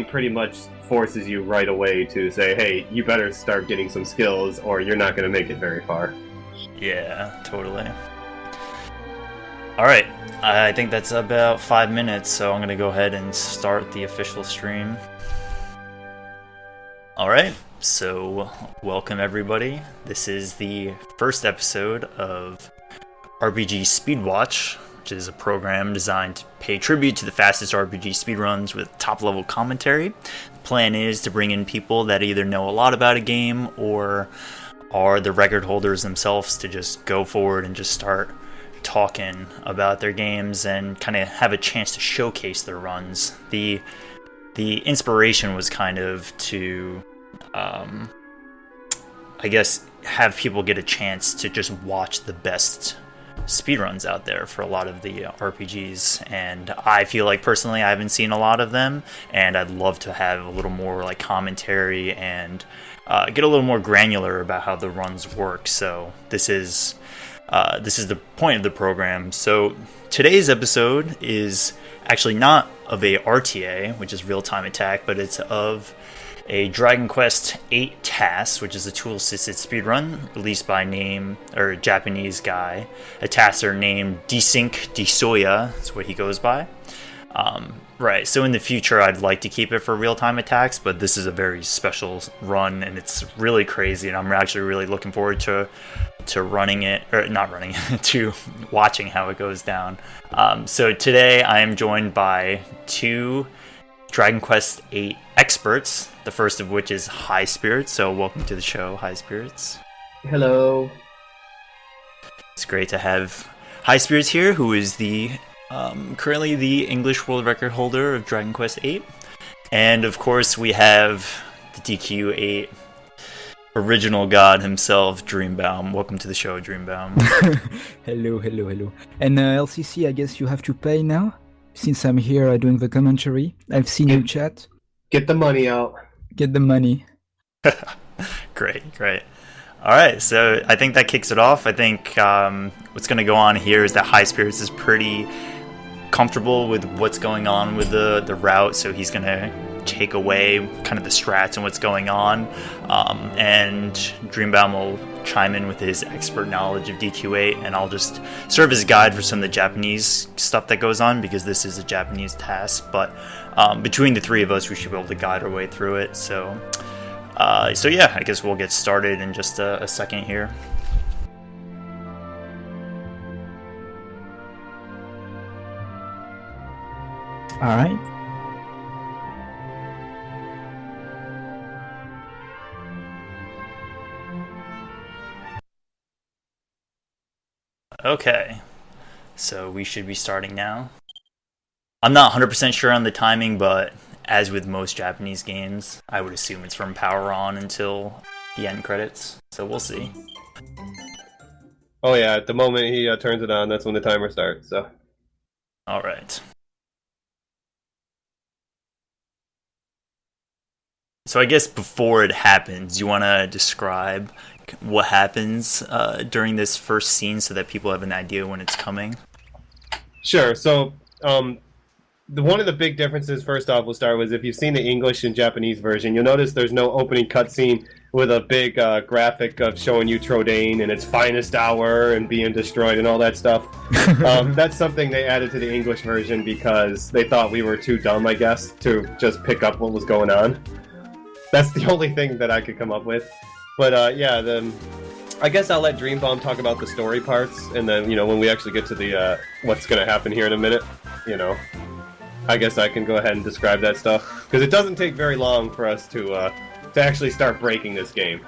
pretty much forces you right away to say, hey, you better start getting some skills or you're not going to make it very far. Yeah, totally. Alright, I think that's about 5 minutes, so I'm going to go ahead and start the official stream. Alright, so welcome everybody. This is the first episode of RPG Speedwatch, which is a program designed to pay tribute to the fastest RPG speedruns with top-level commentary. The plan is to bring in people that either know a lot about a game or are the record holders themselves to just go forward and just start talking about their games and kind of have a chance to showcase their runs. The inspiration was kind of to, I guess, have people get a chance to just watch the best speedruns out there for a lot of the RPGs, and I feel like personally I haven't seen a lot of them, and I'd love to have a little more like commentary and get a little more granular about how the runs work. So this is the point of the program. So today's episode is actually not of a RTA, which is real-time attack, but it's of a Dragon Quest VIII TAS, which is a tool-assisted speedrun released by a Japanese guy, a TASer named Desync Desoya. That's what he goes by. Right, so in the future I'd like to keep it for real-time attacks, but this is a very special run and it's really crazy, and I'm actually really looking forward to running it, or not running it, to watching how it goes down. So today I am joined by two Dragon Quest VIII experts, the first of which is High Spirits. So welcome to the show, High Spirits. Hello. It's great to have High Spirits here, who is currently the English world record holder of Dragon Quest VIII. And of course we have the DQ8 original god himself, Dreambaum. Welcome to the show, Dreambaum. Hello. And LCC, I guess you have to pay now? Since I'm here doing the commentary. I've seen you chat. Get the money out. Get the money. Great. Alright, so I think that kicks it off. I think what's going to go on here is that High Spirits is pretty comfortable with what's going on with the route, so he's going to take away kind of the strats and what's going on, and Dreambaum will chime in with his expert knowledge of DQ8, and I'll just serve as a guide for some of the Japanese stuff that goes on, because this is a Japanese task, but between the three of us we should be able to guide our way through it. So yeah, I guess we'll get started in just a second here. All right. Okay, so we should be starting now. I'm not 100% sure on the timing, but as with most Japanese games, I would assume it's from power on until the end credits, so we'll see. Oh yeah, at the moment he turns it on, that's when the timer starts, so. Alright. So I guess before it happens, you want to describe what happens during this first scene so that people have an idea when it's coming? Sure. So one of the big differences, first off, we'll start with, if you've seen the English and Japanese version, you'll notice there's no opening cutscene with a big graphic of showing you Trodain and its finest hour and being destroyed and all that stuff. That's something they added to the English version because they thought we were too dumb, I guess, to just pick up what was going on. That's the only thing that I could come up with. But yeah, I guess I'll let Dreambaum talk about the story parts, and then, when we actually get to the what's going to happen here in a minute, I guess I can go ahead and describe that stuff, because it doesn't take very long for us to actually start breaking this game.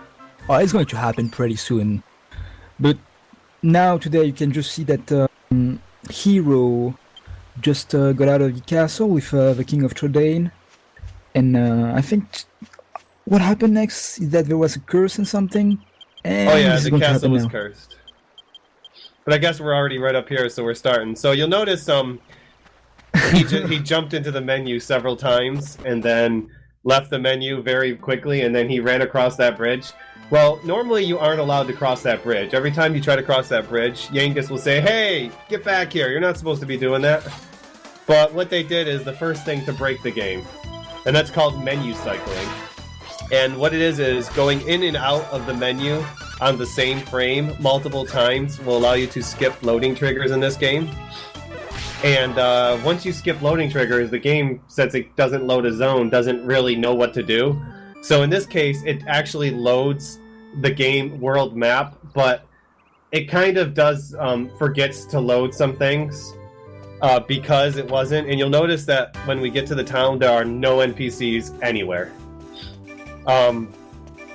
Oh, it's going to happen pretty soon. But now, today, you can just see that Hero just got out of the castle with the King of Trodain, and I think what happened next is that there was a curse and something. And oh yeah, the castle was cursed. But I guess we're already right up here, so we're starting. So you'll notice he jumped into the menu several times and then left the menu very quickly, and then he ran across that bridge. Well, normally you aren't allowed to cross that bridge. Every time you try to cross that bridge, Yangus will say, "Hey, get back here, you're not supposed to be doing that." But what they did is the first thing to break the game. and that's called menu cycling. And what it is going in and out of the menu on the same frame multiple times will allow you to skip loading triggers in this game. And once you skip loading triggers, the game, since it doesn't load a zone, doesn't really know what to do. So in this case, it actually loads the game world map, but it kind of does forgets to load some things because it wasn't. And you'll notice that when we get to the town, there are no NPCs anywhere.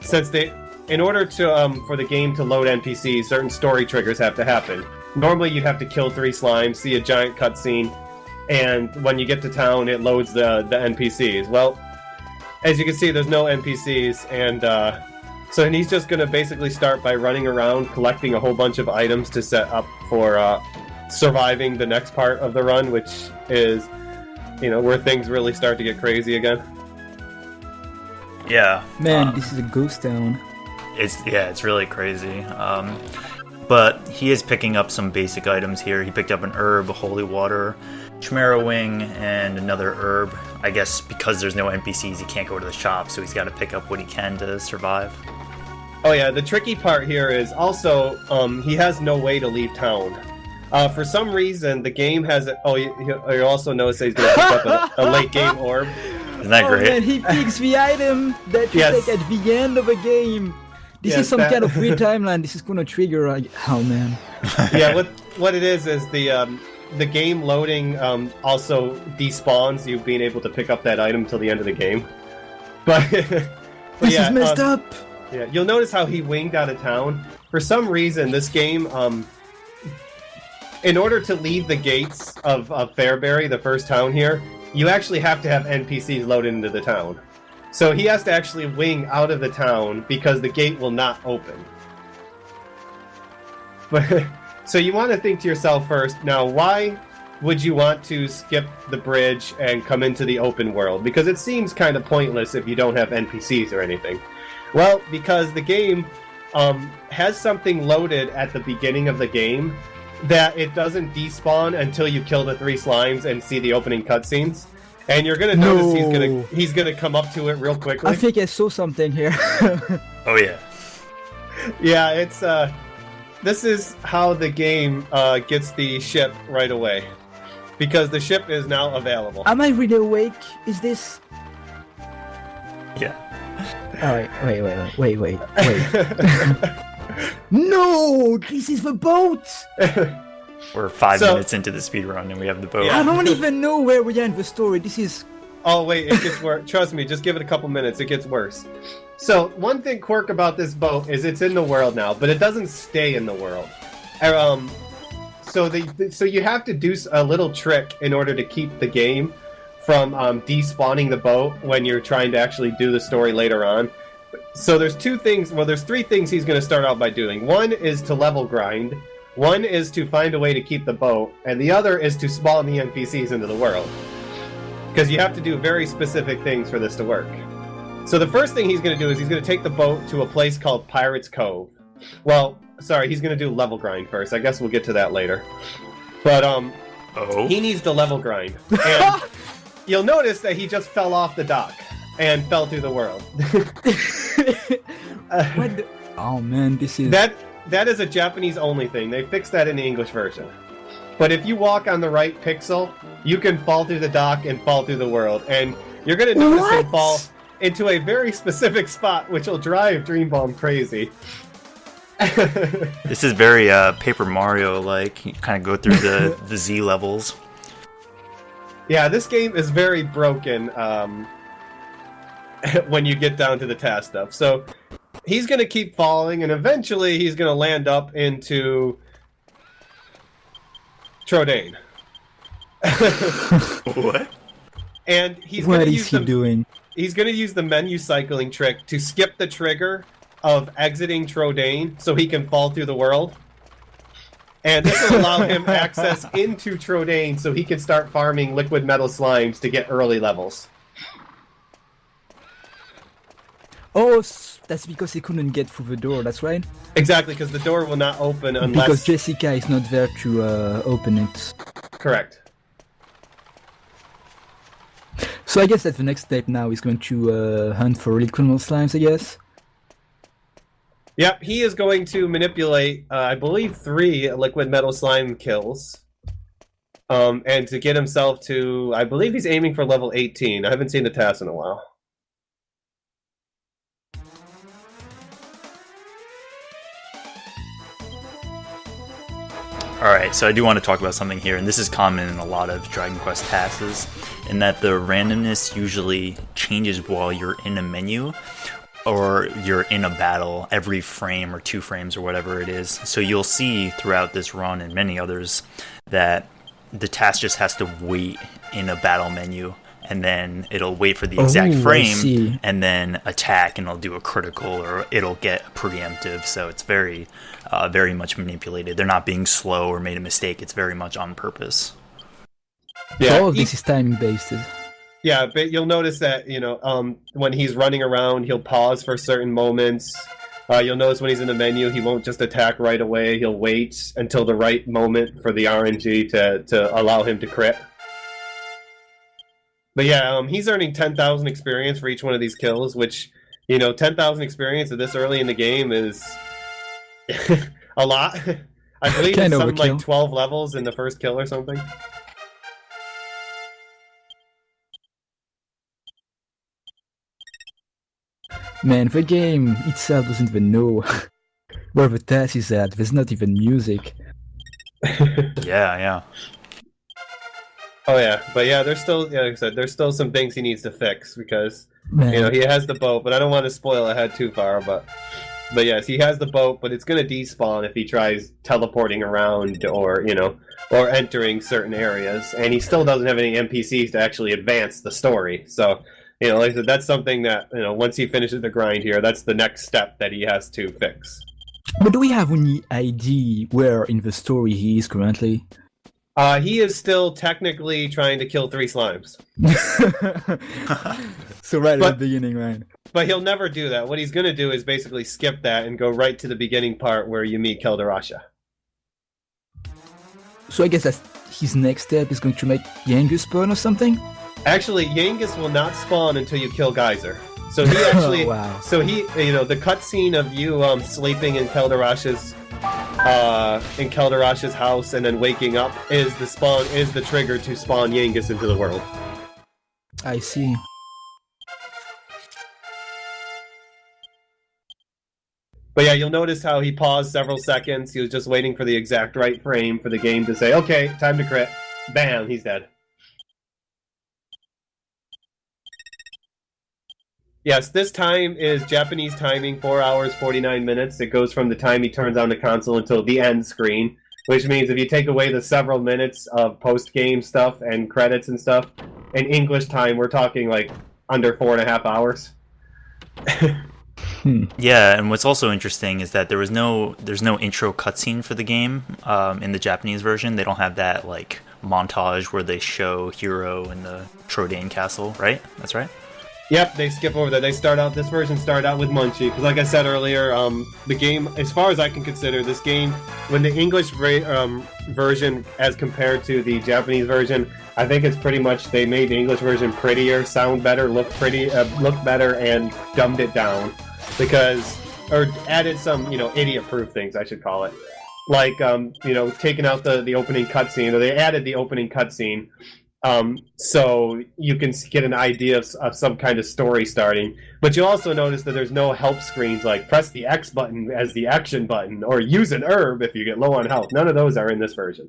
Since in order to for the game to load NPCs, certain story triggers have to happen. Normally, you have to kill 3 slimes, see a giant cutscene, and when you get to town, it loads the NPCs. Well, as you can see, there's no NPCs, and so he's just going to basically start by running around, collecting a whole bunch of items to set up for surviving the next part of the run, which is, where things really start to get crazy again. Yeah. Man, this is a ghost town. It's really crazy. But he is picking up some basic items here. He picked up an herb, holy water, chimera wing, and another herb. I guess because there's no NPCs, he can't go to the shop, so he's got to pick up what he can to survive. Oh yeah, the tricky part here is also he has no way to leave town. For some reason, the game has... you also notice that he's going to pick up a late game orb. Isn't that great? Man, he picks the item that you take at the end of a game. This is some kind of weird timeline. This is going to trigger... oh, man. Yeah, what it is the game loading also despawns you being able to pick up that item till the end of the game. But this is messed up. Yeah, you'll notice how he winged out of town. For some reason, this game, in order to leave the gates of Fairbury, the first town here, you actually have to have NPCs loaded into the town. So he has to actually wing out of the town because the gate will not open. But so you want to think to yourself first, now why would you want to skip the bridge and come into the open world? Because it seems kind of pointless if you don't have NPCs or anything. Well, because the game has something loaded at the beginning of the game that it doesn't despawn until you kill the 3 slimes and see the opening cutscenes. And you're gonna notice he's gonna come up to it real quickly. I think I saw something here. Oh yeah. Yeah, it's this is how the game gets the ship right away. Because the ship is now available. Am I really awake? Is this... Yeah. Oh, wait. No! This is the boat! We're 5 minutes into the speedrun and we have the boat. I don't even know where we are in the story. This is... Oh, wait, it gets worse. Trust me, just give it a couple minutes. It gets worse. So, one thing quirk about this boat is it's in the world now, but it doesn't stay in the world. So you have to do a little trick in order to keep the game from despawning the boat when you're trying to actually do the story later on. So there's 3 things he's going to start out by doing. One is to level grind, one is to find a way to keep the boat, and the other is to spawn the NPCs into the world. Because you have to do very specific things for this to work. So the first thing he's going to do is he's going to take the boat to a place called Pirate's Cove. Well, sorry, he's going to do level grind first. I guess we'll get to that later. But he needs to level grind. And you'll notice that he just fell off the dock and fell through the world. What the... Oh man, this is... That is a Japanese only thing. They fixed that in the English version. But if you walk on the right pixel, you can fall through the dock and fall through the world. And you're going to notice him fall into a very specific spot, which will drive Dreambomb crazy. This is very Paper Mario-like. You kind of go through the Z levels. Yeah, this game is very broken when you get down to the TAS stuff. So he's going to keep falling, and eventually he's going to land up into Trodain. What? And he's What going to is he doing? He's going to use the menu cycling trick to skip the trigger of exiting Trodain so he can fall through the world. And this will allow him access into Trodain so he can start farming liquid metal slimes to get early levels. Oh, that's because he couldn't get through the door, that's right? Exactly, because the door will not open unless... Because Jessica is not there to open it. Correct. So I guess that the next step now is going to hunt for liquid metal slimes, I guess. Yep, he is going to manipulate, I believe, 3 liquid metal slime kills. And to get himself to, I believe he's aiming for level 18. I haven't seen the TAS in a while. Alright, so I do want to talk about something here, and this is common in a lot of Dragon Quest TASes, in that the randomness usually changes while you're in a menu, or you're in a battle every frame or 2 frames or whatever it is. So you'll see throughout this run and many others that the task just has to wait in a battle menu, and then it'll wait for the exact frame and then attack, and it'll do a critical or it'll get preemptive. So it's very very much manipulated. They're not being slow or made a mistake. It's very much on purpose. Yeah, all of this is timing based. Yeah, but you'll notice that, you know, when he's running around, he'll pause for certain moments. You'll notice when he's in the menu, he won't just attack right away. He'll wait until the right moment for the RNG to allow him to crit. But yeah, he's earning 10,000 experience for each one of these kills, which, you know, 10,000 experience at this early in the game is a lot. I believe it's something like 12 levels in the first kill or something. Man, the game itself doesn't even know where the TAS is at. There's not even music. Yeah. Oh yeah, but yeah, there's still, like I said, there's still some things he needs to fix because, Man. you know, he has the boat, but I don't want to spoil ahead too far, but yes, he has the boat, but it's going to despawn if he tries teleporting around or, you know, or entering certain areas, and he still doesn't have any NPCs to actually advance the story, so, you know, like I said, that's something that, you know, once he finishes the grind here, that's the next step that he has to fix. But do we have any idea where in the story he is currently? He is still technically trying to kill 3 slimes. So right at the beginning, right? But he'll never do that. What he's going to do is basically skip that and go right to the beginning part where you meet Keldarasha. So I guess that his next step is going to make Yangus spawn or something? Actually, Yangus will not spawn until you kill Geyser. So he actually, wow. So he, you know, the cutscene of you sleeping in Keldarash's house and then waking up is the trigger to spawn Yangus into the world. I see. But yeah, you'll notice how he paused several seconds. He was just waiting for the exact right frame for the game to say, okay, time to crit. Bam, he's dead. Yes, this time is Japanese timing, 4 hours, 49 minutes. It goes from the time he turns on the console until the end screen, which means if you take away the several minutes of post-game stuff and credits and stuff, in English time, we're talking like under 4.5 hours. Yeah, and what's also interesting is that there's no intro cutscene for the game in the Japanese version. They don't have that like montage where they show Hiro in the Trodain castle, right? That's right. Yep, they skip over that. This version started out with Munchie, because like I said earlier, the game, as far as I can consider, this game, when the English version as compared to the Japanese version, I think it's pretty much, they made the English version prettier, sound better, look better, and dumbed it down, or added some, you know, idiot-proof things, I should call it. Like, you know, taking out the opening cutscene, or they added the opening cutscene, so you can get an idea of some kind of story starting. But you'll also notice that there's no help screens like press the X button as the action button or use an herb if you get low on health. None of those are in this version.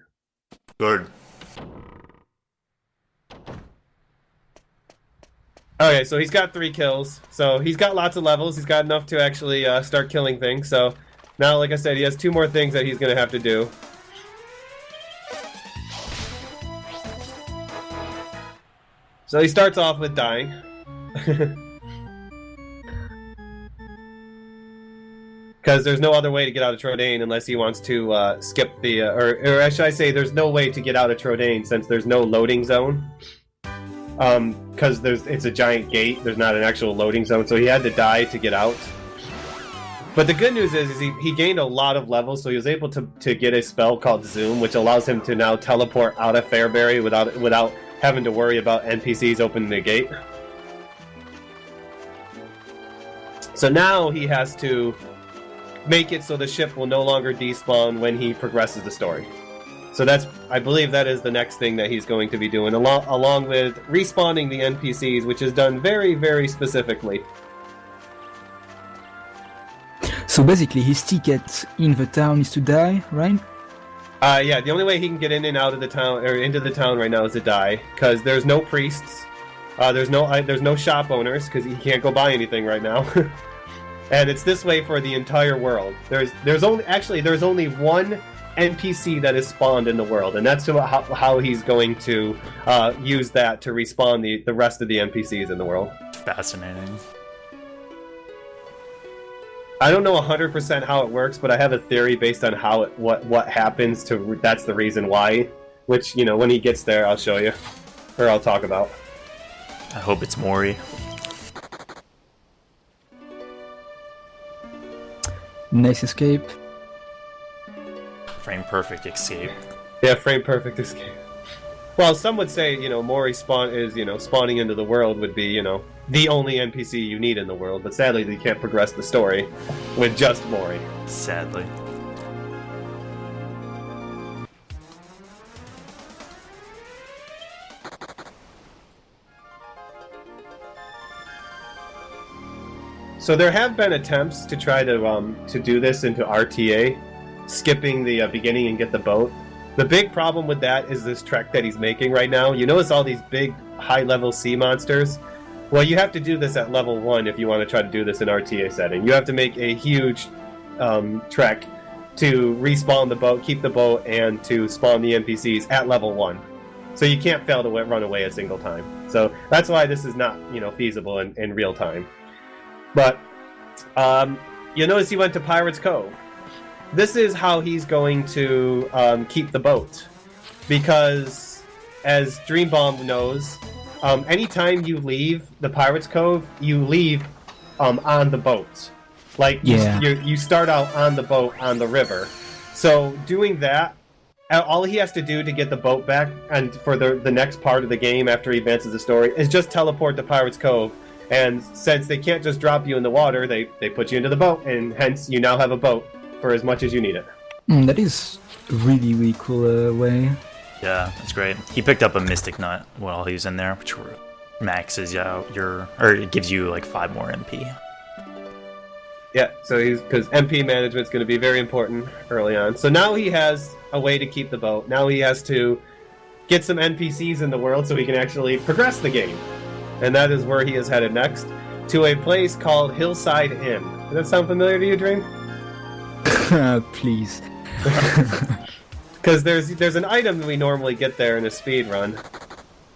Good. Okay, so he's got 3 kills. So he's got lots of levels. He's got enough to actually start killing things. So now, like I said, he has 2 more things that he's going to have to do. So he starts off with dying. Because there's no other way to get out of Trodain unless he wants to skip the... or should I say, there's no way to get out of Trodain since there's no loading zone. Because it's a giant gate. There's not an actual loading zone, so he had to die to get out. But the good news is he gained a lot of levels, so he was able to get a spell called Zoom, which allows him to now teleport out of Fairbury without having to worry about NPCs opening the gate. So now he has to make it so the ship will no longer despawn when he progresses the story. So I believe that is the next thing that he's going to be doing, along with respawning the NPCs, which is done very, very specifically. So basically, his ticket in the town is to die, right? Yeah, the only way he can get in and out of the town, or into the town right now, is to die, because there's no priests, there's no shop owners, because he can't go buy anything right now. And it's this way for the entire world. There's only one NPC that is spawned in the world, and that's how he's going to use that to respawn the rest of the NPCs in the world. Fascinating. I don't know 100% how it works, but I have a theory based on what happens to. That's the reason why. Which, when he gets there, I'll show you, or I'll talk about. I hope it's Mori. Nice escape. Frame perfect escape. Yeah, frame perfect escape. Well, some would say, Mori spawning into the world would be, the only NPC you need in the world, but sadly you can't progress the story with just Mori. Sadly. So there have been attempts to try to do this into RTA, skipping the beginning and get the boat. The big problem with that is this trek that he's making right now. You notice all these big, high-level sea monsters? Well, you have to do this at level 1 if you want to try to do this in RTA setting. You have to make a huge trek to respawn the boat, keep the boat, and to spawn the NPCs at level 1. So you can't fail to run away a single time. So that's why this is not, feasible in real time. But you notice he went to Pirate's Cove. This is how he's going to keep the boat. Because, as Dreambomb knows, anytime you leave the Pirate's Cove, you leave on the boat. Like, you start out on the boat on the river. So doing that, all he has to do to get the boat back and for the next part of the game after he advances the story is just teleport to Pirate's Cove. And since they can't just drop you in the water, they put you into the boat, and hence you now have a boat for as much as you need it. That is a really, really cool way. Yeah, that's great. He picked up a Mystic Nut while he was in there, which maxes out or it gives you like 5 more MP. Yeah, so because MP management's going to be very important early on. So now he has a way to keep the boat. Now he has to get some NPCs in the world so he can actually progress the game. And that is where he is headed next, to a place called Hillside Inn. Does that sound familiar to you, Dream? Please. Because there's an item we normally get there in a speed run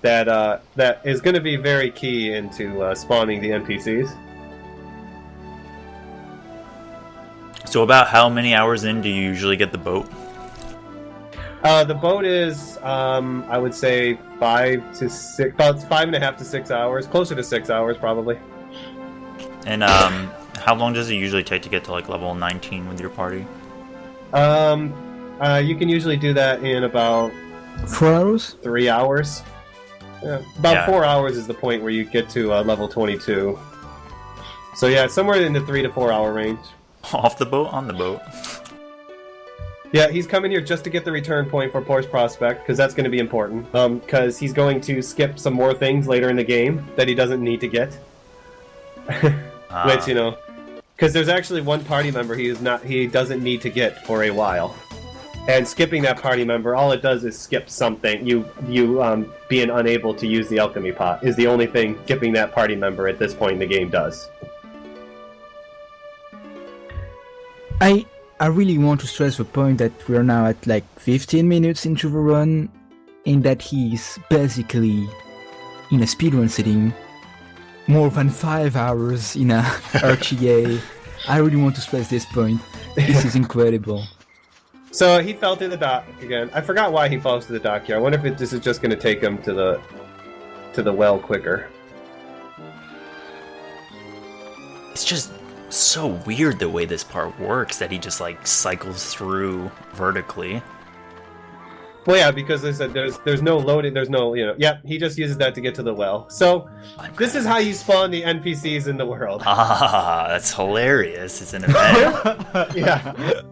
that is going to be very key into spawning the NPCs. So about how many hours in do you usually get the boat? The boat is, I would say, 5 to 6, about 5.5 to 6 hours, closer to 6 hours probably. And how long does it usually take to get to like level 19 with your party? You can usually do that in about 4 hours? 3 hours. Yeah, about 4 hours is the point where you get to level 22. So yeah, somewhere in the 3 to 4 hour range. Off the boat, on the boat. Yeah, he's coming here just to get the return point for Port's Prospect, because that's going to be important. Because he's going to skip some more things later in the game that he doesn't need to get. Which, because there's actually one party member he doesn't need to get for a while. And skipping that party member, all it does is skip something. You being unable to use the alchemy pot is the only thing skipping that party member at this point in the game does. I really want to stress the point that we're now at like 15 minutes into the run, and that he's basically in a speedrun setting more than 5 hours in a RTA. I really want to stress this point. This is incredible. So he fell through the dock again. I forgot why he falls to the dock here. I wonder if this is just going to take him to the well quicker. It's just so weird the way this part works, that he just like cycles through vertically. Well, yeah, because I said there's no loading, there's no, he just uses that to get to the well. So this is how you spawn the NPCs in the world. Ah, that's hilarious. It's an event. Yeah.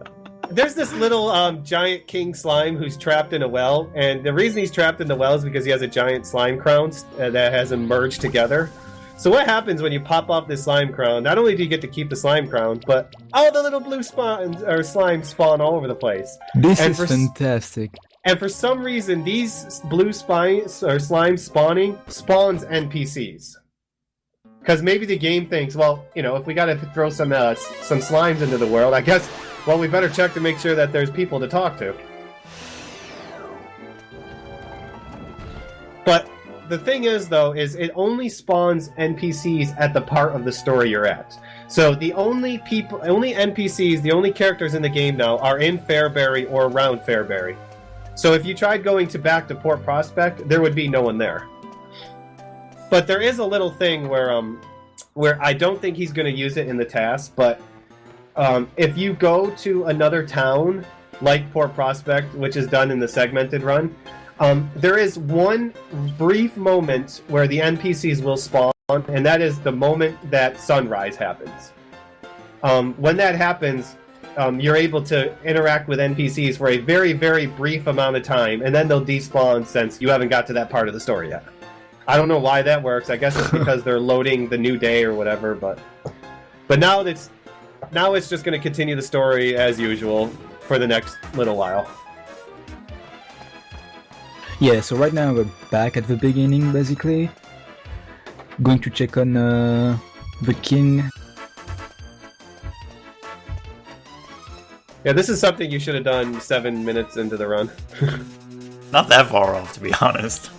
There's this little giant king slime who's trapped in a well, and the reason he's trapped in the well is because he has a giant slime crown that has them merged together. So what happens when you pop off this slime crown? Not only do you get to keep the slime crown, but all the little blue slime spawn all over the place. This is fantastic. And for some reason, these blue slime spawning spawns NPCs. Because maybe the game thinks, well, if we gotta throw some slimes into the world, I guess, well, we better check to make sure that there's people to talk to. But the thing is, though, is it only spawns NPCs at the part of the story you're at. So the only NPCs, the only characters in the game now are in Fairbury or around Fairbury. So if you tried going back to Port Prospect, there would be no one there. But there is a little thing where I don't think he's going to use it in the TAS, but if you go to another town like Port Prospect, which is done in the segmented run, there is one brief moment where the NPCs will spawn, and that is the moment that sunrise happens. When that happens, you're able to interact with NPCs for a very, very brief amount of time, and then they'll despawn since you haven't got to that part of the story yet. I don't know why that works. I guess it's because they're loading the new day or whatever, but now it's just going to continue the story as usual for the next little while. Yeah, so right now we're back at the beginning, basically. Going to check on the king. Yeah, this is something you should have done 7 minutes into the run. Not that far off, to be honest.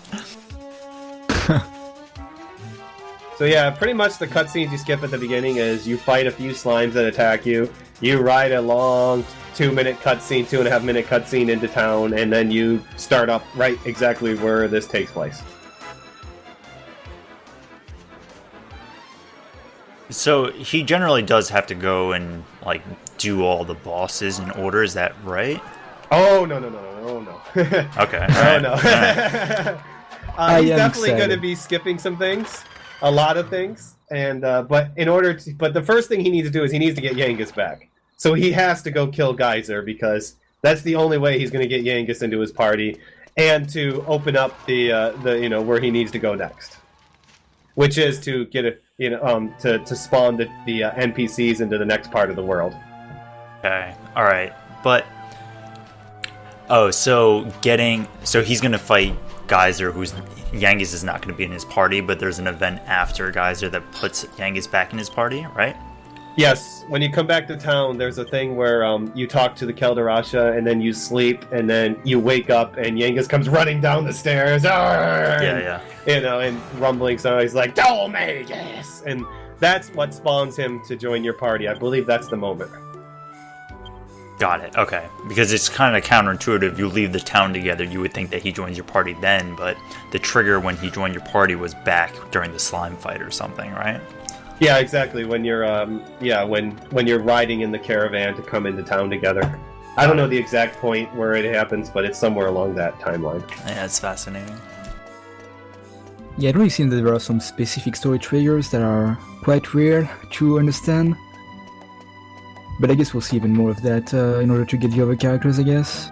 So yeah, pretty much the cutscenes you skip at the beginning is you fight a few slimes that attack you, you ride a long 2-minute cutscene, 2.5-minute cutscene into town, and then you start up right exactly where this takes place. So he generally does have to go and do all the bosses in order, is that right? Oh no. Okay. No. Right. He's definitely going to be skipping some things. A lot of things, and but the first thing he needs to do is he needs to get Yangus back. So he has to go kill Geyser because that's the only way he's going to get Yangus into his party, and to open up the where he needs to go next, which is to get to spawn the NPCs into the next part of the world. Okay, all right, but so he's going to fight Geyser, who's Yangus is not going to be in his party, but there's an event after Geyser that puts Yangus back in his party, right? Yes, when you come back to town, there's a thing where you talk to the Keldarasha, and then you sleep, and then you wake up, and Yangus comes running down the stairs. Yeah. And rumbling, so he's like, "Tell me, yes!" And that's what spawns him to join your party. I believe that's the moment. Got it, okay. Because it's kind of counterintuitive. You leave the town together, you would think that he joins your party then, but the trigger when he joined your party was back during the slime fight or something, right? Yeah, exactly. When you're when you're riding in the caravan to come into town together. I don't know the exact point where it happens, but it's somewhere along that timeline. Yeah, it's fascinating. Yeah, it really seems that there are some specific story triggers that are quite weird to understand. But I guess we'll see even more of that in order to get the other characters, I guess.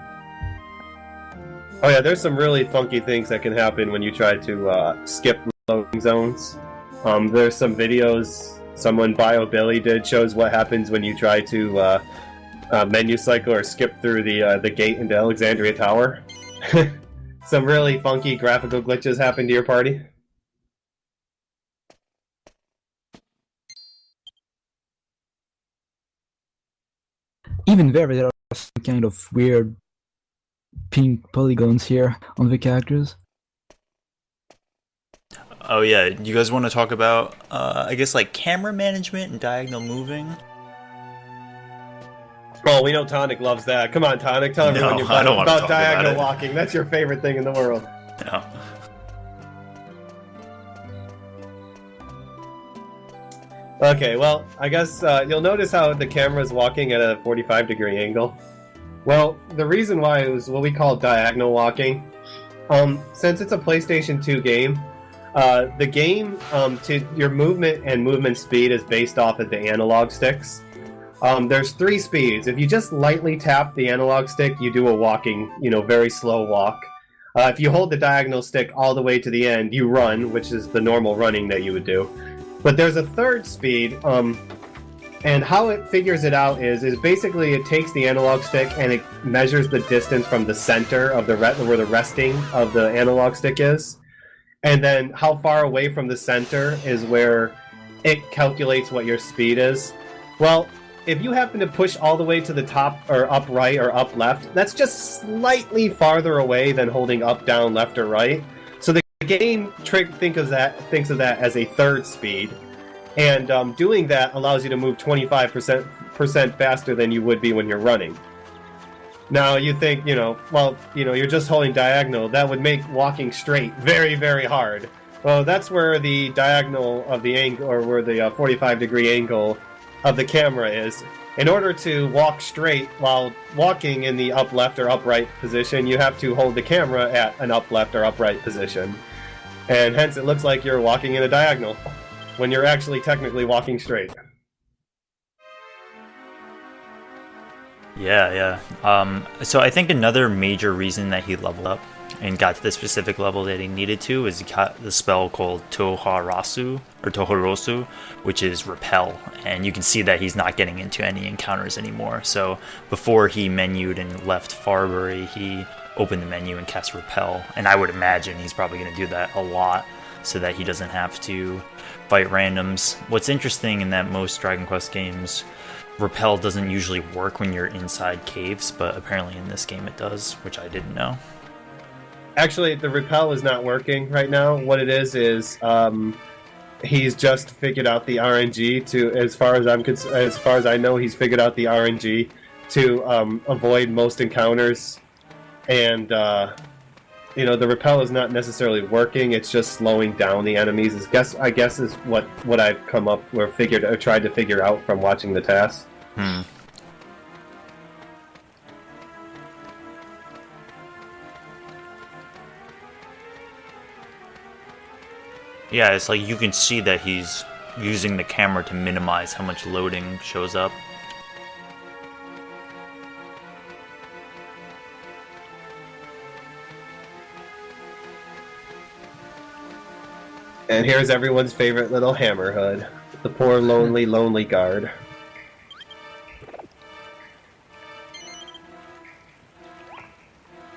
Oh yeah, there's some really funky things that can happen when you try to skip loading zones. There's some videos someone BioBilly did shows what happens when you try to menu cycle or skip through the gate into Alexandria Tower. Some really funky graphical glitches happen to your party. Even there are some kind of weird pink polygons here on the characters. Oh yeah, you guys want to talk about, I guess, camera management and diagonal moving? Oh, we know Tonic loves that. Come on, Tonic, tell everyone about diagonal walking. That's your favorite thing in the world. No. Okay, well, I guess you'll notice how the camera's walking at a 45-degree angle. Well, the reason why it was what we call diagonal walking. Since it's a PlayStation 2 game, the game to your movement and movement speed is based off of the analog sticks. There's 3 speeds. If you just lightly tap the analog stick, you do a walking, very slow walk. If you hold the diagonal stick all the way to the end, you run, which is the normal running that you would do. But there's a 3rd speed, and how it figures it out is basically it takes the analog stick and it measures the distance from the center of where the resting of the analog stick is. And then how far away from the center is where it calculates what your speed is. Well, if you happen to push all the way to the top or up right or up left, that's just slightly farther away than holding up, down, left, or right. So the game thinks of that as a 3rd speed. And doing that allows you to move 25% faster than you would be when you're running. Now you think, you're just holding diagonal. That would make walking straight very, very hard. Well, that's where the diagonal of the angle, or where the 45-degree angle of the camera is. In order to walk straight while walking in the up, left, or upright position, you have to hold the camera at an up, left, or upright position. And hence it looks like you're walking in a diagonal, when you're actually technically walking straight. Yeah. So I think another major reason that he leveled up and got to the specific level that he needed to is he got the spell called Toharasu, or Tohorosu, which is Repel. And you can see that he's not getting into any encounters anymore. So before he menued and left Farbury, he opened the menu and cast Repel. And I would imagine he's probably going to do that a lot so that he doesn't have to fight randoms. What's interesting in that most Dragon Quest games, Repel doesn't usually work when you're inside caves, but apparently in this game it does, which I didn't know. Actually, the Repel is not working right now. What it is he's just figured out the RNG to, as far as I know, he's figured out the RNG to avoid most encounters, and the Repel is not necessarily working. It's just slowing down the enemies. I guess is what I've come up or tried to figure out from watching the TAS. Yeah, it's like you can see that he's using the camera to minimize how much loading shows up. And here's everyone's favorite little Hammerhood, the poor lonely guard.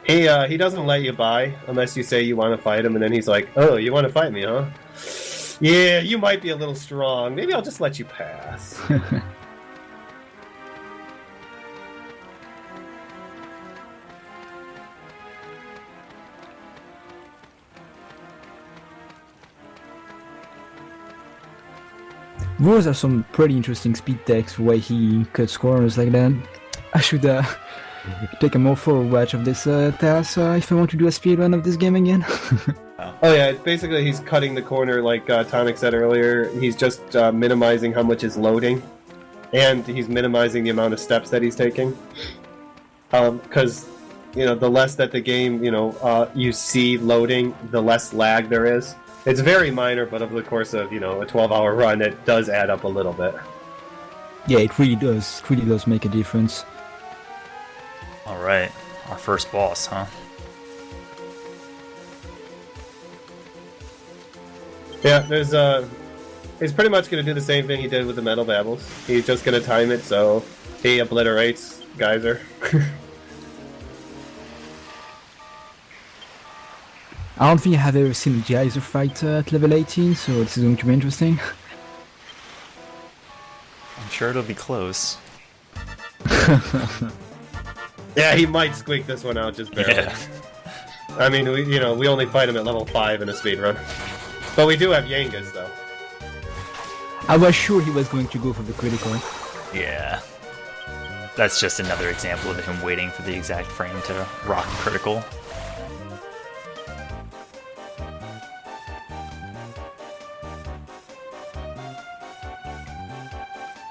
He doesn't let you by unless you say you want to fight him, and then he's like, "Oh, you want to fight me, huh? Yeah, you might be a little strong. Maybe I'll just let you pass." Those are some pretty interesting speed techs, the way he cuts corners like that. I should take a more thorough watch of this TAS if I want to do a speedrun of this game again. Oh yeah, basically he's cutting the corner like Tonic said earlier. He's just minimizing how much is loading, and he's minimizing the amount of steps that he's taking. Because the less that the game you see loading, the less lag there is. It's very minor, but over the course of a 12-hour run, it does add up a little bit. Yeah, it really does. It really does make a difference. All right, our first boss, huh? Yeah, he's pretty much going to do the same thing he did with the Metal Babbles. He's just going to time it so he obliterates Geyser. I don't think I have ever seen a Geyser fight at level 18, so this is going to be interesting. I'm sure it'll be close. Yeah, he might squeak this one out just barely. Yeah. I mean, we only fight him at level 5 in a speedrun. But we do have Yangas, though. I was sure he was going to go for the critical. Yeah. That's just another example of him waiting for the exact frame to rock critical.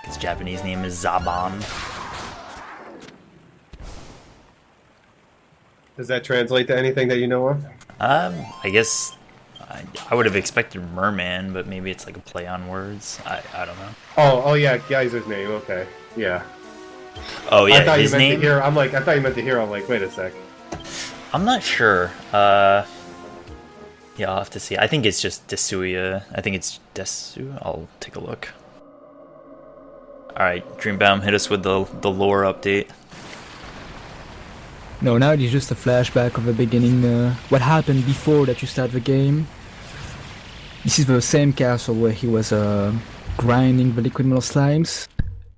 His Japanese name is Zaban. Does that translate to anything that you know of? I guess I would have expected merman, but maybe it's like a play on words. I don't know. Oh yeah, Geyser's name. Okay, yeah. Oh yeah, I thought his you meant name. the hero. I thought you meant the hero. I'm like, wait a sec. I'm not sure. Yeah, I'll have to see. I think it's just Desuya. I think it's Desu. I'll take a look. Alright, Dreambaum, hit us with the lore update. No, now it is just a flashback of the beginning, what happened before that you start the game. This is the same castle where he was grinding the liquid metal slimes,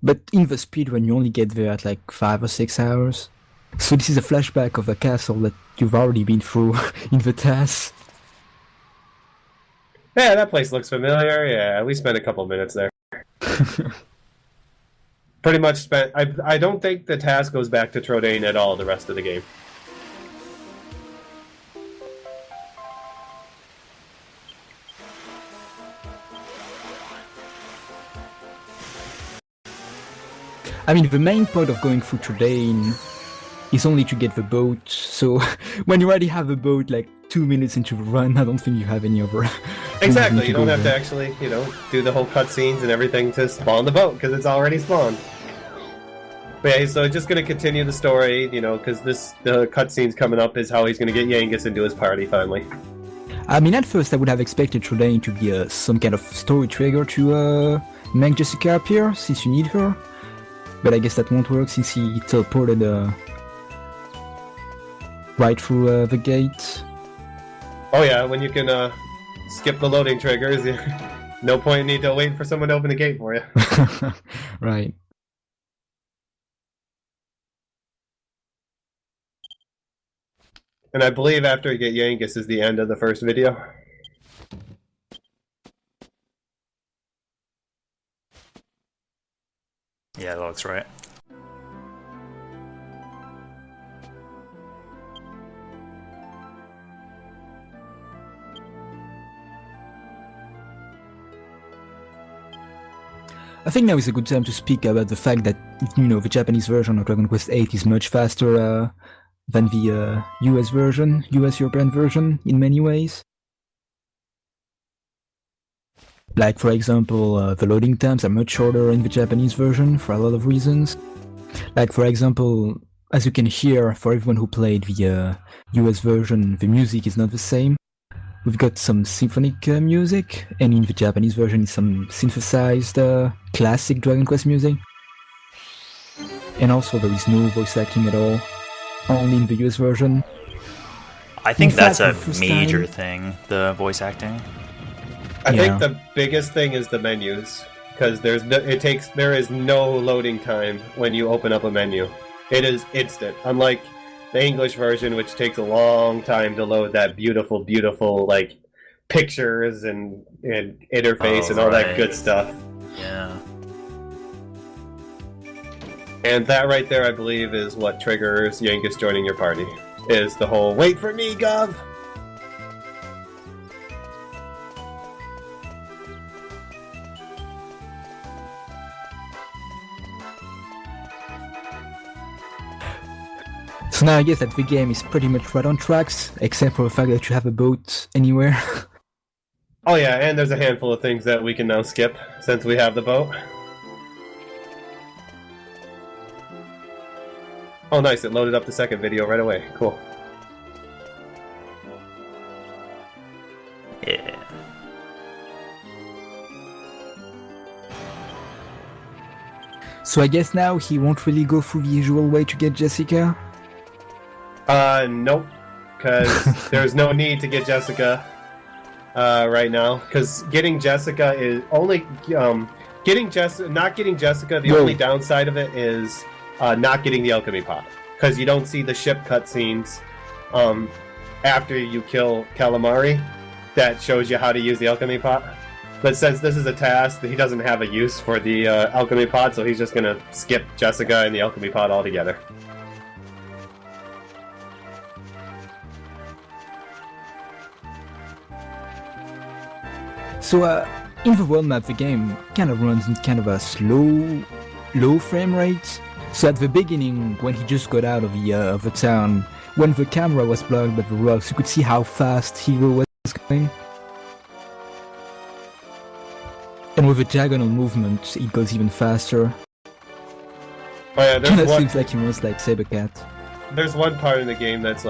but in the speedrun you only get there at like 5 or 6 hours. So this is a flashback of a castle that you've already been through in the TAS. Yeah, that place looks familiar. Yeah, we spent a couple minutes there. Pretty much spent. I don't think the task goes back to Trodain at all the rest of the game. I mean, the main point of going through Trodain is only to get the boat, so when you already have a boat like 2 minutes into the run, I don't think you have any other... Exactly, you don't have to actually, do the whole cutscenes and everything to spawn the boat, because it's already spawned. But yeah, so just going to continue the story, because the cutscenes coming up is how he's going to get Yangus into his party finally. I mean, at first I would have expected Trodain to be some kind of story trigger to make Jessica appear, since you need her. But I guess that won't work since he teleported right through the gate. Oh yeah, when you can skip the loading triggers, no point need to wait for someone to open the gate for you. Right. And I believe after you get Yangus is the end of the first video. Yeah, that looks right. I think now is a good time to speak about the fact that, the Japanese version of Dragon Quest VIII is much faster than the US version, US European version, in many ways. Like, for example, the loading times are much shorter in the Japanese version for a lot of reasons. Like, for example, as you can hear, for everyone who played the US version, the music is not the same. We've got some symphonic music, and in the Japanese version is some synthesized classic Dragon Quest music. And also there is no voice acting at all, only in the US version. I think that's a the major thing, the voice acting. I think the biggest thing is the menus, because there is no loading time when you open up a menu. It is instant, unlike the English version, which takes a long time to load that beautiful, like pictures and interface and all that good stuff. Yeah. And that right there, I believe, is what triggers Yangus joining your party. Is the whole "wait for me, Gov." So now I guess that the game is pretty much right on tracks, except for the fact that you have a boat anywhere. Oh yeah, and there's a handful of things that we can now skip since we have the boat. Oh nice, it loaded up the second video right away. Cool. Yeah. So I guess now he won't really go through the usual way to get Jessica? Nope. Because there's no need to get Jessica right now. Because getting Jessica is only... not getting Jessica, the only downside of it is not getting the alchemy pot. Because you don't see the ship cutscenes after you kill Calamari that shows you how to use the alchemy pot. But since this is a task, he doesn't have a use for the alchemy pod, so he's just going to skip Jessica and the alchemy pod altogether. So, in the world map, the game kind of runs in kind of a low frame rate. So at the beginning, when he just got out of the town, when the camera was blocked by the rocks, you could see how fast Hero was going. And with the diagonal movement, it goes even faster. Oh yeah, Kinda seems like he runs like Sabercat. there's one part in the game that's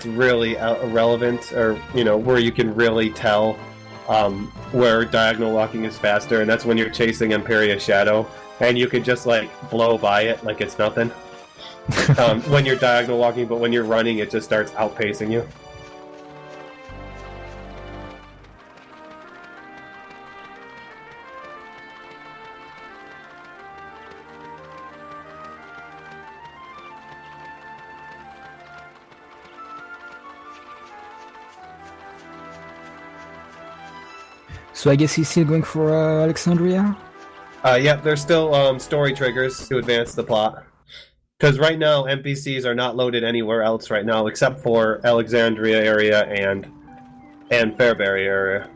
really irrelevant, or where you can really tell where diagonal walking is faster, and that's when you're chasing Imperia's Shadow, and you could just blow by it like it's nothing when you're diagonal walking, but when you're running, it just starts outpacing you. So I guess he's still going for Alexandria? Yeah, there's still story triggers to advance the plot. Because right now, NPCs are not loaded anywhere else right now, except for Alexandria area and Fairbury area.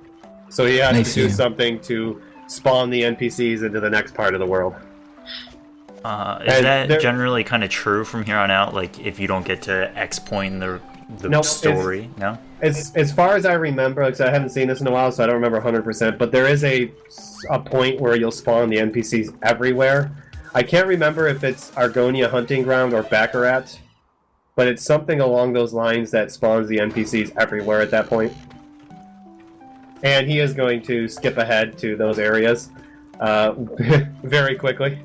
So he has to do something to spawn the NPCs into the next part of the world. Is that generally kind of true from here on out? Like, if you don't get to X point in the story? No? As far as I remember, because I haven't seen this in a while, so I don't remember 100%, but there is a point where you'll spawn the NPCs everywhere. I can't remember if it's Argonia Hunting Ground or Baccarat, but it's something along those lines that spawns the NPCs everywhere at that point. And he is going to skip ahead to those areas very quickly.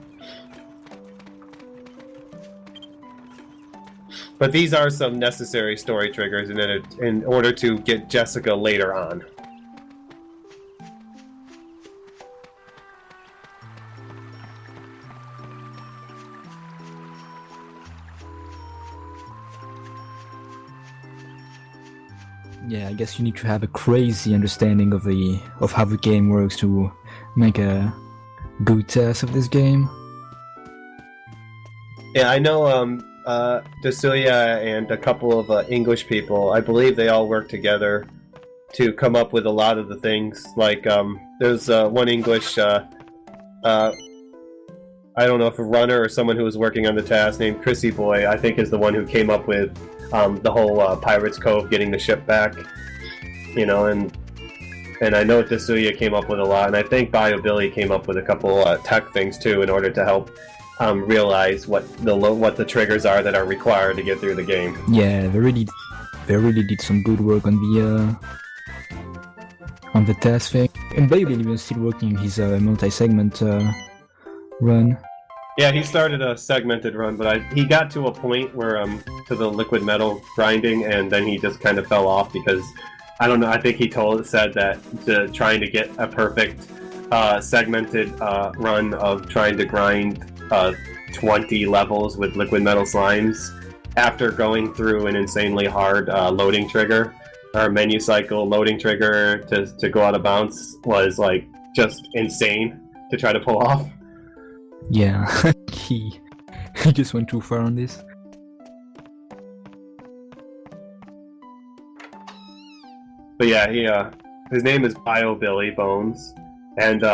But these are some necessary story triggers in order to get Jessica later on. Yeah, I guess you need to have a crazy understanding of how the game works to make a good test of this game. Yeah, I know Dasuya and a couple of English people, I believe they all work together to come up with a lot of the things. Like, there's one English, I don't know if a runner or someone who was working on the TAS named Chrissy Boy, I think is the one who came up with the whole Pirates Cove getting the ship back, and I know Dasuya came up with a lot, and I think BioBilly came up with a couple tech things too in order to help realize what the triggers are that are required to get through the game. Yeah, they really did some good work on the test thing, and BioBilly was still working his multi-segment run. Yeah, he started a segmented run, but he got to a point where to the liquid metal grinding, and then he just kind of fell off because I don't know. I think he said that trying to get a perfect segmented run of trying to grind 20 levels with liquid metal slimes after going through an insanely hard loading trigger or menu cycle loading trigger to go out of bounds was just insane to try to pull off. Yeah, he just went too far on this. But yeah, his name is BioBilly Bones, and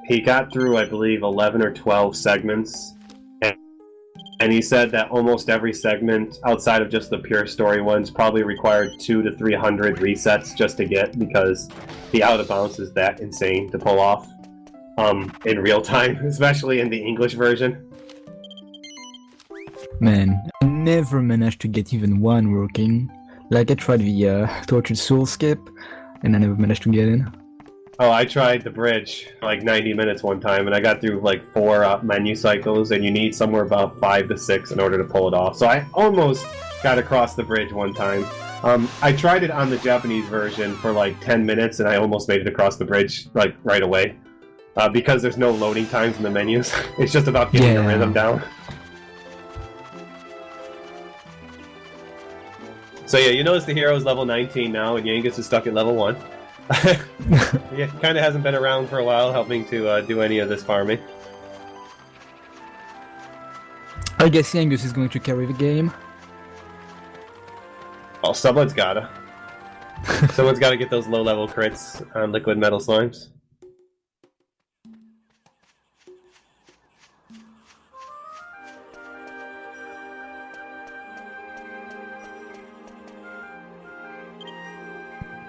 he got through, I believe, 11 or 12 segments, and he said that almost every segment, outside of just the pure story ones, probably required 200 to 300 resets just to get, because the out of bounds is that insane to pull off. In real time, especially in the English version. Man, I never managed to get even one working. Like, I tried the Tortured Soul skip, and I never managed to get in. Oh, I tried the bridge 90 minutes one time, and I got through 4 menu cycles, and you need somewhere about 5 to 6 in order to pull it off. So I almost got across the bridge one time. I tried it on the Japanese version for 10 minutes, and I almost made it across the bridge right away. Because there's no loading times in the menus. It's just about getting the rhythm down. So yeah, you notice the hero's level 19 now, and Yangus is stuck at level 1. He kind of hasn't been around for a while, helping to do any of this farming. I guess Yangus is going to carry the game. Well, someone's gotta. Someone's gotta get those low-level crits on liquid metal slimes.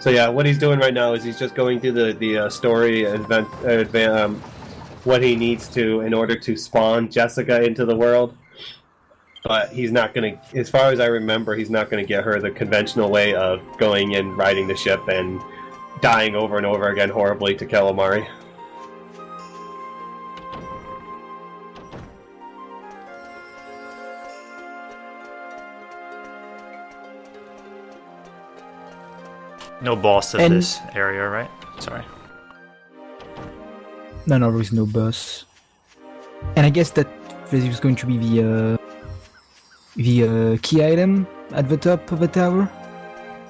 So yeah, what he's doing right now is he's just going through the story event, what he needs to in order to spawn Jessica into the world. But he's not going to, as far as I remember, he's not going to get her the conventional way of going and riding the ship and dying over and over again horribly to Calamari. No boss in this area, right? Sorry. No, there is no boss. And I guess that this is going to be the key item at the top of the tower.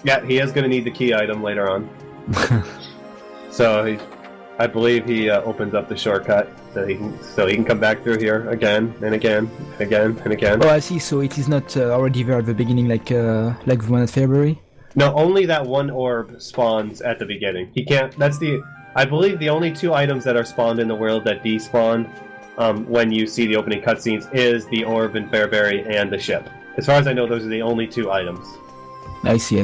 Yeah, he is going to need the key item later on. So I believe he opens up the shortcut so he can come back through here again and again and again and again. Oh, I see. So it is not already there at the beginning, like the one at February. No, only that one orb spawns at the beginning. He can't. I believe the only two items that are spawned in the world that despawn when you see the opening cutscenes is the orb in Fairbury and the ship. As far as I know, those are the only two items. I see.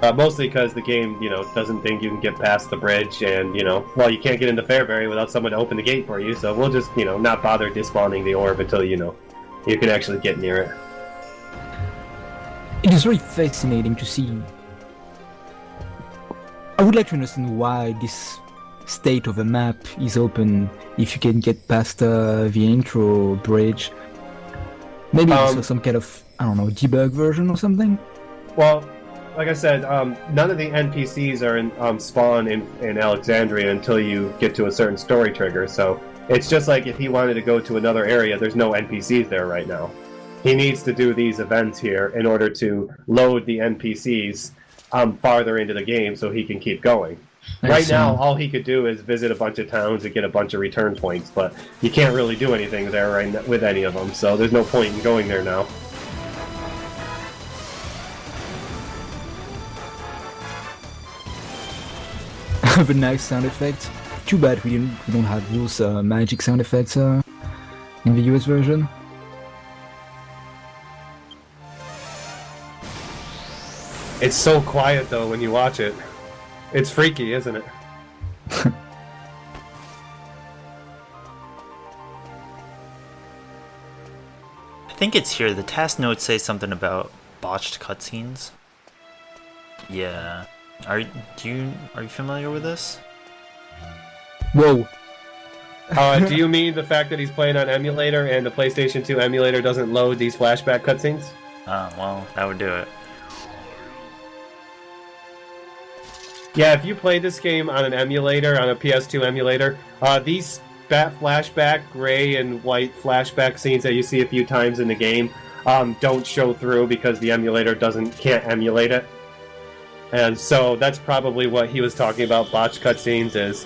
Mostly because the game, doesn't think you can get past the bridge, and well, you can't get into Fairbury without someone to open the gate for you. So we'll just, not bother despawning the orb until you can actually get near it. It is very fascinating to see. I would like to understand why this state of the map is open if you can get past the intro bridge. Maybe this was some kind of, I don't know, debug version or something? Well, like I said, none of the NPCs are in spawn in Alexandria until you get to a certain story trigger, so it's just like if he wanted to go to another area, there's no NPCs there right now. He needs to do these events here in order to load the NPCs farther into the game so he can keep going. Right now, all he could do is visit a bunch of towns and get a bunch of return points, but you can't really do anything there with any of them, so there's no point in going there now. The nice sound effects. Too bad we don't have those magic sound effects in the US version. It's so quiet though when you watch it. It's freaky, isn't it? I think it's here. The task notes say something about botched cutscenes. Yeah. Are you familiar with this? Whoa. Do you mean the fact that he's playing on emulator and the PlayStation 2 emulator doesn't load these flashback cutscenes? Well, that would do it. Yeah, if you play this game on an emulator, on a PS2 emulator, these flashback gray and white flashback scenes that you see a few times in the game don't show through because the emulator can't emulate it. And so that's probably what he was talking about, botched cutscenes, is,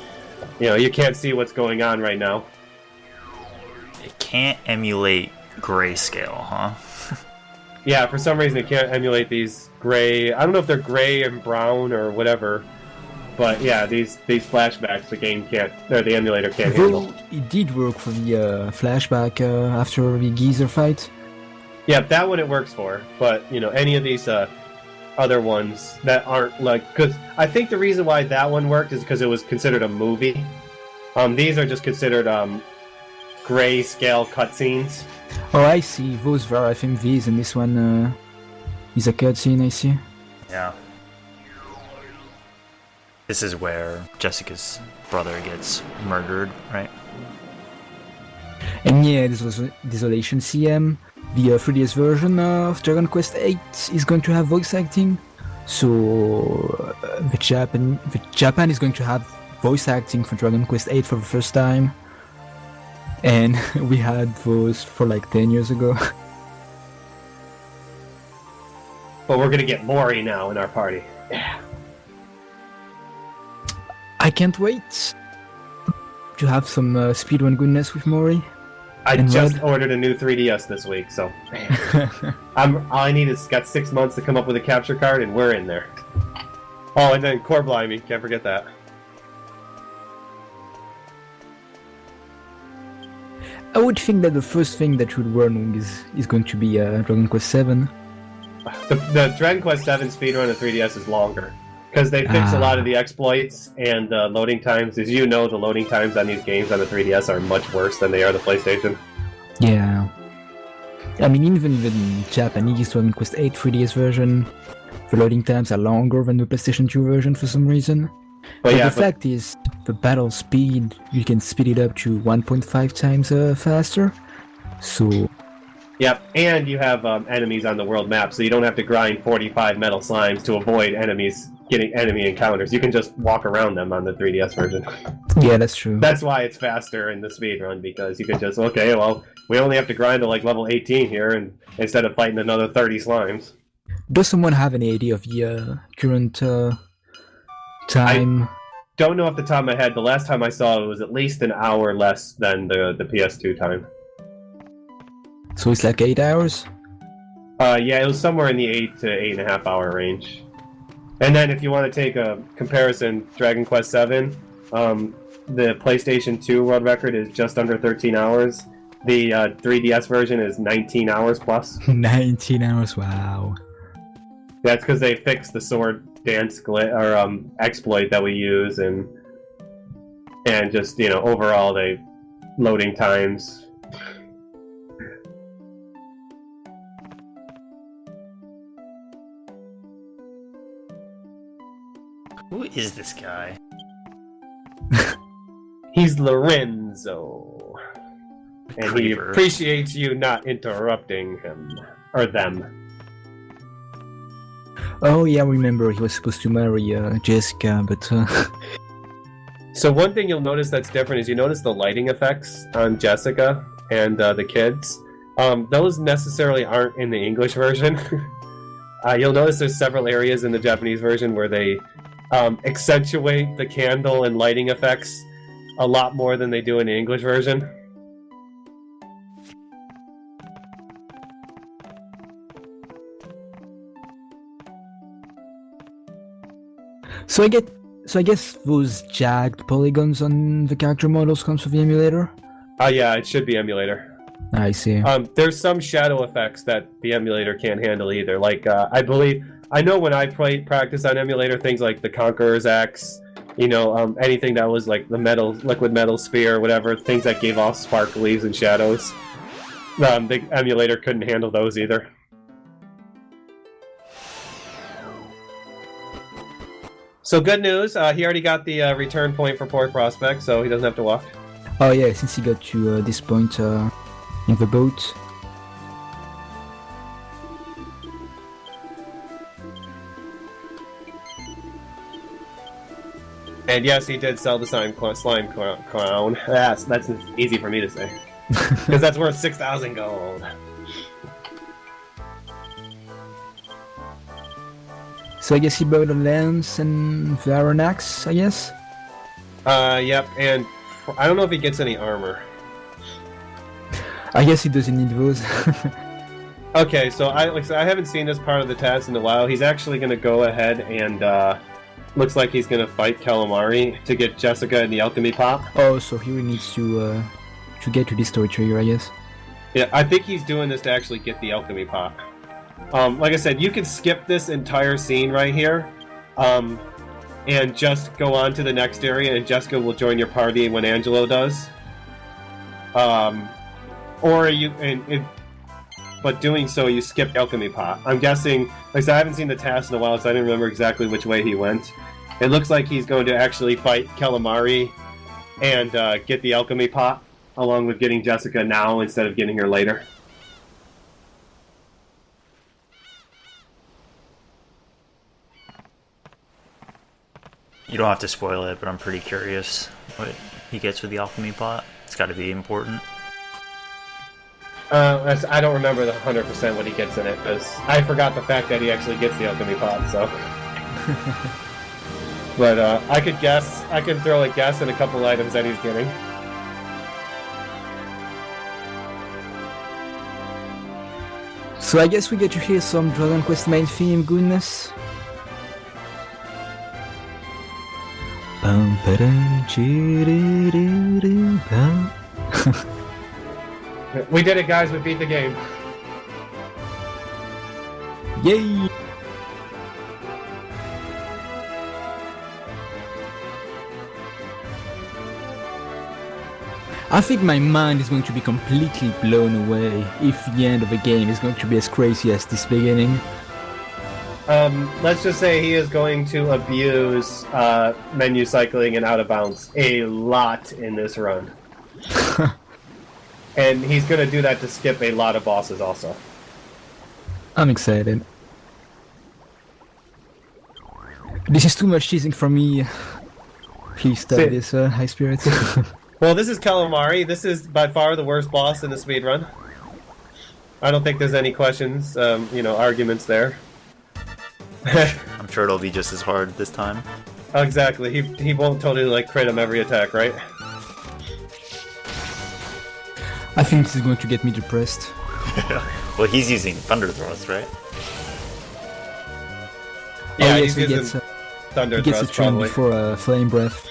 you can't see what's going on right now. It can't emulate grayscale, huh? Yeah, for some reason it can't emulate these gray, I don't know if they're gray and brown or whatever, but yeah, these flashbacks the game can't, or the emulator can't handle. It did work for the flashback after the geezer fight. Yeah, that one it works for, but, any of these other ones that aren't because I think the reason why that one worked is because it was considered a movie. These are just considered grayscale cutscenes. Oh, I see. Those were FMVs, and this one is a cutscene, I see. Yeah. This is where Jessica's brother gets murdered, right? And yeah, this was Desolation CM. The 3DS version of Dragon Quest VIII is going to have voice acting, so Japan is going to have voice acting for Dragon Quest VIII for the first time, and we had those for like 10 years ago. But we're gonna get Mori now in our party. Yeah. I can't wait to have some speedrun goodness with Mori. I just ordered a new 3DS this week, so all I need is got 6 months to come up with a capture card, and we're in there. Oh, and then Core Blimey, can't forget that. I would think that the first thing that should run is going to be Dragon Quest VII. the Dragon Quest VII speedrun of 3DS is longer because they fix a lot of the exploits and loading times. As you know, the loading times on these games on the 3DS are much worse than they are the PlayStation. Yeah. I mean, even in Japanese Dragon Quest VIII 3DS version, the loading times are longer than the PlayStation 2 version for some reason. But the fact is, the battle speed, you can speed it up to 1.5 times faster. So... Yep, and you have enemies on the world map, so you don't have to grind 45 metal slimes to avoid getting enemy encounters. You can just walk around them on the 3DS version. Yeah, that's true. That's why it's faster in the speedrun, because you can just, okay, well, we only have to grind to like level 18 here, and instead of fighting another 30 slimes. Does someone have any idea of the current time? I don't know off the top of my head. The last time I saw it was at least an hour less than the PS2 time. So it's like 8 hours? Yeah, it was somewhere in the 8 to 8.5 hour range. And then if you want to take a comparison, Dragon Quest VII, the PlayStation 2 world record is just under 13 hours. The 3DS version is 19 hours plus. 19 hours, wow. That's because they fixed the sword dance exploit that we use, and just, you know, overall they loading times. Who is this guy? He's Lorenzo. And he appreciates you not interrupting him. Or them. Oh yeah, I remember he was supposed to marry Jessica, but... So one thing you'll notice that's different is you notice the lighting effects on Jessica and the kids. Those necessarily aren't in the English version. You'll notice there's several areas in the Japanese version where they accentuate the candle and lighting effects a lot more than they do in the English version. So I guess those jagged polygons on the character models comes from the emulator? Yeah, it should be emulator. I see. There's some shadow effects that the emulator can't handle either. Like, I know when I practice on emulator, things like the Conqueror's Axe, you know, anything that was like the liquid metal sphere, whatever, things that gave off sparklies and shadows, the emulator couldn't handle those either. So good news, he already got the return point for Port Prospect, so he doesn't have to walk. Oh yeah, since he got to this point in the boat. And yes, he did sell the slime crown. That's easy for me to say. Because that's worth 6,000 gold. So I guess he bought a lance and the iron axe, I guess? Yep, and I don't know if he gets any armor. I guess he doesn't need those. Okay, so I haven't seen this part of the TAS in a while. He's actually going to go ahead and looks like he's going to fight Calamari to get Jessica and the alchemy pop. Oh, so he really needs to get to this territory, I guess. Yeah, I think he's doing this to actually get the alchemy pop. Like I said, you can skip this entire scene right here, and just go on to the next area, and Jessica will join your party when Angelo does. But doing so, you skip the alchemy pot. I'm guessing, like I said, I haven't seen the TAS in a while, so I didn't remember exactly which way he went. It looks like he's going to actually fight Calamari and get the alchemy pot, along with getting Jessica now instead of getting her later. You don't have to spoil it, but I'm pretty curious what he gets with the alchemy pot. It's got to be important. I don't remember the 100% what he gets in it, because I forgot the fact that he actually gets the alchemy pot, so... But I could throw a guess at a couple items that he's getting. So I guess we get to hear some Dragon Quest main theme goodness. We did it, guys. We beat the game. Yay! I think my mind is going to be completely blown away if the end of the game is going to be as crazy as this beginning. Let's just say he is going to abuse menu cycling and out of bounds a lot in this run. And he's going to do that to skip a lot of bosses also. I'm excited. This is too much teasing for me. Please stop this, high spirits. Well, this is Calamari. This is by far the worst boss in the speedrun. I don't think there's any questions, arguments there. I'm sure it'll be just as hard this time. Exactly. He won't totally crit him every attack, right? I think this is going to get me depressed. Well, he's using Thunder Thrust, right? Yeah, yes, he's using Thunder he gets Thrust a turn probably. before Flame Breath.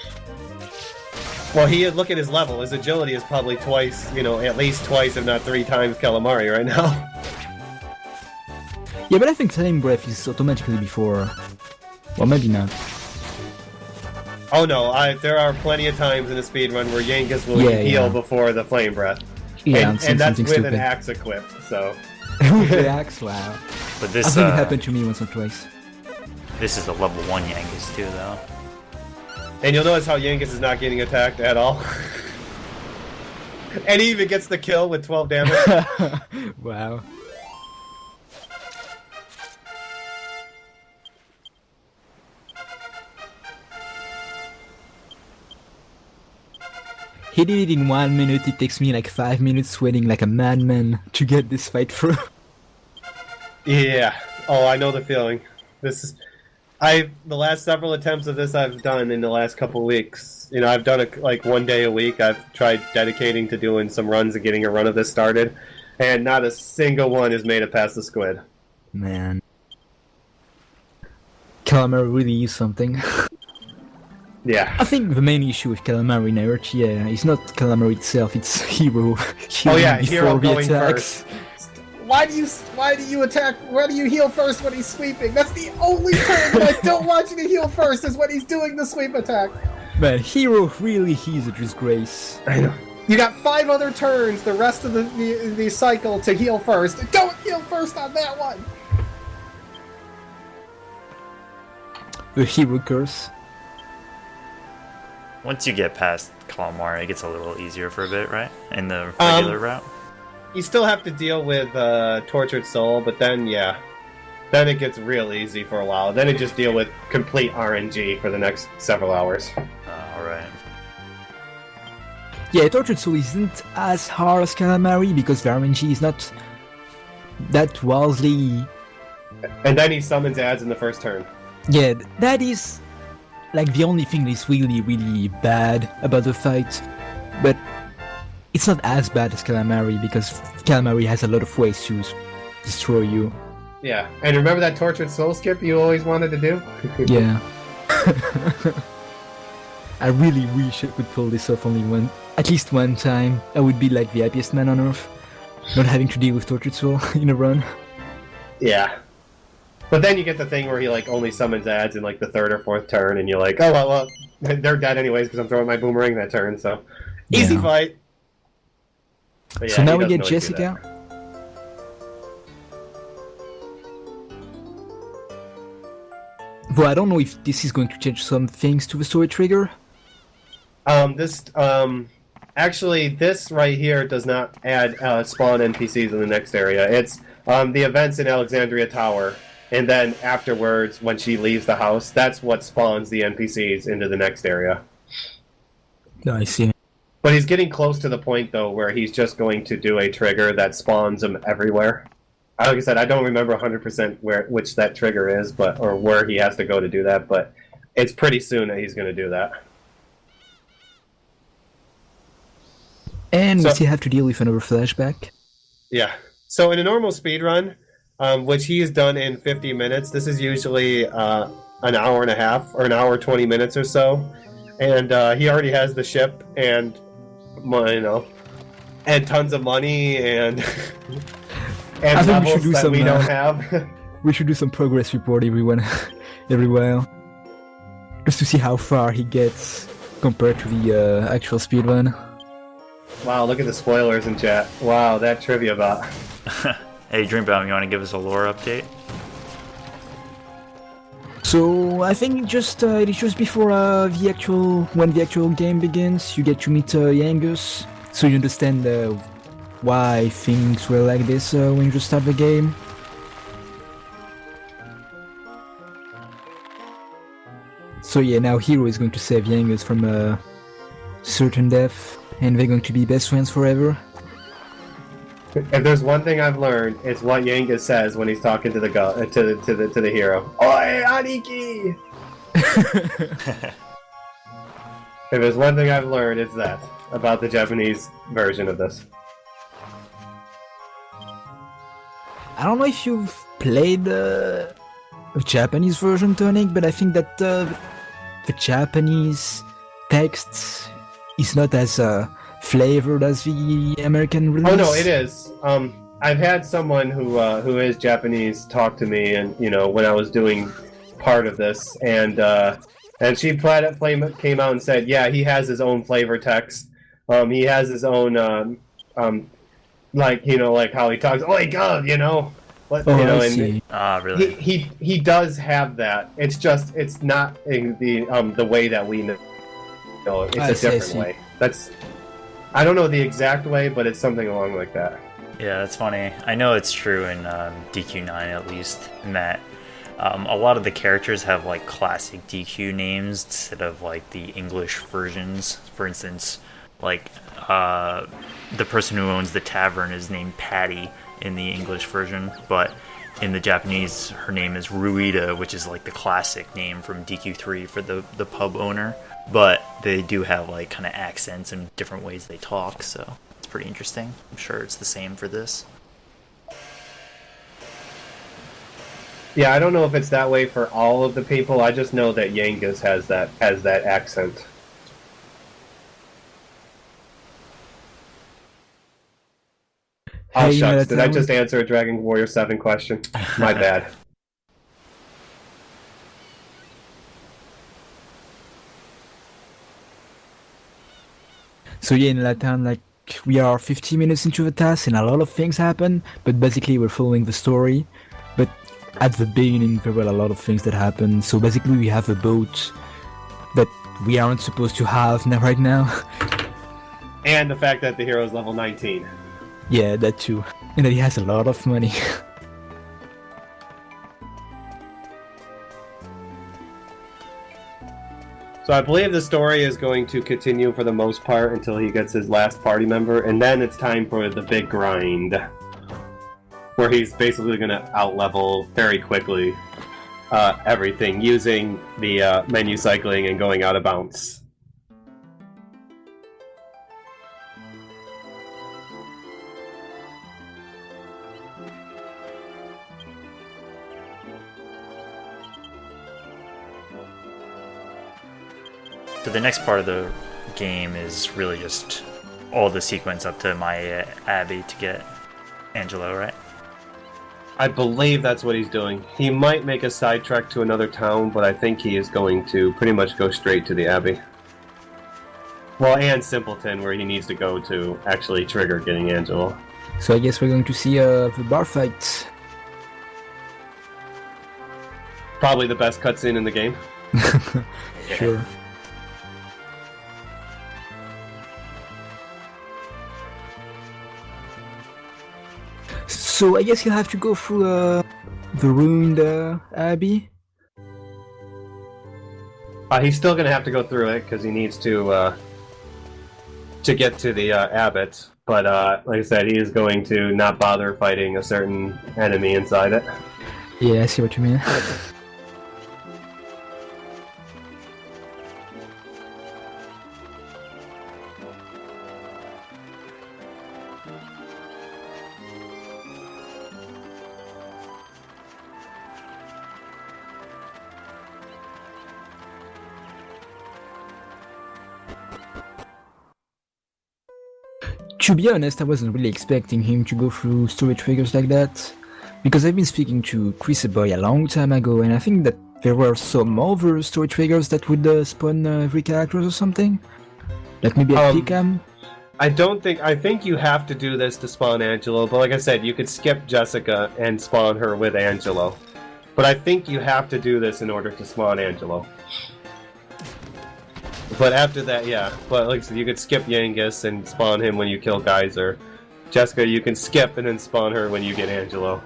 Well, look at his level. His agility is probably twice, at least twice, if not 3 times Calamari right now. Yeah, but I think Flame Breath is automatically before... Well, maybe not. Oh no, there are plenty of times in a speedrun where Yankees will heal before the Flame Breath. Yeah, and that's with stupid. an axe equipped, so... With the axe, wow. But this, I think it happened to me once or twice. This is a level 1 Yankees too, though. And you'll notice how Yankees is not getting attacked at all. And he even gets the kill with 12 damage. Wow. He did it in 1 minute, it takes me like 5 minutes sweating like a madman to get this fight through. Yeah. Oh, I know the feeling. The last several attempts of this I've done in the last couple weeks. I've done it like 1 day a week. I've tried dedicating to doing some runs and getting a run of this started, and not a single one has made it past the squid. Man. Calamari really is something. Yeah. I think the main issue with Calamari in RTA is not Calamari itself, it's Hero. Oh yeah, before Hero the going attacks. first. Why do you attack? Why do you heal first when he's sweeping? That's the only time that I don't want you to heal first is when he's doing the sweep attack. Man, Hero really is a disgrace. I know. You got 5 other turns the rest of the cycle to heal first. Don't heal first on that one. The Hero curse. Once you get past Calamari, it gets a little easier for a bit, right? In the regular route? You still have to deal with Tortured Soul, but then, then it gets real easy for a while. Then it just deal with complete RNG for the next several hours. Alright. Yeah, Tortured Soul isn't as hard as Calamari because the RNG is not that wildly... And then he summons ads in the first turn. Yeah, that is like the only thing that is really, really bad about the fight. But it's not as bad as Calamari because Calamari has a lot of ways to destroy you. Yeah, and remember that Tortured Soul skip you always wanted to do? Yeah. I really wish I could pull this off at least one time. I would be like the happiest man on earth, not having to deal with Tortured Soul in a run. Yeah. But then you get the thing where he only summons ads in the 3rd or 4th turn, and you're like, oh well, they're dead anyways because I'm throwing my boomerang that turn, so easy fight. But so now we get Jessica. Well, I don't know if this is going to change some things to the story trigger. Actually, this right here does not add spawn NPCs in the next area. It's the events in Alexandria Tower, and then afterwards, when she leaves the house, that's what spawns the NPCs into the next area. No, I see. But he's getting close to the point, though, where he's just going to do a trigger that spawns them everywhere. Like I said, I don't remember 100% which that trigger is, or where he has to go to do that, but it's pretty soon that he's going to do that. And we still have to deal with another flashback. Yeah. So in a normal speedrun, which he's done in 50 minutes, this is usually an hour and a half, or an hour 20 minutes or so. And he already has the ship and, and tons of money and... And I think levels that we don't have. We should do some progress report, everyone, every while, just to see how far he gets compared to the actual speedrun. Wow, look at the spoilers in chat. Wow, that trivia bot. Hey, Dreambaum, you want to give us a lore update? So I think it is just before when the actual game begins, you get to meet Yangus, so you understand why things were like this when you just start the game. So yeah, now Hero is going to save Yangus from a certain death, and they're going to be best friends forever. If there's one thing I've learned, it's what Yangus says when he's talking to the to the hero. Oi, Aniki! If there's one thing I've learned, it's that about the Japanese version of this. I don't know if you've played the Japanese version, Tonic, but I think that the Japanese text is not as flavored as the American release. Oh no, it is. I've had someone who is Japanese talk to me, and when I was doing part of this, and she came out and said, yeah, he has his own flavor text. He has his own like how he talks. Oi, God, I see. Really? He does have that. It's just it's not in the way that we know. It's a different way. I don't know the exact way, but it's something along like that. Yeah, that's funny. I know it's true in DQ9 at least, in that a lot of the characters have like classic DQ names instead of like the English versions. For instance, like the person who owns the tavern is named Patty in the English version, but in the Japanese her name is Ruida, which is like the classic name from DQ3 for the pub owner. But they do have like kind of accents and different ways they talk, so it's pretty interesting. I'm sure it's the same for this. Yeah, I don't know if it's that way for all of the people. I just know that Yangus has that accent. Oh shucks, did I just answer a Dragon Warrior 7 question? My bad. So yeah, in Latam, like, we are 50 minutes into the task and a lot of things happen, but basically we're following the story. But at the beginning there were a lot of things that happened, so basically we have a boat that we aren't supposed to have right now. And the fact that the hero is level 19. Yeah, that too. And that he has a lot of money. So I believe the story is going to continue for the most part until he gets his last party member, and then it's time for the big grind, where he's basically going to out-level very quickly everything using the menu cycling and going out of bounds. So the next part of the game is really just all the sequence up to my Abbey to get Angelo, right? I believe that's what he's doing. He might make a side trek to another town, but I think he is going to pretty much go straight to the Abbey. Well, and Simpleton, where he needs to go to actually trigger getting Angelo. So I guess we're going to see the bar fight. Probably the best cutscene in the game. Sure. So I guess you'll have to go through the ruined Abbey. He's still going to have to go through it because he needs to get to the abbot. But like I said, he is going to not bother fighting a certain enemy inside it. Yeah, I see what you mean. To be honest, I wasn't really expecting him to go through story triggers like that, Because I've been speaking to Chris Boy a long time ago, and I think that there were some other story triggers that would spawn every character or something. Like maybe a Picam. I think you have to do this to spawn Angelo, but like I said, you could skip Jessica and spawn her with Angelo. But I think you have to do this in order to spawn Angelo. But after that, yeah. But like I said, you could skip Yangus and spawn him when you kill Geyser. Jessica, you can skip and then spawn her when you get Angelo.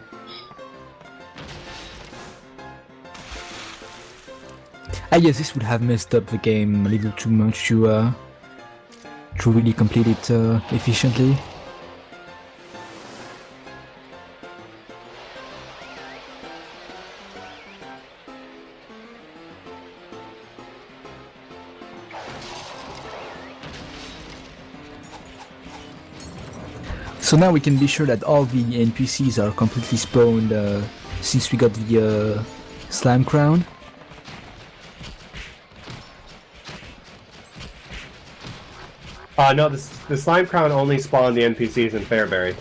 I guess this would have messed up the game a little too much to really complete it efficiently. So now we can be sure that all the NPCs are completely spawned since we got the slime crown. No, the slime crown only spawned the NPCs in Fairbury.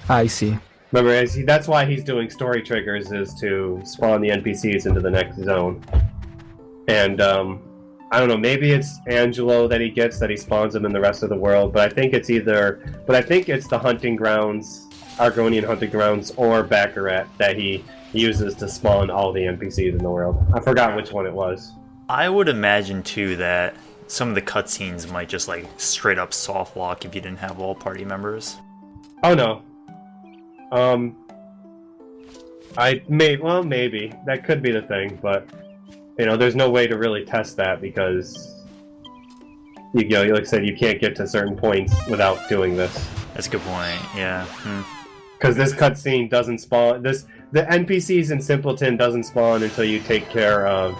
I see. Remember, that's why he's doing story triggers, is to spawn the NPCs into the next zone. And, I don't know, maybe it's Angelo that he gets, that he spawns them in the rest of the world, but I think it's the hunting grounds, Argonian hunting grounds, or Baccarat that he uses to spawn all the NPCs in the world. I forgot which one it was. I would imagine, too, that some of the cutscenes might just, like, straight up soft lock if you didn't have all party members. Oh, no. Maybe. That could be the thing, but, you know, there's no way to really test that because, you know, like I said, you can't get to certain points without doing this. That's a good point, yeah. Because this cutscene doesn't spawn, the NPCs in Simpleton doesn't spawn until you take care of,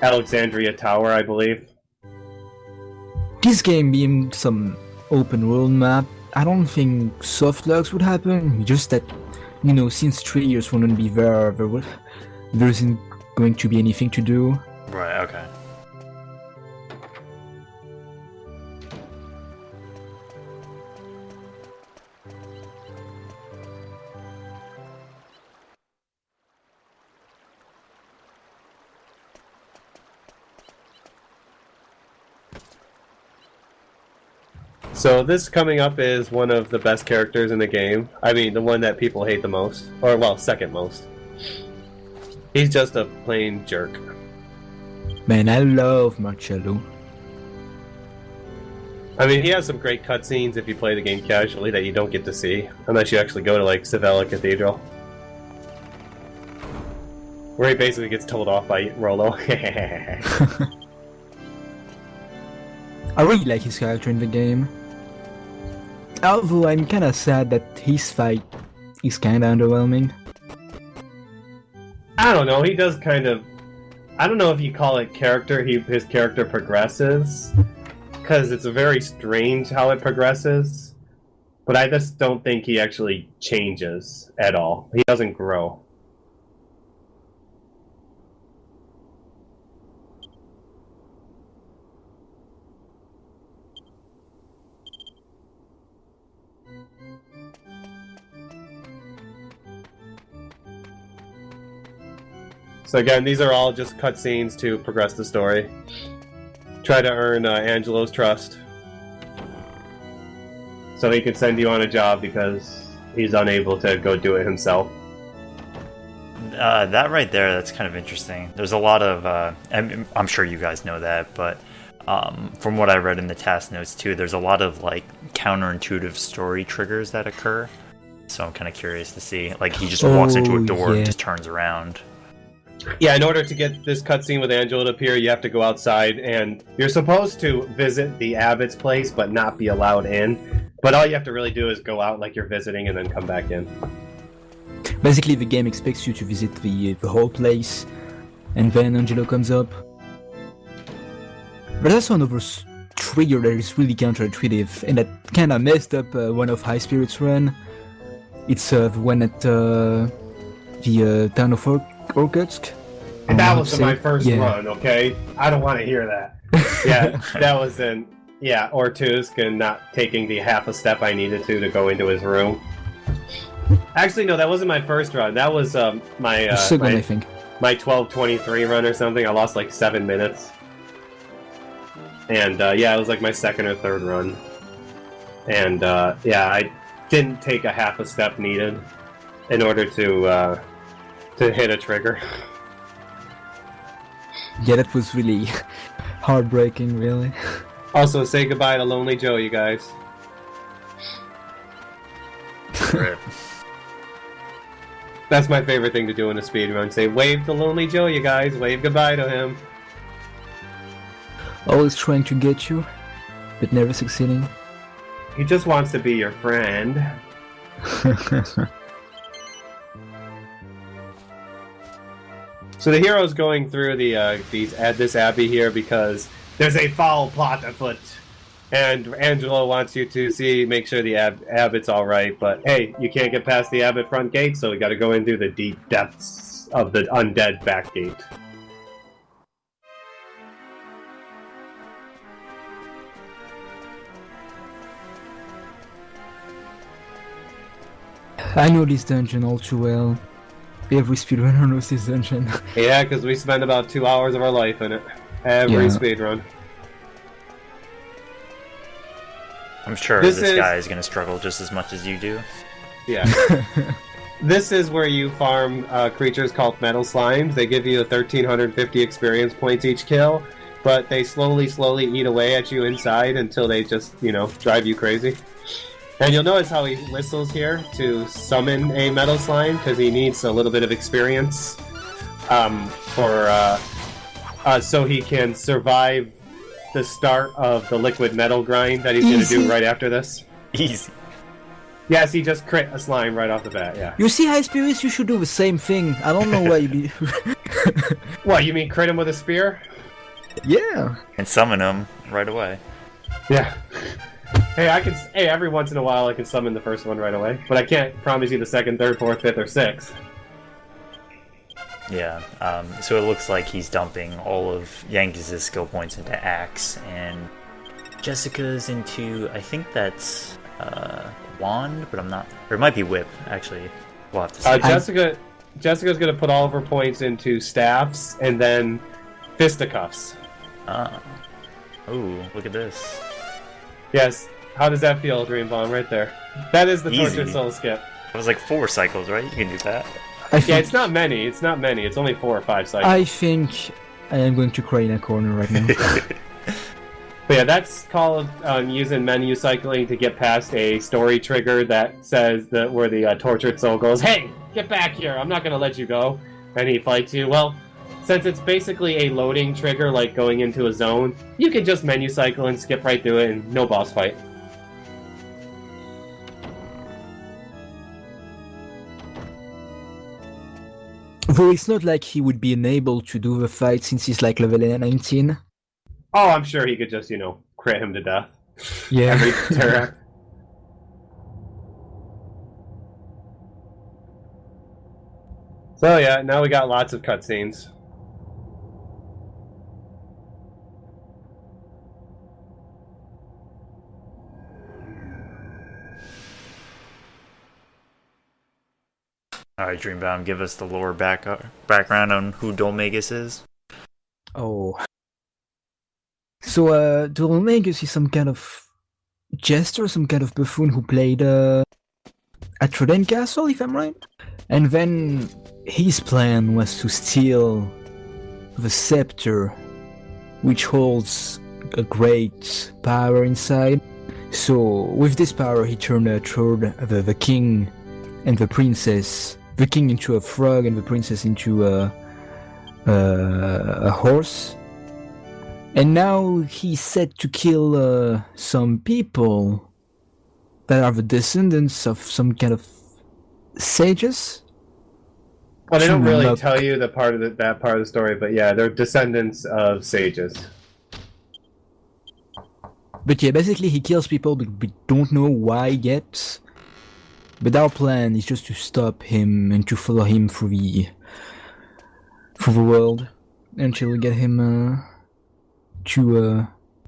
Alexandria Tower, I believe. This game being some open world map, I don't think soft locks would happen. Just that, you know, since 3 years wouldn't be there isn't going to be anything to do. Right, okay. So this coming up is one of the best characters in the game. I mean, the one that people hate the most. Or, well, second most. He's just a plain jerk. Man, I love Marcello. I mean, he has some great cutscenes if you play the game casually that you don't get to see. Unless you actually go to, like, Citadel Cathedral. Where he basically gets told off by Rolo. I really like his character in the game. Although I'm kinda sad that his fight is kinda underwhelming. I don't know, he does kind of... I don't know if you call it character, his character progresses. Because it's very strange how it progresses. But I just don't think he actually changes at all. He doesn't grow. So again, these are all just cutscenes to progress the story. Try to earn Angelo's trust. So he can send you on a job because he's unable to go do it himself. That right there, that's kind of interesting. There's a lot of, I'm sure you guys know that, but from what I read in the task notes too, there's a lot of like counterintuitive story triggers that occur. So I'm kind of curious to see, like he just walks into a door and just turns around. Yeah, in order to get this cutscene with Angelo to appear, you have to go outside, and you're supposed to visit the abbot's place, but not be allowed in. But all you have to really do is go out like you're visiting, and then come back in. Basically, the game expects you to visit the whole place, and then Angelo comes up. But there's also another trigger that is really counterintuitive, and that kinda messed up one of High Spirit's run. It's the one at the town of Orkutsk. And that was my first run, okay? I don't want to hear that. Yeah, that was in, Orkutsk, and not taking the half a step I needed to go into his room. Actually, no, that wasn't my first run. That was my The second, I think. my 12:23 run or something. I lost like 7 minutes. And yeah, it was like my second or third run. And yeah, I didn't take a half a step needed in order to hit a trigger. Yeah, that was really heartbreaking, really. Also, say goodbye to Lonely Joe, you guys. Rip. That's my favorite thing to do in a speedrun. Say, wave to Lonely Joe, you guys. Wave goodbye to him. Always trying to get you, but never succeeding. He just wants to be your friend. So the hero's going through this abbey here because there's a foul plot afoot, and Angelo wants you to make sure the abbot's all right. But hey, you can't get past the abbot front gate, so we got to go in through the deep depths of the undead back gate. I know this dungeon all too well. Every speedrunner knows this dungeon. Yeah, because we spend about 2 hours of our life in it. Every Yeah. speedrun. I'm sure This this is- guy is going to struggle just as much as you do. Yeah. This is where you farm creatures called metal slimes. They give you 1,350 experience points each kill, but they slowly eat away at you inside until they just, drive you crazy. And you'll notice how he whistles here to summon a metal slime, because he needs a little bit of experience so he can survive the start of the liquid metal grind that he's going to do Easy. right after this. Easy. Yes, he just crit a slime right off the bat, yeah. You see, High Spirits, you should do the same thing. I don't know why you be... What, you mean crit him with a spear? Yeah. And summon him right away. Yeah. Hey, every once in a while I can summon the first one right away, but I can't promise you the second, third, fourth, fifth, or sixth. Yeah, so it looks like he's dumping all of Yankees' skill points into Axe, and Jessica's into, I think that's Wand, but I'm not... Or it might be Whip, actually. We'll have to see. Jessica's gonna put all of her points into staffs, and then fisticuffs. Ah. Ooh, look at this. Yes. How does that feel, Dream Bomb, right there? That is the Easy. Tortured Soul skip. It was like 4 cycles, right? You can do that. I Yeah, think, it's not many. It's only 4 or 5 cycles. I think I am going to cry in a corner right now. But yeah, that's called using menu cycling to get past a story trigger that says that where the Tortured Soul goes, "Hey, get back here! I'm not gonna let you go," and he fights you. Well, since it's basically a loading trigger, like going into a zone, you can just menu cycle and skip right through it, and no boss fight. Though it's not like he would be unable to do the fight since he's like level 19. Oh, I'm sure he could just, crit him to death. Yeah. Every turn. So yeah, now we got lots of cutscenes. Alright, Dreambound, give us the lore background on who Dolmagus is. Oh. So, Dolmagus is some kind of jester, some kind of buffoon who played at Citadel Castle, if I'm right. And then his plan was to steal the scepter, which holds a great power inside. So, with this power, he turned the king and the princess, the king into a frog and the princess into a horse. And now he's set to kill some people that are the descendants of some kind of sages. Well, they don't really Look. tell you that part of the story, but yeah, they're descendants of sages. But yeah, basically he kills people, but we don't know why yet. But our plan is just to stop him and to follow him through the world until we get him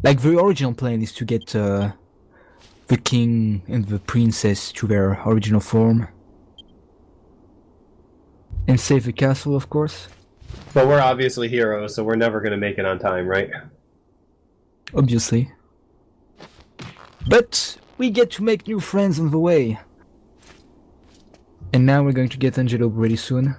like the original plan is to get the king and the princess to their original form, And save the castle, of course. But we're obviously heroes, so we're never going to make it on time, right? Obviously. But we get to make new friends on the way. And now we're going to get Angelo pretty soon.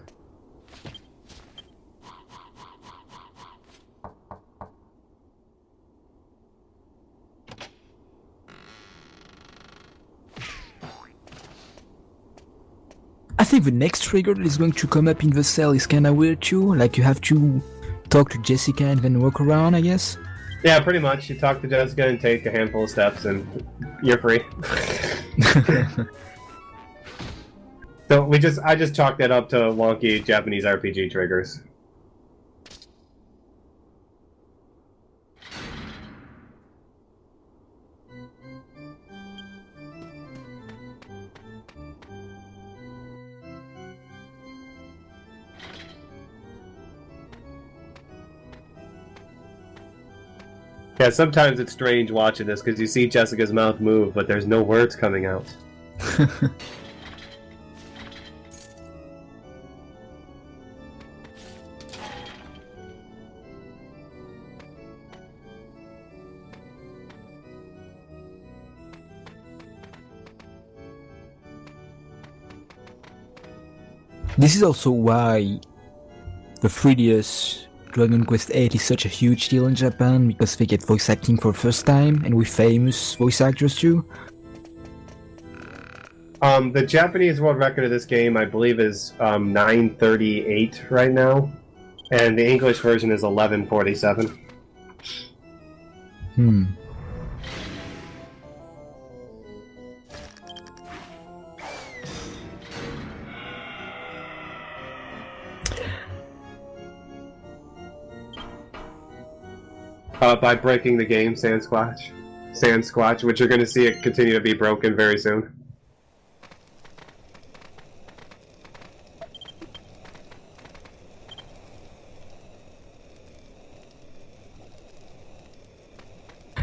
I think the next trigger that is going to come up in the cell is kinda weird too, like you have to talk to Jessica and then walk around, I guess. Yeah, pretty much. You talk to Jessica and take a handful of steps and you're free. So I just chalked that up to wonky Japanese RPG triggers. Yeah, sometimes it's strange watching this because you see Jessica's mouth move, but there's no words coming out. This is also why the 3DS Dragon Quest VIII is such a huge deal in Japan, because they get voice acting for the first time, and with famous voice actors too. The Japanese world record of this game, I believe, is 9:38 right now, and the English version is 11:47. By breaking the game, Sand-Squatch, which you're going to see it continue to be broken very soon.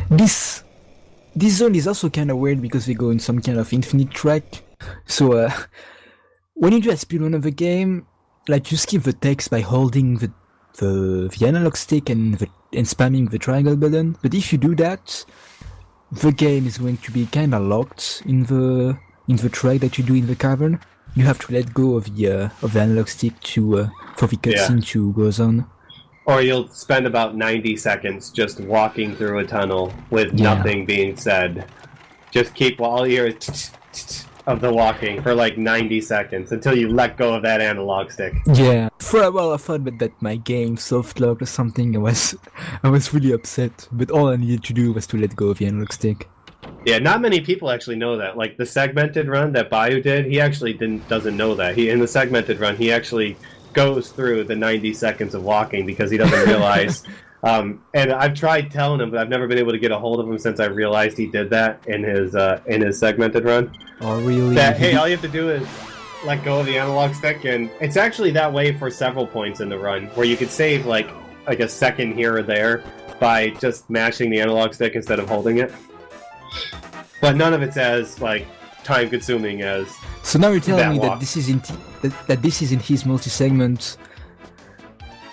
This zone is also kind of weird because we go in some kind of infinite track. So when you do a speedrun of the game, like you skip the text by holding the analog stick and spamming the triangle button. But if you do that, the game is going to be kind of locked in the track that you do in the cavern. You have to let go of the analog stick to for the cutscene to go on. Or you'll spend about 90 seconds just walking through a tunnel with nothing being said. Just keep all you hear is of the walking for like 90 seconds until you let go of that analog stick. Yeah. For a while I thought that my game soft locked or something. I was really upset. But all I needed to do was to let go of the analog stick. Yeah, not many people actually know that. Like the segmented run that Bayou did, he actually doesn't know that. In the segmented run, he actually goes through the 90 seconds of walking because he doesn't realize. And I've tried telling him, but I've never been able to get a hold of him since I realized he did that in his segmented run. Oh, really? That, hey, all you have to do is let go of the analog stick, and it's actually that way for several points in the run, where you could save like a second here or there by just mashing the analog stick instead of holding it. But none of it's as like time-consuming as. So now you're telling me walk. that this is in his multi-segment.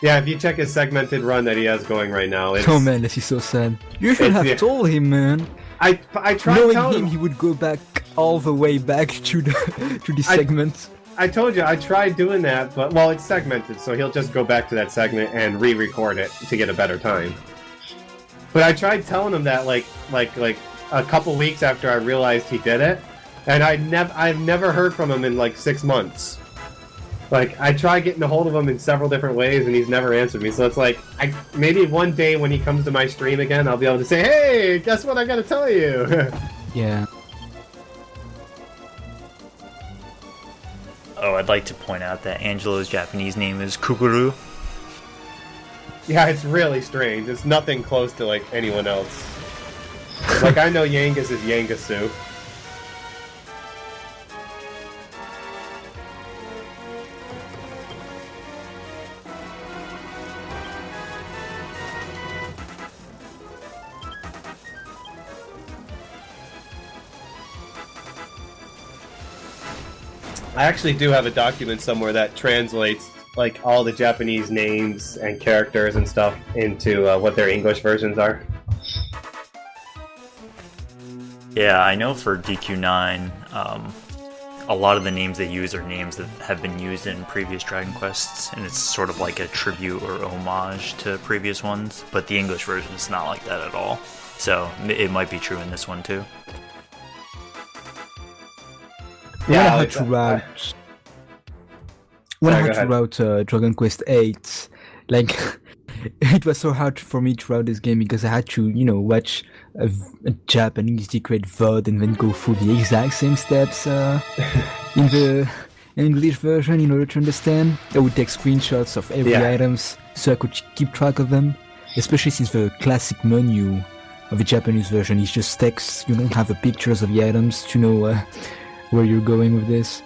Yeah, if you check his segmented run that he has going right now, it's... Oh man, this is so sad. You should have told him, man. I tried knowing telling him, he would go back all the way back to the segment. I told you, I tried doing that, but, well, it's segmented, so he'll just go back to that segment and re-record it to get a better time. But I tried telling him that, like a couple weeks after I realized he did it, and I've never heard from him in, like, 6 months. Like, I tried getting a hold of him in several different ways, and he's never answered me, so it's like, maybe one day when he comes to my stream again, I'll be able to say, hey, guess what I gotta tell you? Yeah. Oh, I'd like to point out that Angelo's Japanese name is Kukuru. Yeah, it's really strange. It's nothing close to, like, anyone else. Like, I know Yangus is Yangasu. I actually do have a document somewhere that translates like all the Japanese names and characters and stuff into what their English versions are. Yeah, I know for DQ9, a lot of the names they use are names that have been used in previous Dragon Quests, and it's sort of like a tribute or homage to previous ones, but the English version is not like that at all. So it might be true in this one too. When Yeah, I had to route, Dragon Quest VIII, like it was so hard for me to route this game because I had to, watch a Japanese declared VOD and then go through the exact same steps in the English version in order to understand. I would take screenshots of every items so I could keep track of them, especially since the classic menu of the Japanese version is just text. You don't have the pictures of the items to know where you're going with this.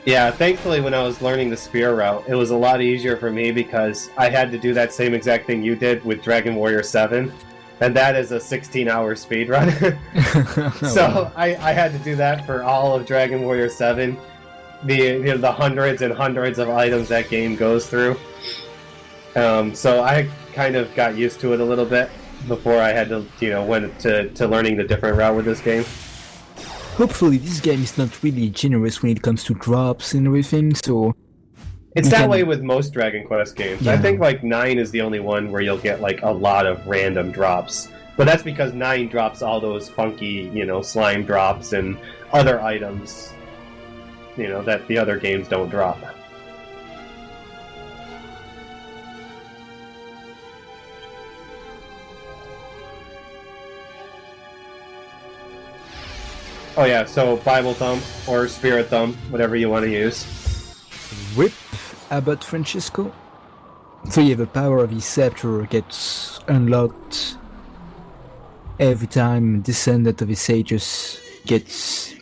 Yeah, thankfully when I was learning the spear route, it was a lot easier for me because I had to do that same exact thing you did with Dragon Warrior 7, and that is a 16-hour speedrun. So I had to do that for all of Dragon Warrior 7, the hundreds and hundreds of items that game goes through. So I kind of got used to it a little bit before I had to, went to learning the different route with this game. Hopefully this game is not really generous when it comes to drops and everything, so... It's that way with most Dragon Quest games. Yeah. I think like 9 is the only one where you'll get like a lot of random drops. But that's because 9 drops all those funky, slime drops and other items, that the other games don't drop. Oh yeah, so Bible Thumb or Spirit Thumb, whatever you want to use. Rip Abbot Francisco. So yeah, the power of his scepter gets unlocked every time Descendant of his Sages gets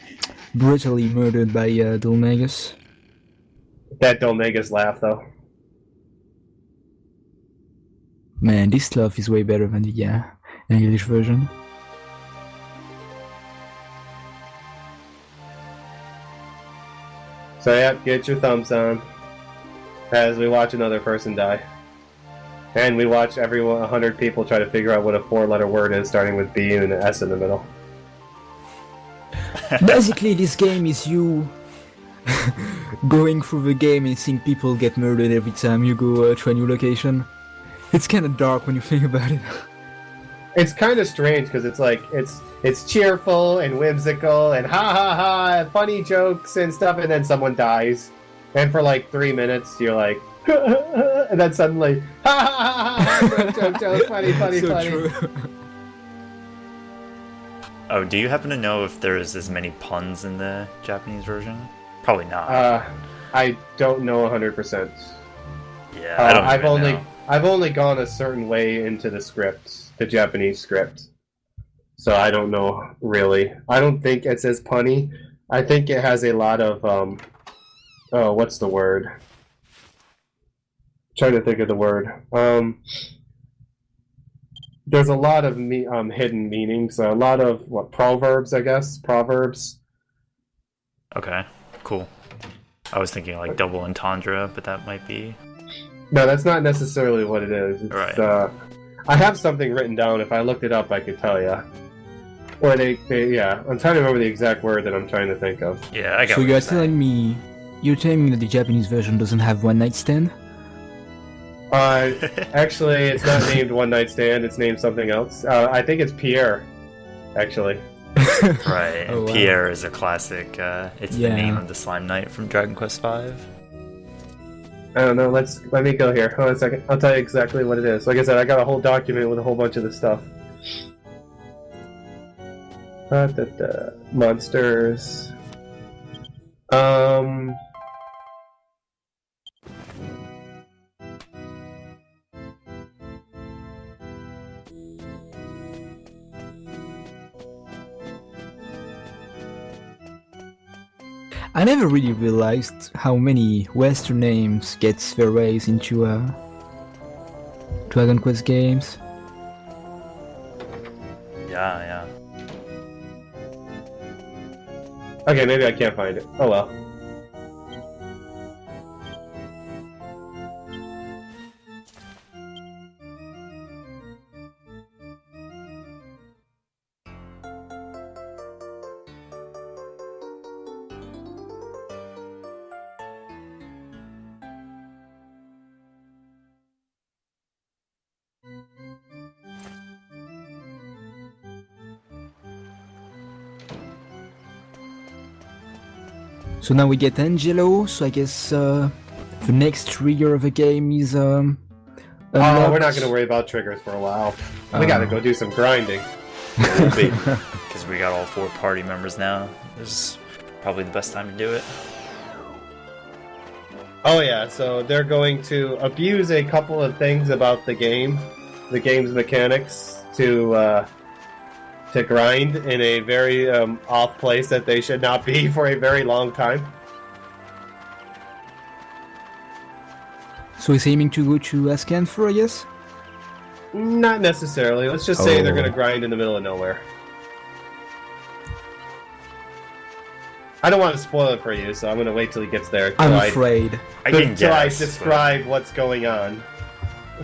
brutally murdered by Dolmagus. That Dolmagus laugh, though. Man, this stuff is way better than the English version. So yeah, get your thumbs on as we watch another person die. And we watch 100 people try to figure out what a 4-letter word is starting with B and an S in the middle. Basically, this game is you going through the game and seeing people get murdered every time you go to a new location. It's kind of dark when you think about it. It's kind of strange because it's like it's cheerful and whimsical and ha ha ha, funny jokes and stuff, and then someone dies, and for like 3 minutes you're like, and then suddenly ha ha ha ha, joke, funny, So funny. true. Oh, do you happen to know if there's as many puns in the Japanese version? Probably not. I don't know 100%. Yeah, I don't even know. I've only gone a certain way into the script, the Japanese script. So I don't know, really. I don't think it's as punny. I think it has a lot of, what's the word? I'm trying to think of the word. There's a lot of hidden meanings, a lot of, proverbs, I guess? Proverbs. Okay, cool. I was thinking like double entendre, but that might be... No, that's not necessarily what it is. It's, Right. I have something written down. If I looked it up, I could tell you. Or I'm trying to remember the exact word that I'm trying to think of. Yeah, I got So what you're you're saying. you're telling me that the Japanese version doesn't have one night stand? Actually, it's not named One Night Stand. It's named something else. I think it's Pierre, actually. Right, Oh, wow. Pierre is a classic. It's the Yeah. name of the Slime Knight from Dragon Quest V. I don't know. Let me go here. Hold on a second. I'll tell you exactly what it is. Like I said, I got a whole document with a whole bunch of this stuff. Monsters. I never really realized how many Western names gets their ways into Dragon Quest games. Yeah. Okay, maybe I can't find it. Oh well. So now we get Angelo, so I guess the next trigger of the game is Oh, unlocked. we're not going to worry about triggers for a while. We got to go do some grinding. We'll be. Because we got all 4 party members now. This is probably the best time to do it. Oh yeah, so they're going to abuse a couple of things about the game's mechanics to grind in a very off place that they should not be for a very long time. So he's aiming to go to Ascanthor, I guess? Not necessarily. Let's just say they're Oh. going to grind in the middle of nowhere. I don't want to spoil it for you, so I'm going to wait till he gets there. I'm afraid. I can Until I guess. describe what's going on.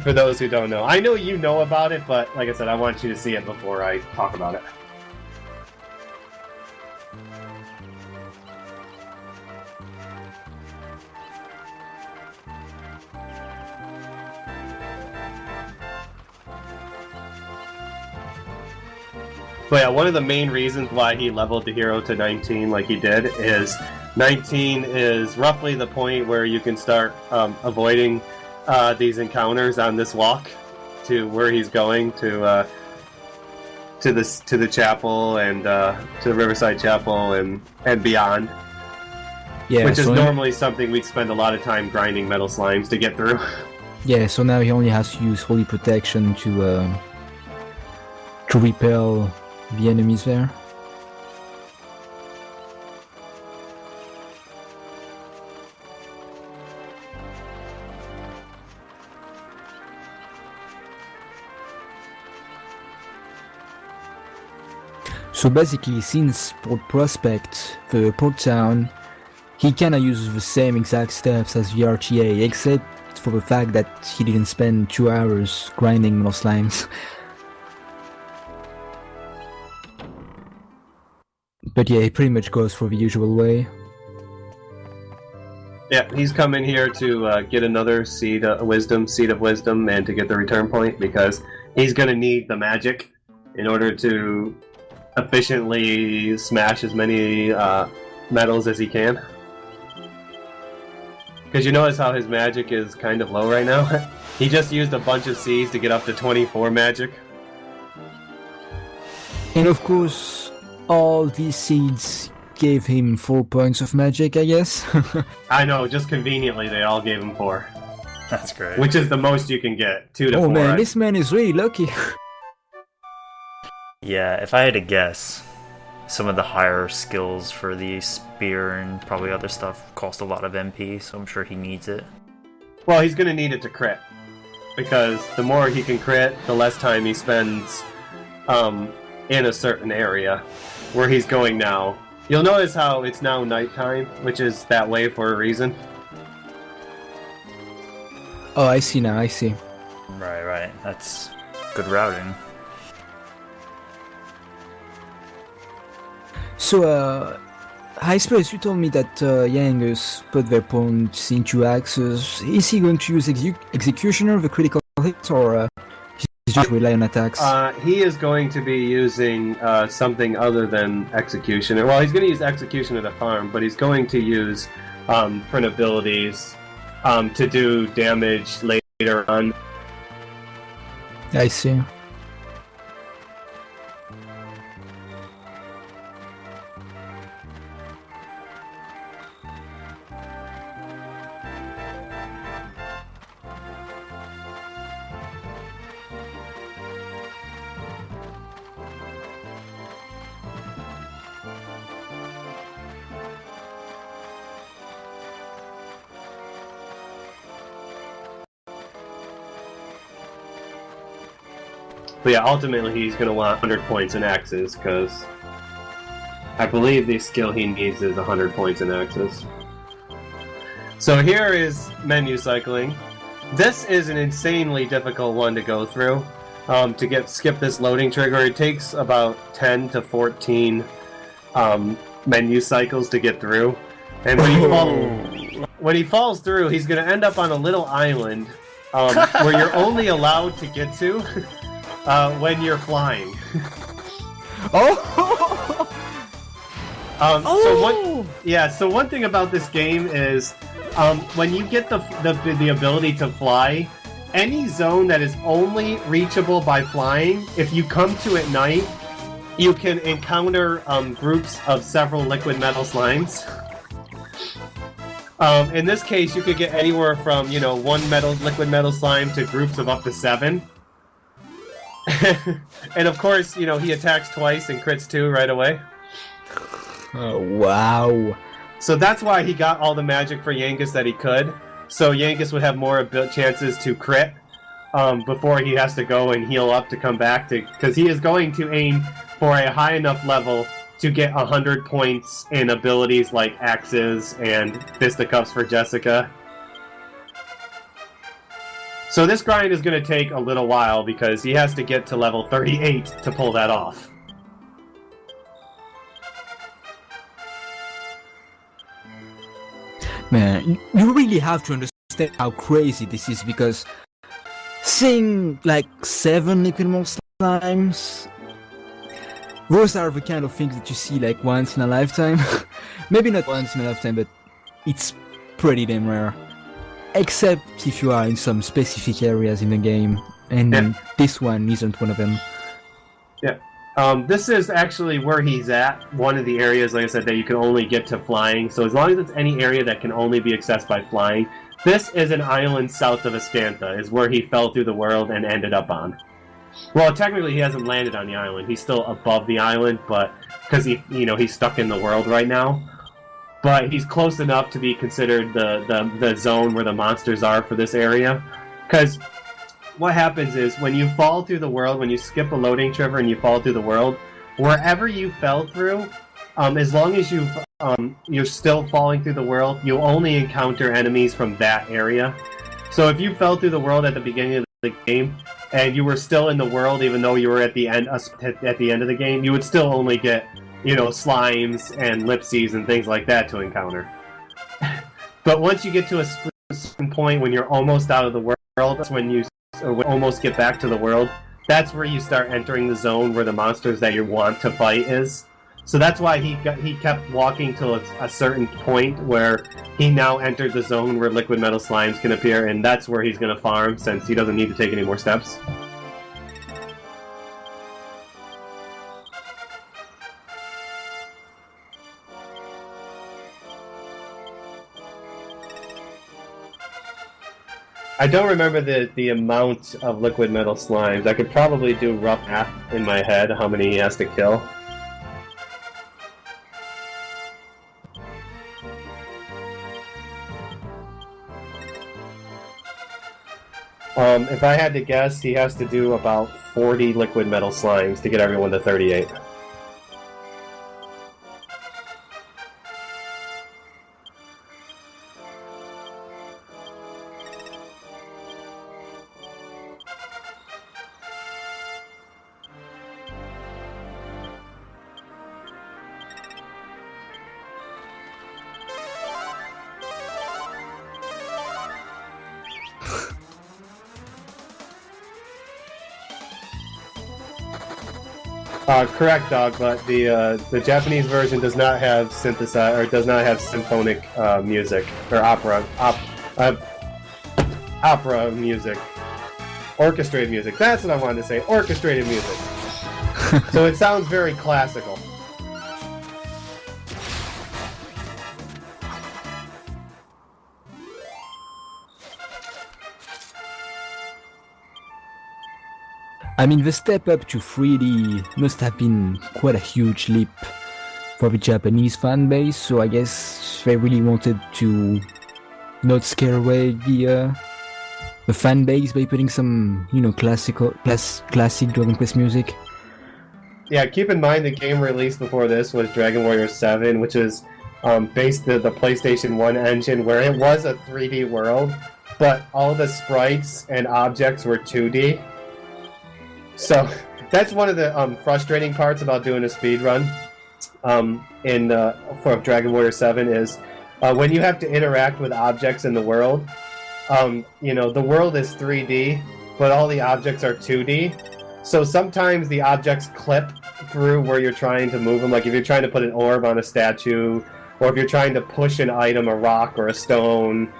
For those who don't know. I know you know about it, but like I said, I want you to see it before I talk about it. But yeah, one of the main reasons why he leveled the hero to 19 like he did is 19 is roughly the point where you can start avoiding these encounters on this walk to where he's going to the chapel and to the Riverside Chapel and beyond, Yeah, which is so normally something we'd spend a lot of time grinding metal slimes to get through. yeah, so now he only has to use Holy Protection to repel the enemies there. So basically, since Port Prospect, the port town, he kinda uses the same exact steps as the RTA, except for the fact that he didn't spend 2 hours grinding metal slimes. But yeah, he pretty much goes for the usual way. Yeah, he's coming here to get another seed of wisdom, and to get the return point because he's going to need the magic in order to efficiently smash as many metals as he can. Because you notice how his magic is kind of low right now? He just used a bunch of seeds to get up to 24 magic. And of course, all these seeds gave him 4 points of magic, I guess. I know, just conveniently they all gave him 4. That's great. Which is the most you can get, 2 to 4. Oh man, this man is really lucky. Yeah, if I had to guess, some of the higher skills for the spear and probably other stuff cost a lot of MP, so I'm sure he needs it. Well, he's going to need it to crit. Because the more he can crit, the less time he spends in a certain area where he's going now. You'll notice how it's now nighttime, which is that way for a reason. Oh, I see now, I see. Right. That's good routing. So, I suppose you told me that Yang has put their points into axes. Is he going to use Executioner, the critical hit, or he's just rely on attacks? He is going to be using something other than Executioner. Well, he's going to use Executioner to farm, but he's going to use print abilities to do damage later on. I see. But yeah, ultimately he's going to want 100 points in axes, because I believe the skill he needs is 100 points in axes. So here is menu cycling. This is an insanely difficult one to go through. To skip this loading trigger, it takes about 10 to 14 menu cycles to get through. And when he falls through, he's going to end up on a little island where you're only allowed to get to when you're flying. Oh! So one thing about this game is when you get the ability to fly, any zone that is only reachable by flying, if you come to at night, you can encounter groups of several liquid metal slimes. In this case, you could get anywhere from, one liquid metal slime to groups of up to 7. And of course, he attacks twice and crits 2 right away. Oh, wow. So that's why he got all the magic for Yankees that he could. So Yankees would have more chances to crit before he has to go and heal up to come back to... Because he is going to aim for a high enough level to get 100 points in abilities like Axes and Fisticuffs for Jessica. So this grind is going to take a little while because he has to get to level 38 to pull that off. Man, you really have to understand how crazy this is, because seeing like 7 liquid metal slimes, those are the kind of things that you see like once in a lifetime. Maybe not once in a lifetime, but it's pretty damn rare. Except if you are in some specific areas in the game, and this one isn't one of them. Yeah. This is actually where he's at, one of the areas, like I said, that you can only get to flying. So as long as it's any area that can only be accessed by flying, this is an island south of Ascantha, is where he fell through the world and ended up on. Well, technically he hasn't landed on the island. He's still above the island, but because he's stuck in the world right now. But he's close enough to be considered the zone where the monsters are for this area. Because what happens is when you fall through the world, when you skip a loading trigger and you fall through the world, wherever you fell through, as long as you're still falling through the world, you'll only encounter enemies from that area. So if you fell through the world at the beginning of the game and you were still in the world, even though you were at the end of the game, you would still only get slimes and lipsies and things like that to encounter. But once you get to a certain point when you're almost out of the world, that's when you almost get back to the world, that's where you start entering the zone where the monsters that you want to fight is. So that's why he kept walking till a certain point where he now entered the zone where liquid metal slimes can appear, and that's where he's going to farm since he doesn't need to take any more steps. I don't remember the amount of liquid metal slimes. I could probably do rough math in my head how many he has to kill. If I had to guess, he has to do about 40 liquid metal slimes to get everyone to 38. Correct, dog. But the Japanese version does not have symphonic music or opera music, orchestrated music. That's what I wanted to say. Orchestrated music. So it sounds very classical. I mean, the step up to 3D must have been quite a huge leap for the Japanese fan base, so I guess they really wanted to not scare away the fan base by putting some, classic Dragon Quest music. Yeah, keep in mind the game released before this was Dragon Warrior VII, which is based on the PlayStation 1 engine, where it was a 3D world, but all the sprites and objects were 2D. So that's one of the frustrating parts about doing a speed run for Dragon Warrior 7 is when you have to interact with objects in the world. The world is 3D, but all the objects are 2D. So sometimes the objects clip through where you're trying to move them. Like if you're trying to put an orb on a statue, or if you're trying to push an item, a rock or a stone,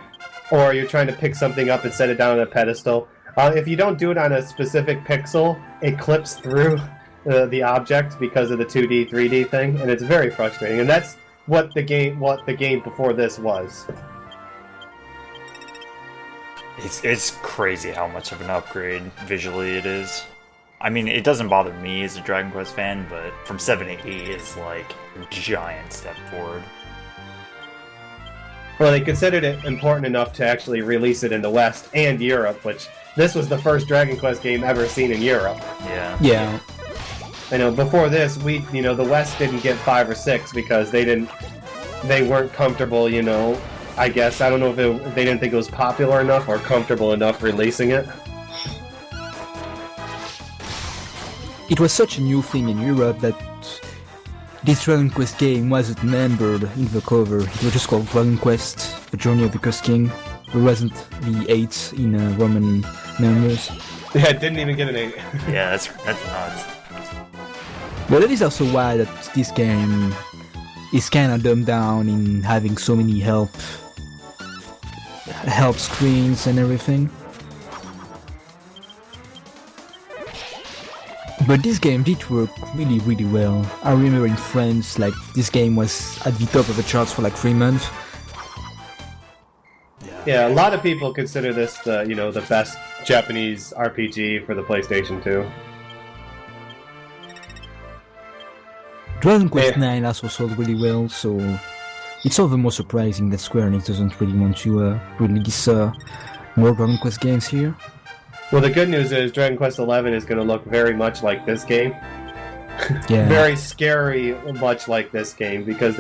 or you're trying to pick something up and set it down on a pedestal. If you don't do it on a specific pixel, it clips through the object because of the 2D, 3D thing, and it's very frustrating. And that's what the game before this was. It's crazy how much of an upgrade visually it is. I mean, it doesn't bother me as a Dragon Quest fan, but from 7 to 8 is like a giant step forward. Well, they considered it important enough to actually release it in the West and Europe, which this was the first Dragon Quest game ever seen in Europe. Yeah. I know before this, the West didn't get 5 or 6 because they weren't comfortable, I guess. I don't know if they didn't think it was popular enough or comfortable enough releasing it. It was such a new thing in Europe that this Dragon Quest game wasn't numbered in the cover. It was just called Dragon Quest: The Journey of the Cursed King. There wasn't the 8 in Roman numbers. Yeah, it didn't even get an 8. Yeah, that's nuts. But that is also why that this game is kind of dumbed down in having so many help screens and everything. But this game did work really, really well. I remember in France, like, this game was at the top of the charts for like 3 months. Yeah, a lot of people consider this the best Japanese RPG for the PlayStation 2. Dragon Quest IX also sold really well, so it's all the more surprising that Square Enix doesn't really want to release more Dragon Quest games here. Well, the good news is Dragon Quest XI is going to look very much like this game. Yeah. Very scary, much like this game, because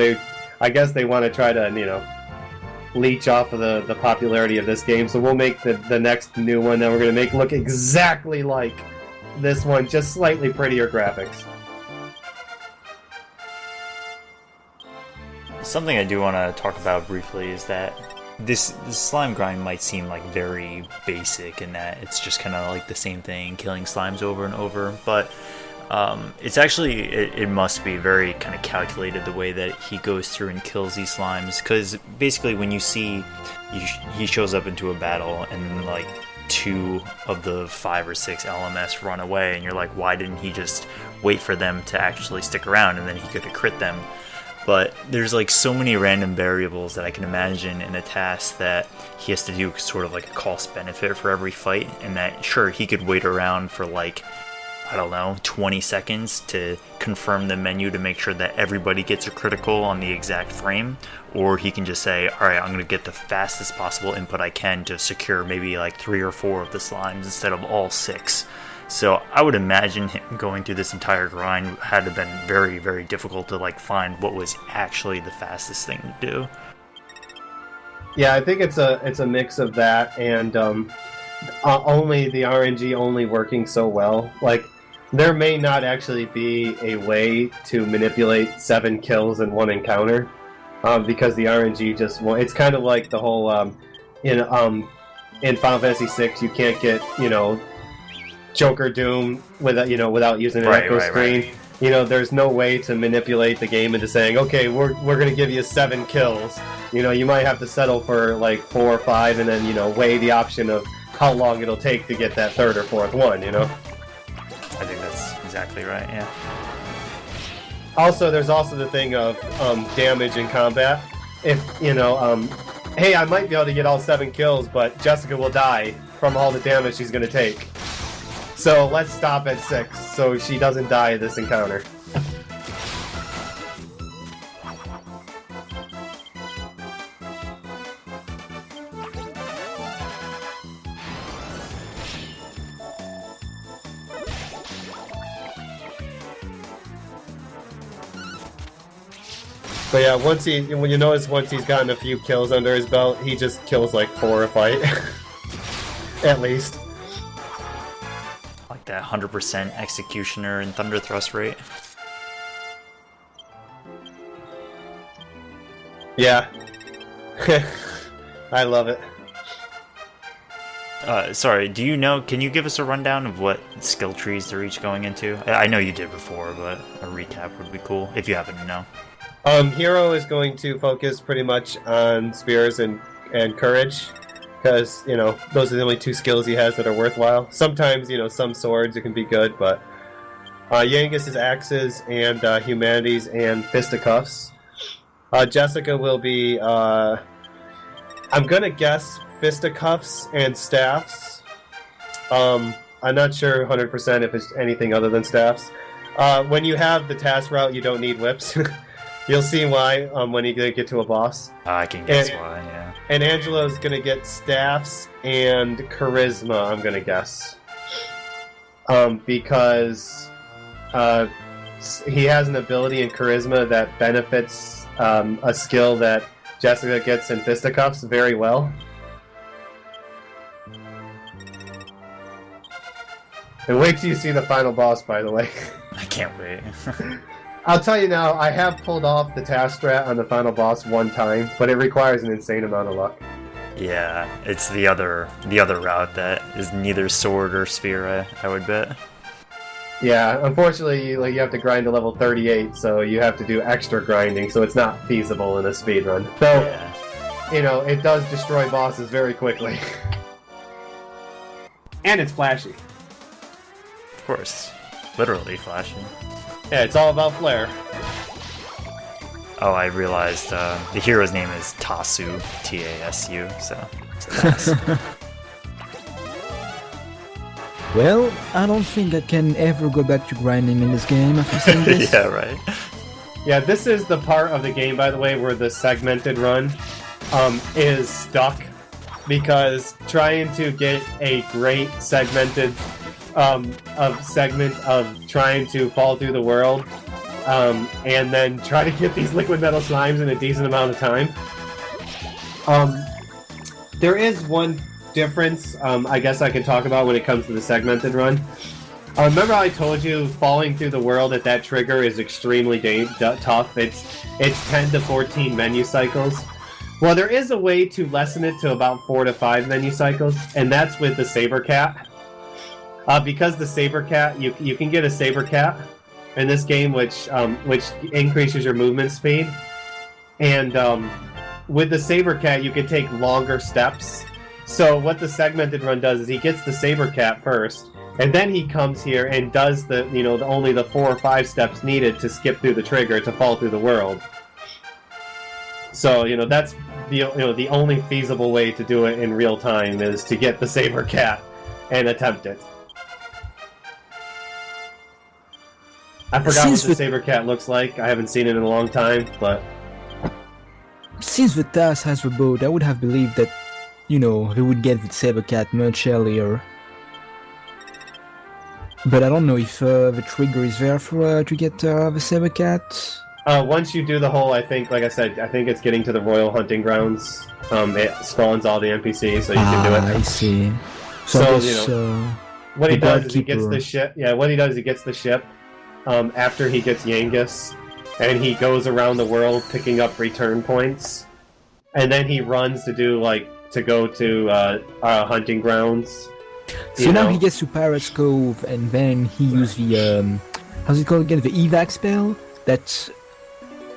I guess they want to try to, leech off of the popularity of this game. So we'll make the next new one that we're going to make look exactly like this one, just slightly prettier graphics. Something I do want to talk about briefly is that this slime grind might seem like very basic in that it's just kind of like the same thing, killing slimes over and over, but it's actually, it must be very kind of calculated the way that he goes through and kills these slimes, because basically when you see he shows up into a battle and like 2 of the 5 or 6 LMS run away, and you're like, why didn't he just wait for them to actually stick around and then he could have crit them? But there's like so many random variables that I can imagine in a task that he has to do sort of like a cost benefit for every fight, and that sure, he could wait around for like, I don't know, 20 seconds to confirm the menu to make sure that everybody gets a critical on the exact frame, or he can just say, alright, I'm going to get the fastest possible input I can to secure maybe like 3 or 4 of the slimes instead of all 6. So I would imagine him going through this entire grind had to have been very, very difficult to like find what was actually the fastest thing to do. Yeah, I think it's a mix of that and only the RNG only working so well. Like, there may not actually be a way to manipulate 7 kills in one encounter because the RNG just won't. It's kind of like the whole in Final Fantasy VI, you can't get Joker Doom without using an echo screen. Right. There's no way to manipulate the game into saying, okay, we're going to give you 7 kills. You might have to settle for like 4 or 5 and then, weigh the option of how long it'll take to get that 3rd or 4th one, I think that's exactly right, yeah. Also, there's also the thing of damage in combat. If, hey, I might be able to get all 7 kills, but Jessica will die from all the damage she's going to take. So let's stop at 6 so she doesn't die this encounter. But yeah, once he's gotten a few kills under his belt, he just kills like 4 a fight. At least. Like that 100% executioner and thunder thrust rate. Yeah. I love it. Sorry, do you know, can you give us a rundown of what skill trees they're each going into? I know you did before, but a recap would be cool, if you happen to know. Hero is going to focus pretty much on spears and courage, because, you know, those are the only two skills he has that are worthwhile. Sometimes, you know, some swords, it can be good, but Yangus is axes and humanities and fisticuffs. Jessica will be, I'm gonna guess fisticuffs and staffs. I'm not sure 100% if it's anything other than staffs. When you have the TAS route, you don't need whips. You'll see why when you get to a boss. I can guess why, yeah. And Angelo's gonna get staffs and charisma, I'm gonna guess. Because he has an ability in charisma that benefits a skill that Jessica gets in fisticuffs very well. And wait till you see the final boss, by the way. I can't wait. I'll tell you now, I have pulled off the task strat on the final boss one time, but it requires an insane amount of luck. Yeah, it's the other route that is neither sword or spear, I would bet. Yeah, unfortunately, you have to grind to level 38, so you have to do extra grinding, so it's not feasible in a speedrun. So, yeah. You know, it does destroy bosses very quickly. And it's flashy. Of course. Literally flashy. Yeah, it's all about flair. Oh, I realized the hero's name is Tasu, T-A-S-U, so it's TAS. Well, I don't think I can ever go back to grinding in this game after seeing this. Yeah, right. Yeah, this is the part of the game, by the way, where the segmented run is stuck, because trying to get a great segmented segment of trying to fall through the world, and then try to get these liquid metal slimes in a decent amount of time. There is one difference I guess I can talk about when it comes to the segmented run. Remember how I told you falling through the world at that trigger is extremely tough? It's 10 to 14 menu cycles. Well, there is a way to lessen it to about 4 to 5 menu cycles, and that's with the Saber Cat. Because the Saber Cat, you can get a Saber Cat in this game, which increases your movement speed. And with the Saber Cat, you can take longer steps. So what the segmented run does is he gets the Saber Cat first, and then he comes here and does only the 4 or 5 steps needed to skip through the trigger to fall through the world. So that's the only feasible way to do it in real time is to get the Saber Cat and attempt it. I forgot what the Saber Cat looks like. I haven't seen it in a long time, but since the TAS has the boat, I would have believed that they would get the Saber Cat much earlier. But I don't know if the trigger is there for to get the Saber Cat. Once you do the whole, I think it's getting to the Royal Hunting Grounds. It spawns all the NPCs, so you can do it. I see. What he does is he gets the ship. Yeah, what he does is he gets the ship after he gets Yangus, and he goes around the world picking up return points, and then he runs to go to hunting grounds. So now he gets to Pirate's Cove, and then he uses the how's it called again? The evac spell that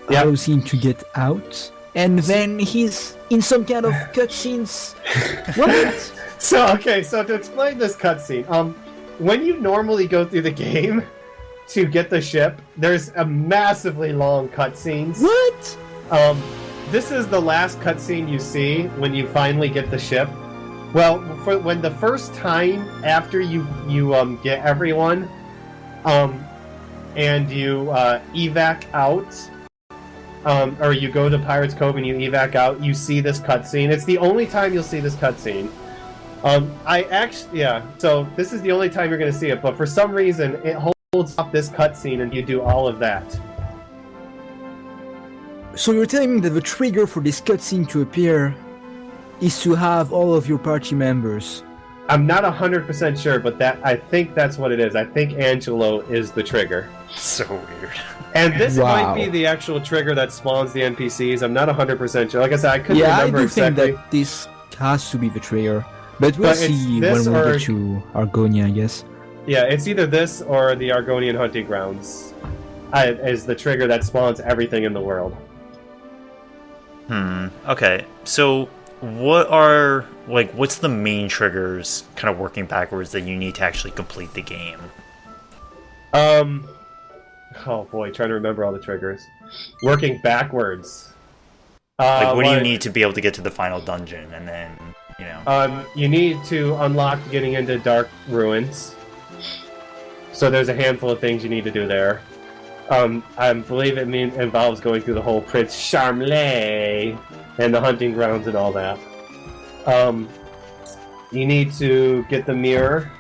allows him to get out, and then he's in some kind of cutscenes. What? So to explain this cutscene, when you normally go through the game to get the ship, there's a massively long cutscenes. What? This is the last cutscene you see when you finally get the ship. Well, when the first time after you get everyone, and you evac out, or you go to Pirate's Cove and you evac out, you see this cutscene. It's the only time you'll see this cutscene. So this is the only time you're going to see it, but for some reason it holds off this cutscene and you do all of that. So you're telling me that the trigger for this cutscene to appear is to have all of your party members? I'm not 100% sure, but I think that's what it is. I think Angelo is the trigger. So weird. And this might be the actual trigger that spawns the NPCs. I'm not 100% sure. Like I said, I couldn't remember exactly. Yeah, I do think that this has to be the trigger. But we'll But it's see this when we or- get to Argonia, I guess. Yeah, it's either this or the Argonian Hunting Grounds is the trigger that spawns everything in the world. Okay, so what's the main triggers, kind of working backwards, that you need to actually complete the game? Oh boy, trying to remember all the triggers. Working backwards. Like, what do you need to be able to get to the final dungeon, and then, you know... You need to unlock getting into Dark Ruins. So there's a handful of things you need to do there. I believe it involves going through the whole Prince Charmley and the hunting grounds and all that. You need to get the mirror.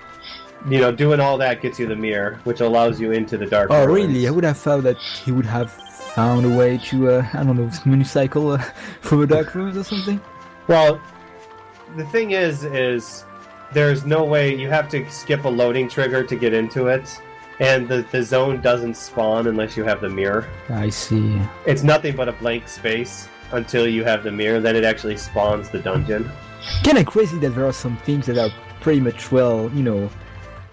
You know, doing all that gets you the mirror, which allows you into the Dark Oh, Ruins. really? I would have thought that he would have found a way to, I don't know, unicycle through the dark rooms or something. Well, the thing is there's no way. You have to skip a loading trigger to get into it, and the zone doesn't spawn unless you have the mirror. I see. It's nothing but a blank space until you have the mirror, then it actually spawns the dungeon. Kinda crazy that there are some things that are pretty much, well, you know,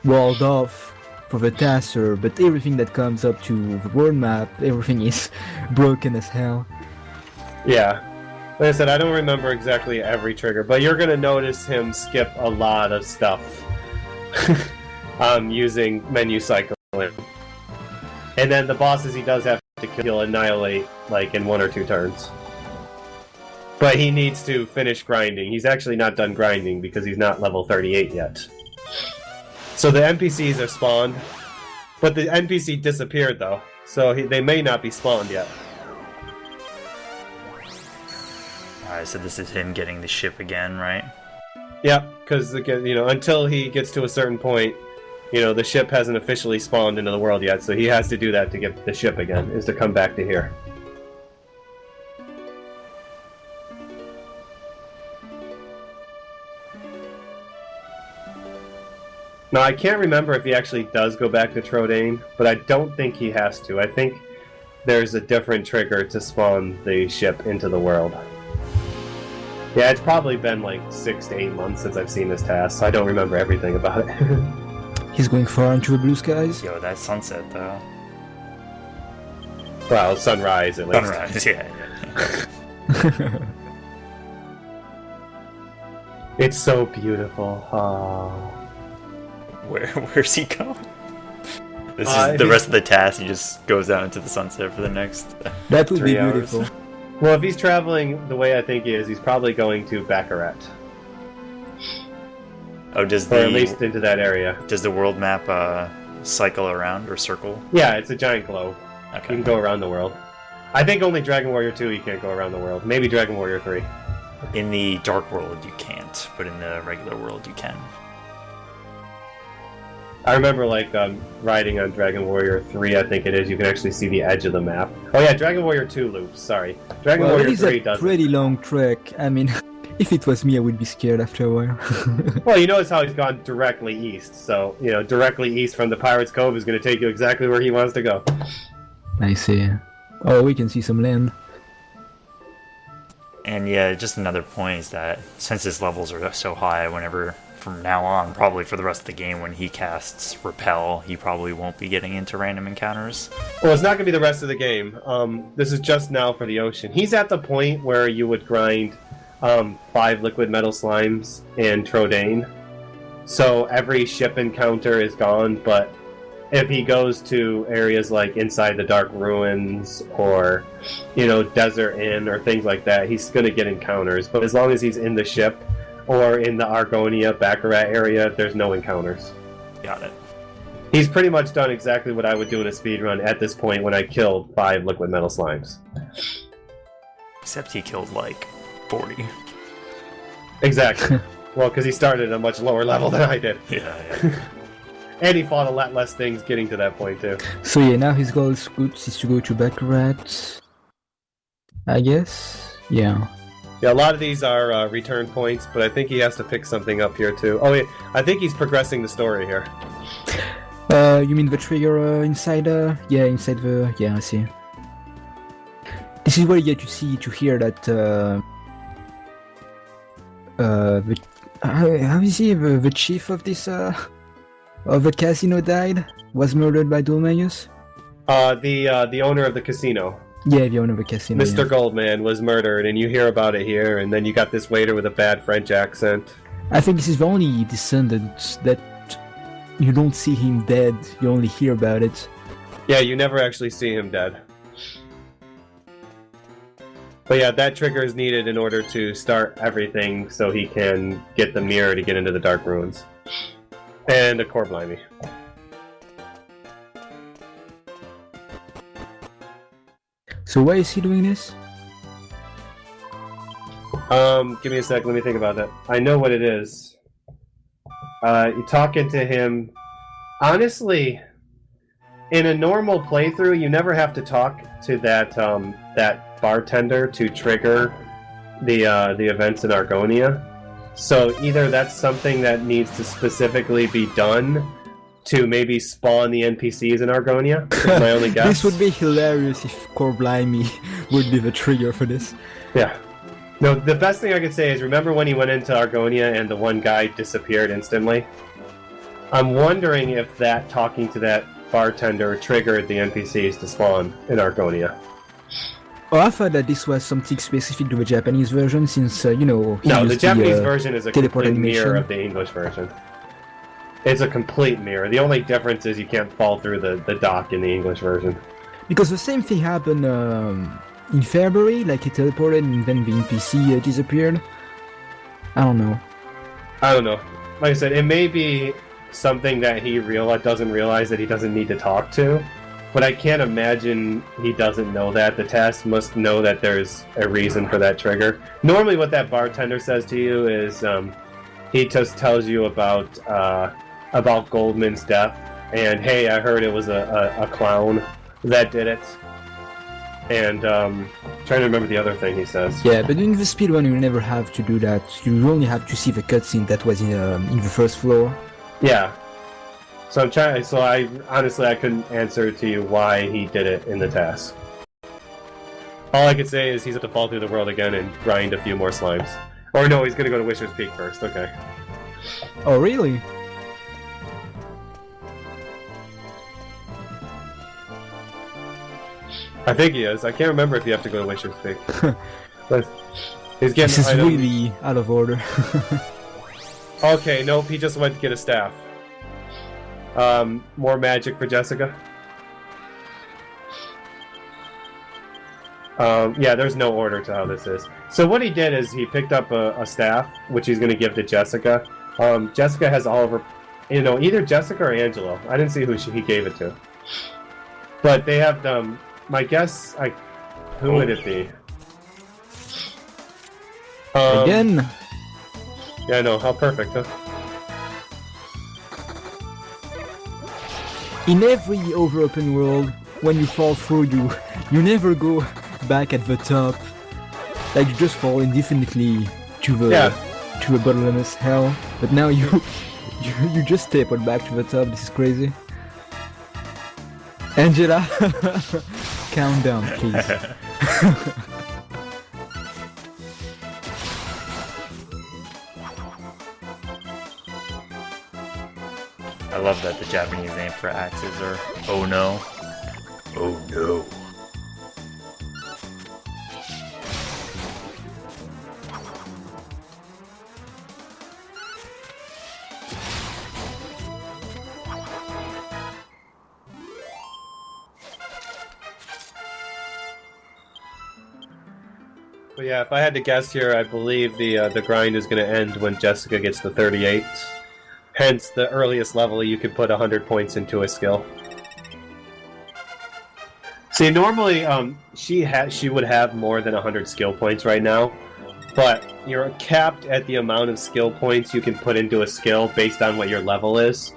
walled off for the TASer, but everything that comes up to the world map, everything is broken as hell. Yeah. Like I said, I don't remember exactly every trigger, but you're going to notice him skip a lot of stuff using menu cycling. And then the bosses he does have to kill, he'll annihilate like in 1 or 2 turns. But he needs to finish grinding. He's actually not done grinding because he's not level 38 yet. So the NPCs are spawned, but the NPC disappeared though, so they may not be spawned yet. Alright, so this is him getting the ship again, right? Yeah, because you know, until he gets to a certain point, you know, the ship hasn't officially spawned into the world yet, so he has to do that to get the ship again, is to come back to here. Now, I can't remember if he actually does go back to Trodain, but I don't think he has to. I think there's a different trigger to spawn the ship into the world. Yeah, it's probably been like 6 to 8 months since I've seen this task, so I don't remember everything about it. He's going far into the blue skies. Yo, that sunset, though. Well, sunrise at least. Sunrise, yeah. It's so beautiful. Oh. Where's he going? This is the rest of the task. He just goes out into the sunset for the next That would be 3 hours. beautiful. Well, if he's traveling the way I think he is, he's probably going to Baccarat. Oh, does Or at the least into that area. world map cycle around or circle? Yeah, it's a giant globe. You Okay. can go around the world. I think only Dragon Warrior 2 you can't go around the world. Maybe Dragon Warrior 3. In the dark world you can't, but in the regular world you can. I remember, like, riding on Dragon Warrior 3, I think it is, you can actually see the edge of the map. Oh yeah, Dragon Warrior 2 loops, sorry. Dragon Well, it Warrior is 3 a doesn't. pretty long trek. I mean, if it was me, I would be scared after a while. Well, you notice how he's gone directly east, so, you know, directly east from the Pirate's Cove is going to take you exactly where he wants to go. I see. Oh, we can see some land. And yeah, just another point is that since his levels are so high, whenever from now on, probably for the rest of the game, when he casts Repel, he probably won't be getting into random encounters. Well, it's not going to be the rest of the game. This is just now for the ocean. He's at the point where you would grind 5 liquid metal slimes in Trodain. So every ship encounter is gone, but if he goes to areas like inside the Dark Ruins or, you know, Desert Inn or things like that, he's going to get encounters. But as long as he's in the ship or in the Argonia, Baccarat area, there's no encounters. Got it. He's pretty much done exactly what I would do in a speedrun at this point when I killed 5 liquid metal slimes. Except he killed like 40. Exactly. Well, because he started at a much lower level than I did. Yeah. And he fought a lot less things getting to that point, too. So yeah, now his goal is to go to Baccarat. I guess? Yeah. Yeah, a lot of these are return points, but I think he has to pick something up here, too. Oh, yeah, I think he's progressing the story here. You mean the trigger inside? Yeah, inside the. Yeah, I see. This is where you get to hear that the how is he? The chief of this of the casino died? Was murdered by Dulmaeus? The owner of the casino. Yeah, the owner of the casino. Mr. Yeah. Goldman was murdered, and you hear about it here, and then you got this waiter with a bad French accent. I think this is the only descendant that you don't see him dead. You only hear about it. Yeah, you never actually see him dead. But yeah, that trigger is needed in order to start everything so he can get the mirror to get into the Dark Ruins. And the core blimey. So why is he doing this? Give me a sec, let me think about that. I know what it is. You're talking to him. Honestly, in a normal playthrough, you never have to talk to that that bartender to trigger the events in Argonia. So either that's something that needs to specifically be done to maybe spawn the NPCs in Argonia. Is my only guess. This would be hilarious if Core Blimey would be the trigger for this. Yeah. No, the best thing I could say is remember when he went into Argonia and the one guy disappeared instantly? I'm wondering if that talking to that bartender triggered the NPCs to spawn in Argonia. Oh, I thought that this was something specific to the Japanese version, since, you know... he No, the used Japanese version is a teleport complete mirror animation. of the English version. It's a complete mirror. The only difference is you can't fall through the dock in the English version. Because the same thing happened in February, like he teleported and then the NPC disappeared. I don't know. I don't know. Like I said, it may be something that he doesn't realize that he doesn't need to talk to, but I can't imagine he doesn't know that. The TAS must know that there's a reason for that trigger. Normally what that bartender says to you is he just tells you about Goldman's death, and hey, I heard it was a clown that did it. And trying to remember the other thing he says. Yeah, but in the speedrun you never have to do that. You only have to see the cutscene that was in the first floor. Yeah. So I'm trying. So I honestly couldn't answer to you why he did it in the TAS. All I could say is he's going to fall through the world again and grind a few more slimes. Or no, he's going to go to Wisher's Peak first. Okay. Oh, really? I think he is. I can't remember if you have to go to Wisher's Peak. But he's getting. This is items. really out of order. Okay, nope. He just went to get a staff. More magic for Jessica. Yeah, there's no order to how this is. So what he did is he picked up a staff, which he's going to give to Jessica. Jessica has all of her, either Jessica or Angelo. I didn't see who he gave it to. But they have, my guess, who would it be? Again? Yeah, I know. How perfect, huh? In every other open world, when you fall through, you never go back at the top. Like, you just fall indefinitely to the bottomless hell. But now you just teleport back to the top. This is crazy. Angela, calm down, please. I love that the Japanese name for axes are oh no. Oh no. But yeah, if I had to guess here, I believe the grind is going to end when Jessica gets to 38. Hence, the earliest level you could put 100 points into a skill. See, normally she would have more than 100 skill points right now, but you're capped at the amount of skill points you can put into a skill based on what your level is.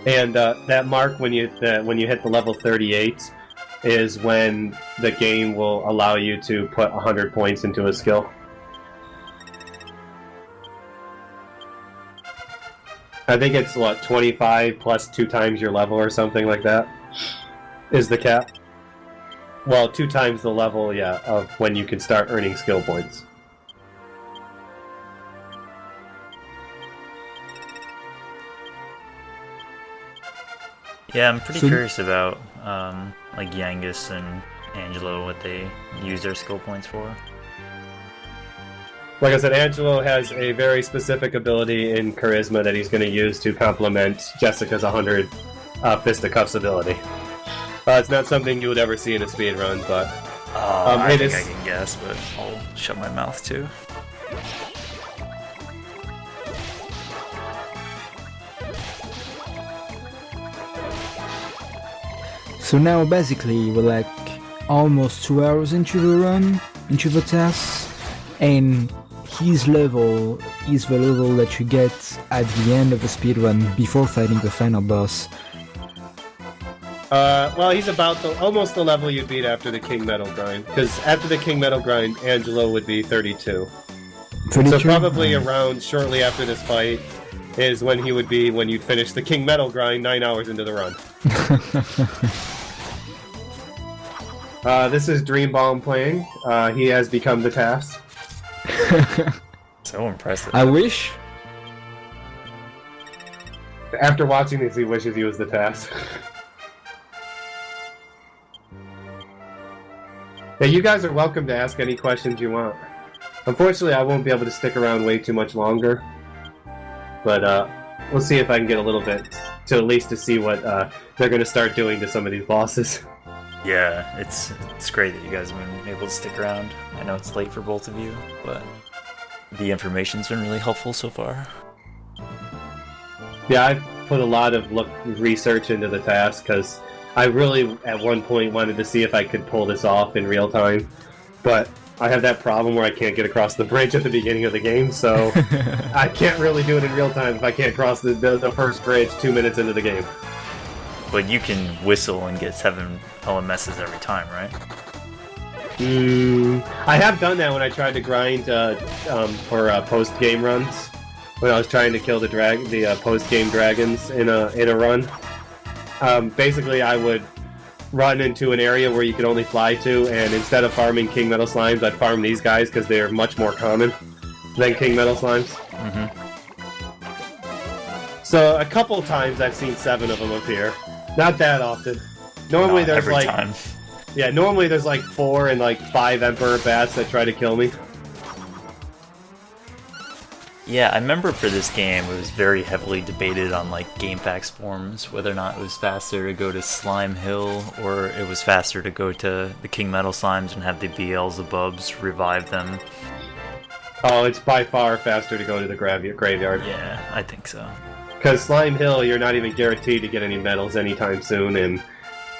And that mark when you hit the level 38 is when the game will allow you to put 100 points into a skill. I think it's, 25 plus 2 times your level or something like that is the cap. Well, 2 times the level, yeah, of when you can start earning skill points. Yeah, I'm pretty So- curious about like Yangus and Angelo, what they use their skill points for. Like I said, Angelo has a very specific ability in charisma that he's going to use to complement Jessica's 100 fisticuffs ability. It's not something you would ever see in a speed run, but I it think is. I can guess, but I'll shut my mouth too. So now basically we're like almost 2 hours into the run, into the TAS, and his level is the level that you get at the end of the speedrun before fighting the final boss. Well, he's about almost the level you beat after the King Metal grind. Because after the King Metal grind, Angelo would be 32. 32? So probably around shortly after this fight is when he would be when you'd finish the King Metal grind 9 hours into the run. This is Dreambalm playing. He has become the TAS. So impressive. I wish. After watching this, he wishes he was the TAS. Yeah, you guys are welcome to ask any questions you want. Unfortunately, I won't be able to stick around way too much longer. But we'll see if I can get a little bit to at least to see what they're going to start doing to some of these bosses. Yeah, it's great that you guys have been able to stick around. I know it's late for both of you, but the information's been really helpful so far. Yeah, I've put a lot of research into the task because I really, at one point, wanted to see if I could pull this off in real time. But I have that problem where I can't get across the bridge at the beginning of the game, so I can't really do it in real time if I can't cross the first bridge 2 minutes into the game. But you can whistle and get 7 LMSs every time, right? I have done that when I tried to grind for post-game runs. When I was trying to kill the post-game dragons in a run. Basically, I would run into an area where you could only fly to, and instead of farming King Metal Slimes, I'd farm these guys because they're much more common than King Metal Slimes. Mm-hmm. So a couple times I've seen 7 of them appear. Not that often. Normally Not there's every like time. Yeah, normally there's like 4 and like 5 Emperor Bats that try to kill me. Yeah, I remember for this game it was very heavily debated on like GameFAQs forums whether or not it was faster to go to Slime Hill or it was faster to go to the King Metal Slimes and have the Beelzebubs revive them. Oh, it's by far faster to go to the graveyard. Yeah, I think so. Because Slime Hill, you're not even guaranteed to get any medals anytime soon, and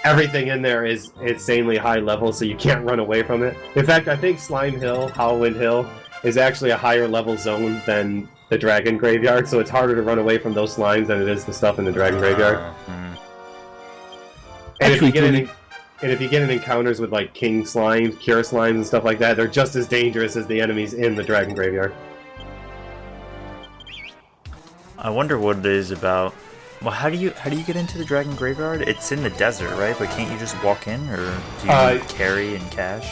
everything in there is insanely high level, so you can't run away from it. In fact, I think Slime Hill, Howlwind Hill, is actually a higher level zone than the Dragon Graveyard, so it's harder to run away from those slimes than it is the stuff in the Dragon Graveyard. And if you get in encounters with like King Slimes, Cure Slimes, and stuff like that, they're just as dangerous as the enemies in the Dragon Graveyard. I wonder what it is about. Well, how do you get into the Dragon Graveyard? It's in the desert, right? But can't you just walk in, or do you need carry and cash?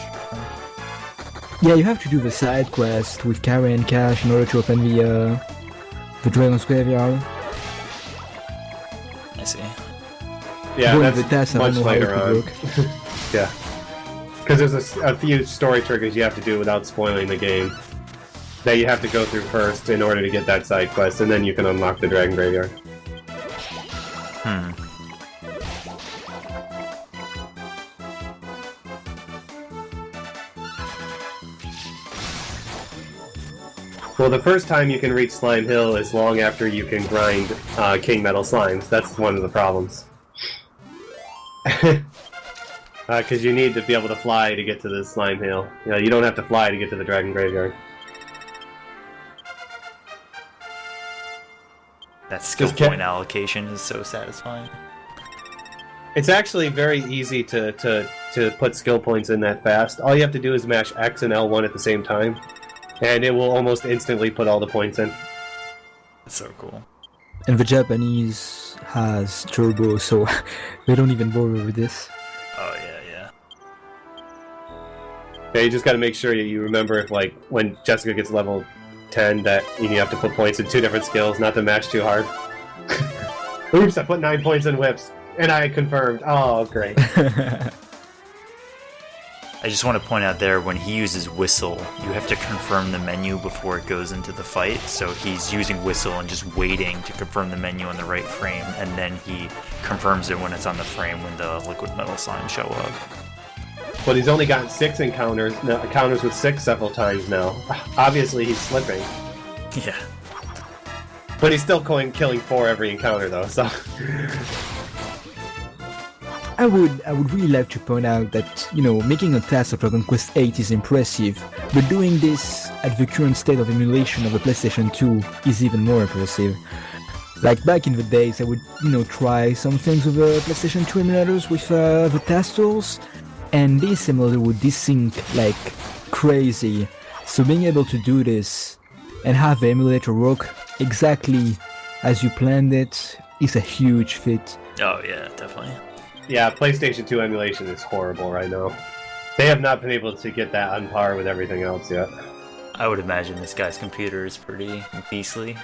Yeah, you have to do the side quest with carry and cash in order to open the Dragon's Graveyard. I see. Yeah, Going that's with the TAS, I don't much know how it later would on. work. Yeah. Because there's a few story triggers you have to do without spoiling the game that you have to go through first in order to get that side quest, and then you can unlock the Dragon Graveyard. Well, the first time you can reach Slime Hill is long after you can grind King Metal Slimes. That's one of the problems. Because you need to be able to fly to get to the Slime Hill. You know, you don't have to fly to get to the Dragon Graveyard. That skill Just point allocation is so satisfying. It's actually very easy to put skill points in that fast. All you have to do is mash X and L1 at the same time, and it will almost instantly put all the points in. That's so cool. And the Japanese has turbo, so they don't even bother with this. Oh yeah. Yeah, you just got to make sure you remember if, like, when Jessica gets level 10, that you have to put points in 2 different skills, not to mash too hard. Oops, I put 9 points in whips. And I confirmed. Oh, great. I just want to point out there, when he uses whistle, you have to confirm the menu before it goes into the fight. So he's using whistle and just waiting to confirm the menu on the right frame, and then he confirms it when it's on the frame when the liquid metal slime show up. But he's only gotten 6 encounters with 6 several times now. Obviously, he's slipping. Yeah. But he's still killing 4 every encounter, though, so... I would really like to point out that, making a TAS of Dragon Quest VIII is impressive, but doing this at the current state of emulation of a PlayStation 2 is even more impressive. Like back in the days, I would, try some things with the PlayStation 2 emulators with the TAS tools, and this emulator would desync like crazy. So being able to do this and have the emulator work exactly as you planned it is a huge feat. Oh yeah, definitely. Yeah, PlayStation 2 emulation is horrible right now. They have not been able to get that on par with everything else yet. I would imagine this guy's computer is pretty beastly.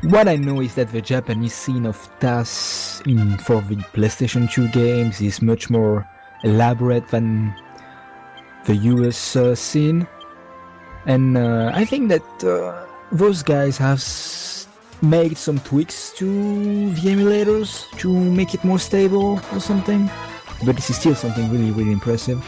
What I know is that the Japanese scene of TAS for the PlayStation 2 games is much more elaborate than the US scene. And I think that those guys have made some tweaks to the emulators to make it more stable or something, but this is still something really, really impressive.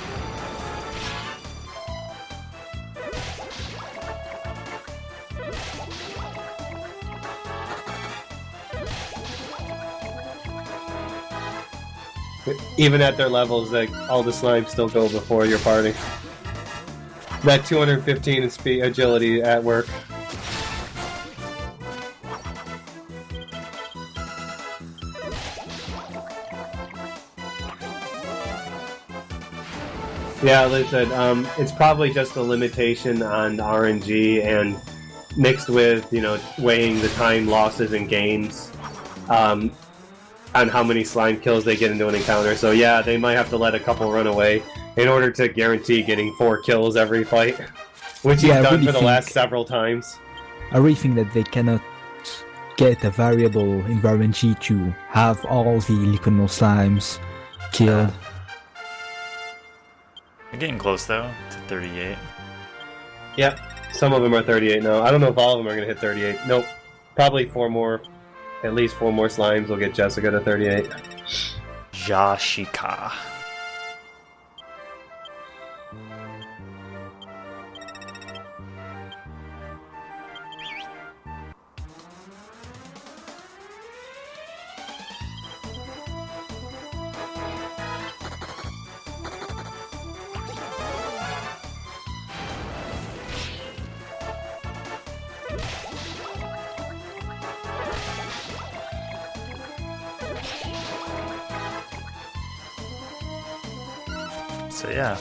Even at their levels, like, all the slimes still go before your party. That 215 in speed agility at work. Yeah, Liz said, it's probably just a limitation on RNG and mixed with, weighing the time losses in games on how many slime kills they get into an encounter. So yeah, they might have to let a couple run away in order to guarantee getting 4 kills every fight, which he's done for the last several times. I really think that they cannot get a variable in RNG to have all the liquid metal slimes killed. We're getting close though to 38. Yep, some of them are 38 now. I don't know if all of them are going to hit 38. Nope. Probably 4 more, at least 4 more slimes will get Jessica to 38. Jashika. So yeah,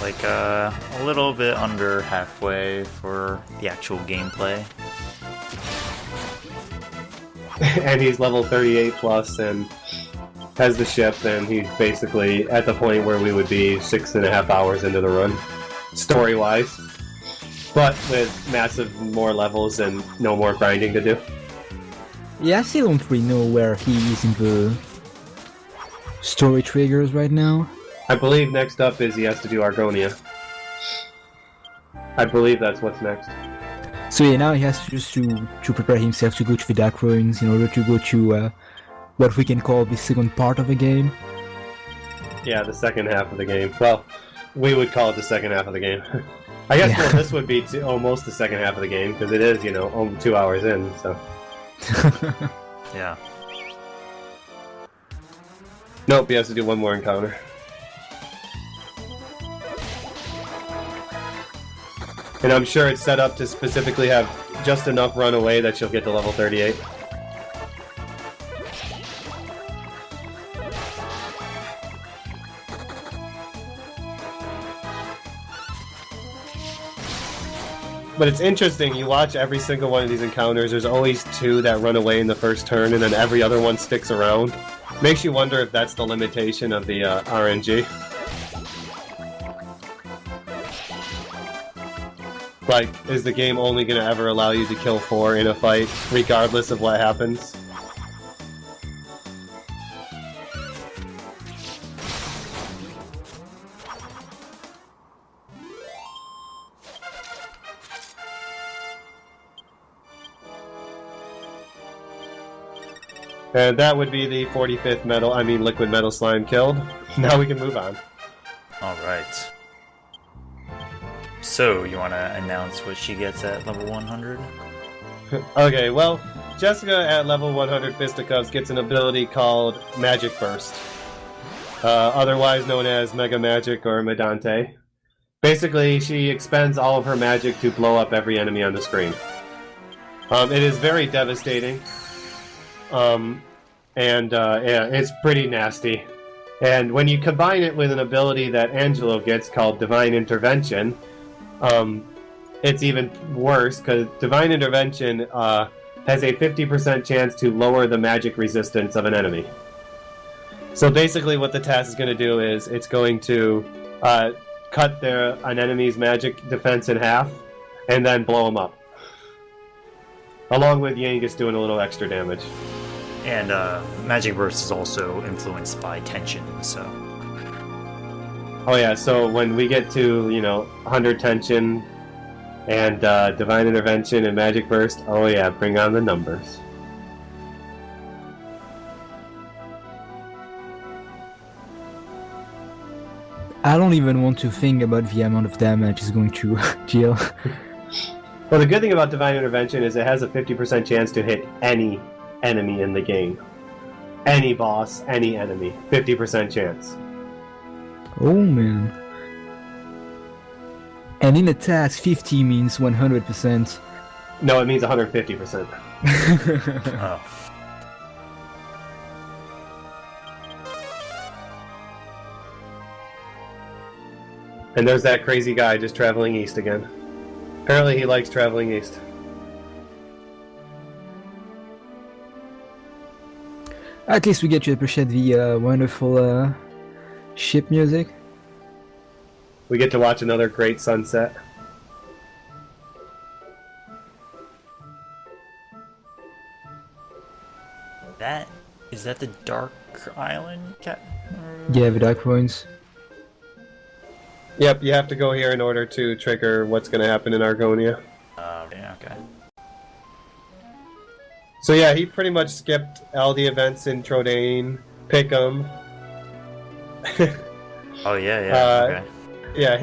like a little bit under halfway for the actual gameplay. And he's level 38 plus and has the ship, and he's basically at the point where we would be 6.5 hours into the run, story-wise. But with massive more levels and no more grinding to do. Yeah, I still don't really know where he is in the story triggers right now. I believe next up is he has to do Argonia. I believe that's what's next. So yeah, now he has to prepare himself to go to the Dark Ruins in order to go to what we can call the second part of the game. Yeah, the second half of the game. Well, we would call it the second half of the game. I guess well, this would be almost the second half of the game, because it is, only 2 hours in, so... Yeah. Nope, he has to do one more encounter. And I'm sure it's set up to specifically have just enough run away that she'll get to level 38. But it's interesting, you watch every single one of these encounters, there's always 2 that run away in the first turn, and then every other one sticks around. Makes you wonder if that's the limitation of the RNG. Like, is the game only going to ever allow you to kill 4 in a fight, regardless of what happens? And that would be the 45th liquid metal slime killed. Now we can move on. Alright. So, you want to announce what she gets at level 100? Okay, well, Jessica at level 100 Fisticuffs gets an ability called Magic Burst. Otherwise known as Mega Magic or Medante. Basically, she expends all of her magic to blow up every enemy on the screen. It is very devastating. Yeah, it's pretty nasty. And when you combine it with an ability that Angelo gets called Divine Intervention, it's even worse, because Divine Intervention has a 50% chance to lower the magic resistance of an enemy. So basically what the TAS is going to do is it's going to cut an enemy's magic defense in half, and then blow them up. Along with Yangus doing a little extra damage. And Magic Burst is also influenced by tension, so... Oh yeah, so when we get to, 100 tension and Divine Intervention and Magic Burst, oh yeah, bring on the numbers. I don't even want to think about the amount of damage it's going to deal. Well, the good thing about Divine Intervention is it has a 50% chance to hit any enemy in the game. Any boss, any enemy. 50% chance. Oh man. And in a TAS, 50 means 100%. No, it means 150%. Oh. And there's that crazy guy just traveling east again. Apparently he likes traveling east. At least we get to appreciate the wonderful ship music. We get to watch another great sunset. Is that the Dark Island? Yeah, the Dark Ruins. Yep, you have to go here in order to trigger what's going to happen in Argonia. Yeah, okay. So yeah, he pretty much skipped all the events in Trodain, Pickham. Oh yeah, okay. Yeah,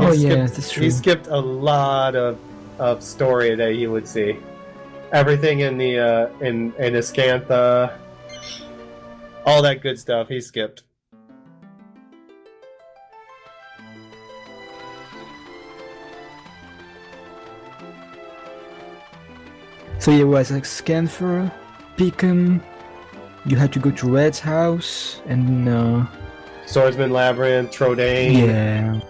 that's true. He skipped a lot of story that you would see. Everything in the in Ascantha, all that good stuff he skipped. So yeah, it was like Scanfer, Pickham, you had to go to Red's house, and Swordsman Labyrinth, Trodain. yeah.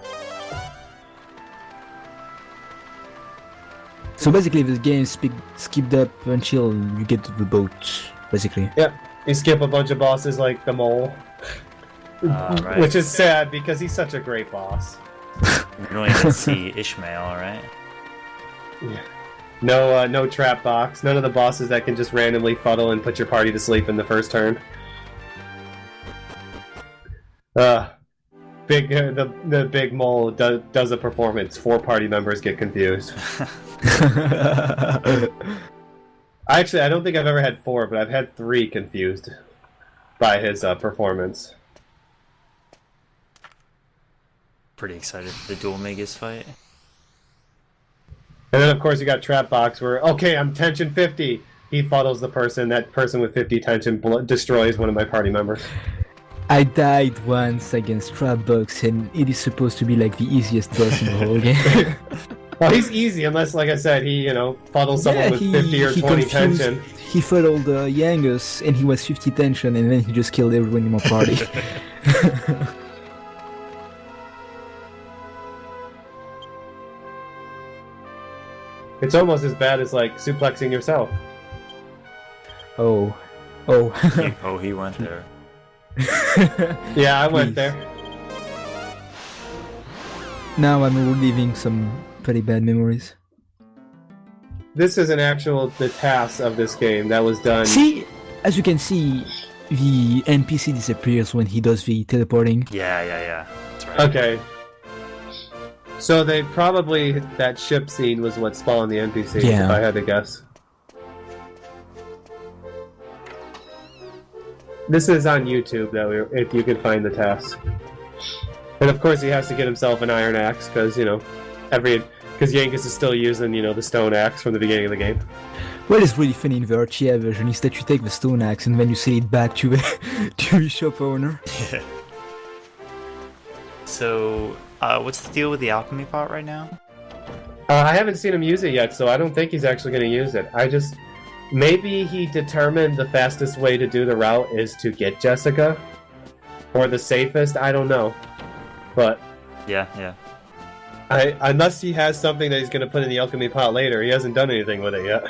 So basically the game skipped up until you get to the boat, basically. Yep, you skip a bunch of bosses like the Mole. Right. Which is sad because he's such a great boss. You don't even see Ishmael, right? Yeah. No trap box. None of the bosses that can just randomly fuddle and put your party to sleep in the first turn. The big mole does a performance. 4 party members get confused. Actually, I don't think I've ever had 4, but I've had 3 confused by his performance. Pretty excited for the Dual Magus fight. And then, of course, you got Trap Box where, okay, I'm tension 50. He fuddles the person. That person with 50 tension destroys one of my party members. I died once against Trapbox, and it is supposed to be like the easiest boss in the whole game. Well, he's easy unless, like I said, he, fuddles someone with 50 or 20 tension. He fuddled Yangus, and he was 50 tension, and then he just killed everyone in my party. It's almost as bad as, like, suplexing yourself. Oh. He went there. Yeah, I went Please. there. Now I'm reliving some pretty bad memories. This is the TAS of this game that was done. See, as you can see, the NPC disappears when he does the teleporting. Yeah. That's right. Okay. So that ship scene was what spawned the NPCs, Yeah. if I had to guess. This is on YouTube, though, if you can find the TAS. And of course he has to get himself an iron axe, because, because Yankees is still using, the stone axe from the beginning of the game. What is really funny in the RTA version is that you take the stone axe and then you sell it back to the, to the shop owner. So, what's the deal with the alchemy pot right now? I haven't seen him use it yet, so I don't think he's actually going to use it. Maybe he determined the fastest way to do the route is to get Jessica, or the safest, I don't know. But Yeah. unless he has something that he's going to put in the alchemy pot later, he hasn't done anything with it yet.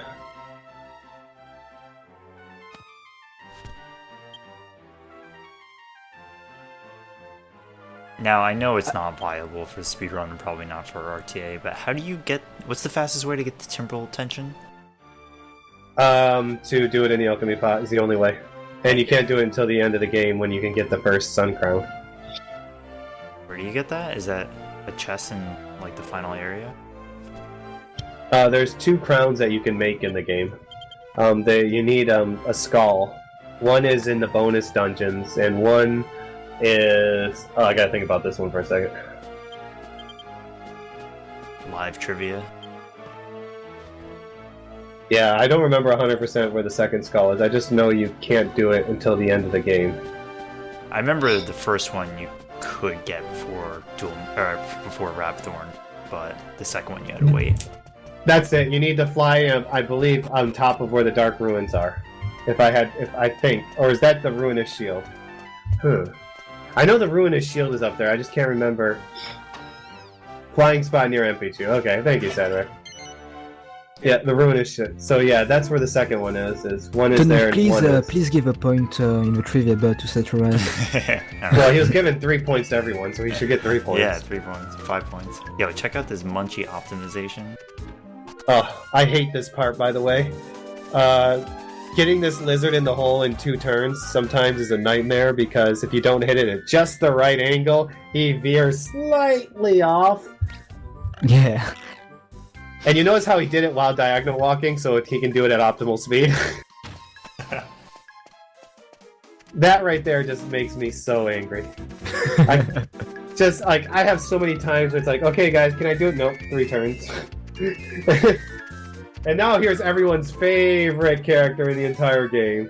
Now, I know it's not viable for speedrun and probably not for RTA, but what's the fastest way to get the temporal tension? To do it in the alchemy pot is the only way. And you can't do it until the end of the game when you can get the first sun crown. Where do you get that? Is that a chest in, the final area? There's 2 crowns that you can make in the game. You need a skull. One is in the bonus dungeons, and one is... Oh, I gotta think about this one for a second. Live trivia. Yeah, I don't remember 100% where the second skull is. I just know you can't do it until the end of the game. I remember the first one you could get before Rapthorn, but the second one you had to wait. That's it. You need to fly, I believe, on top of where the Dark Ruins are. I think. Or is that the Ruinous Shield? I know the Ruinous Shield is up there, I just can't remember. Flying spot near MP2. Okay, thank you, Cedric. Yeah, the Ruinous Shield. So yeah, that's where the second one is. One is there and one is... Please give a point in the trivia bar to Saturn. Well, he was given 3 points to everyone, so he should get 3 points. Yeah, 3 points, 5 points. Yo, check out this Munchie optimization. Oh, I hate this part, by the way. Getting this lizard in the hole in 2 turns sometimes is a nightmare, because if you don't hit it at just the right angle, he veers slightly off. Yeah. And you notice how he did it while diagonal walking, so he can do it at optimal speed? That right there just makes me so angry. I have so many times where it's like, okay guys, can I do it? Nope, 3 turns. And now here's everyone's favorite character in the entire game.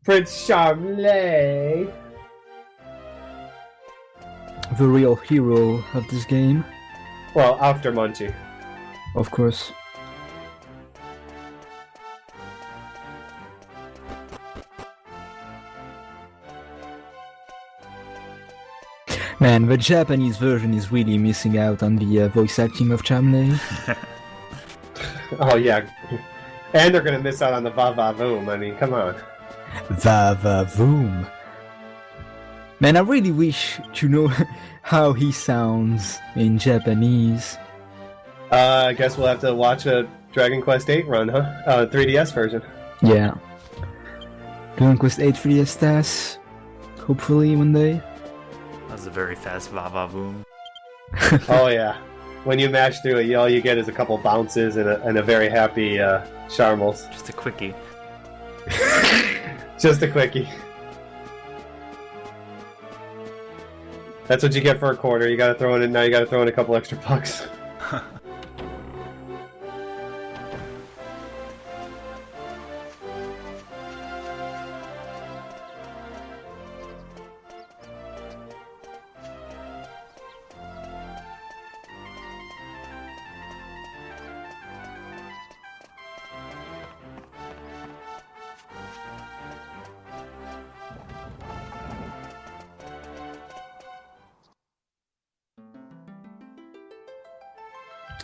Prince Charmley. The real hero of this game. Well, after Munchie. Of course. Man, the Japanese version is really missing out on the voice acting of Chamley. Oh yeah. And they're gonna miss out on the va-va-voom, I mean, come on. Va-va-voom. Man, I really wish to know how he sounds in Japanese. I guess we'll have to watch a Dragon Quest VIII run, huh? 3DS version. Yeah. Dragon Quest VIII 3DS TAS. Hopefully one day. That was a very fast va-va-voom. Oh yeah. When you mash through it, all you get is a couple bounces and a very happy Charmels. Just a quickie. Just a quickie. That's what you get for a quarter. You gotta throw in now. You gotta throw in a couple extra bucks.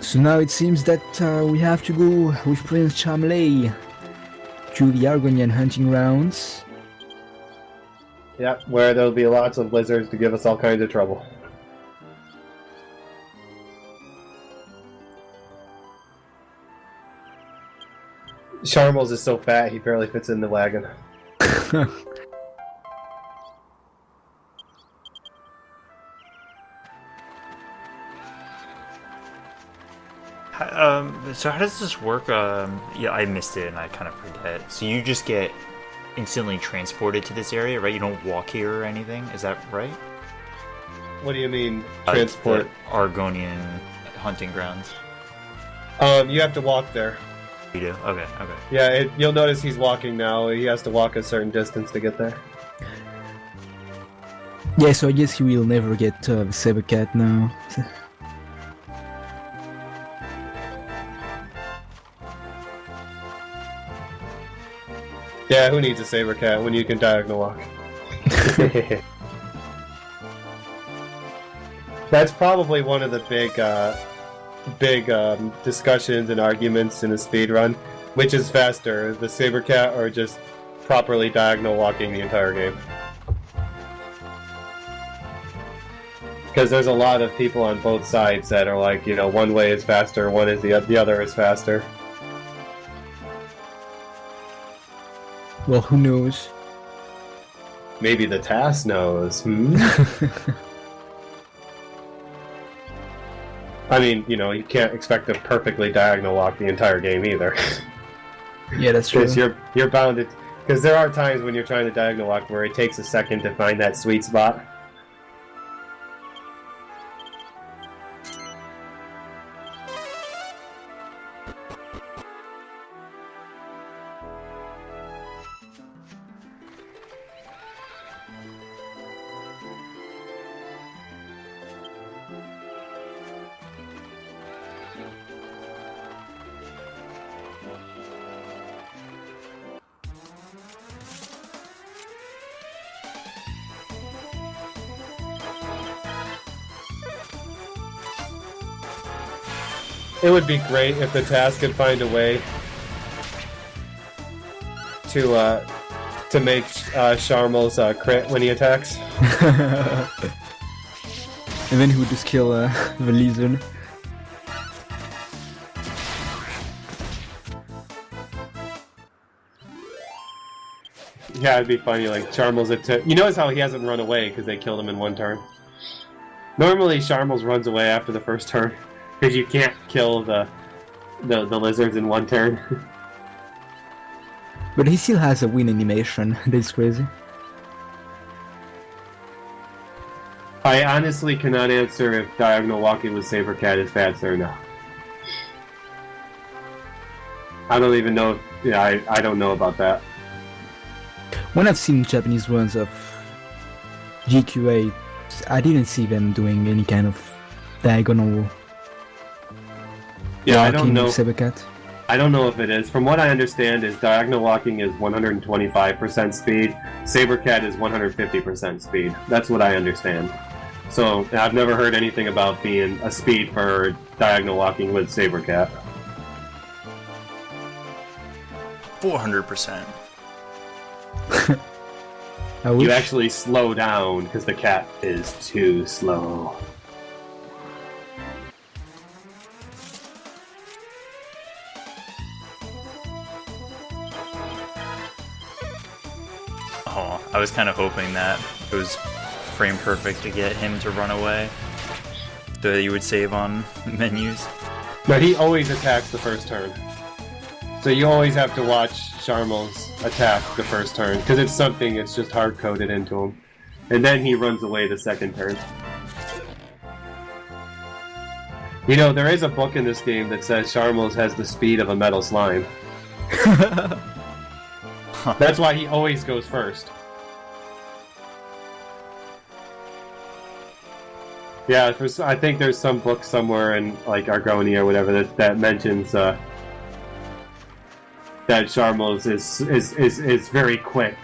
So now it seems that we have to go with Prince Chamley to the Argonian hunting grounds. Yep, where there'll be lots of lizards to give us all kinds of trouble. Sharmels is so fat he barely fits in the wagon. So how does this work? Yeah, I missed it and I kind of forget. So you just get instantly transported to this area, right? You don't walk here or anything. Is that right? What do you mean transport? The Argonian hunting grounds. You have to walk there. You do? Okay. Yeah, you'll notice he's walking now. He has to walk a certain distance to get there. Yeah, so I guess you will never get the Sabercat now. Yeah, who needs a saber cat when you can diagonal walk? That's probably one of the big discussions and arguments in a speedrun. Which is faster, the saber cat or just properly diagonal walking the entire game? Because there's a lot of people on both sides that are like, one way is faster, one is the other is faster. Well, who knows? Maybe the TAS knows. I mean, you can't expect to perfectly diagonal walk the entire game either. Yeah, that's true. Because you're bound to... Because there are times when you're trying to diagonal walk where it takes a second to find that sweet spot. It would be great if the TAS could find a way to make Sharmel's crit when he attacks. And then he would just kill the lizard. Yeah, it'd be funny, like, Sharmel's You notice how he hasn't run away because they killed him in one turn? Normally, Sharmel's runs away after the first turn. Because you can't kill the lizards in one turn. But he still has a win animation. That's crazy. I honestly cannot answer if diagonal walking with Sabercat is faster or not. I don't even know. I don't know about that. When I've seen Japanese runs of GQA, I didn't see them doing any kind of diagonal. Yeah, I don't know. Sabercat. I don't know if it is. From what I understand, is diagonal walking is 125% speed. Sabercat is 150% speed. That's what I understand. So I've never heard anything about being a speed for diagonal walking with Sabercat. 400%. You actually slow down because the cat is too slow. Oh, I was kind of hoping that it was frame perfect to get him to run away. That you would save on menus. But he always attacks the first turn. So you always have to watch Sharmel's attack the first turn, because it's something that's just hard-coded into him. And then he runs away the second turn. You know, there is a book in this game that says Sharmel's has the speed of a metal slime. That's why he always goes first. Yeah, I think there's some book somewhere in like Argonia or whatever that mentions that Sharmel's is very quick,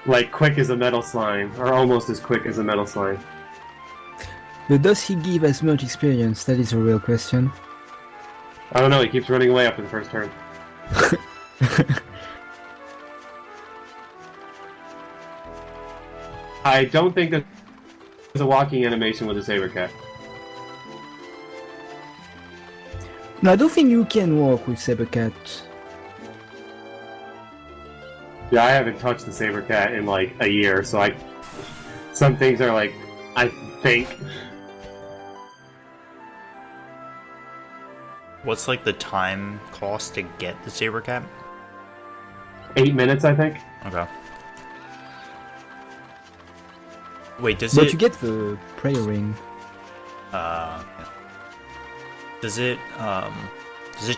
like quick as a metal slime, or almost as quick as a metal slime. But does he give as much experience? That is a real question. I don't know. He keeps running away after the first turn. I don't think there's a walking animation with a Sabercat. No, I don't think you can walk with Sabercat. Yeah, I haven't touched the Saber Cat in like a year, so some things are like, I think. What's like the time cost to get the Saber Cat? 8 minutes, I think. Okay. Wait, does But it? you get the prayer ring. Yeah. Does it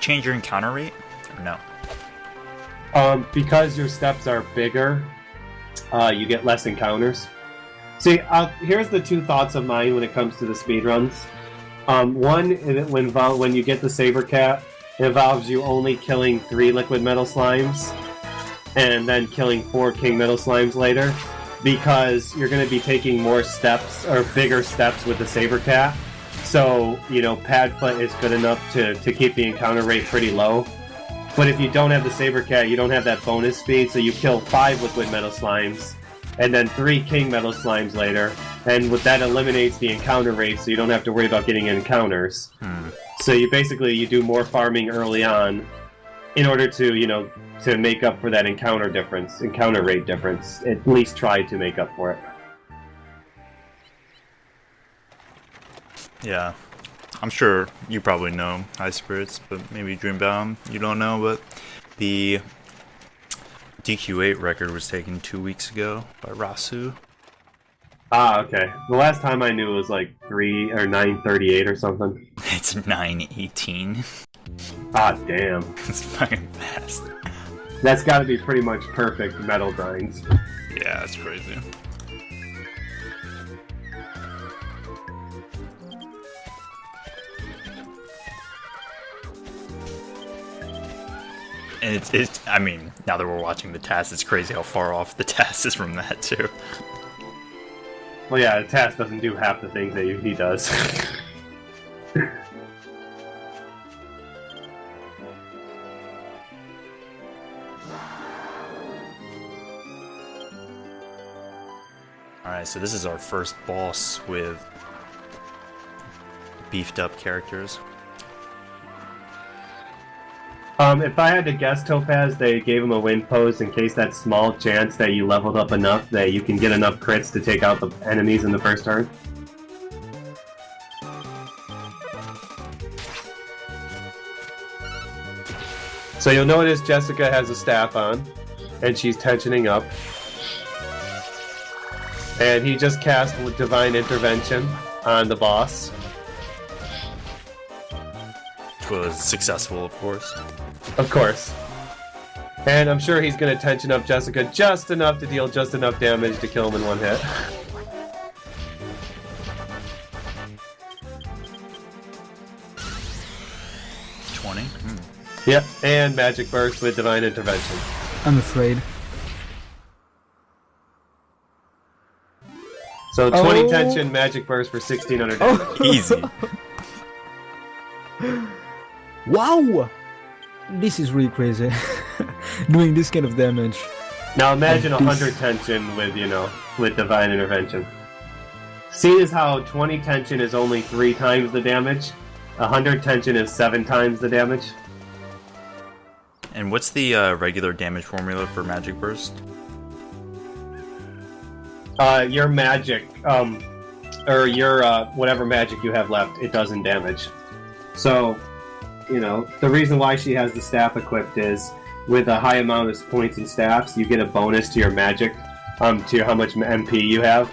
change your encounter rate or no? Because your steps are bigger, you get less encounters. See, here's the two thoughts of mine when it comes to the speedruns. One, when you get the Saber Cat, it involves you only killing 3 liquid metal slimes, and then killing 4 king metal slimes later, because you're going to be taking more steps, or bigger steps with the Saber Cat. So, Padfoot is good enough to keep the encounter rate pretty low. But if you don't have the Saber Cat, you don't have that bonus speed, so you kill 5 liquid metal slimes, and then 3 king metal slimes later, and that eliminates the encounter rate, so you don't have to worry about getting encounters. So you do more farming early on, in order to, to make up for that encounter rate difference. At least try to make up for it. Yeah. I'm sure you probably know High Spirits, but maybe Dreambound you don't know, but the DQ8 record was taken 2 weeks ago by Rasu. Ah, okay. The last time I knew it was like 9:38 or something. It's 9:18. Ah, damn. It's fucking fast. That's got to be pretty much perfect metal grinds. Yeah, it's crazy. And I mean, now that we're watching the TAS, it's crazy how far off the TAS is from that, too. Well, yeah, the TAS doesn't do half the things that he does. Alright, so this is our first boss with beefed up characters. If I had to guess, Topaz, they gave him a win pose in case that small chance that you leveled up enough that you can get enough crits to take out the enemies in the first turn. So you'll notice Jessica has a staff on, and she's tensioning up. And he just cast Divine Intervention on the boss. Which was successful, of course. Of course. And I'm sure he's going to tension up Jessica just enough to deal just enough damage to kill him in one hit. Yep, and Magic Burst with Divine Intervention. I'm afraid. So 20 tension, Magic Burst for 1600 damage. Easy. Wow! This is really crazy. Doing this kind of damage. Now imagine 100 tension with, with Divine Intervention. See as how 20 tension is only 3 times the damage? 100 tension is 7 times the damage? And what's the regular damage formula for Magic Burst? Your magic, or your, whatever magic you have left, it doesn't damage. So, the reason why she has the staff equipped is, with a high amount of points and staffs, you get a bonus to your magic, to how much MP you have.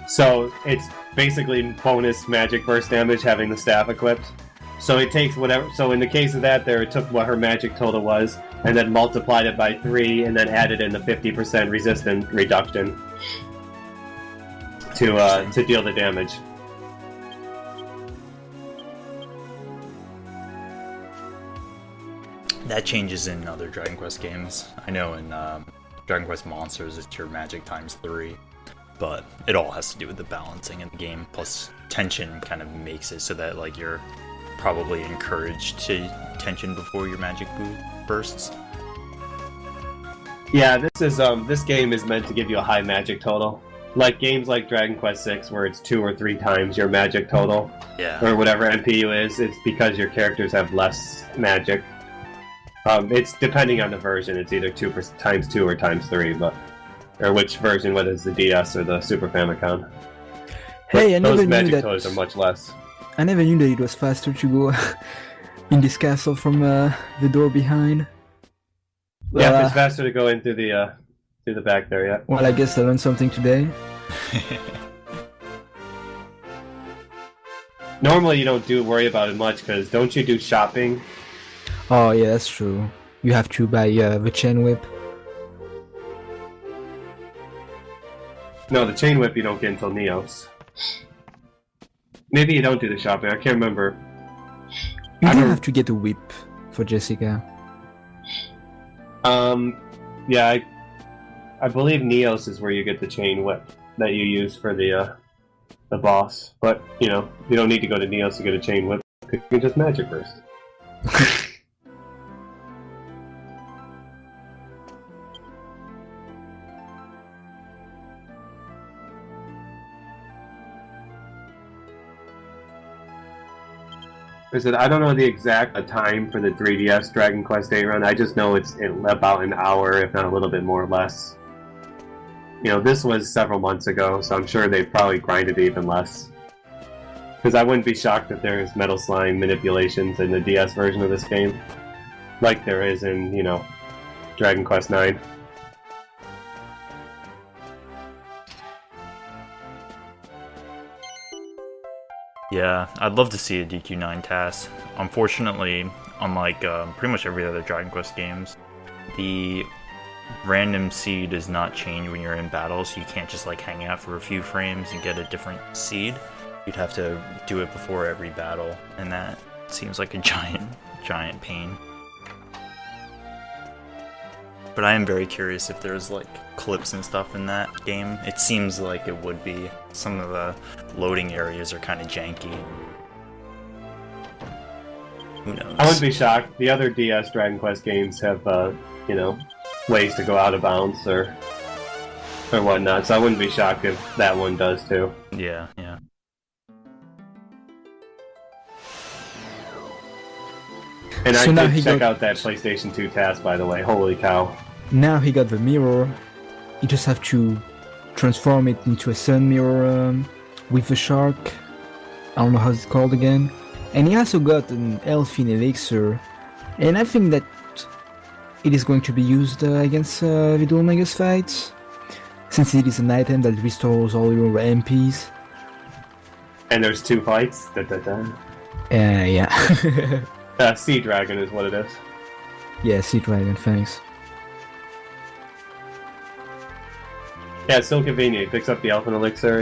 So, it's basically bonus magic burst damage having the staff equipped. So it takes whatever, so in the case of that there, it took what her magic total was, and then multiplied it by 3, and then added in the 50% resistance reduction to deal the damage. That changes in other Dragon Quest games. I know in Dragon Quest Monsters it's your magic times 3, but it all has to do with the balancing in the game, plus tension kind of makes it so that like you're probably encouraged to tension before your magic bursts. Yeah, this game is meant to give you a high magic total. Like games like Dragon Quest VI, where it's 2 or 3 times your magic total, Yeah. or whatever NPU is, it's because your characters have less magic. It's depending on the version. It's either times 2 or times 3, or which version, whether it's the DS or the Super Famicom. Hey, I never those knew magic that. toys are much less. I never knew that it was faster to go in this castle from the door behind. Well, Yeah, it's faster to go in through the back there. Yeah. well, I guess I learned something today. Normally, you don't worry about it much because don't you do shopping? Oh yeah, that's true. You have to buy the chain whip. No, the chain whip you don't get until Neos. Maybe you don't do the shopping. I can't remember. You I do don't- have to get a whip for Jessica. Yeah, I believe Neos is where you get the chain whip that you use for the boss. But you don't need to go to Neos to get a chain whip. You can just magic burst. I don't know the exact time for the 3DS Dragon Quest VIII run. I just know it's about an hour, if not a little bit more or less. This was several months ago, so I'm sure they probably grinded even less. Because I wouldn't be shocked if there's Metal Slime manipulations in the DS version of this game, like there is in, Dragon Quest IX. Yeah, I'd love to see a DQ9 TAS. Unfortunately, unlike pretty much every other Dragon Quest games, the random seed does not change when you're in battle, so you can't just like hang out for a few frames and get a different seed. You'd have to do it before every battle, and that seems like a giant pain. But I am very curious if there's like clips and stuff in that game. It seems like it would be. Some of the loading areas are kind of janky. Who knows? I wouldn't be shocked. The other DS Dragon Quest games have, ways to go out of bounds or whatnot, so I wouldn't be shocked if that one does too. Yeah. And So I now did he check got- out that PlayStation 2 task, by the way. Holy cow. Now he got the mirror. You just have to transform it into a sun mirror with the shark. I don't know how it's called again. And he also got an elfin elixir. And I think that it is going to be used against the Dual Megas fights, since it is an item that restores all your MPs. And there's 2 fights. Da-da-da. Yeah. Sea Dragon is what it is. Yeah, Sea Dragon, thanks. Yeah, it's so convenient. It picks up the Elfin Elixir,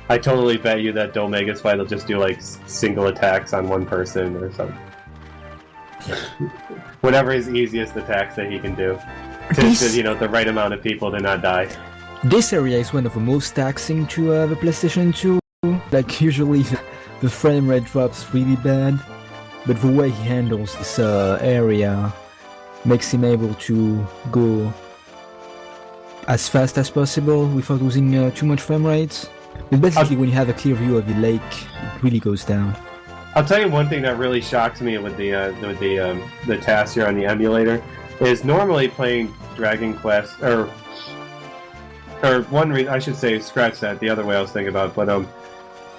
I totally bet you that Domega's fight will just do like single attacks on one person or something. Whatever his easiest attacks that he can do. To the right amount of people to not die. This area is one of the most taxing to the PlayStation 2. Like, usually the frame rate drops really bad, but the way he handles this area makes him able to go as fast as possible without losing too much frame rates. But basically, when you have a clear view of the lake, it really goes down. I'll tell you one thing that really shocks me with the task here on the emulator is normally playing Dragon Quest or one reason I should say scratch that, the other way I was thinking about, but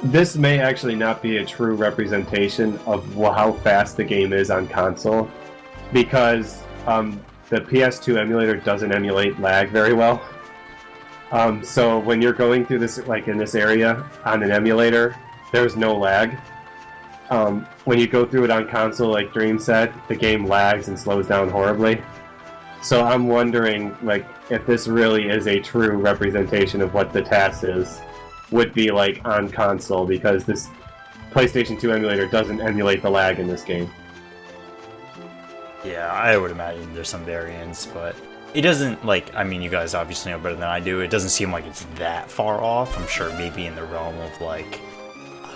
this may actually not be a true representation of how fast the game is on console, because the PS2 emulator doesn't emulate lag very well. So when you're going through this, like in this area on an emulator, there's no lag. When you go through it on console, like Dream said, the game lags and slows down horribly. So I'm wondering, like, if this really is a true representation of what the TAS would be like on console, because this PlayStation 2 emulator doesn't emulate the lag in this game. Yeah, I would imagine there's some variance, but it doesn't, like, I mean, you guys obviously know better than I do. It doesn't seem like it's that far off. I'm sure maybe in the realm of, like,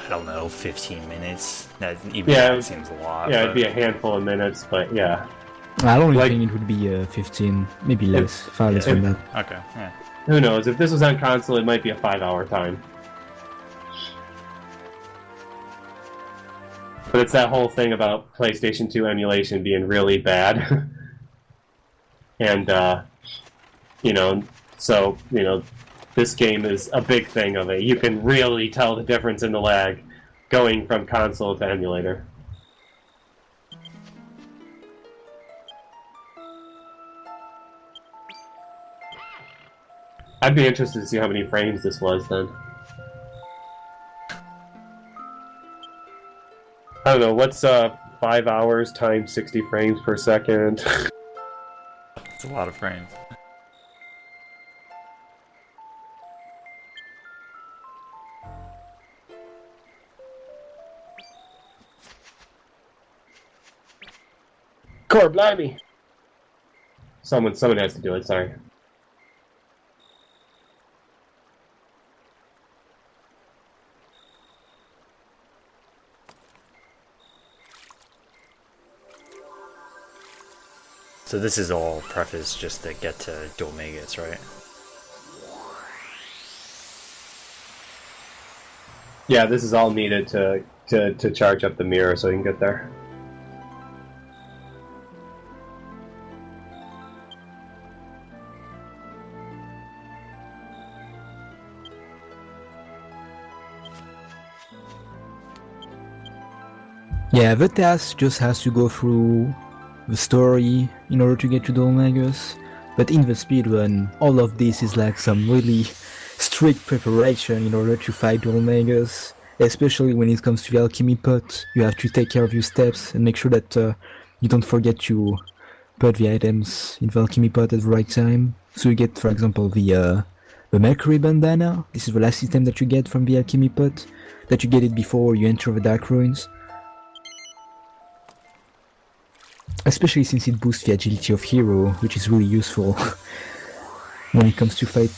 I don't know, 15 minutes. That seems a lot. Yeah, but... it'd be a handful of minutes, but yeah. I don't Like- think it would be 15, maybe less, far less than that. Okay, yeah. Who knows? If this was on console, it might be a 5-hour time. But it's that whole thing about PlayStation 2 emulation being really bad. And, so, this game is a big thing of it. You can really tell the difference in the lag going from console to emulator. I'd be interested to see how many frames this was then. I don't know, what's 5 hours times 60 frames per second? It's a lot of frames. Core, blimey! Someone has to do it, sorry. So this is all preface just to get to dual Magus, right? Yeah, this is all needed to charge up the mirror so you can get there. Yeah, the task just has to go through the story in order to get to Dual Magus, but in the speedrun, all of this is like some really strict preparation in order to fight Dual Magus, especially when it comes to the alchemy pot. You have to take care of your steps and make sure that you don't forget to put the items in the alchemy pot at the right time. So you get, for example, the Mercury bandana. This is the last item that you get from the alchemy pot, that you get it before you enter the Dark Ruins. Especially since it boosts the agility of hero, which is really useful when it comes to fight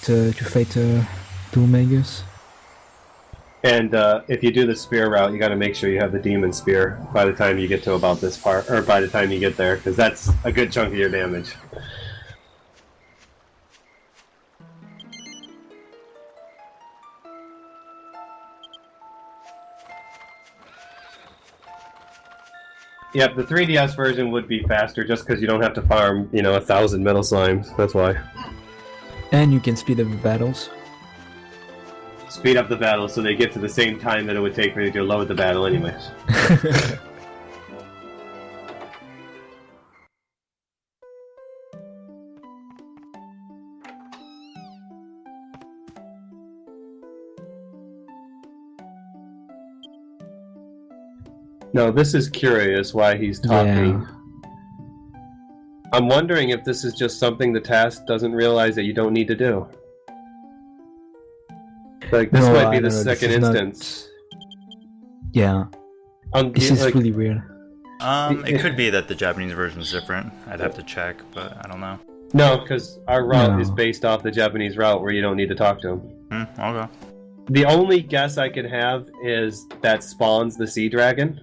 Dual Magus. And if you do the spear route, you got to make sure you have the demon spear by the time you get to about this part, or by the time you get there, because that's a good chunk of your damage. Yep, the 3DS version would be faster just because you don't have to farm, 1,000 metal slimes. That's why. And you can speed up the battles. Speed up the battle so they get to the same time that it would take for you to load the battle anyways. No, this is curious why he's talking. Yeah. I'm wondering if this is just something the task doesn't realize that you don't need to do. Like, this might be the second instance. Yeah. This is really weird. It could be that the Japanese version is different. I'd have to check, but I don't know. No, because our route is based off the Japanese route where you don't need to talk to him. Okay. The only guess I could have is that spawns the sea dragon.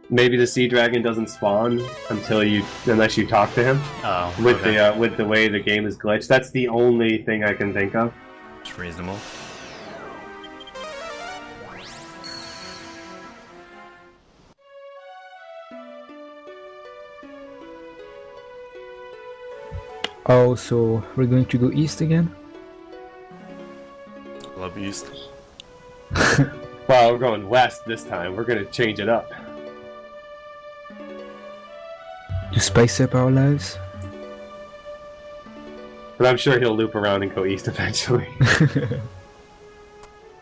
Maybe the sea dragon doesn't spawn unless you talk to him. Oh, with the way the game is glitched. That's the only thing I can think of. It's reasonable. Oh, so we're going to go east again? Love east. Well, we're going west this time. We're going to change it up. To spice up our lives? But I'm sure he'll loop around and go east eventually.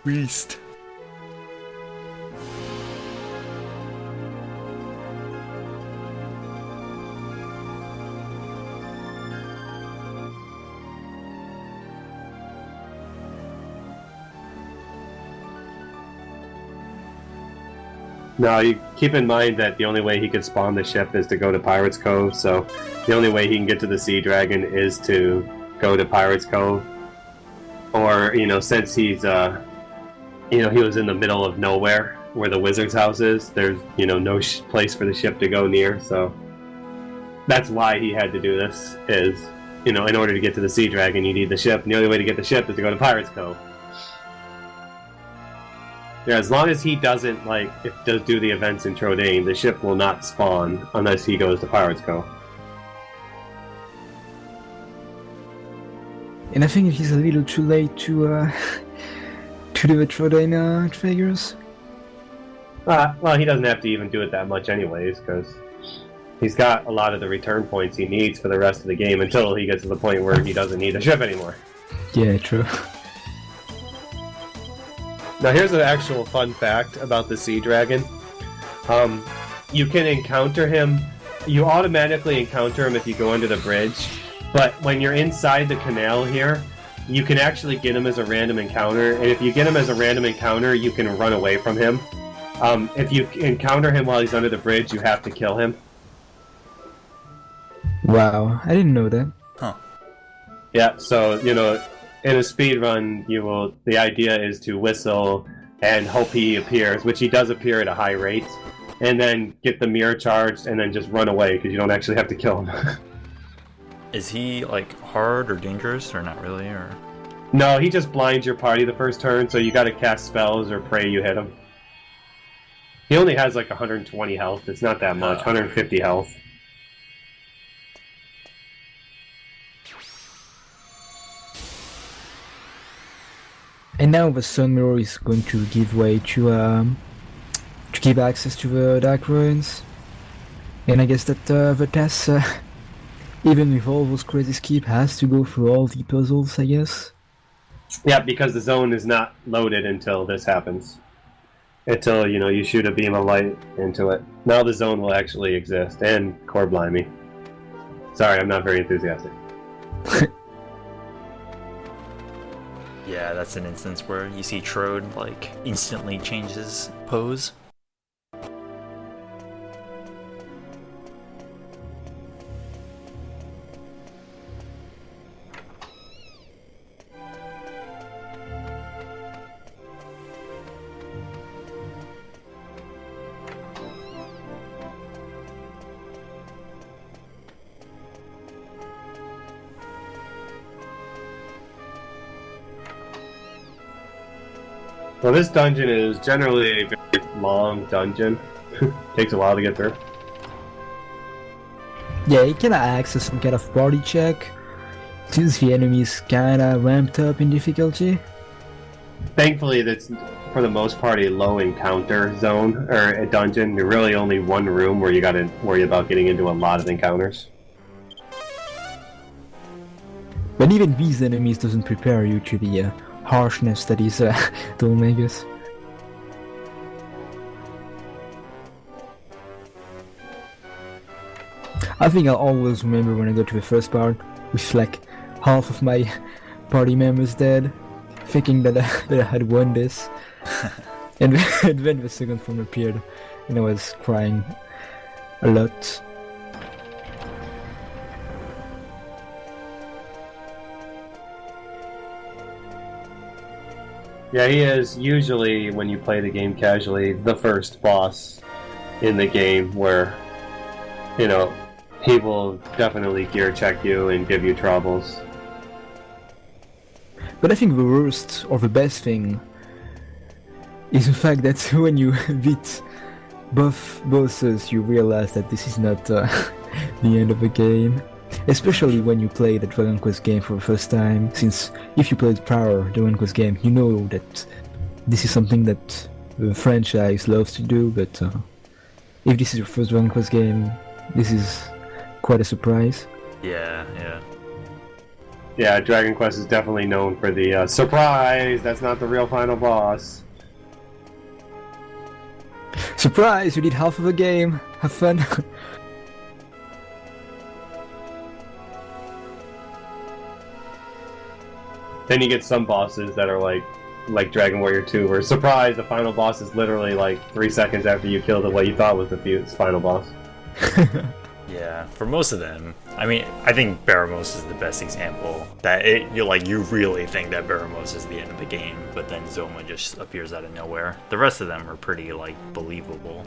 East. Now, you keep in mind that the only way he could spawn the ship is to go to Pirate's Cove, so the only way he can get to the Sea Dragon is to go to Pirate's Cove. Or, since he's, he was in the middle of nowhere, where the wizard's house is, there's, no place for the ship to go near, so that's why he had to do this, is, in order to get to the Sea Dragon, you need the ship, and the only way to get the ship is to go to Pirate's Cove. Yeah, as long as he doesn't do the events in Trodain, the ship will not spawn unless he goes to Pirates Cove. And I think it is a little too late to to do the Trodain triggers. Well, he doesn't have to even do it that much anyways, because he's got a lot of the return points he needs for the rest of the game until he gets to the point where he doesn't need the ship anymore. Yeah, true. Now here's an actual fun fact about the Sea Dragon. You can encounter him, you automatically encounter him if you go under the bridge, but when you're inside the canal here, you can actually get him as a random encounter, and if you get him as a random encounter, you can run away from him. If you encounter him while he's under the bridge, you have to kill him. Wow, I didn't know that. Huh. Yeah, so, you know, in a speed run, the idea is to whistle and hope he appears, which he does appear at a high rate, and then get the mirror charged and then just run away because you don't actually have to kill him. Is he like hard or dangerous or not really? Or no, he just blinds your party the first turn, so you got to cast spells or pray you hit him. He only has like 120 health. It's not that much. 150 health. And now the Sun Mirror is going to give way to give access to the Dark Ruins. And I guess that the TAS, even with all those crazy skip, has to go through all the puzzles, I guess. Yeah, because the zone is not loaded until this happens. Until, you know, you shoot a beam of light into it. Now the zone will actually exist, and core blind me. Sorry, I'm not very enthusiastic. yeah, that's an instance where you see Trode like instantly changes pose. Well, this dungeon is generally a very long dungeon. Takes a while to get through. Yeah, it kinda acts as some kind of party check, since the enemy is kinda ramped up in difficulty. Thankfully, that's for the most part a low encounter zone, or a dungeon. There's really only one room where you gotta worry about getting into a lot of encounters. But even these enemies doesn't prepare you to the harshness that is the Omegas. I think I'll always remember when I go to the first part with like half of my party members dead, thinking that I had won this. and then the second form appeared and I was crying a lot. Yeah, he is usually, when you play the game casually, the first boss in the game where, you know, he will definitely gear check you and give you troubles. But I think the worst or the best thing is the fact that when you beat both bosses, you realize that this is not the end of the game. Especially when you play the Dragon Quest game for the first time, since if you played prior Dragon Quest game, you know that this is something that the franchise loves to do, but if this is your first Dragon Quest game, this is quite a surprise. Yeah. Yeah, Dragon Quest is definitely known for the surprise, that's not the real final boss. Surprise! You did half of the game! Have fun! Then you get some bosses that are like Dragon Warrior 2, where surprise, the final boss is literally like 3 seconds after you killed what you thought was the final boss. Yeah, for most of them. I mean, I think Baramos is the best example. That you really think that Baramos is the end of the game, but then Zoma just appears out of nowhere. The rest of them are pretty like believable.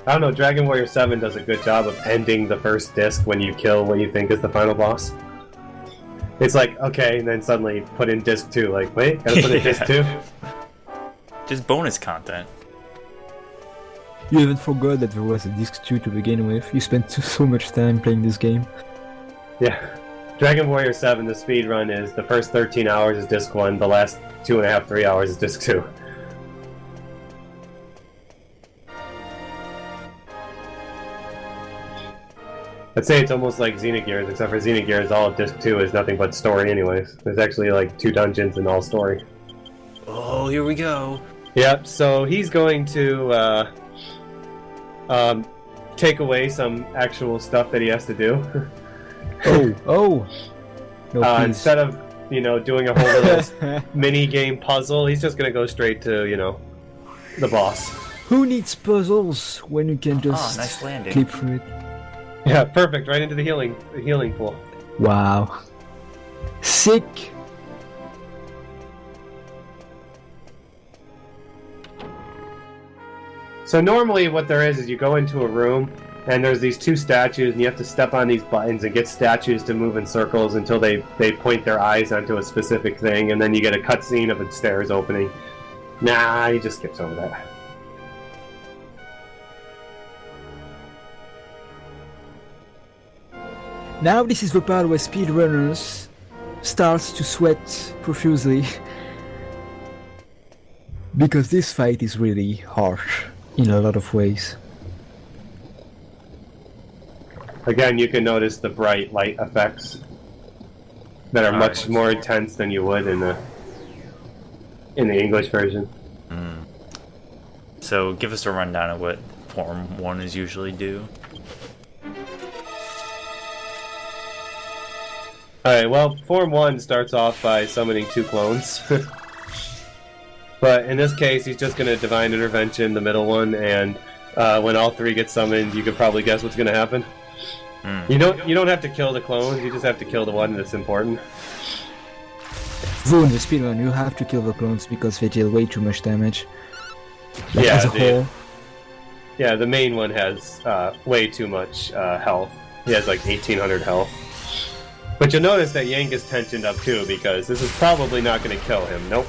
I don't know, Dragon Warrior 7 does a good job of ending the first disc when you kill what you think is the final boss. It's like, okay, and then suddenly put in disc 2, like, wait, gotta put in disc 2? Just bonus content. You even forgot that there was a disc 2 to begin with. You spent so much time playing this game. Yeah. Dragon Warrior 7, the speed run is the first 13 hours is disc 1, the last 2.5, 3 hours is disc 2. I'd say it's almost like Xenogears, except for Xenogears, all of disc 2 is nothing but story anyways. There's actually like 2 dungeons and all story. Oh, here we go. Yep, so he's going to take away some actual stuff that he has to do. Oh! No, instead of, you know, doing a whole little mini-game puzzle, he's just gonna go straight to, you know, the boss. Who needs puzzles when you can just nice landing. clip through it? Yeah, perfect, right into the healing pool. Wow. Sick! So normally what there is you go into a room, and there's these 2 statues, and you have to step on these buttons and get statues to move in circles until they point their eyes onto a specific thing, and then you get a cutscene of the stairs opening. Nah, he just skips over that. Now this is the part where speedrunners starts to sweat profusely. Because this fight is really harsh in a lot of ways. Again, you can notice the bright light effects that are much more intense than you would in the English version. So give us a rundown of what Form 1 is usually do. Alright, well, Form 1 starts off by summoning 2 clones. But in this case, he's just going to Divine Intervention, the middle one, and when all 3 get summoned, you could probably guess what's going to happen. You don't have to kill the clones, you just have to kill the one that's important. Though in the speedrun you have to kill the clones because they deal way too much damage. Like Yeah, as a whole. Yeah, the main one has way too much health. He has like 1800 health. But you'll notice that Yang is tensioned up too, because this is probably not going to kill him. Nope.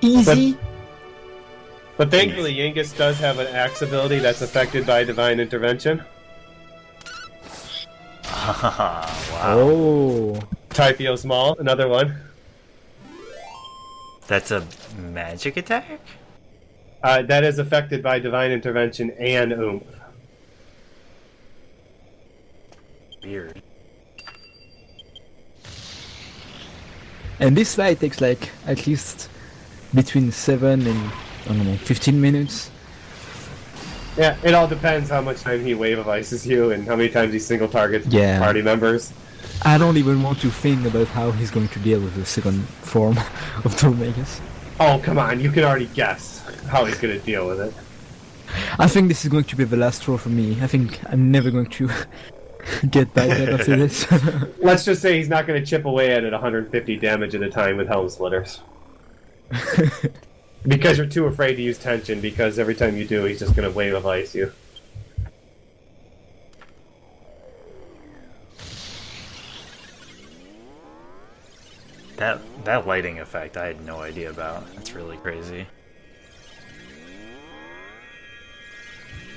Easy? But thankfully, Yangus does have an axe ability that's affected by Divine Intervention. Wow. Oh. Typhio Small, another one. That's a magic attack? That is affected by Divine Intervention and Oomph. Weird. And this fight takes like at least between 7 and I don't know, 15 minutes. Yeah, it all depends how much time he wave of ices you and how many times he single targets party members. I don't even want to think about how he's going to deal with the second form of Tormegas. Oh, come on, you can already guess how he's going to deal with it. I think this is going to be the last straw for me. I think I'm never going to get back up after this. Let's just say he's not going to chip away at it 150 damage at a time with Helm Splitters. Because you're too afraid to use tension, because every time you do, he's just going to wave of ice you. That lighting effect I had no idea about. That's really crazy.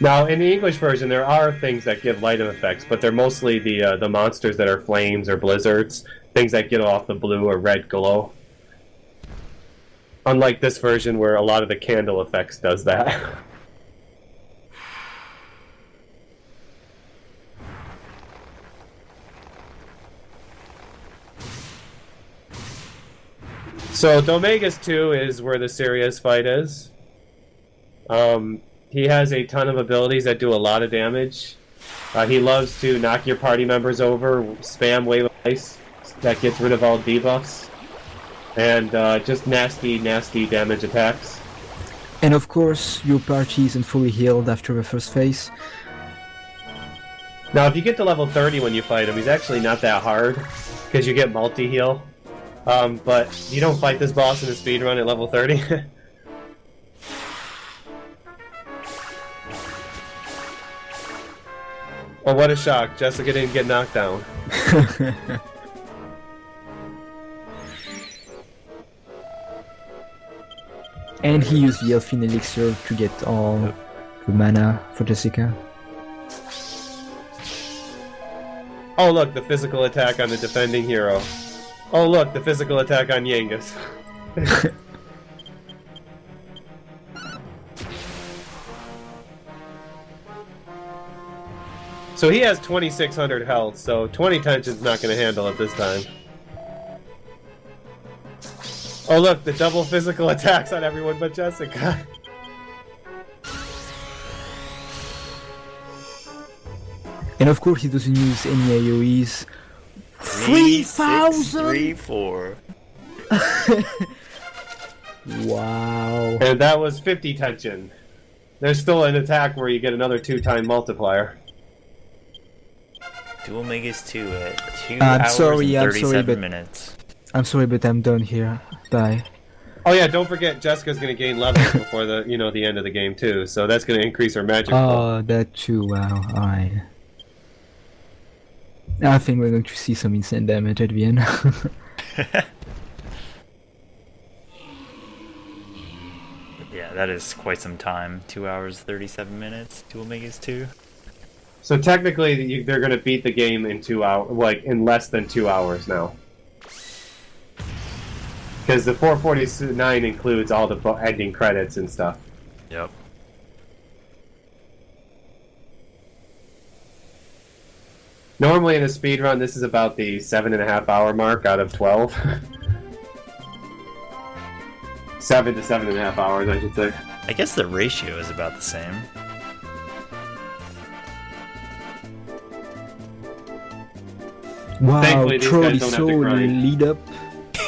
Now, in the English version, there are things that give light effects, but they're mostly the monsters that are flames or blizzards, things that get off the blue or red glow. Unlike this version, where a lot of the candle effects does that. So, Domegas 2 is where the serious fight is. He has a ton of abilities that do a lot of damage. He loves to knock your party members over, spam Wave of Ice, that gets rid of all debuffs, and just nasty, nasty damage attacks. And of course, your party isn't fully healed after the first phase. Now, if you get to level 30 when you fight him, he's actually not that hard, because you get multi-heal. But you don't fight this boss in a speedrun at level 30. Oh, what a shock. Jessica didn't get knocked down. And he used the Elfin Elixir to get all the mana for Jessica. Oh, look, the physical attack on the defending hero. Oh, look, the physical attack on Yangus. So he has 2,600 health, so 20 tension's not going to handle it this time. Oh look, the double physical attacks on everyone but Jessica. And of course he doesn't use any AoEs. 3,000! 3, 4. Wow. And that was 50 tension. There's still an attack where you get another 2-time multiplier. Dual Megas 2 at 2 I'm hours sorry, and I'm 37 sorry, but- minutes. I'm sorry, but I'm done here. Bye. Oh yeah, don't forget Jessica's going to gain levels before the the end of the game too, so that's going to increase her magic pool. Oh, that too, wow. Alright. I think we're going to see some insane damage at the end. Yeah, that is quite some time. 2 hours, 37 minutes. Dual Megas 2. So technically they're going to beat the game in 2 hours, like in less than 2 hours now. Because the 449 includes all the ending credits and stuff. Yep. Normally in a speedrun, this is about the 7.5 hour mark out of 12. 7 to 7.5 hours, I should say. I guess the ratio is about the same. Wow, Thankfully, these Troll guys is don't have so to grind. lead up.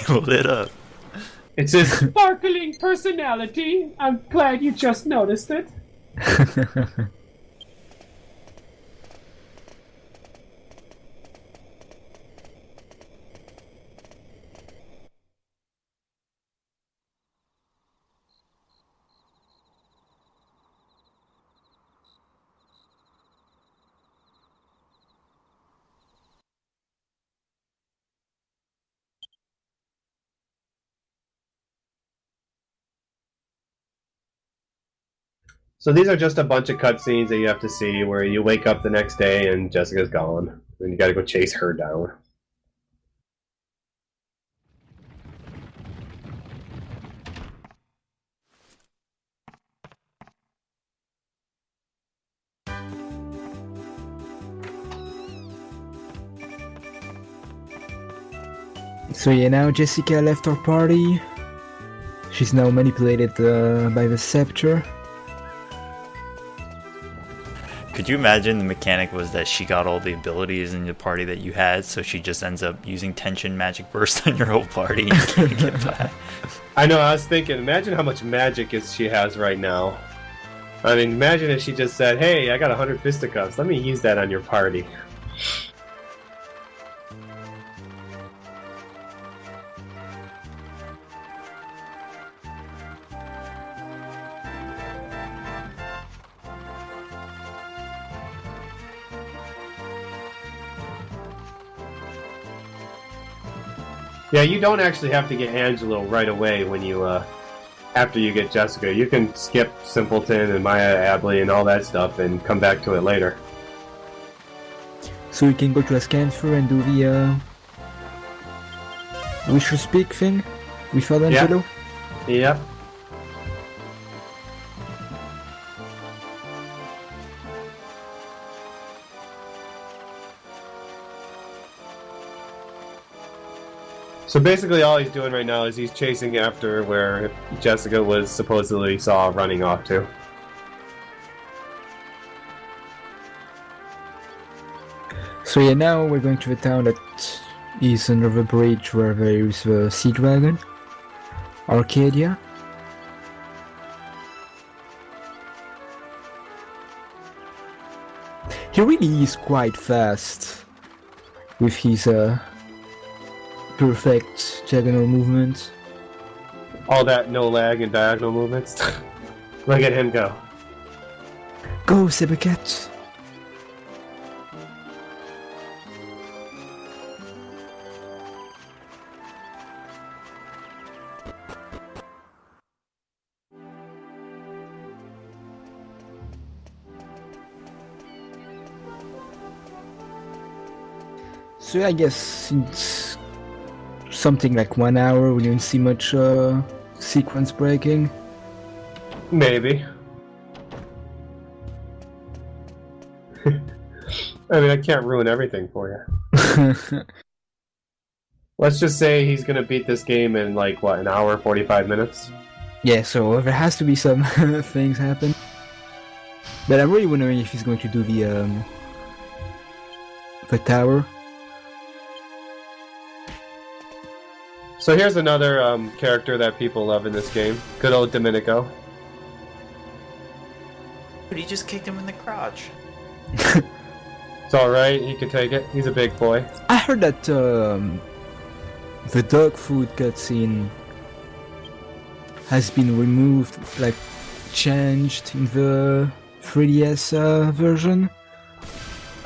Lit up. It's his sparkling personality. I'm glad you just noticed it. So these are just a bunch of cutscenes that you have to see where you wake up the next day and Jessica's gone. And you gotta go chase her down. So yeah, now Jessica left our party. She's now manipulated by the scepter. Could you imagine the mechanic was that she got all the abilities in the party that you had, so she just ends up using tension magic burst on your whole party and you can't get back? I know, I was thinking, imagine how much magic she has right now. I mean, imagine if she just said, hey, I got 100 fisticuffs, let me use that on your party. Yeah, you don't actually have to get Angelo right away when you, after you get Jessica. You can skip Simpleton and Maya Abley and all that stuff and come back to it later. So we can go to Ascanfer and do the we should speak thing without Angelo? Yep. So basically all he's doing right now is he's chasing after where Jessica was supposedly saw running off to. So yeah, now we're going to the town that is under the bridge where there is the Sea Dragon. Arcadia. He really is quite fast with his perfect diagonal movement. All that no lag and diagonal movements. Look at him go. Go, Sabercat! so I guess it's something like 1 hour. We didn't see much sequence breaking. Maybe. I mean, I can't ruin everything for you. Let's just say he's gonna beat this game in like what, an hour, 45 minutes? Yeah, so there has to be some things happen. But I'm really wondering if he's going to do the tower. So here's another character that people love in this game. Good old Domenico. But he just kicked him in the crotch. It's alright, he can take it. He's a big boy. I heard that the dog food cutscene has been removed, like changed in the 3DS version.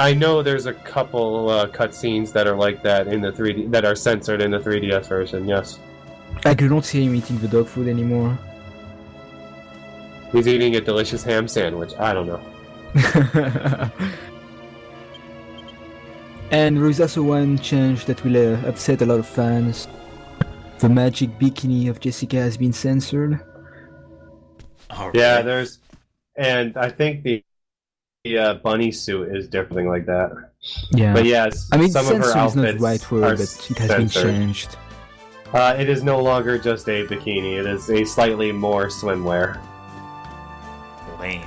I know there's a couple cutscenes that are like that in the 3D that are censored in the 3DS version. Yes. Like you don't see him eating the dog food anymore. He's eating a delicious ham sandwich. I don't know. And there is also one change that will upset a lot of fans. The magic bikini of Jessica has been censored. Oh, Yeah, really? and I think the bunny suit is different like that. Yeah. But yes, I mean, some of her censor is not the outfits right word, are but it has been censored. changed. It is no longer just a bikini. It is a slightly more swimwear. Lame.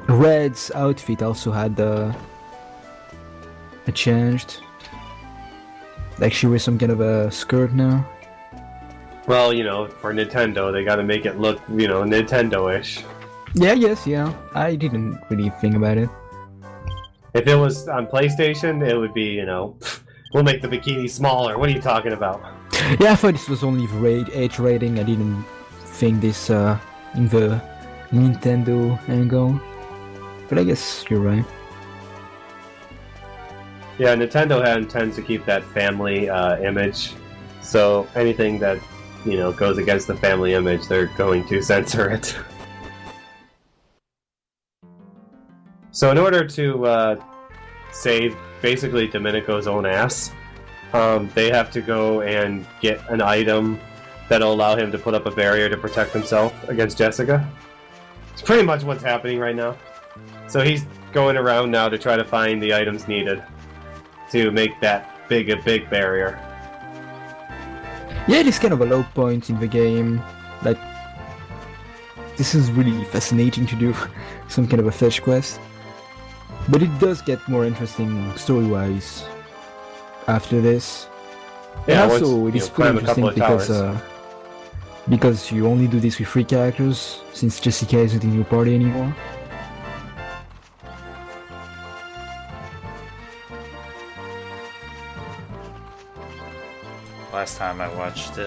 Red's outfit also had a changed. Like she wears some kind of a skirt now. Well, you know, for Nintendo, they gotta make it look, you know, Nintendo-ish. Yeah, yes, yeah. I didn't really think about it. If it was on PlayStation, it would be, you know, we'll make the bikini smaller. What are you talking about? Yeah, I thought this was only age rating. I didn't think this in the Nintendo angle. But I guess you're right. Yeah, Nintendo tends to keep that family image. So anything that, you know, goes against the family image, they're going to censor it. So in order to save basically Domenico's own ass, they have to go and get an item that'll allow him to put up a barrier to protect himself against Jessica. It's pretty much what's happening right now. So he's going around now to try to find the items needed to make that a big barrier. Yeah, it is kind of a low point in the game. Like, this is really fascinating to do, some kind of a fetch quest. But it does get more interesting story-wise after this. Yeah, and also, once, it is you know, pretty climb a couple interesting of because you only do this with 3 characters, since Jessica isn't in your party anymore. Last time I watched,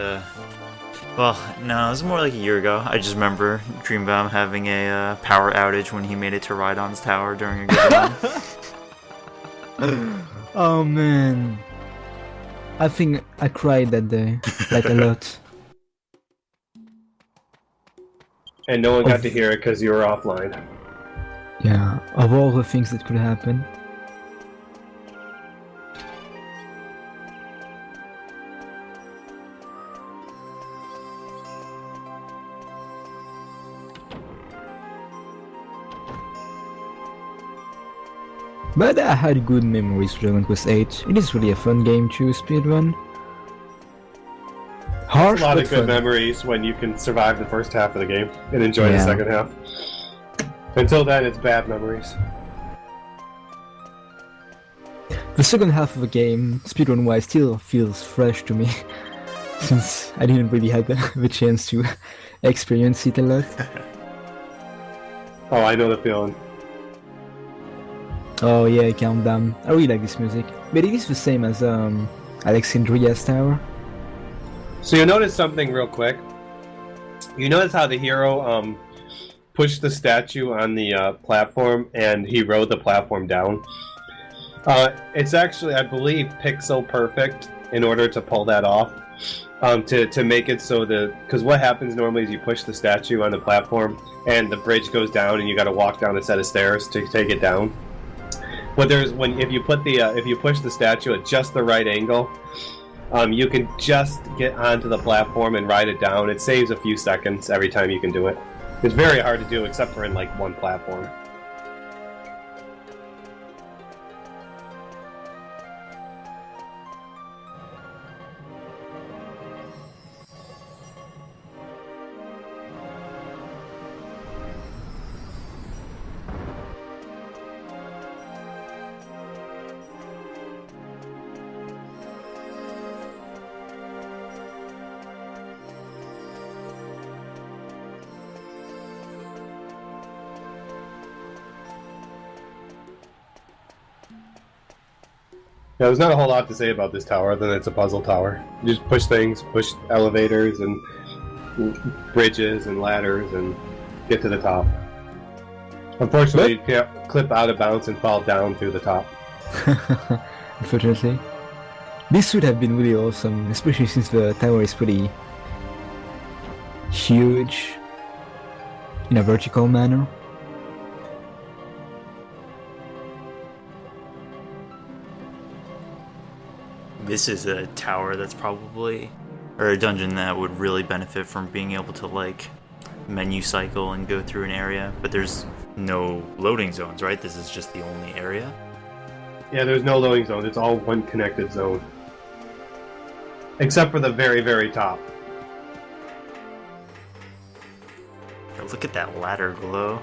well, no, it was more like a year ago. I just remember Dreambaum having a power outage when he made it to Rhydon's tower during a good run. Oh man. I think I cried that day, like a lot. And no one got to hear it because you were offline. Yeah, of all the things that could happen. But I had good memories with Dragon Quest VIII. It is really a fun game to speedrun. Harsh, A lot but of good fun. memories when you can survive the first half of the game and enjoy the Yeah. second half. Until then, it's bad memories. The second half of the game, speedrun-wise, still feels fresh to me, since I didn't really have the chance to experience it a lot. Oh, I know the feeling. Oh yeah, Countdown. I really like this music. But it is the same as Alexandria's Tower. So you notice something real quick. You notice how the hero pushed the statue on the platform and he rode the platform down? It's actually, I believe, pixel perfect in order to pull that off. To make it so because what happens normally is you push the statue on the platform and the bridge goes down and you gotta walk down a set of stairs to take it down. But if you put the if you push the statue at just the right angle, you can just get onto the platform and ride it down. It saves a few seconds every time you can do it. It's very hard to do, except for in like one platform. Yeah, there's not a whole lot to say about this tower other than it's a puzzle tower. You just push things, push elevators and bridges and ladders and get to the top. Unfortunately, you can't clip out of bounds and fall down through the top. Unfortunately. This would have been really awesome, especially since the tower is pretty huge in a vertical manner. This is a tower that's probably, or a dungeon that would really benefit from being able to like menu cycle and go through an area, but there's no loading zones, right? This is just the only area? Yeah, there's no loading zones. It's all one connected zone. Except for the very, very top. Look at that ladder glow.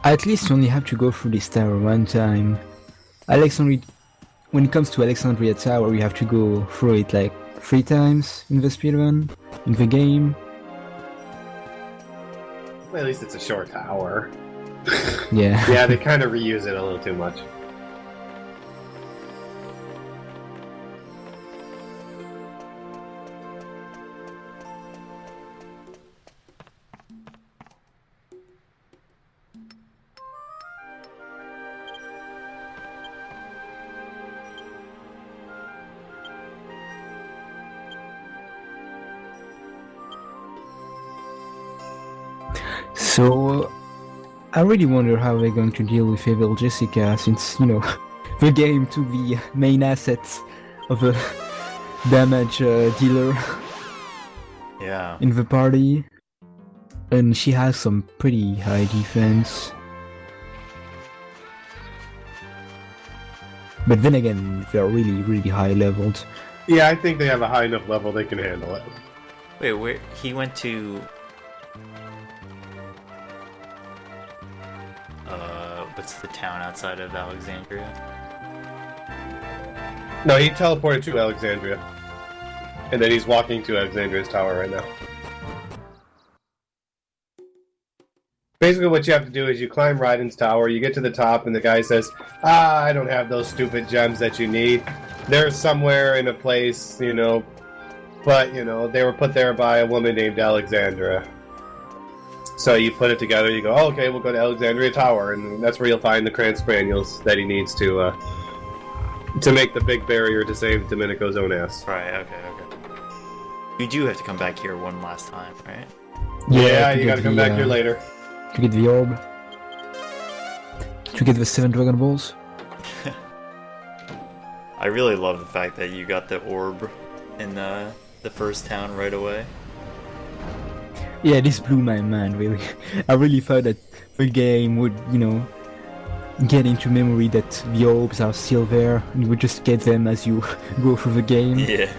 At least you only have to go through this tower one time. When it comes to Alexandria Tower, you have to go through it like 3 times in the speedrun, in the game. Well, at least it's a short tower. Yeah. Yeah, they kind of reuse it a little too much. So, I really wonder how they're going to deal with Evil Jessica, since, you know, the game took the main assets of a damage dealer Yeah. in the party, and she has some pretty high defense. But then again, they're really, really high leveled. Yeah, I think they have a high enough level they can handle it. Wait, where he went to? What's the town outside of Alexandria? No, he teleported to Alexandria. And then he's walking to Alexandria's tower right now. Basically what you have to do is you climb Raiden's tower, you get to the top, and the guy says, I don't have those stupid gems that you need. They're somewhere in a place, you know, but, you know, they were put there by a woman named Alexandra. So you put it together, you go, oh, okay, we'll go to Alexandria Tower, and that's where you'll find the Krantz Granules that he needs to make the big barrier to save Domenico's own ass. Right. Okay. You do have to come back here one last time, right? Yeah, you gotta come back here later. To get the orb. To get the 7 Dragon Balls. I really love the fact that you got the orb in the first town right away. Yeah, this blew my mind, really. I really thought that the game would, you know, get into memory that the orbs are still there, and you would just get them as you go through the game. Yeah.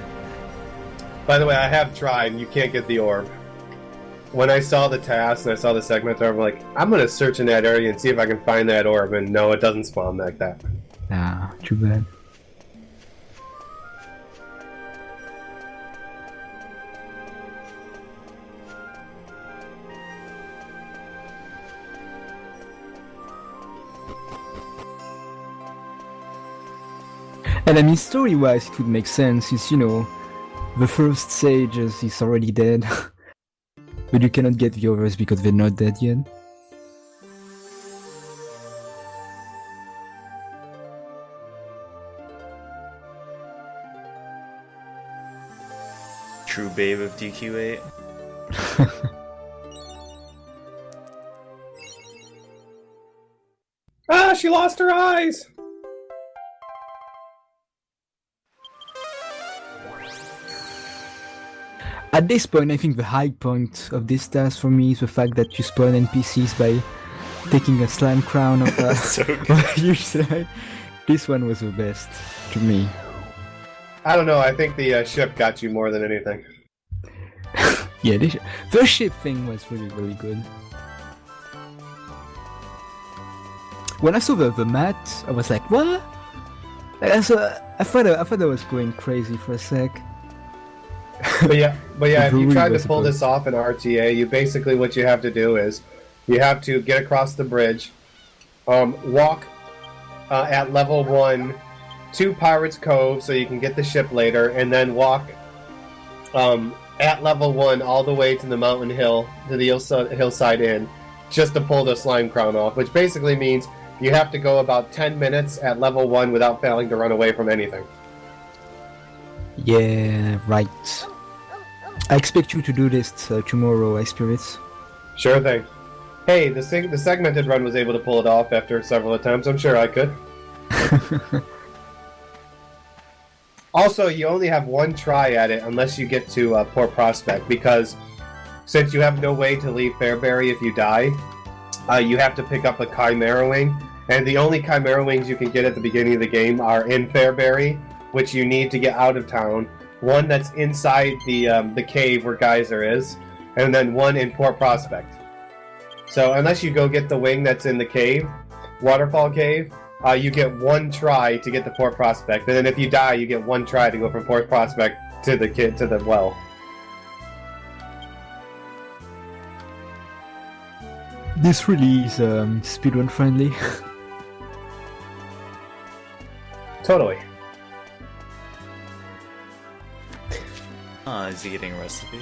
By the way, I have tried, and you can't get the orb. When I saw the TAS and I saw the segment, I'm like, I'm gonna search in that area and see if I can find that orb, and no, it doesn't spawn like that. Ah, too bad. And I mean, story-wise, it would make sense. It's, the first sage is already dead. But you cannot get the others because they're not dead yet. True babe of DQ8. Ah, she lost her eyes! At this point, I think the high point of this task for me is the fact that you spawn NPCs by taking a slime crown of a So good. huge slime. This one was the best to me. I don't know, I think the ship got you more than anything. Yeah, the ship thing was really, really good. When I saw the mat, I was like, what? I thought I was going crazy for a sec. But yeah, if you Really tried to was pull good. this off in RTA, you basically what you have to do is you have to get across the bridge, walk at level 1 to Pirate's Cove so you can get the ship later, and then walk at level 1 all the way to the mountain hill, to the hillside inn, just to pull the slime crown off, which basically means you have to go about 10 minutes at level 1 without failing to run away from anything. Yeah, right. I expect you to do this tomorrow, Ice Spirits. Sure thing. Hey, the segmented run was able to pull it off after several attempts. I'm sure I could. Also, you only have one try at it unless you get to Port Prospect, because since you have no way to leave Fairbury if you die, you have to pick up a Chimera Wing, and the only Chimera Wings you can get at the beginning of the game are in Fairbury, which you need to get out of town. One that's inside the cave where Geyser is, and then one in Port Prospect. So unless you go get the wing that's in the cave, Waterfall Cave, you get one try to get to Port Prospect, and then if you die, you get one try to go from Port Prospect to the well. This really is speedrun friendly. Totally. Is he getting a recipe?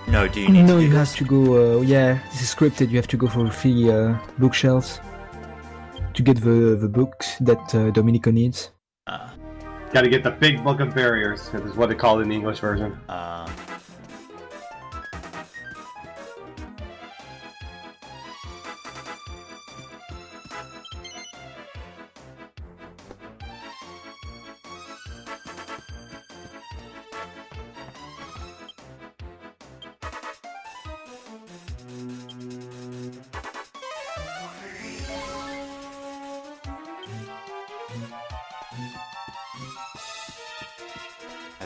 No, do you need No, to do you this? have to go. Yeah, this is scripted. You have to go for 3 bookshelves to get the books that Domenico needs. Gotta get the big book of barriers, that is what they call it in the English version.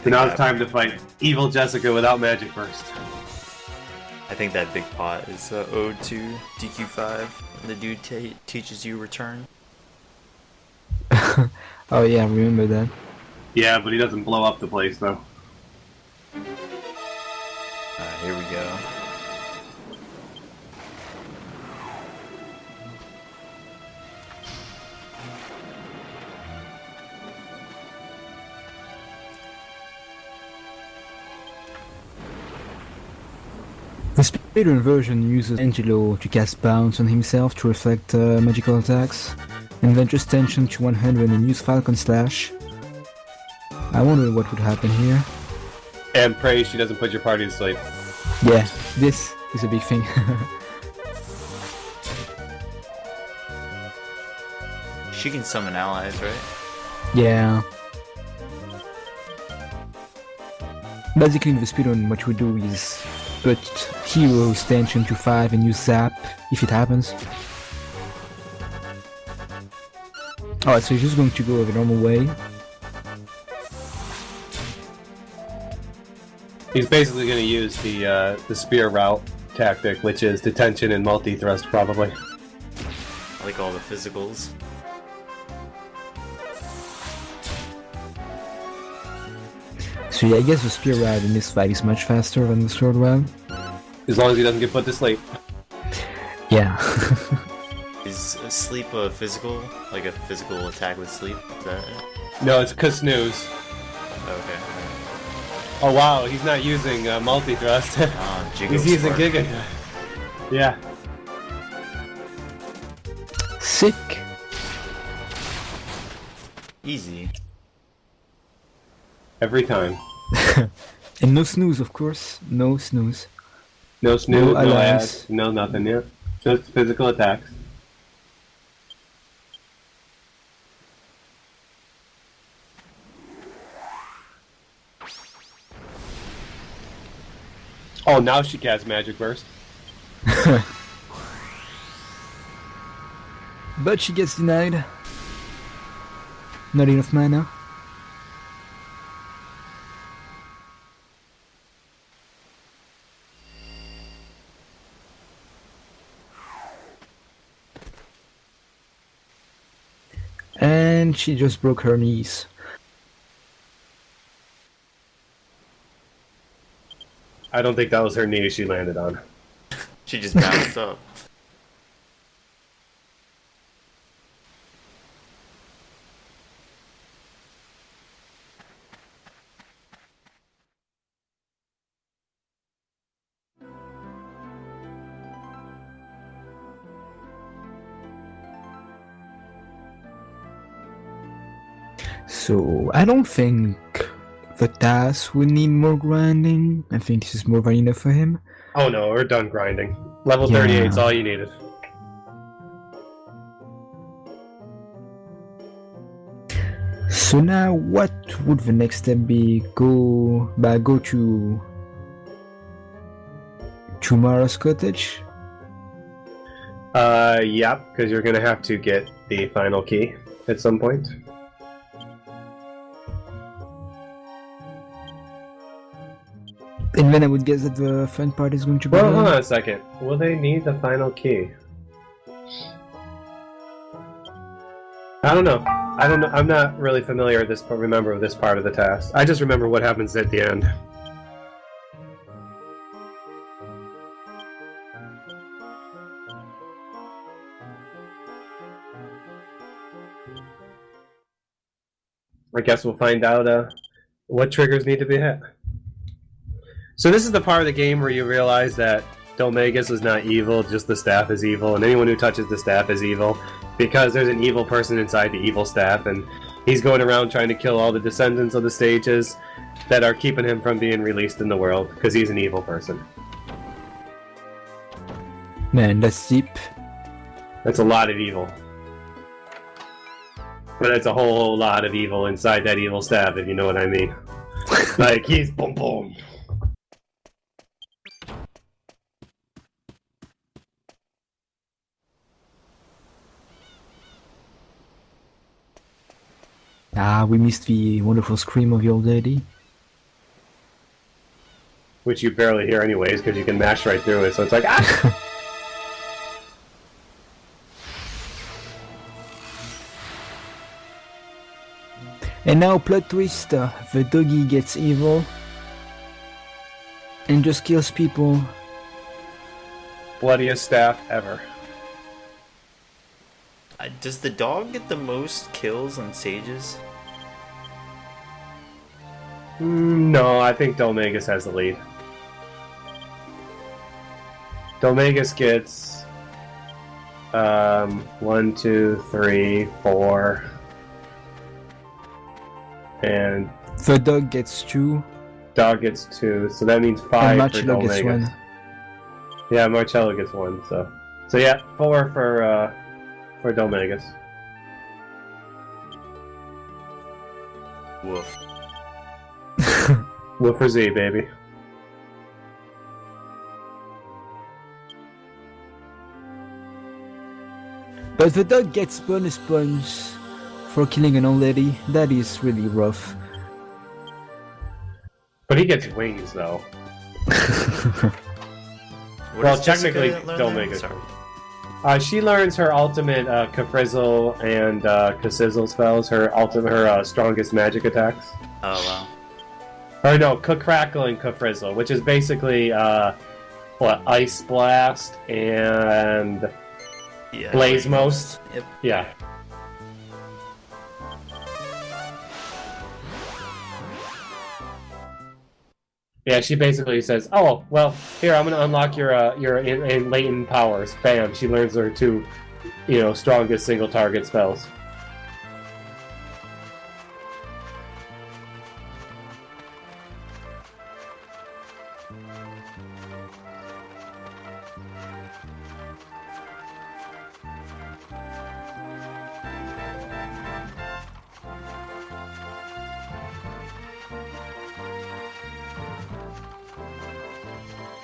think Now that- it's time to fight evil Jessica without Magic Burst. I think that big pot is ode to DQ5. The dude teaches you return. Oh yeah, I remember that. Yeah, but he doesn't blow up the place, though. Here we go. The speedrun version uses Angelo to cast Bounce on himself to reflect magical attacks, and then just tension to 100 and use Falcon Slash. I wonder what would happen here. And pray she doesn't put your party to sleep. Yeah, this is a big thing. She can summon allies, right? Yeah. Basically, in the speedrun, what we do is put heroes tension to 5 and use Zap if it happens. Alright, so you're just going to go the normal way. He's basically going to use the spear route tactic, which is detention and multi-thrust, probably. I like all the physicals. So yeah, I guess the spear route in this fight is much faster than the sword route. As long as he doesn't get put to sleep. Yeah. Is sleep physical? Like a physical attack with sleep? Is that it? No, it's Snooze. Okay. Oh wow, he's not using multi-thrust. He's using Spark. Giga. Yeah. Sick. Easy. Every time. And no snooze, of course. No snooze. No snooze, no allies. ads, no nothing, yeah. Just physical attacks. Oh, now she casts Magic Burst. But she gets denied. Not enough mana. And she just broke her knees. I don't think that was her knee she landed on. She just bounced up. So I don't think the TAS will need more grinding. I think this is more than enough for him. Oh no, we're done grinding. Level Yeah. 38 is all you needed. So now what would the next step be? Go to Mara's cottage? Yep, because you're gonna have to get the final key at some point. And then I would guess that the fun part is going to be Well, hold done. on a second. Will they need the final key? I don't know. I'm not really familiar with this, but remember this part of the task. I just remember what happens at the end. I guess we'll find out what triggers need to be hit. So this is the part of the game where you realize that Domegas is not evil, just the staff is evil, and anyone who touches the staff is evil, because there's an evil person inside the evil staff, and he's going around trying to kill all the descendants of the stages that are keeping him from being released in the world, because he's an evil person. Man, that's deep. That's a lot of evil. But it's a whole lot of evil inside that evil staff, if you know what I mean. Like, he's boom boom. Ah, we missed the wonderful scream of the old lady. Which you barely hear anyways, because you can mash right through it, so it's like, ah! And now, plot twist, the doggy gets evil and just kills people. Bloodiest staff ever. Does the dog get the most kills on stages? No, I think Domegas has the lead. Domegas gets 1, 2, 3, 4, and The dog gets 2. dog gets 2, so that means 5 And for Marcello gets Domegas. 1. Yeah, Marcello gets 1, so yeah, 4 for Domegas. Woof. Woof for Z, baby. But the dog gets bonus points for killing an old lady. That is really rough. But he gets wings, though. What Well, does Jessica technically, learn don't there? make it. Sorry. She learns her ultimate Kafrizzle and Kassizzle spells, her strongest magic attacks. Oh wow. Or no, Crackle and Kafrizzle, which is basically Ice Blast and Yeah. blaze most. Yep. Yeah. Yeah, she basically says, "Oh, well, here I'm gonna unlock your in latent powers." Bam! She learns her two, strongest single target spells.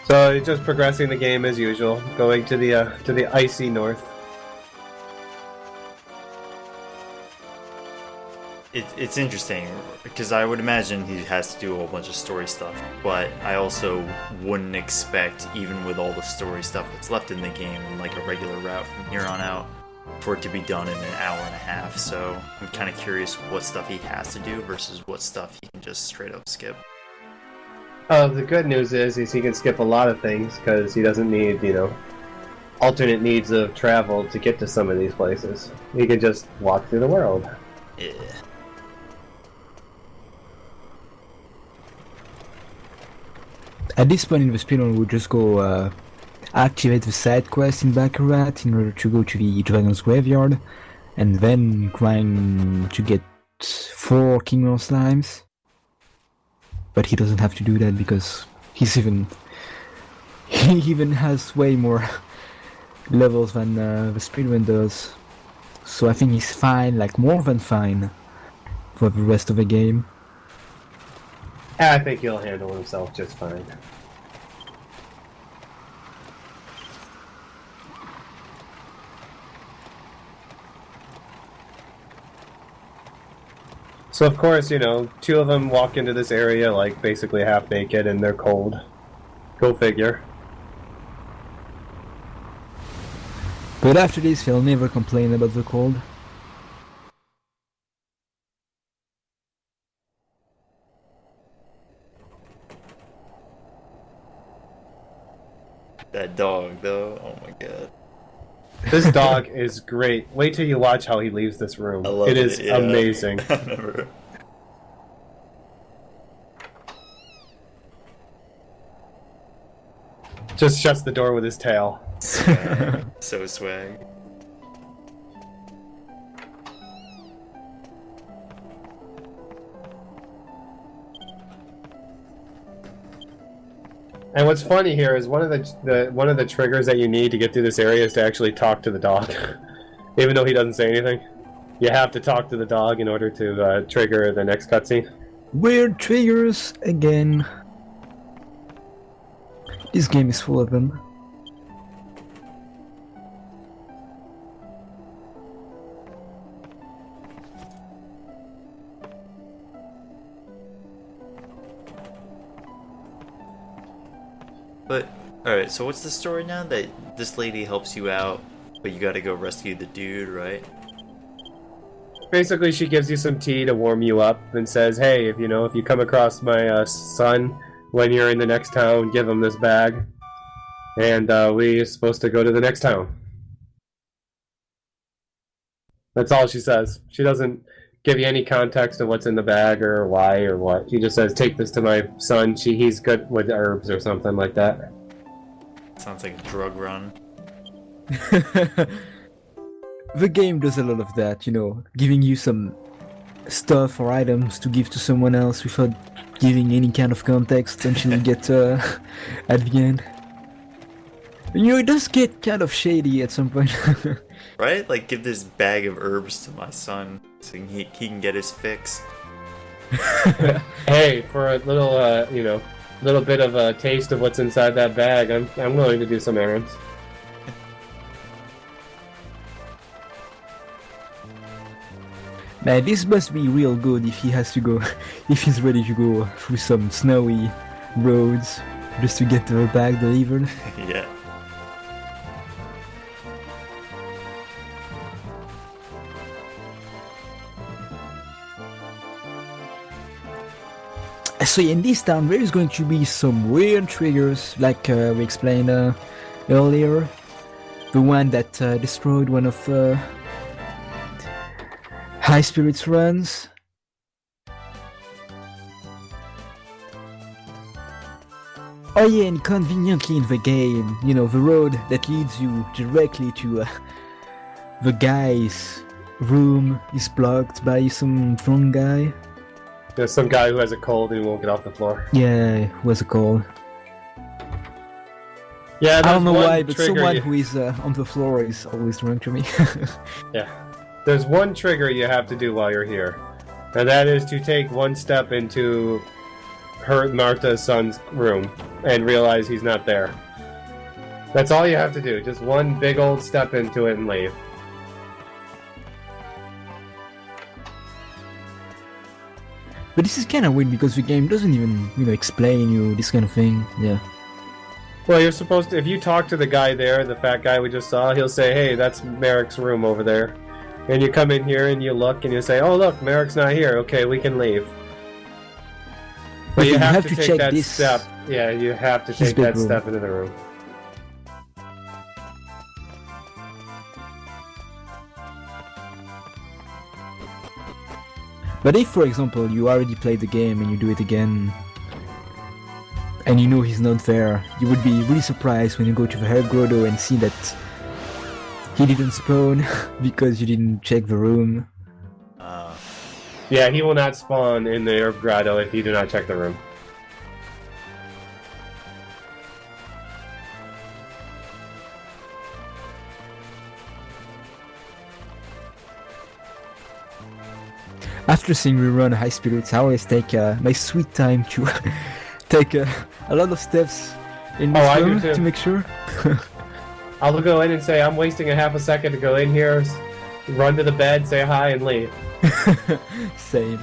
So it's just progressing the game as usual, going to the icy north. It's interesting because I would imagine he has to do a whole bunch of story stuff, but I also wouldn't expect, even with all the story stuff that's left in the game and like a regular route from here on out, for it to be done in an hour and a half. So I'm kind of curious what stuff he has to do versus what stuff he can just straight up skip. The good news is he can skip a lot of things because he doesn't need, alternate needs of travel to get to some of these places. He can just walk through the world. Yeah. At this point in the speedrun, we'll just go activate the side quest in Baccarat in order to go to the Dragon's Graveyard, and then grind to get 4 Kingdom Slimes. But he doesn't have to do that because he even has way more levels than the speedrun does. So I think he's fine, like more than fine, for the rest of the game. I think he'll handle himself just fine. So of course, 2 of them walk into this area like basically half naked and they're cold. Go figure. But after this, he'll never complain about the cold. That dog, though, oh my god. This dog is great. Wait till you watch how he leaves this room. I love It is yeah. amazing. I remember. Just shuts the door with his tail. Swag. So swag. And what's funny here is one of the triggers that you need to get through this area is to actually talk to the dog. Even though he doesn't say anything. You have to talk to the dog in order to trigger the next cutscene. Weird triggers again. This game is full of them. But, alright, so what's the story now? That this lady helps you out, but you gotta go rescue the dude, right? Basically, she gives you some tea to warm you up and says, hey, if you come across my son when you're in the next town, give him this bag. And we're supposed to go to the next town. That's all she says. She doesn't give you any context of what's in the bag or why or what. She just says, take this to my son. He's good with herbs or something like that. Sounds like a drug run. The game does a lot of that, giving you some stuff or items to give to someone else without giving any kind of context until you get at the end. It does get kind of shady at some point. Right? Like, give this bag of herbs to my son so he can get his fix. Hey, for a little, little bit of a taste of what's inside that bag, I'm willing to do some errands. Man, this must be real good if if he's ready to go through some snowy roads just to get the bag delivered. Yeah. So in this town there is going to be some weird triggers, like we explained earlier. the one that destroyed one of High Spirits runs. Oh yeah, and conveniently in the game, you know, the road that leads you directly to the guy's room is blocked by some drunk guy. There's some guy who has a cold and he won't get off the floor. Yeah, what's it called? Yeah, I don't know why, but trigger someone who is on the floor is always drunk to me. Yeah. There's one trigger you have to do while you're here. And that is to take one step into Martha's son's room and realize he's not there. That's all you have to do. Just one big old step into it and leave. But this is kind of weird because the game doesn't even, you know, explain you this kind of thing. Yeah. Well, you're supposed to, if you talk to the guy there, the fat guy we just saw, he'll say, hey, that's Merrick's room over there. And you come in here and you look and you say, oh look, Merrick's not here. Okay, we can leave. But you have to take that step. Yeah, you have to take that step into the room. But if, for example, you already played the game and you do it again, and you know he's not there, you would be really surprised when you go to the Herb Grotto and see that he didn't spawn because you didn't check the room. Yeah, he will not spawn in the Herb Grotto if you do not check the room. After seeing we run High Spirits, I always take my sweet time to take a lot of steps in this room to make sure. I'll go in and say, I'm wasting a half a second to go in here, run to the bed, say hi, and leave. Same.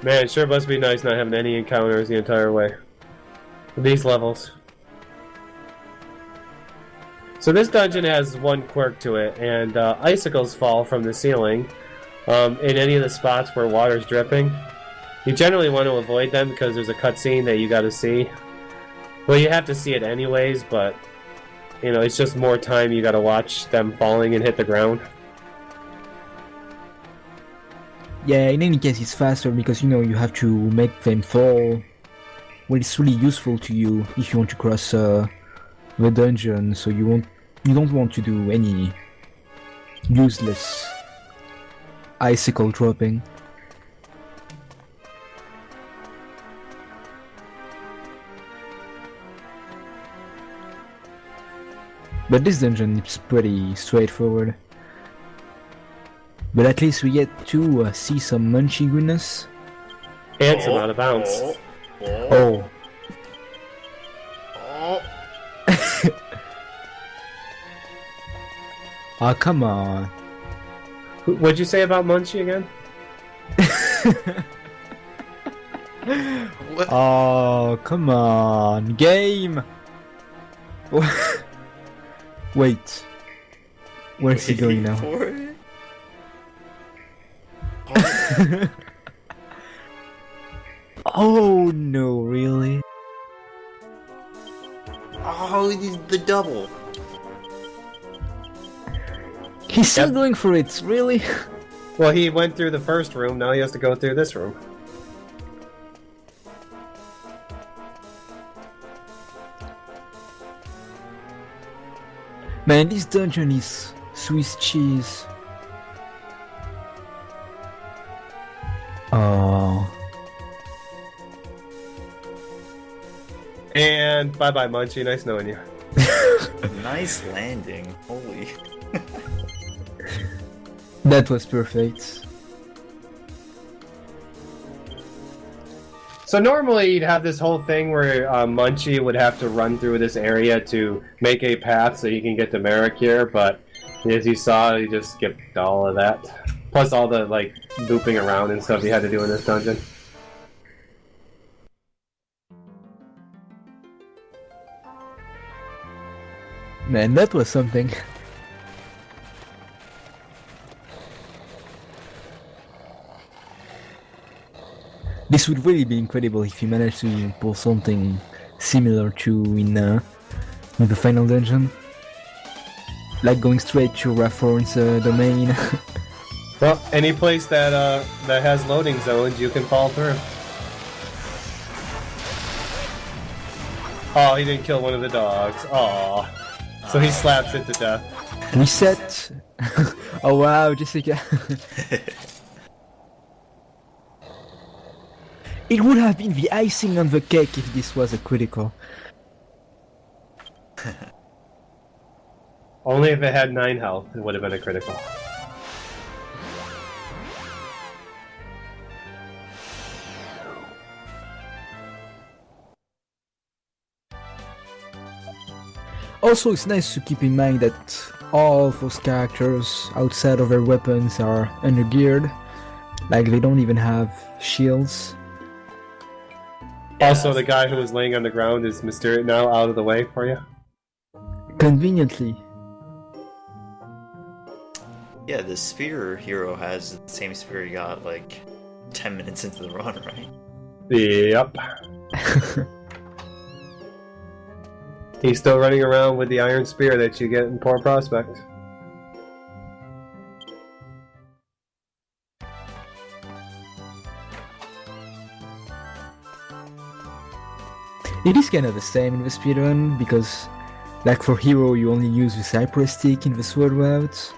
Man, it sure must be nice not having any encounters the entire way. These levels. So this dungeon has one quirk to it, and icicles fall from the ceiling in any of the spots where water's dripping. You generally want to avoid them because there's a cutscene that you gotta see. Well, you have to see it anyways, but you know, it's just more time you gotta watch them falling and hit the ground. Yeah, in any case it's faster because, you know, you have to make them fall. Well, it's really useful to you if you want to cross the dungeon, so you don't want to do any useless icicle dropping. But this dungeon is pretty straightforward. But at least we get to see some munchy goodness. And some out of bounds. Oh. Oh, come on. What'd you say about Munchie again? Oh, come on. Game! Wait. Where's he going now? Oh no, really? Oh, the double. He's still going for it, really? Well, he went through the first room, now he has to go through this room. Man, this dungeon is Swiss cheese. Oh. And bye-bye, Munchie. Nice knowing you. Nice landing. Holy. That was perfect. So normally you'd have this whole thing where Munchie would have to run through this area to make a path so he can get to Merrick here, but as you saw, he just skipped all of that. Plus all the, like, looping around and stuff you had to do in this dungeon. Man, that was something. This would really be incredible if you managed to pull something similar to in the final dungeon. Like going straight to Rathorn's domain. Well, any place that that has loading zones, you can fall through. Oh, he didn't kill one of the dogs. Aw. So he slaps it to death. Reset! Oh wow, Jessica. It would have been the icing on the cake if this was a critical. Only if it had 9 health, it would have been a critical. Also, it's nice to keep in mind that all those characters outside of their weapons are undergeared. Like, they don't even have shields. Also, the guy who was laying on the ground is now out of the way for you. Conveniently. Yeah, the spear hero has the same spear he got like 10 minutes into the run, right? Yep. He's still running around with the iron spear that you get in Poor Prospect. It is kind of the same in the speedrun, because like for hero you only use the Cypress stick in the sword routes.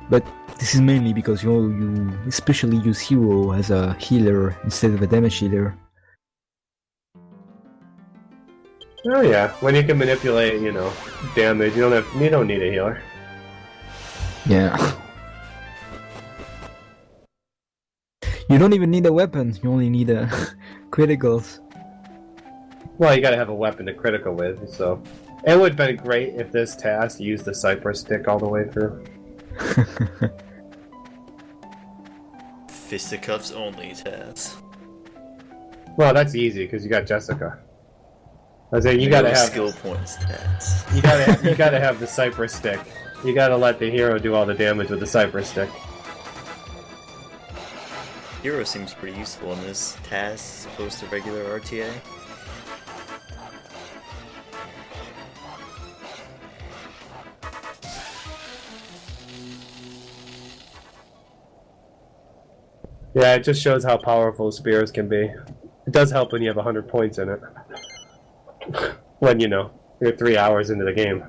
But this is mainly because you especially use hero as a healer instead of a damage healer. Oh yeah, when you can manipulate, damage, you don't need a healer. Yeah. You don't even need a weapon, you only need a criticals. Well, you gotta have a weapon to critical with, so... It would have been great if this TAS used the Cypress stick all the way through. Fisticuffs only, TAS. Well, that's easy, because you got Jessica. I was saying, you gotta have... skill points, TAS. You gotta have the Cypress stick. You gotta let the hero do all the damage with the Cypress stick. Hero seems pretty useful in this TAS as opposed to regular RTA. Yeah, it just shows how powerful spears can be. It does help when you have 100 points in it. When, you're 3 hours into the game.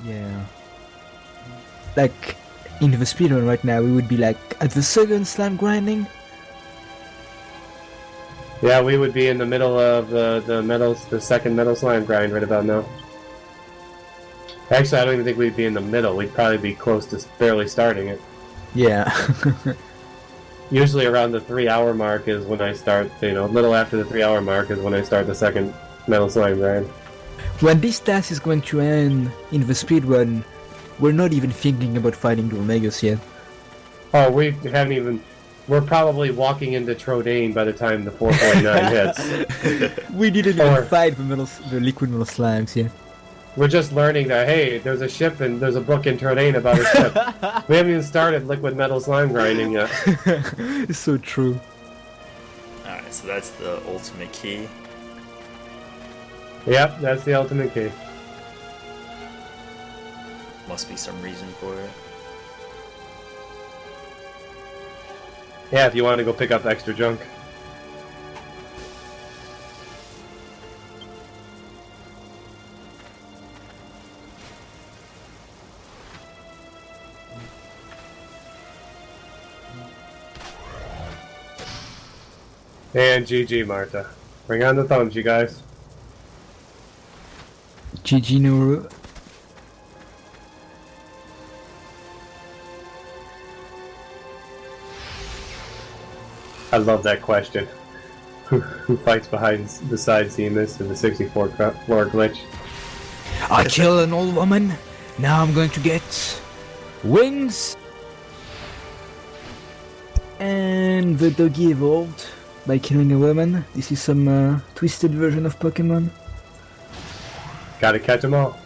Yeah. Like, in the speedrun right now, we would be like at the second slam grinding. Yeah, we would be in the middle of the second metal slime grind right about now. Actually, I don't even think we'd be in the middle. We'd probably be close to barely starting it. Yeah. Usually around the 3 hour mark is when I start, a little after the 3 hour mark is when I start the second metal slime grind. When this task is going to end in the speedrun, we're not even thinking about fighting the Omegas yet. Oh, we haven't even... We're probably walking into Trodain by the time the 4.9 hits. We didn't even fight the liquid metal slimes yet. We're just learning that, hey, there's a ship and there's a book in Trodain about a ship. We haven't even started liquid metal slime grinding yet. It's so true. Alright, so that's the ultimate key. Yep, that's the ultimate key. Must be some reason for it. Yeah, if you want to go pick up extra junk. And GG, Marta. Bring on the thumbs, you guys. GG Nuru. I love that question. Who fights behind besides Zemus in the 64 floor glitch? I killed an old woman. Now I'm going to get wings. And the doggy evolved by killing a woman. This is some twisted version of Pokemon. Gotta catch them all.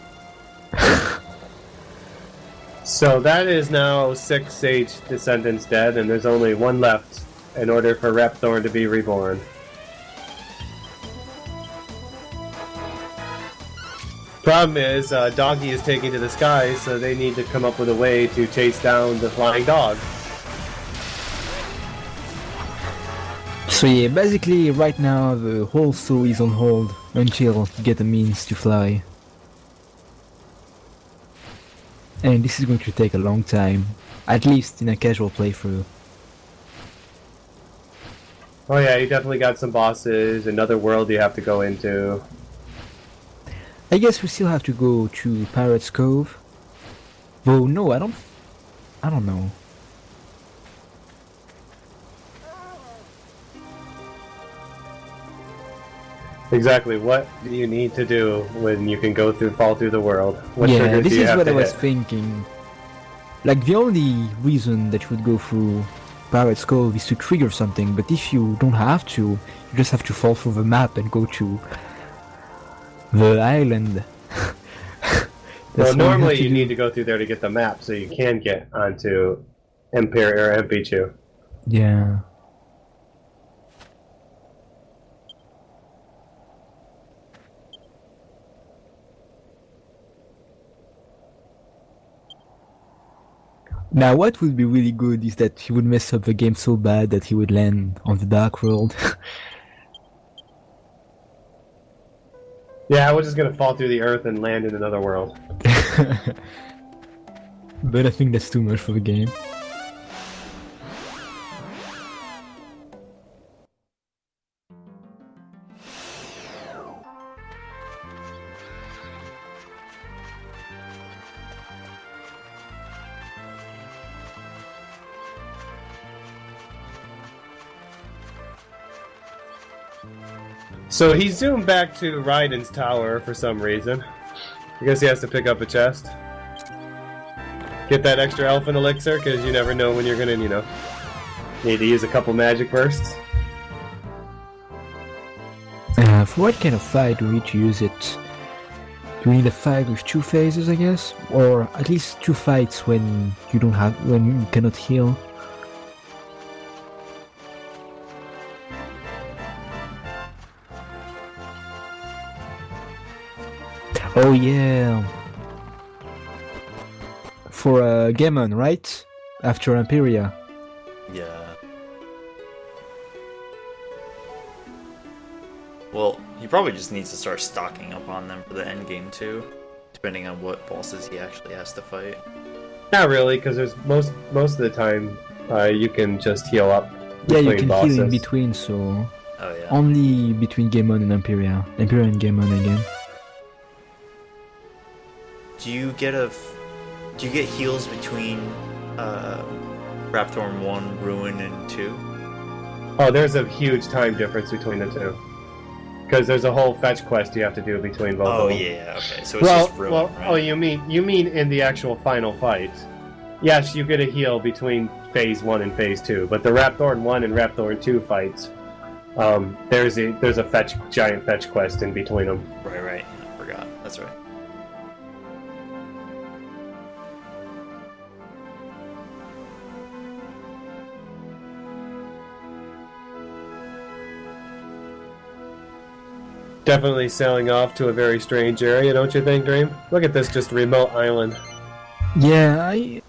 So that is now 6 Sage Descendants dead, and there's only one left in order for Repthorn to be reborn. Problem is, Doggy is taking to the sky, so they need to come up with a way to chase down the flying dog. So yeah, basically right now the whole show is on hold until you get a means to fly. And this is going to take a long time, at least in a casual playthrough. Oh yeah, you definitely got some bosses, another world you have to go into. I guess we still have to go to Pirate's Cove. Though no, I don't know. Exactly, what do you need to do when you can fall through the world? What Yeah, triggers this do you is have what I to was hit? thinking. Like the only reason that you would go through Pirate's Cove is to trigger something, but if you don't have to, you just have to fall through the map and go to the island. Well, normally you need to go through there to get the map so you can get onto Imperial or MP2. Yeah. Now what would be really good is that he would mess up the game so bad that he would land on the Dark World. Yeah, we're just gonna fall through the earth and land in another world. But I think that's too much for the game. So he zoomed back to Raiden's tower for some reason. I guess he has to pick up a chest. Get that extra elfin elixir, because you never know when you're gonna, need to use a couple magic bursts. For what kind of fight do we need to use it? Do we need a fight with 2 phases, I guess? Or at least 2 fights when when you cannot heal? Oh yeah! For Gammon, right? After Imperia. Yeah. Well, he probably just needs to start stocking up on them for the endgame too, depending on what bosses he actually has to fight. Not really, because there's most of the time you can just heal up Yeah, between you can bosses. heal in between, so... Oh yeah. Only between Gammon and Imperia. Imperia and Gammon again. Do you get heals between Raptorn 1, Ruin, and 2? Oh, there's a huge time difference between the two. Because there's a whole fetch quest you have to do between both Oh of them. yeah, okay. So it's just Ruin, right? Oh, you mean in the actual final fight? Yes, you get a heal between Phase 1 and Phase 2, but the Rapthorn 1 and Rapthorn 2 fights, there's a giant fetch quest in between them. Right. I forgot. That's right. Definitely sailing off to a very strange area, don't you think, Dream? Look at this just remote island. Yeah, I...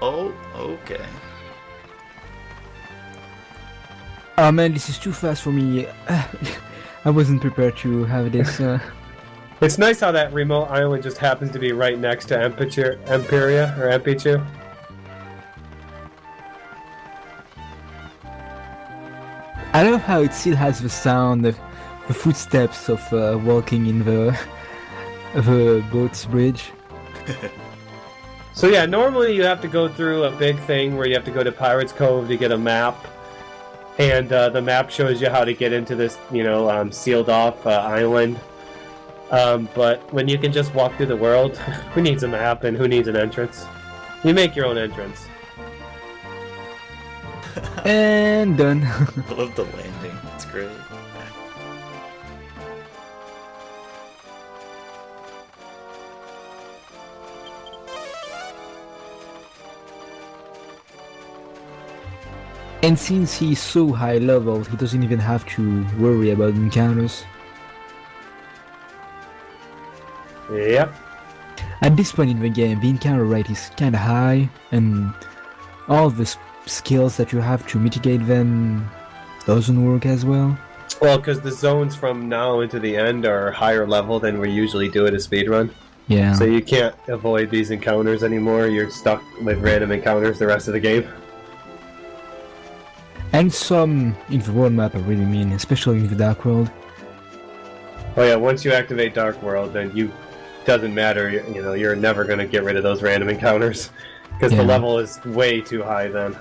Oh, okay. Oh man, this is too fast for me. I wasn't prepared to have this. It's nice how that remote island just happens to be right next to Imperia, or MP2. I love how it still has the sound of the footsteps of walking in the boat's bridge. So yeah, normally you have to go through a big thing where you have to go to Pirate's Cove to get a map. and the map shows you how to get into this, sealed off island. But when you can just walk through the world, who needs a map and who needs an entrance? You make your own entrance. And done. I love the landing. It's great. And since he's so high level, he doesn't even have to worry about encounters. Yep. At this point in the game, the encounter rate is kinda high, and all the skills that you have to mitigate them doesn't work as well. Well, because the zones from now into the end are higher level than we usually do at a speedrun. Yeah. So you can't avoid these encounters anymore. You're stuck with random encounters the rest of the game. And some in the world map are really mean, especially in the Dark World. Oh yeah, once you activate Dark World, then doesn't matter. You're never gonna get rid of those random encounters because the level is way too high then.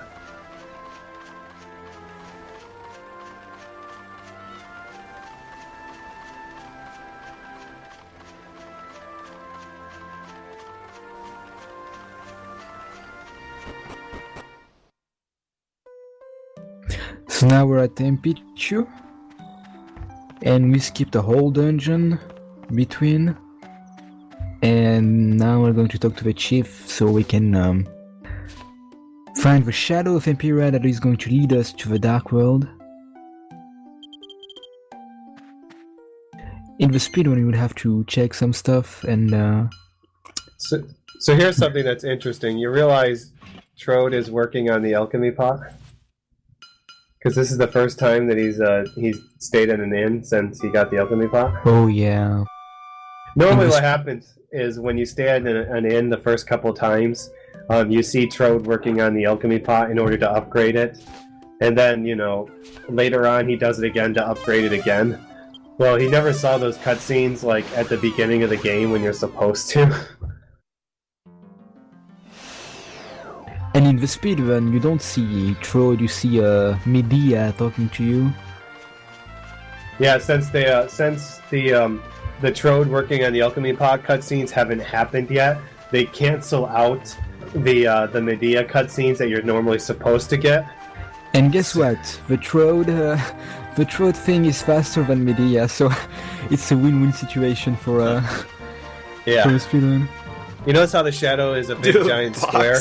So now we're at MP2, and we skipped a whole dungeon between, and now we're going to talk to the chief so we can find the shadow of Empyrea that is going to lead us to the Dark World. In the speedrun, you would have to check some stuff, and So here's something that's interesting. You realize Trode is working on the alchemy pot? Because this is the first time that he's stayed in an inn since he got the alchemy pot. oh yeah. Normally what happens is when you stay in an inn the first couple times, you see Trode working on the alchemy pot in order to upgrade it. And then, later on he does it again to upgrade it again. Well, he never saw those cutscenes like at the beginning of the game when you're supposed to. And in the speedrun, you don't see Trode, you see Medea talking to you. Yeah, since the Trode working on the alchemy pot cutscenes haven't happened yet, they cancel out the Medea cutscenes that you're normally supposed to get. And guess what? The Trode thing is faster than Medea, so it's a win-win situation for Yeah. for the speedrun. You notice how the shadow is a big giant square?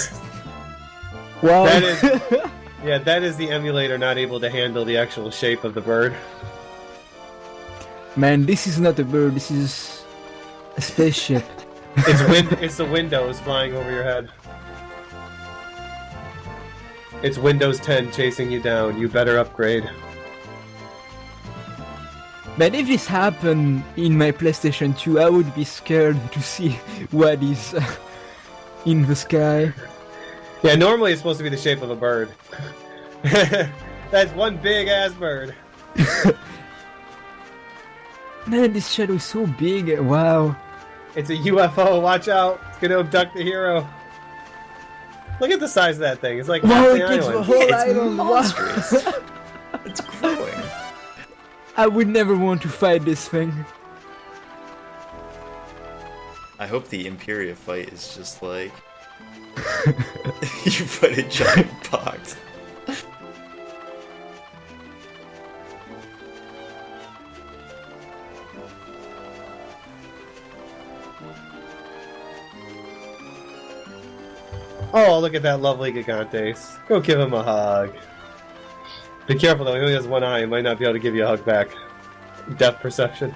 Wow. That is the emulator not able to handle the actual shape of the bird. Man, this is not a bird, this is a spaceship. It's the windows flying over your head. It's Windows 10 chasing you down. You better upgrade. Man, if this happened in my PlayStation 2, I would be scared to see what is in the sky. Yeah, normally it's supposed to be the shape of a bird. That's one big ass bird. Man, this shadow is so big. Wow. It's a UFO. Watch out. It's going to abduct the hero. Look at the size of that thing. It's like half Wow, the it gets the island. whole It's island. monstrous. Wow. It's growing. I would never want to fight this thing. I hope the Imperia fight is just like you put a giant box. Oh, look at that lovely Gigantes. Go give him a hug. Be careful though, he only has one eye. He might not be able to give you a hug back. Depth perception.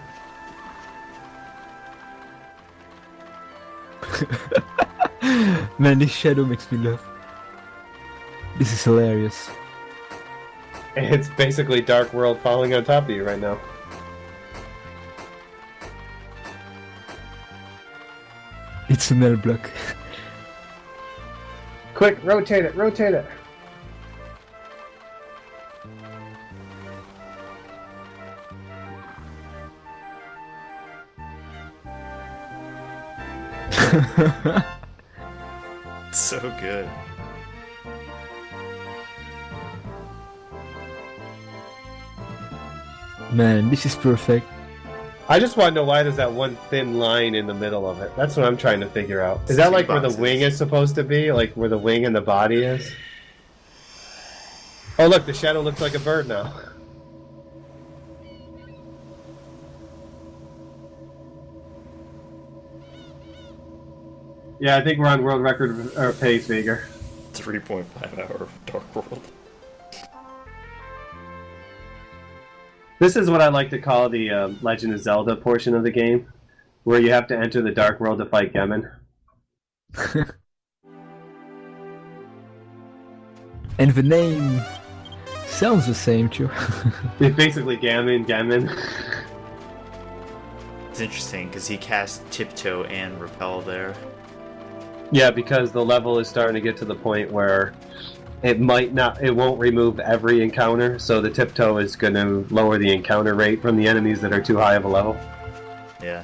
Man, this shadow makes me laugh. This is hilarious. And it's basically Dark World falling on top of you right now. It's an L block. Quick, rotate it, rotate it. So good. Man, this is perfect. I just want to know why there's that one thin line in the middle of it. That's what I'm trying to figure out. Is that like where the wing is supposed to be? Like where the wing and the body is? Oh look, the shadow looks like a bird now. Yeah, I think we're on world record pace, Veigar. 3.5 hour Dark World. This is what I like to call the Legend of Zelda portion of the game, where you have to enter the Dark World to fight Gemin. And the name sounds the same too. It's basically Gemin. It's interesting because he cast Tiptoe and Repel there. Yeah, because the level is starting to get to the point where it won't remove every encounter, so the Tiptoe is going to lower the encounter rate from the enemies that are too high of a level. Yeah.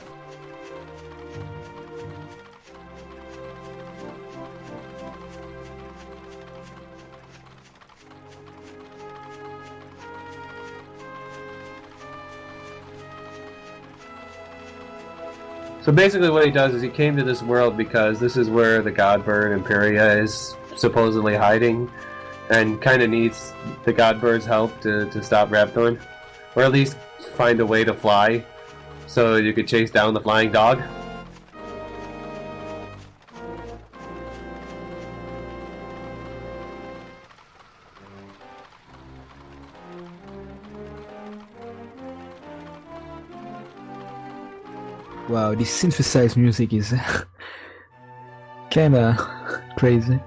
So basically what he does is he came to this world because this is where the god bird Imperia is supposedly hiding, and kind of needs the god bird's help to stop Rapthorn, or at least find a way to fly so you could chase down the flying dog. Wow, this synthesized music is kinda crazy.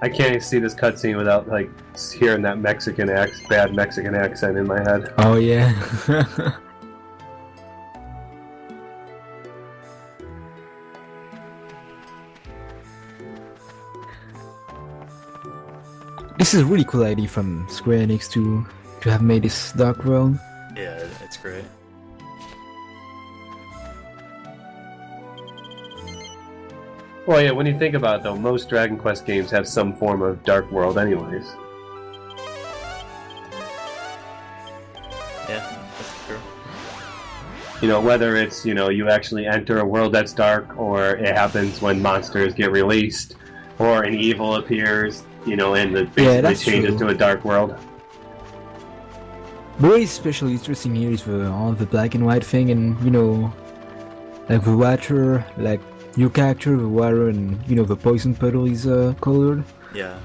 I can't see this cutscene without like hearing that bad Mexican accent in my head. Oh yeah. This is a really cool idea from Square Enix to have made this Dark World. Yeah, it's great. Well, yeah, when you think about it, though, most Dragon Quest games have some form of Dark World anyways. Yeah, that's true. You know, whether it's, you actually enter a world that's dark, or it happens when monsters get released, or an evil appears, and it basically changes to a dark world. But what is especially interesting here is all the black and white thing, and, like the water, like your character, the water, and, the poison puddle is colored. Yeah.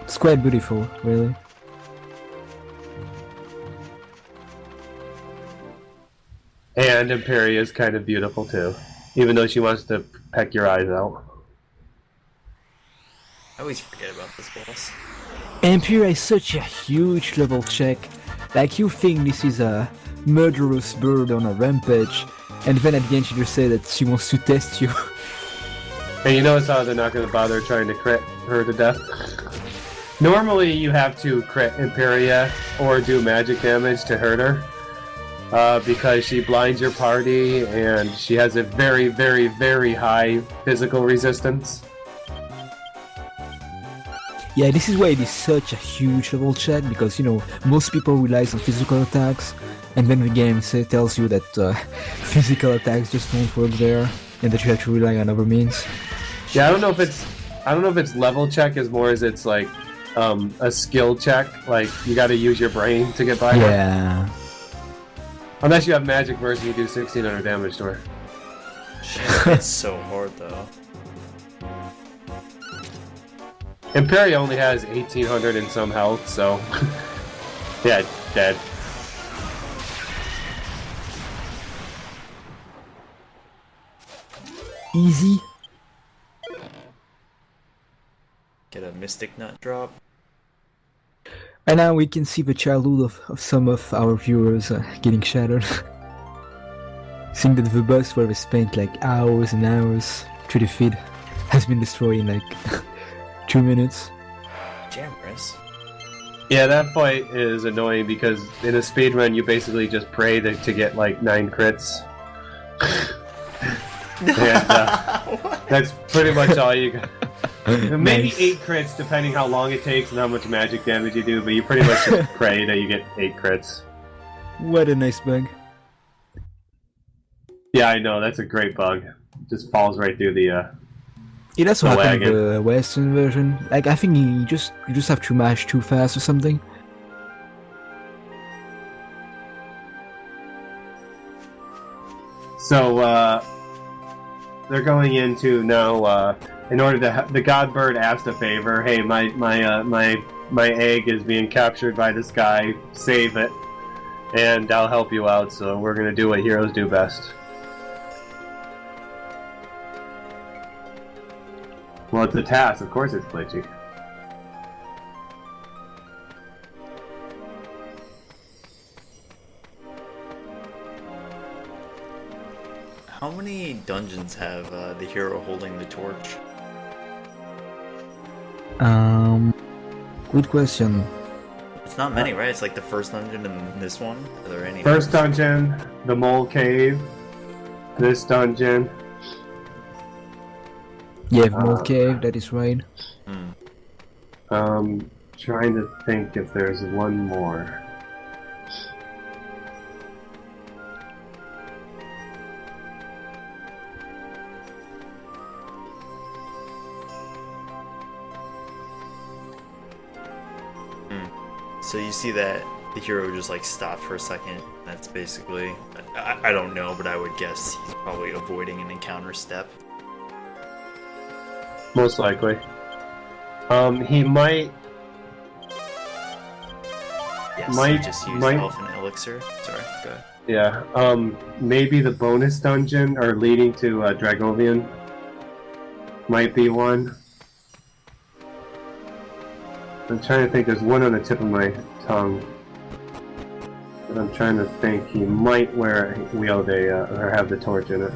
It's quite beautiful, really. And Imperia is kind of beautiful too, even though she wants to peck your eyes out. I always forget about this boss. Imperia is such a huge level check. Like, you think this is a murderous bird on a rampage, and then at the end she just said that she wants to test you. And you notice how they're not going to bother trying to crit her to death? Normally you have to crit Imperia or do magic damage to hurt her, because she blinds your party and she has a very, very, very high physical resistance. Yeah, this is why it is such a huge level check, because, most people rely on physical attacks, and then the game tells you that physical attacks just don't work there, and that you have to rely on other means. Yeah, I don't know if it's level check as more as it's like a skill check. Like, you got to use your brain to get by. Yeah. Unless you have magic version, you do 1600 damage to her. Shit, it's so hard though. Imperia only has 1800 and some health, so yeah, dead. Easy. Get a Mystic Nut drop. And now we can see the childhood of some of our viewers getting shattered. Seeing that the bus where they spent like hours and hours to defeat has been destroyed in like 2 minutes. Jammerous. Yeah, that fight is annoying because in a speedrun you basically just pray to get like 9 crits. And that's pretty much all you got. Maybe Nice. 8 crits depending how long it takes and how much magic damage you do, but you pretty much just pray that you get 8 crits. What a nice bug. Yeah, I know, that's a great bug. Just falls right through the It also The happened in wagon. the Western version. Like I think you just have to mash too fast or something. So, they're going into now, in order to the god bird asked a favor. Hey, my egg is being captured by this guy. Save it, and I'll help you out. So we're gonna do what heroes do best. Well, it's a TAS. Of course, it's glitchy. How many dungeons have the hero holding the torch? Good question. It's not many, right? It's like the first dungeon and this one. Are there any? First dungeon, the mole cave. This dungeon. Yeah, Mold Cave, that is right. Trying to think if there's one more. So you see that the hero just like stopped for a second. That's basically, I don't know, but I would guess he's probably avoiding an encounter step. Most likely. He might. Yes, Might- he just used might- Elfin Elixir. Sorry, go ahead. Yeah. Maybe the bonus dungeon or leading to Dragovian might be one. I'm trying to think. There's one on the tip of my tongue, but I'm trying to think. He might wield a or have the torch in it.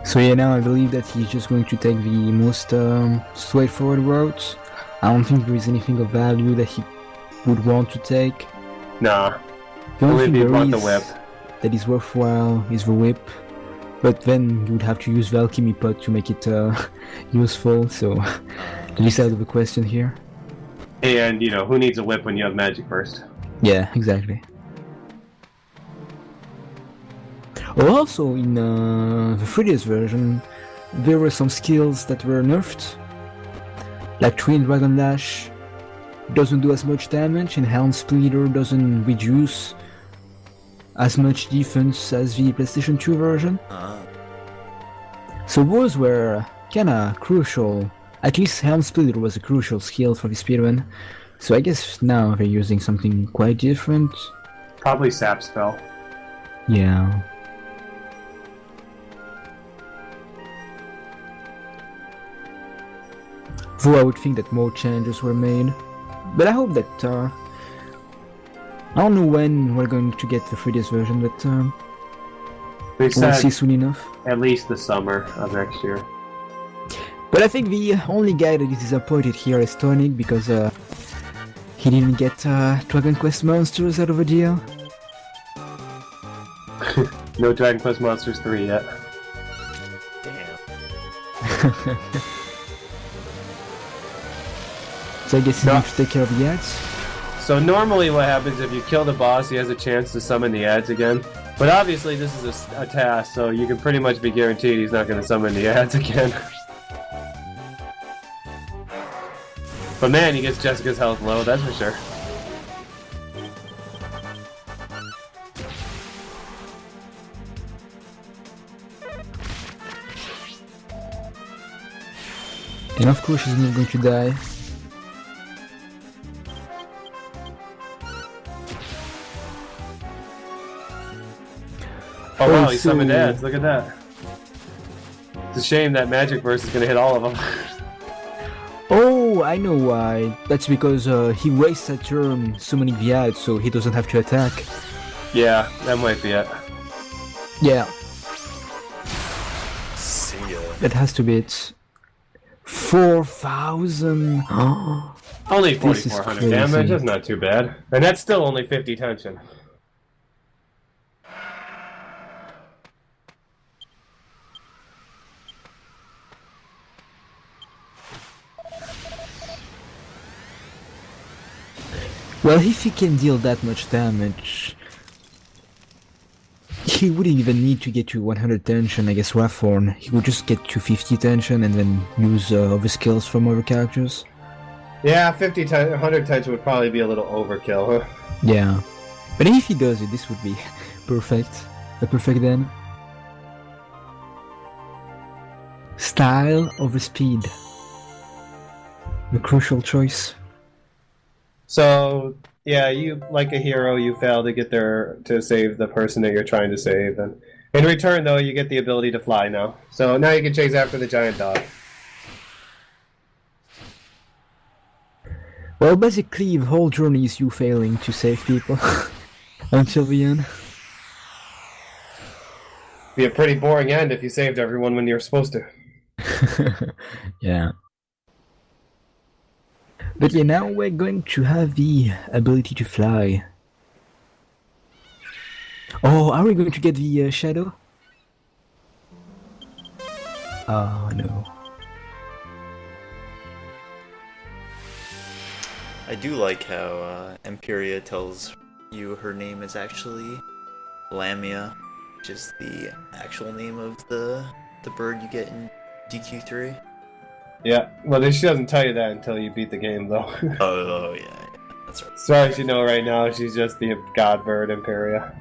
So yeah, now I believe that he's just going to take the most straightforward route. I don't think there is anything of value that he would want to take. Nah. The only Only if thing you there want the is whip. that is worthwhile is the whip. But then you would have to use the alchemy pot to make it useful, so at least out of the question here. And who needs a whip when you have magic burst? Yeah, exactly. Also, in the 3DS version, there were some skills that were nerfed. Like Twin Dragon Lash doesn't do as much damage, and Helm Splitter doesn't reduce as much defense as the PlayStation 2 version. So those were kinda crucial. At least Helm Splitter was a crucial skill for the speedrun. So I guess now they're using something quite different. Probably sap spell. Yeah. Though I would think that more changes were made. But I hope that, I don't know when we're going to get the 3DS version, but They we'll said see soon enough. at least the summer of next year. But I think the only guy that is disappointed here is Tonic, because he didn't get Dragon Quest Monsters out of a deal. No Dragon Quest Monsters 3 yet. Damn. So I guess he No. needs to take care of the ads. So normally what happens if you kill the boss, he has a chance to summon the ads again. But obviously this is a task, so you can pretty much be guaranteed he's not going to summon the ads again. But man, he gets Jessica's health low, that's for sure. And of course she's not going to die. Oh wow, he so- summoned ads, look at that. It's a shame that Magic Burst is going to hit all of them. Oh, I know why. That's because he wastes a turn so many VIII, so he doesn't have to attack. Yeah, that might be it. Yeah, See ya. that has to be it. 4,000. Only This is 4,400 damage, crazy. that's not too bad. And that's still only 50 tension. Well, if he can deal that much damage, he wouldn't even need to get to 100 tension, I guess, Rathorn. He would just get to 50 tension and then use other skills from other characters. Yeah, 100 tension would probably be a little overkill, huh? Yeah. But if he does it, this would be perfect. A perfect then. Style over speed. The crucial choice. So, yeah, you, like a hero, you fail to get there to save the person that you're trying to save. And in return, though, you get the ability to fly now. So now you can chase after the giant dog. Well, basically, the whole journey is you failing to save people until the end. Be a pretty boring end if you saved everyone when you were supposed to. Yeah. But yeah, now we're going to have the ability to fly. Oh, are we going to get the shadow? Oh no. I do like how Empiria tells you her name is actually Lamia, which is the actual name of the bird you get in DQ3. Yeah, well, she doesn't tell you that until you beat the game, though. Oh yeah, that's right. As far as you know right now, she's just the god bird, Imperia.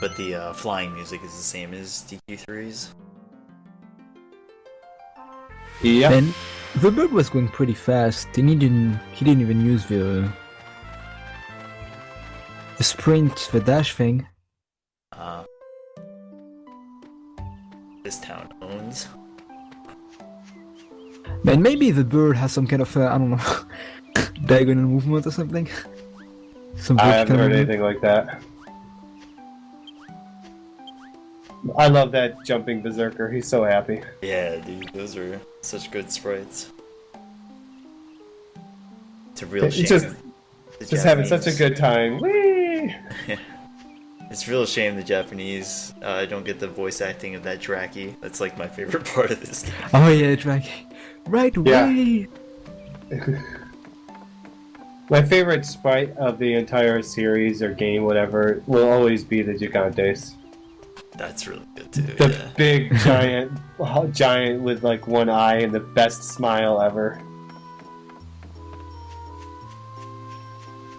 But the flying music is the same as DQ3's. Yep. Then the bird was going pretty fast, and he didn't even use the sprint, the dash thing. This town owns. Man, maybe the bird has some kind of, I don't know, diagonal movement or something. Some I haven't vertical heard movement. anything like that. I love that jumping berserker. He's so happy. Yeah, dude, those are such good sprites. It's a real He's shame. just having such a good time. Whee! It's a real shame the Japanese don't get the voice acting of that Draki. That's like my favorite part of this game. Oh yeah, Drake. Right away! My favorite sprite of the entire series or game, whatever, will always be the Gigantes. That's really good too. The Yeah. big giant with like one eye and the best smile ever.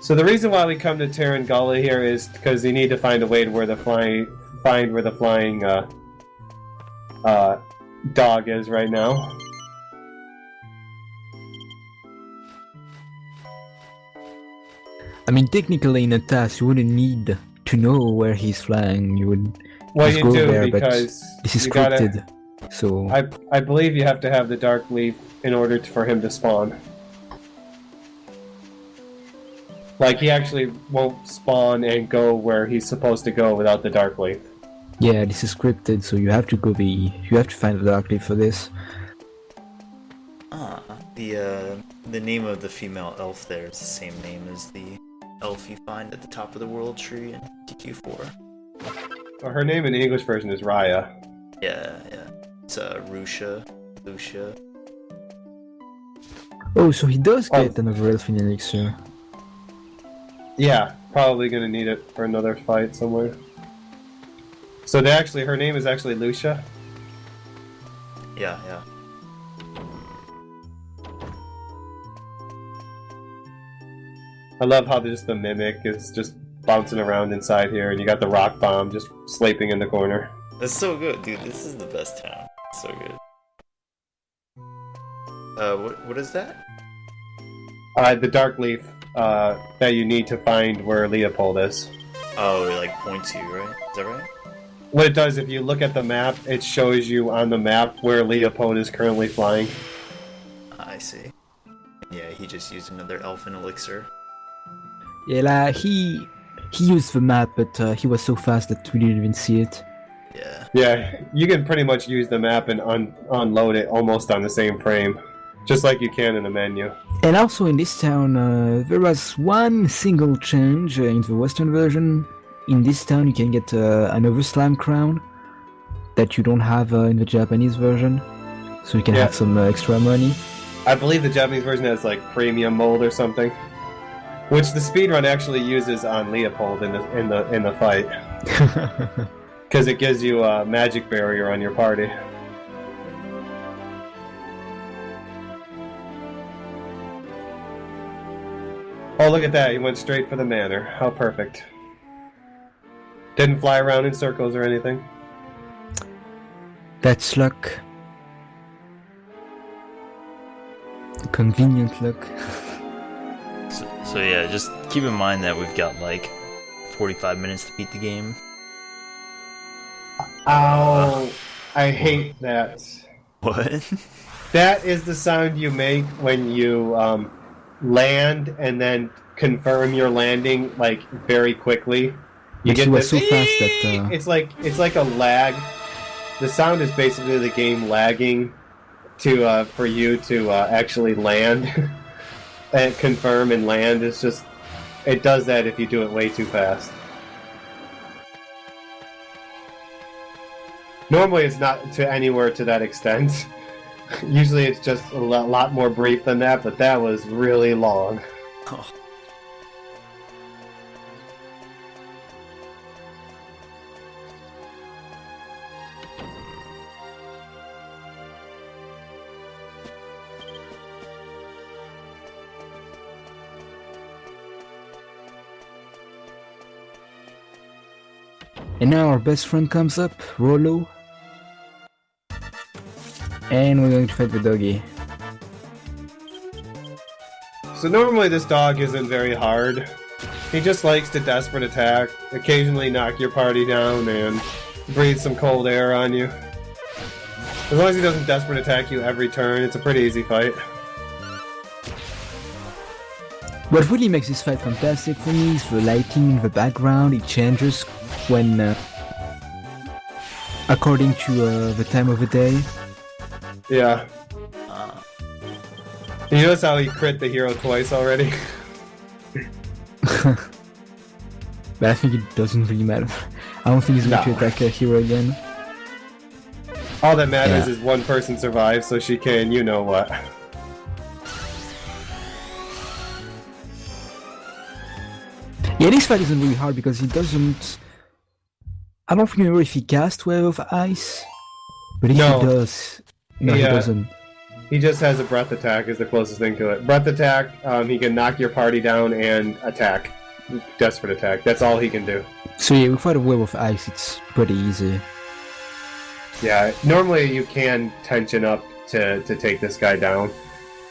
So the reason why we come to Tarrangala here is because you need to find a way to where the flying dog is right now. I mean, technically in a TAS, you wouldn't need to know where he's flying. You would Well, just you go do there, because but this is you gotta- scripted. So I believe you have to have the Dark Leaf in order for him to spawn. Like, he actually won't spawn and go where he's supposed to go without the Dark Leaf. yeah, this is scripted. So you have to find the Dark Leaf for this. The name of the female elf there is the same name as the elf you find at the top of the world tree in DQ4. Well, her name in the English version is Raya. Yeah. It's Lucia. Oh, so he does Oh. get another Elfin elixir. Yeah, probably gonna need it for another fight somewhere. So her name is actually Lucia. Yeah. I love how just the mimic is just bouncing around inside here, and you got the rock bomb just sleeping in the corner. That's so good, dude. This is the best town. So good. What is that? The Dark Leaf that you need to find where Leopold is. Oh, it like points you, right? Is that right? What it does, if you look at the map, it shows you on the map where Leopold is currently flying. I see. Yeah, he just used another elfin elixir. Yeah, like, he used the map, but he was so fast that we didn't even see it. Yeah. Yeah, you can pretty much use the map and unload it almost on the same frame, just like you can in the menu. And also in this town, there was one single change in the Western version. In this town, you can get another slime crown that you don't have in the Japanese version, so you can have some extra money. I believe the Japanese version has like premium mold or something, which the speedrun actually uses on Leopold in the fight, because it gives you a magic barrier on your party. Oh, look at that! He went straight for the manor. How perfect! Didn't fly around in circles or anything. That's luck. Convenient luck. So yeah, just keep in mind that we've got like 45 minutes to beat the game. Ow! I hate that. What? That is the sound you make when you land and then confirm your landing like very quickly. You get this so fast that it's like a lag. The sound is basically the game lagging to for you to actually land and confirm and land. It's just it does that if you do it way too fast. Normally it's not to anywhere to that extent. Usually it's just a lot more brief than that, but that was really long. Oh. And now our best friend comes up, Rollo. And we're going to fight the doggy. So normally this dog isn't very hard. He just likes to desperate attack, occasionally knock your party down, and breathe some cold air on you. As long as he doesn't desperate attack you every turn, it's a pretty easy fight. What really makes this fight fantastic for me is the lighting in the background. It changes when according to the time of the day. Yeah. You notice how he crit the hero twice already? But I think it doesn't really matter. I don't think he's going to attack a hero again. All that matters is one person survives, so she can, you know what. Yeah, this fight isn't really hard because he doesn't... I don't remember if he casts Wave of Ice, but if he does... No, he doesn't. He just has a breath attack is the closest thing to it. Breath attack, he can knock your party down and attack. Desperate attack. That's all he can do. So yeah, without a Wave of Ice, it's pretty easy. Yeah, normally you can tension up to take this guy down.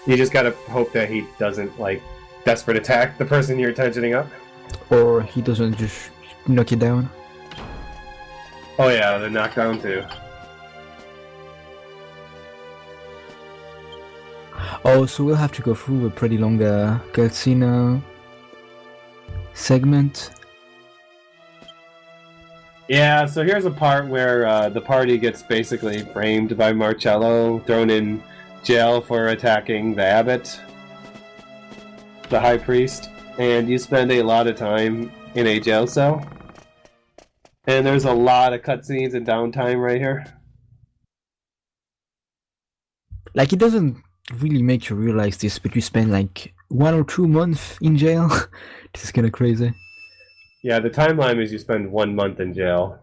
You just gotta hope that he doesn't, like, desperate attack the person you're tensioning up. Or he doesn't just knock you down. Oh yeah, the knockdown too. Oh, so we'll have to go through a pretty long cutscene segment. Yeah, so here's a part where the party gets basically framed by Marcello, thrown in jail for attacking the abbot, the high priest, and you spend a lot of time in a jail cell. And there's a lot of cutscenes and downtime right here. Like, it doesn't really make you realize this, but you spend like 1 or 2 months in jail. This is kind of crazy. Yeah, the timeline is you spend 1 month in jail.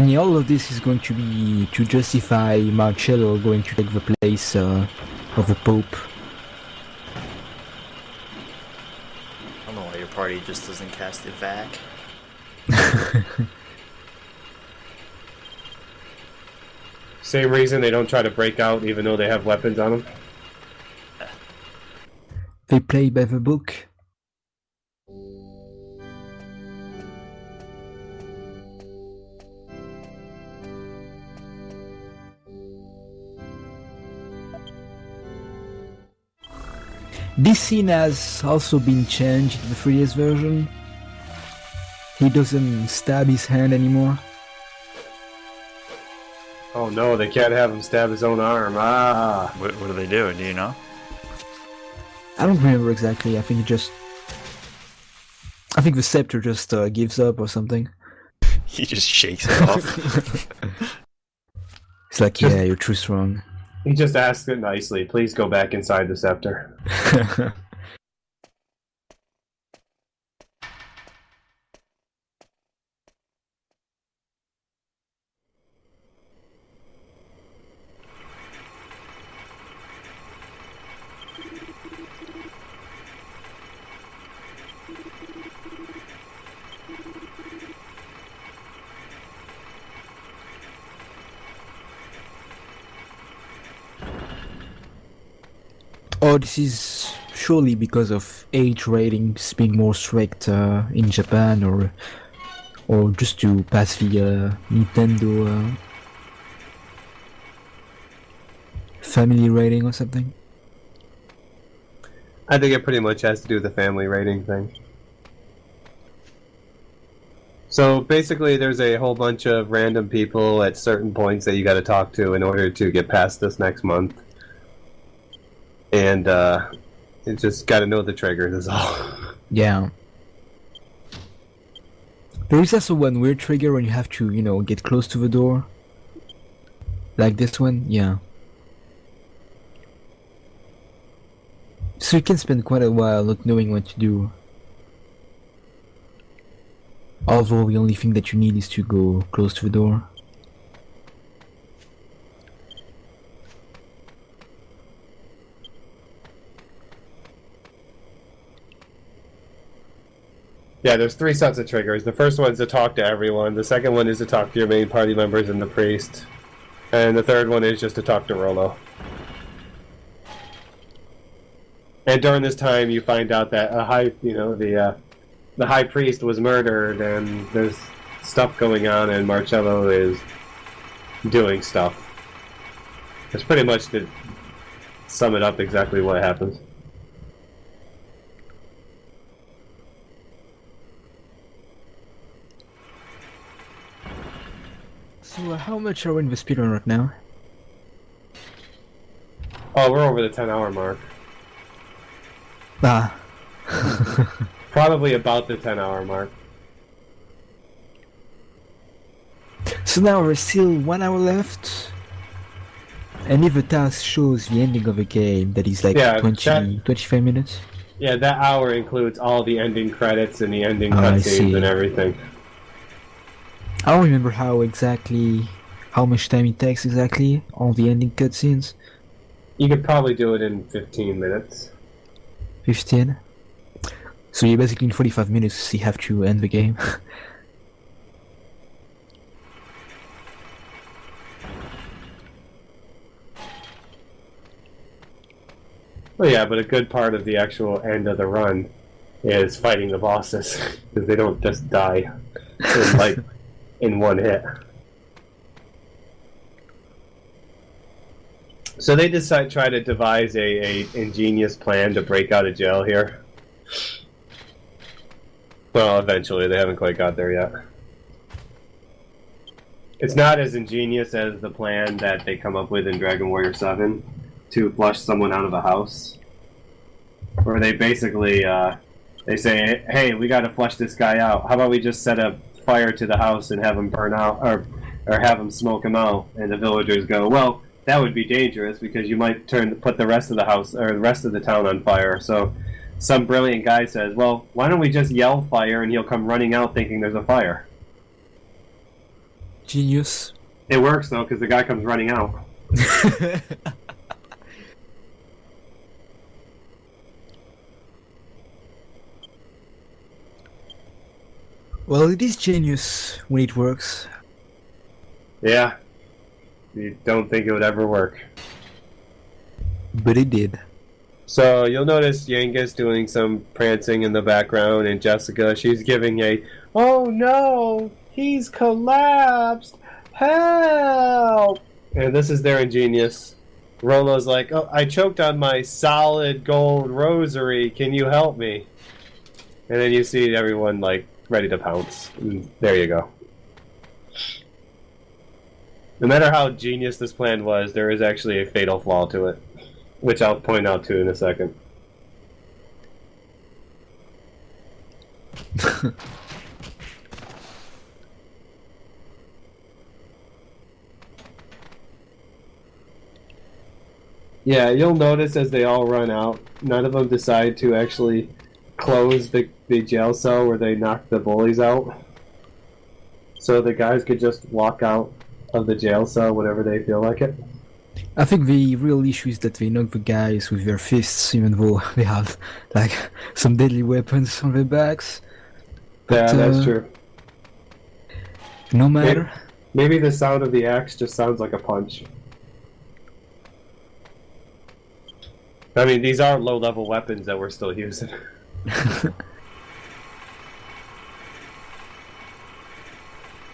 And yeah, all of this is going to be to justify Marcello going to take the place of the Pope. I don't know why your party just doesn't cast evac. Same reason they don't try to break out even though they have weapons on them. They play by the book. This scene has also been changed in the 3DS version. He doesn't stab his hand anymore. Oh no, they can't have him stab his own arm. Ah. What do they do? Do you know? I don't remember exactly. I think the scepter just gives up or something. He just shakes it off. It's like, yeah, you're too strong. He just asked it nicely. Please go back inside the scepter. Oh, this is surely because of age ratings being more strict in Japan, or just to pass the Nintendo family rating or something. I think it pretty much has to do with the family rating thing. So basically there's a whole bunch of random people at certain points that you got to talk to in order to get past this next month. And you just got to know the triggers is all. Yeah. There is also one weird trigger when you have to, get close to the door. Like this one, yeah. So you can spend quite a while not knowing what to do. Although the only thing that you need is to go close to the door. Yeah, there's 3 sets of triggers. The first one is to talk to everyone. The second one is to talk to your main party members and the priest. And the third one is just to talk to Rolo. And during this time, you find out that the high priest was murdered, and there's stuff going on, and Marcello is doing stuff. That's pretty much to sum it up exactly what happens. So how much are we in the speedrun right now? Oh, we're over the 10-hour mark. Ah. Probably about the 10-hour mark. So now there's still 1 hour left. And if the TAS shows the ending of the game, that is like 25 minutes? Yeah, that hour includes all the ending credits and the ending cutscenes and everything. I don't remember how much time it takes exactly, all the ending cutscenes. You could probably do it in 15 minutes. 15? So you basically in 45 minutes you have to end the game. Well, yeah, but a good part of the actual end of the run is fighting the bosses, because they don't just die in one hit. So they try to devise a ingenious plan to break out of jail here. Well, eventually, they haven't quite got there yet. It's not as ingenious as the plan that they come up with in Dragon Warrior 7 to flush someone out of a house. Where they basically, they say, hey, we gotta flush this guy out. How about we just set a fire to the house and have him burn out, or have him smoke him out? And the villagers go, well, that would be dangerous because you might put the rest of the house, or the rest of the town on fire. So some brilliant guy says, well, why don't we just yell fire and he'll come running out thinking there's a fire? Genius. It works though, because the guy comes running out. Well, it is genius when it works. Yeah. You don't think it would ever work. But it did. So you'll notice Yangus doing some prancing in the background, and Jessica, she's giving a, "Oh no, he's collapsed! Help!" And this is their ingenious. Rolo's like, "Oh, I choked on my solid gold rosary. Can you help me?" And then you see everyone like ready to pounce. And there you go. No matter how genius this plan was, there is actually a fatal flaw to it, which I'll point out to in a second. Yeah, you'll notice as they all run out, none of them decide to actually close the jail cell where they knocked the bullies out. So the guys could just walk out of the jail cell whenever they feel like it. I think the real issue is that they knock the guys with their fists, even though they have like some deadly weapons on their backs. Yeah, that's true. No matter. Maybe the sound of the axe just sounds like a punch. I mean, these are low-level weapons that we're still using.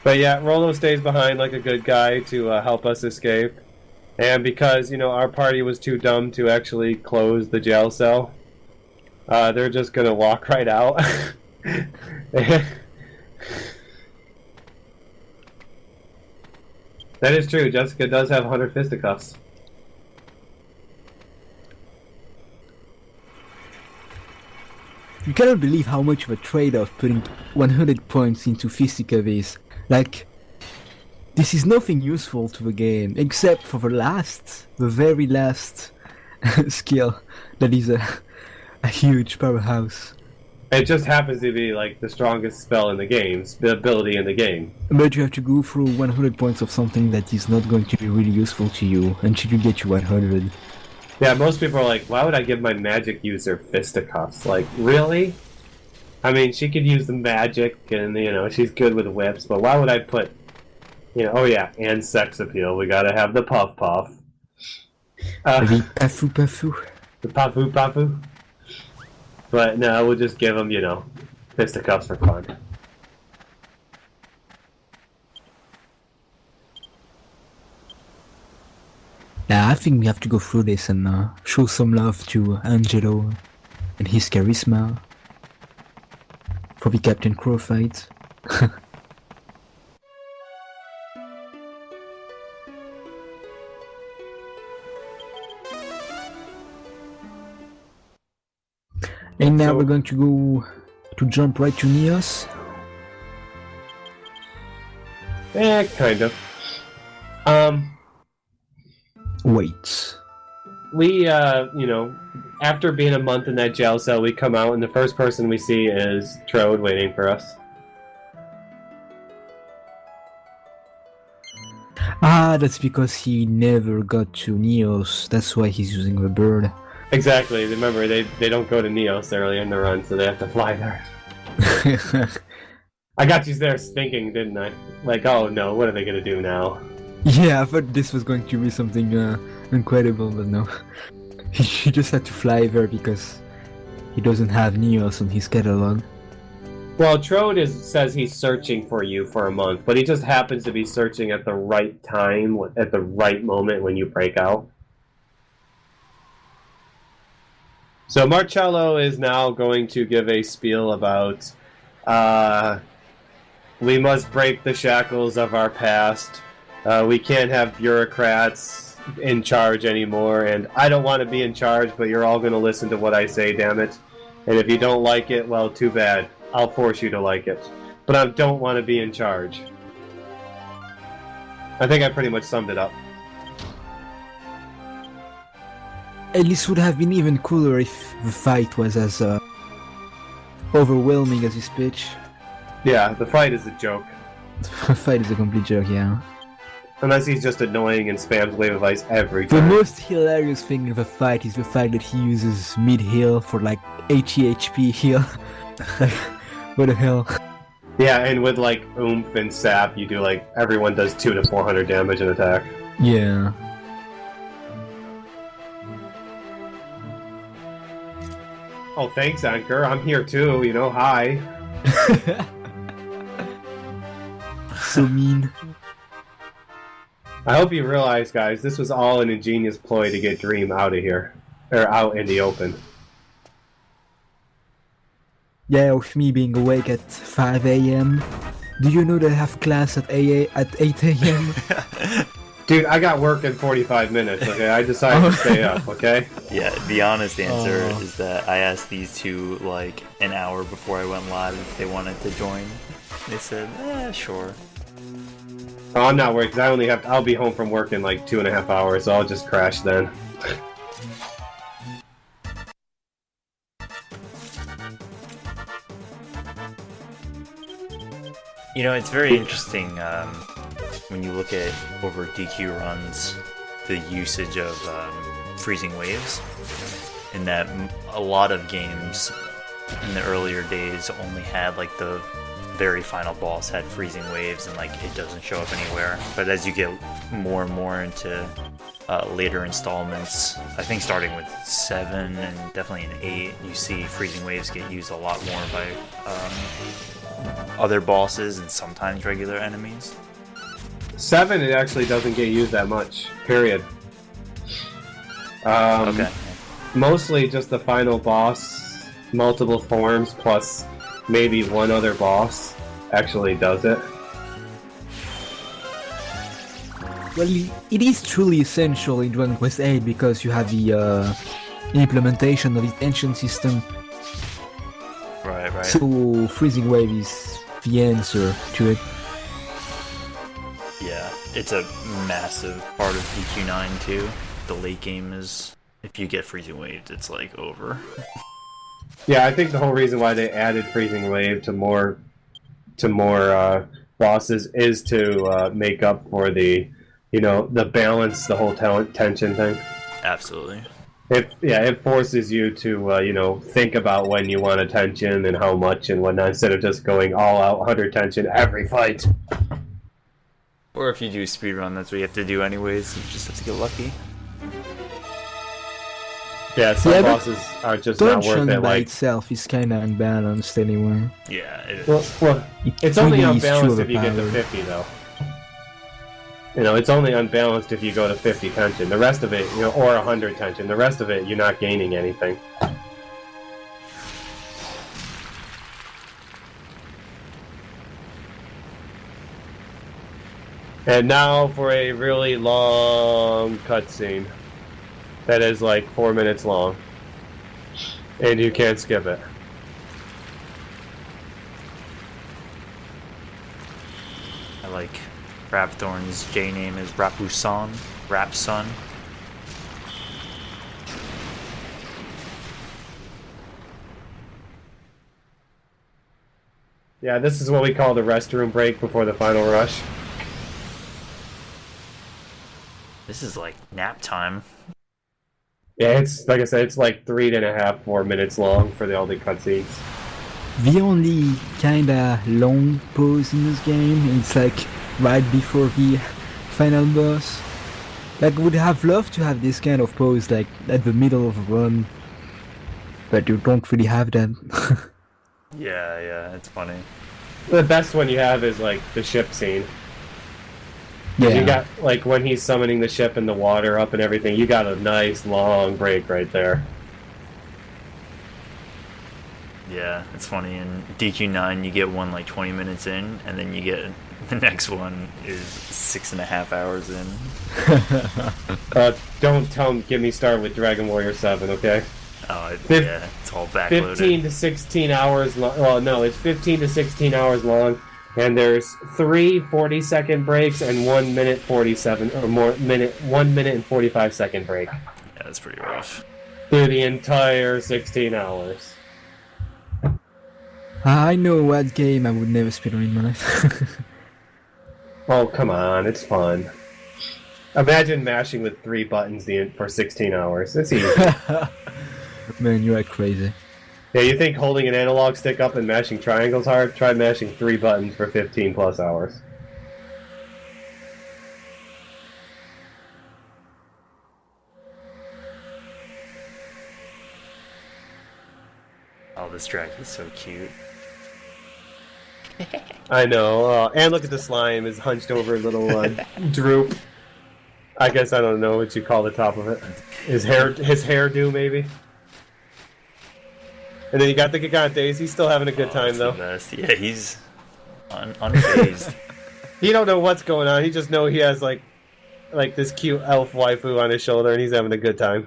But yeah, Rolo stays behind like a good guy to help us escape. And because, our party was too dumb to actually close the jail cell, they're just gonna walk right out. That is true. Jessica does have 100 fisticuffs. You cannot believe how much of a trade-off putting 100 points into fisticuff is. Like, this is nothing useful to the game, except for the very last skill that is a huge powerhouse. It just happens to be like the strongest spell in the game, the ability in the game. But you have to go through 100 points of something that is not going to be really useful to you until you get to 100. Yeah, most people are like, why would I give my magic user fisticuffs? Like, really? I mean, she could use the magic and, she's good with whips, but why would I put, oh yeah, and sex appeal. We gotta have the puff puff. The pafu pafu. The pafu pafu. But no, we'll just give them, fisticuffs for fun. Yeah, I think we have to go through this and show some love to Angelo and his charisma for the Captain Crow fight. And now we're going to jump right to Neos. Kind of. Wait. We, after being a month in that jail cell, we come out and the first person we see is Trode waiting for us. Ah, that's because he never got to Neos. That's why he's using the bird. Exactly. Remember, they don't go to Neos early in the run, so they have to fly there. I got you there thinking, didn't I? Like, oh no, what are they gonna do now? Yeah, I thought this was going to be something incredible, but no. He just had to fly there because he doesn't have Neos on his catalog. Well, Trode says he's searching for you for a month, but he just happens to be searching at the right time, at the right moment when you break out. So Marcello is now going to give a spiel about we must break the shackles of our past. We can't have bureaucrats in charge anymore, and I don't want to be in charge, but you're all going to listen to what I say, damn it. And if you don't like it, well, too bad. I'll force you to like it. But I don't want to be in charge. I think I pretty much summed it up. And this would have been even cooler if the fight was as overwhelming as his pitch. Yeah, the fight is a joke. Fight is a complete joke, yeah. Unless he's just annoying and spams Wave of Ice every The time. most hilarious thing in the fight is the fact that he uses mid-heal for like 80 HP heal. Like, what the hell? Yeah, and with like Oomph and Sap, you do like, everyone does 200 to 400 damage in attack. Yeah. Oh, thanks, Anchor. I'm here too, you know, hi. So mean. I hope you realize, guys, this was all an ingenious ploy to get Dream out of here. Or out in the open. Yeah, with me being awake at 5 AM. Do you know that I have class at 8 AM? Dude, I got work in 45 minutes, okay? I decided to stay up, okay? Yeah, the honest answer is that I asked these two like an hour before I went live if they wanted to join. They said, sure. Oh, I'm not worried, because I'll be home from work in like 2.5 hours, so I'll just crash then. You know, it's very interesting when you look at over DQ runs, the usage of freezing waves, in that a lot of games in the earlier days only had like the very final boss had freezing waves and like it doesn't show up anywhere. But as you get more and more into later installments, I think starting with 7 and definitely in 8, you see freezing waves get used a lot more by other bosses and sometimes regular enemies. 7, it actually doesn't get used that much, period. Okay. Mostly just the final boss, multiple forms, plus maybe one other boss actually does it. Well, it is truly essential in Dragon Quest VIII because you have the implementation of the tension system. Right. So freezing wave is the answer to it. Yeah, it's a massive part of DQ9 too. The late game is, if you get freezing waves, it's like over. Yeah, I think the whole reason why they added Freezing Wave to more bosses is to make up for the, the balance, the whole tension thing. Absolutely. It forces you to think about when you want attention and how much and whatnot, instead of just going all out 100 tension every fight. Or if you do speedrun, that's what you have to do anyways. You just have to get lucky. Yeah, some bosses are just not worth Tension it. by Like, itself is kind of unbalanced anyway. Yeah, it is. well, it's only really is unbalanced too if you get to overpowered. 50, though. It's only unbalanced if you go to 50 tension. The rest of it, or 100 tension. The rest of it, you're not gaining anything. And now for a really long cutscene that is like 4 minutes long. And you can't skip it. I like Rapthorn's J name is Rapuson, Rapson. Yeah, this is what we call the restroom break before the final rush. This is like nap time. Yeah, it's like I said, it's like 3.5, 4 minutes long for all the cutscenes. The only kinda long pause in this game is like right before the final boss. Like, would have loved to have this kind of pause like at the middle of a run, but you don't really have that. Yeah, it's funny. The best one you have is like the ship scene. Yeah. You got like when he's summoning the ship and the water up and everything. You got a nice long break right there. Yeah, it's funny. In DQ9, you get one like 20 minutes in, and then you get the next one is 6.5 hours in. Don't get me started with Dragon Warrior 7, okay? Oh, yeah, it's all backloaded. 15 to 16 hours long. Well, no, it's 15 to 16 hours long, and there's 3 40-second breaks and 1 minute 47 or more 1 minute and 45-second break Yeah, that's pretty rough. through the entire 16 hours. I know what game I would never speedrun in my life. Oh, come on, it's fun. Imagine mashing with 3 buttons for 16 hours. It's easy. Man, you are crazy. Yeah, you think holding an analog stick up and mashing triangles hard? Try mashing 3 buttons for 15 plus hours. Oh, this drag is so cute. I know. And look at the slime, his hunched over little droop. I guess I don't know what you call the top of it. His hairdo, maybe. And then you got the Gigantes. He's still having a good time, though. The best. Yeah, he's unfazed. He don't know what's going on. He just know he has like this cute elf waifu on his shoulder, and he's having a good time.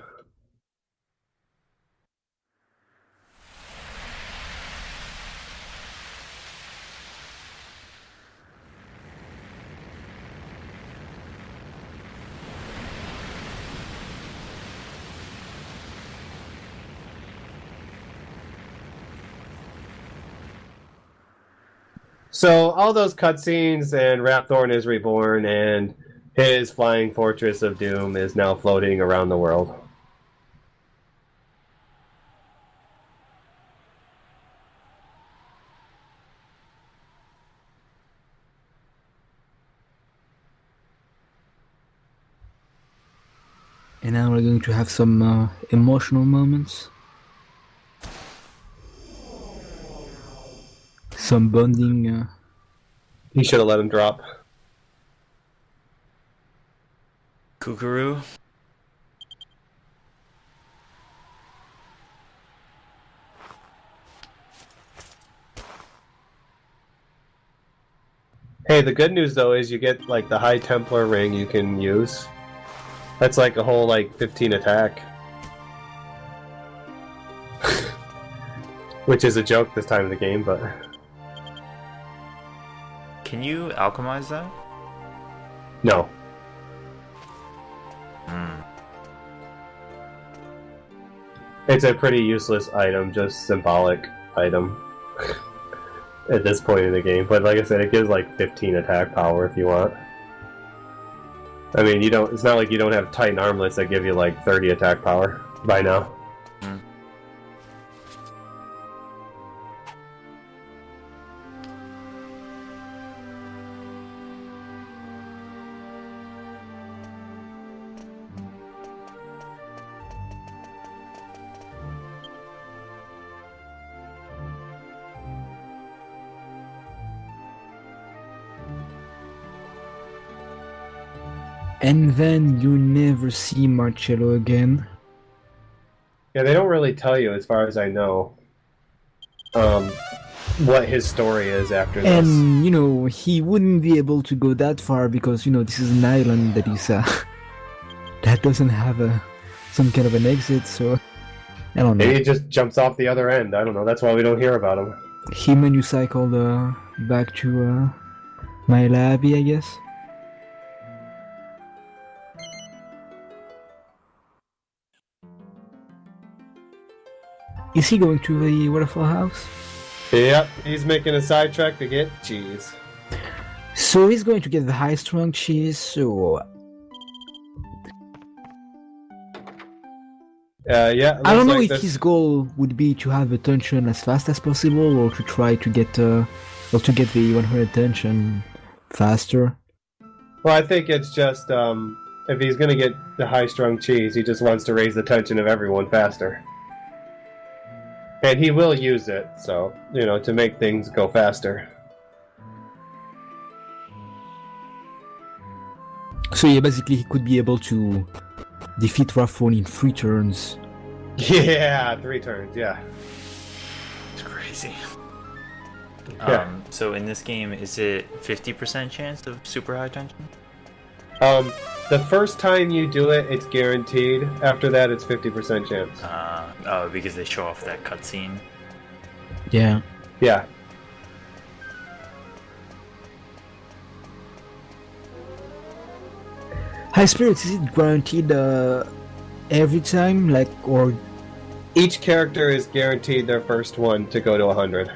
So all those cutscenes and Rapthorn is reborn, and his flying fortress of doom is now floating around the world. And now we're going to have some emotional moments. Some bonding. He should have let him drop. Kukuru. Hey, the good news though is you get like the High Templar ring you can use. That's like a whole like 15 attack. Which is a joke this time of the game, but... Can you alchemize that? No. It's a pretty useless item, just symbolic item. At this point in the game. But like I said, it gives like 15 attack power if you want. I mean, it's not like you don't have Titan armlets that give you like 30 attack power by now. And then you never see Marcello again. Yeah, they don't really tell you, as far as I know, what his story is after this. And, he wouldn't be able to go that far because, this is an island that is, that doesn't have some kind of an exit, so... I don't know. Maybe he just jumps off the other end. I don't know. That's why we don't hear about him. He cycled back to my Abbey, I guess. Is he going to the Waterfall House? Yep, he's making a sidetrack to get cheese. So he's going to get the high-strung cheese, so... Yeah. I don't know if his goal would be to have attention as fast as possible, or to try to get the 100 attention faster. Well, I think it's just, if he's gonna get the high-strung cheese, he just wants to raise the attention of everyone faster. And he will use it, so, to make things go faster. So yeah, basically he could be able to defeat Rapthorn in 3 turns. Yeah, 3 turns, yeah. It's crazy. Yeah. So in this game, is it 50% chance of super high tension? The first time you do it, it's guaranteed. After that, it's 50% chance. Because they show off that cutscene. Yeah. Yeah. High Spirits, is it guaranteed every time, or... Each character is guaranteed their first one to go to 100.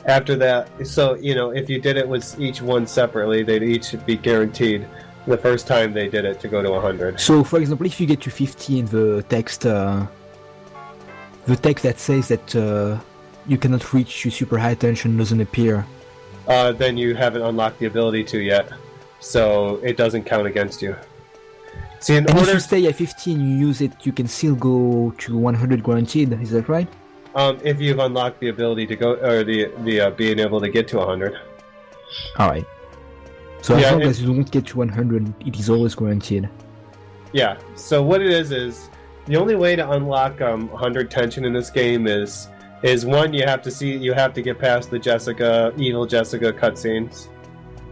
After that, so if you did it with each one separately, they'd each be guaranteed the first time they did it to go to 100. So, for example, if you get to 50 in the text that says that you cannot reach your super high tension doesn't appear. Then you haven't unlocked the ability to yet, so it doesn't count against you. See, And if you stay at 50 and you use it, you can still go to 100 guaranteed. Is that right? If you've unlocked the ability to go, or the being able to get to 100. All right. So as long as you don't get to 100, it is always guaranteed. Yeah. So what it is the only way to unlock 100 tension in this game is one, you have to get past the evil Jessica cutscenes,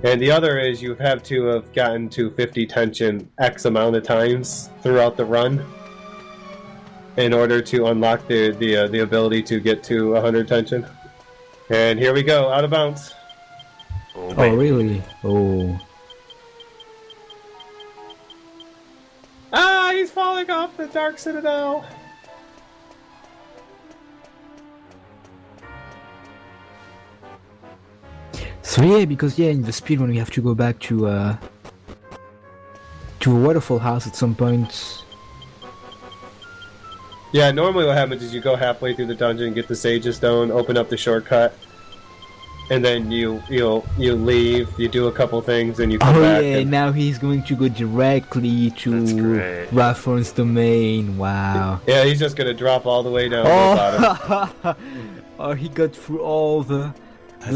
and the other is you have to have gotten to 50 tension X amount of times throughout the run in order to unlock the ability to get to 100 tension. And here we go, out of bounds. Oh, really? Oh. Ah, he's falling off the Dark Citadel. So yeah, because in the speedrun we have to go back to a waterfall house at some point. Yeah, normally what happens is you go halfway through the dungeon, get the Sage's Stone, open up the shortcut, and then you leave, you do a couple things, and you come back. And now he's going to go directly to Rathorn's domain. Wow. Yeah, he's just gonna drop all the way down to the bottom. Oh, he got through all the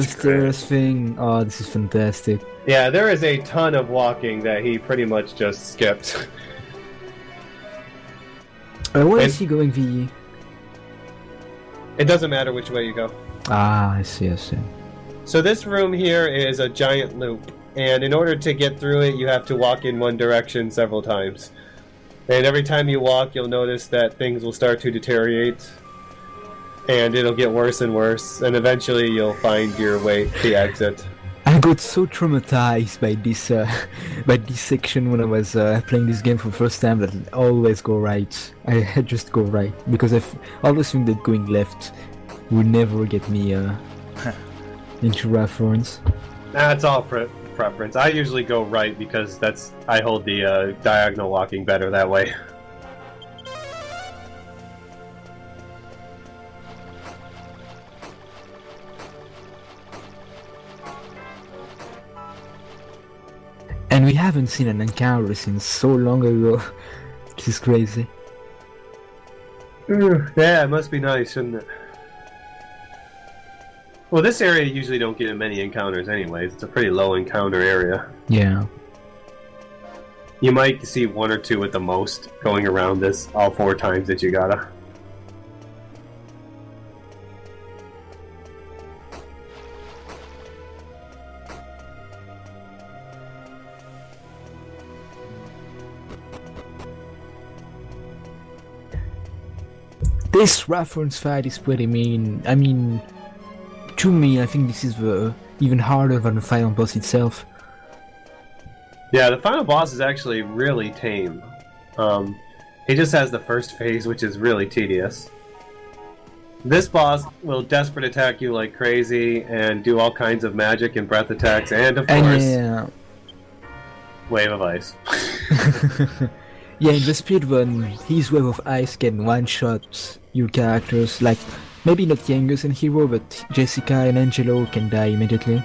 stairs thing. Oh, this is fantastic. Yeah, there is a ton of walking that he pretty much just skipped. Where is he going, VE? It doesn't matter which way you go. Ah, I see. So this room here is a giant loop, and in order to get through it, you have to walk in one direction several times. And every time you walk, you'll notice that things will start to deteriorate, and it'll get worse and worse, and eventually you'll find your way to the exit. I got so traumatized by this section when I was playing this game for the first time that I always go right. I just go right because I always think that going left will never get me into Rathorns. That's all preference. I usually go right because I hold the diagonal walking better that way. And we haven't seen an encounter since so long ago. This is crazy. Yeah, it must be nice, shouldn't it? Well, this area you usually don't get many encounters anyways. It's a pretty low encounter area. Yeah. You might see one or two at the most going around this all 4 times that you gotta. This Rathorns fight is pretty mean. I mean, to me, I think this is even harder than the final boss itself. Yeah, the final boss is actually really tame. He just has the first phase, which is really tedious. This boss will desperate attack you like crazy and do all kinds of magic and breath attacks, and of course, Wave of Ice. Yeah, in the speedrun, his Wave of Ice can one-shot your characters, like, maybe not Yangus and Hero, but Jessica and Angelo can die immediately.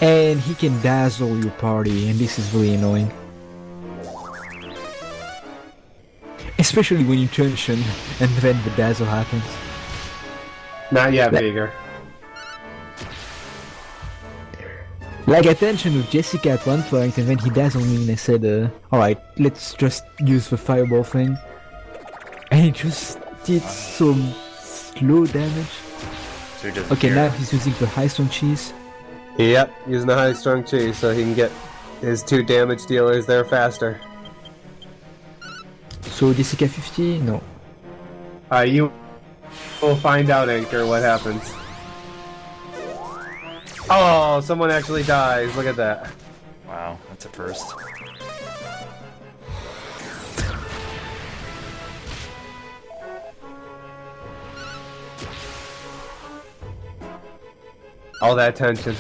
And he can dazzle your party, and this is really annoying. Especially when you tension, and then the dazzle happens. Not yet, Bigger. Like, I tensioned with Jessica at one point, and then he dazzled me, and I said, alright, let's just use the fireball thing. And it just did some slow damage. So he okay, now he's using the high strong cheese. Yep, using the high strung cheese so he can get his 2 damage dealers there faster. So Jessica 50? No. You will find out, Anchor, what happens. Oh, someone actually dies. Look at that. Wow, that's a first. All that tension.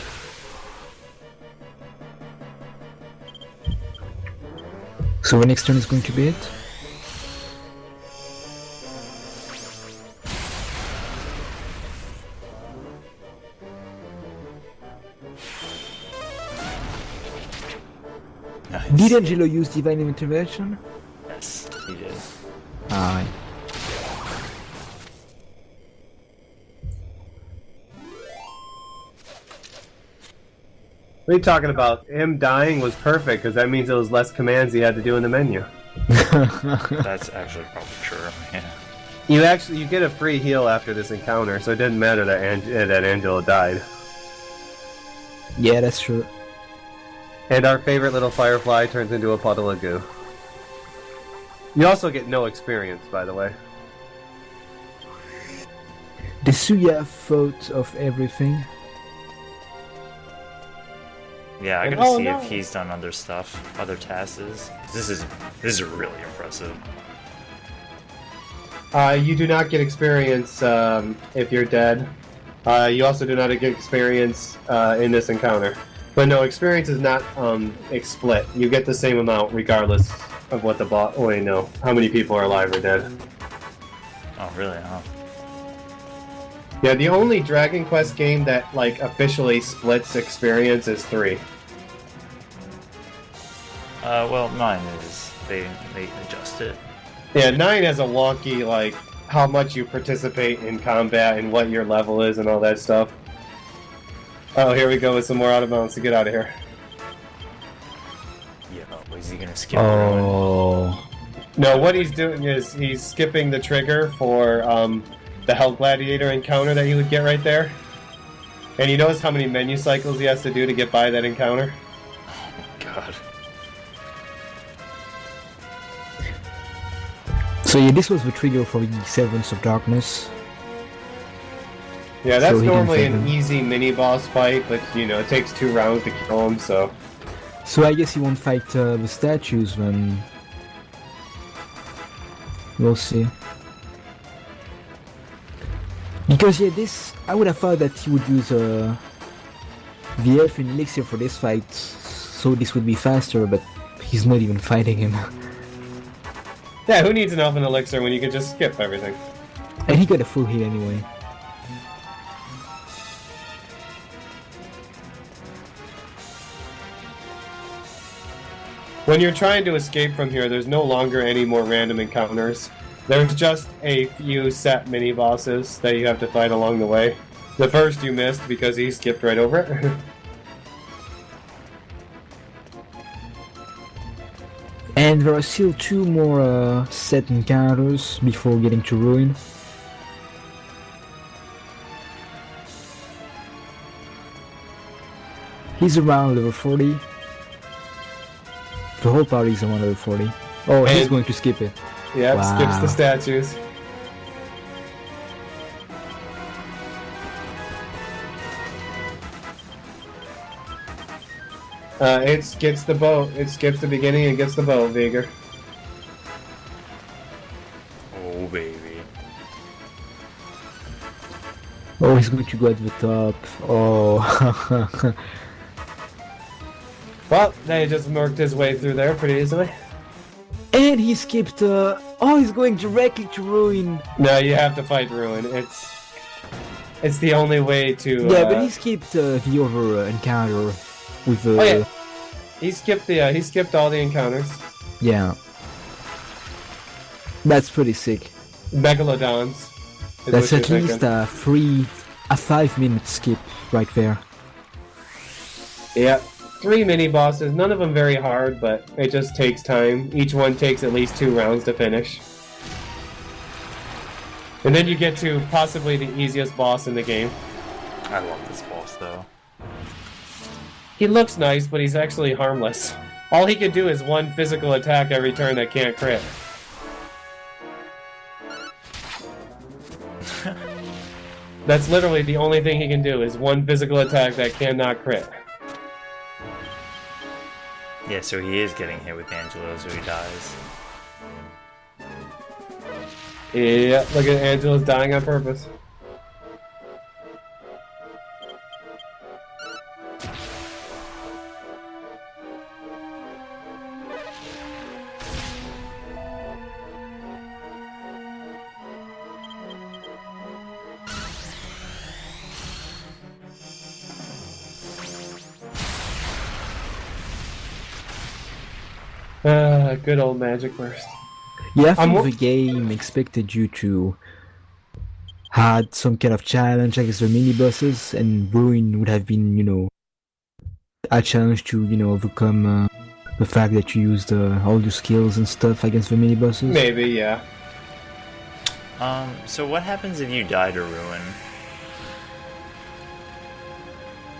So the next turn is going to be it? Nice. Did Angelo use Divine Intervention? Yes, he did. Aye. What are you talking about? Him dying was perfect because that means it was less commands he had to do in the menu. That's actually probably true. Yeah. You get a free heal after this encounter, so it didn't matter that Angelo died. Yeah, that's true. And our favorite little firefly turns into a puddle of goo. You also get no experience, by the way. The Suya thought of everything. Yeah, I And- gotta oh, see no. if he's done other stuff, other TASs. This is really impressive. You do not get experience if you're dead. You also do not get experience in this encounter. But no, experience is not split. You get the same amount regardless of what the boss. Oh wait, no. How many people are alive or dead? Oh, really? Huh? Yeah, the only Dragon Quest game that like officially splits experience is 3. Well, 9 is they adjust it. Yeah, 9 has a wonky like how much you participate in combat and what your level is and all that stuff. Oh, here we go with some more out of bounds to get out of here. Yeah, is he gonna skip the ruin? Oh. No, what he's doing is he's skipping the trigger for the Hell Gladiator encounter that he would get right there. And he knows how many menu cycles he has to do to get by that encounter. God. So yeah, this was the trigger for the Severance of Darkness. Yeah, that's So he didn't normally fight an him. easy mini-boss fight, but, you know, it takes 2 rounds to kill him, so... So I guess he won't fight the statues then. We'll see. Because yeah, this I would have thought that he would use the Elfin Elixir for this fight, so this would be faster, but he's not even fighting him. Yeah, who needs an Elfin Elixir when you can just skip everything? And he got a full hit anyway. When you're trying to escape from here, there's no longer any more random encounters. There's just a few set mini-bosses that you have to fight along the way. The first you missed because he skipped right over it. And there are still 2 more set encounters before getting to Ruin. He's around level 40. The whole party is around level 40. Oh, he's And- going to skip it. Yep, Wow. skips the statues. It skips the boat. It skips the beginning and gets the boat, Vigor. Oh, baby. Oh, he's going to go at the top. Oh. Well, they just worked his way through there pretty easily. And he skipped. Oh, he's going directly to Ruin. No, you have to fight Ruin. It's the only way to. Yeah, but he skipped the other encounter with the. Oh yeah, he skipped all the encounters. Yeah. That's pretty sick. Megalodons. is That's what at you're least thinking. a 5-minute skip right there. Yeah, 3 mini bosses. None of them very hard, but it just takes time. Each one takes at least 2 rounds to finish. And then you get to possibly the easiest boss in the game. I love this boss though. He looks nice, but he's actually harmless. All he can do is 1 physical attack every turn that can't crit. That's literally the only thing he can do is 1 physical attack that cannot crit. Yeah, so he is getting hit with Angelo, so he dies. Yeah, look at Angelo's dying on purpose. Good old Magic Burst. Yeah, I think I'm the game expected you to had some kind of challenge against the mini bosses, and Ruin would have been, a challenge to, overcome the fact that you used all your skills and stuff against the mini bosses. maybe, yeah. So what happens if you die to Ruin?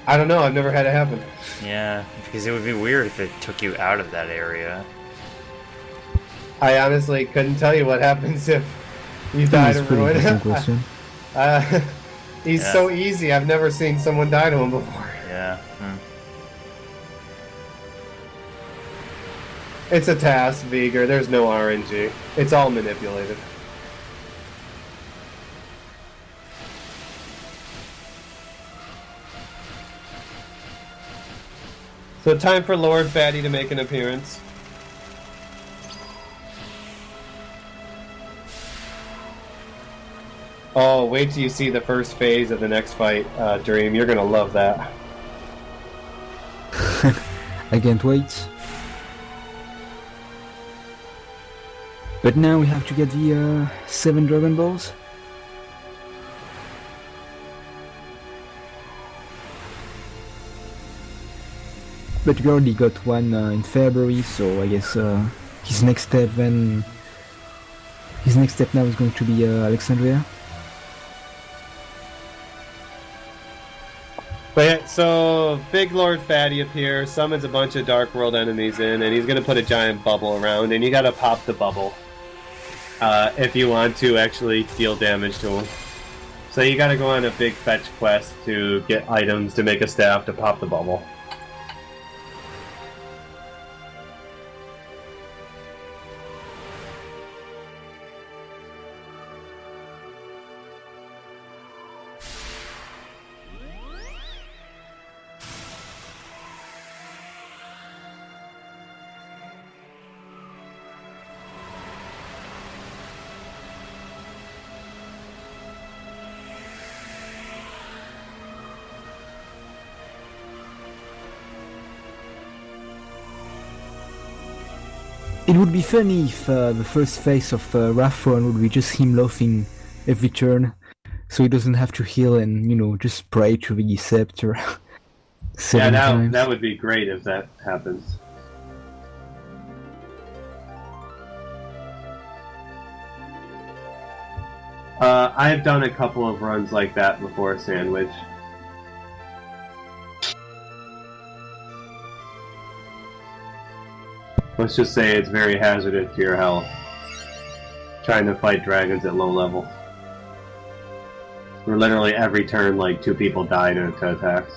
I don't know. I've never had it happen. Yeah, because it would be weird if it took you out of that area. I honestly couldn't tell you what happens if you die That's to a pretty Ruin. interesting question. He's Yeah. so easy. I've never seen someone die to him before. Yeah. It's a TAS, Vigor. There's no RNG. It's all manipulated. So time for Lord Fatty to make an appearance. Oh, wait till you see the first phase of the next fight, Dream. You're gonna love that. I can't wait. But now we have to get the 7 Dragon Balls. But we already got one in February, so I guess his next step now is going to be Alexandria. But yeah, so Big Lord Fatty appears, summons a bunch of Dark World enemies in, and he's gonna put a giant bubble around, and you gotta pop the bubble if you want to actually deal damage to him. So you gotta go on a big fetch quest to get items to make a staff to pop the bubble. It would be funny if the first phase of Rathron would be just him laughing every turn, so he doesn't have to heal and, just pray to the scepter Yeah, 7 times. that would be great if that happens. I've done a couple of runs like that before, Sandwich. Let's just say it's very hazardous to your health. Trying to fight dragons at low level. Where literally every turn, like, 2 people die to attacks.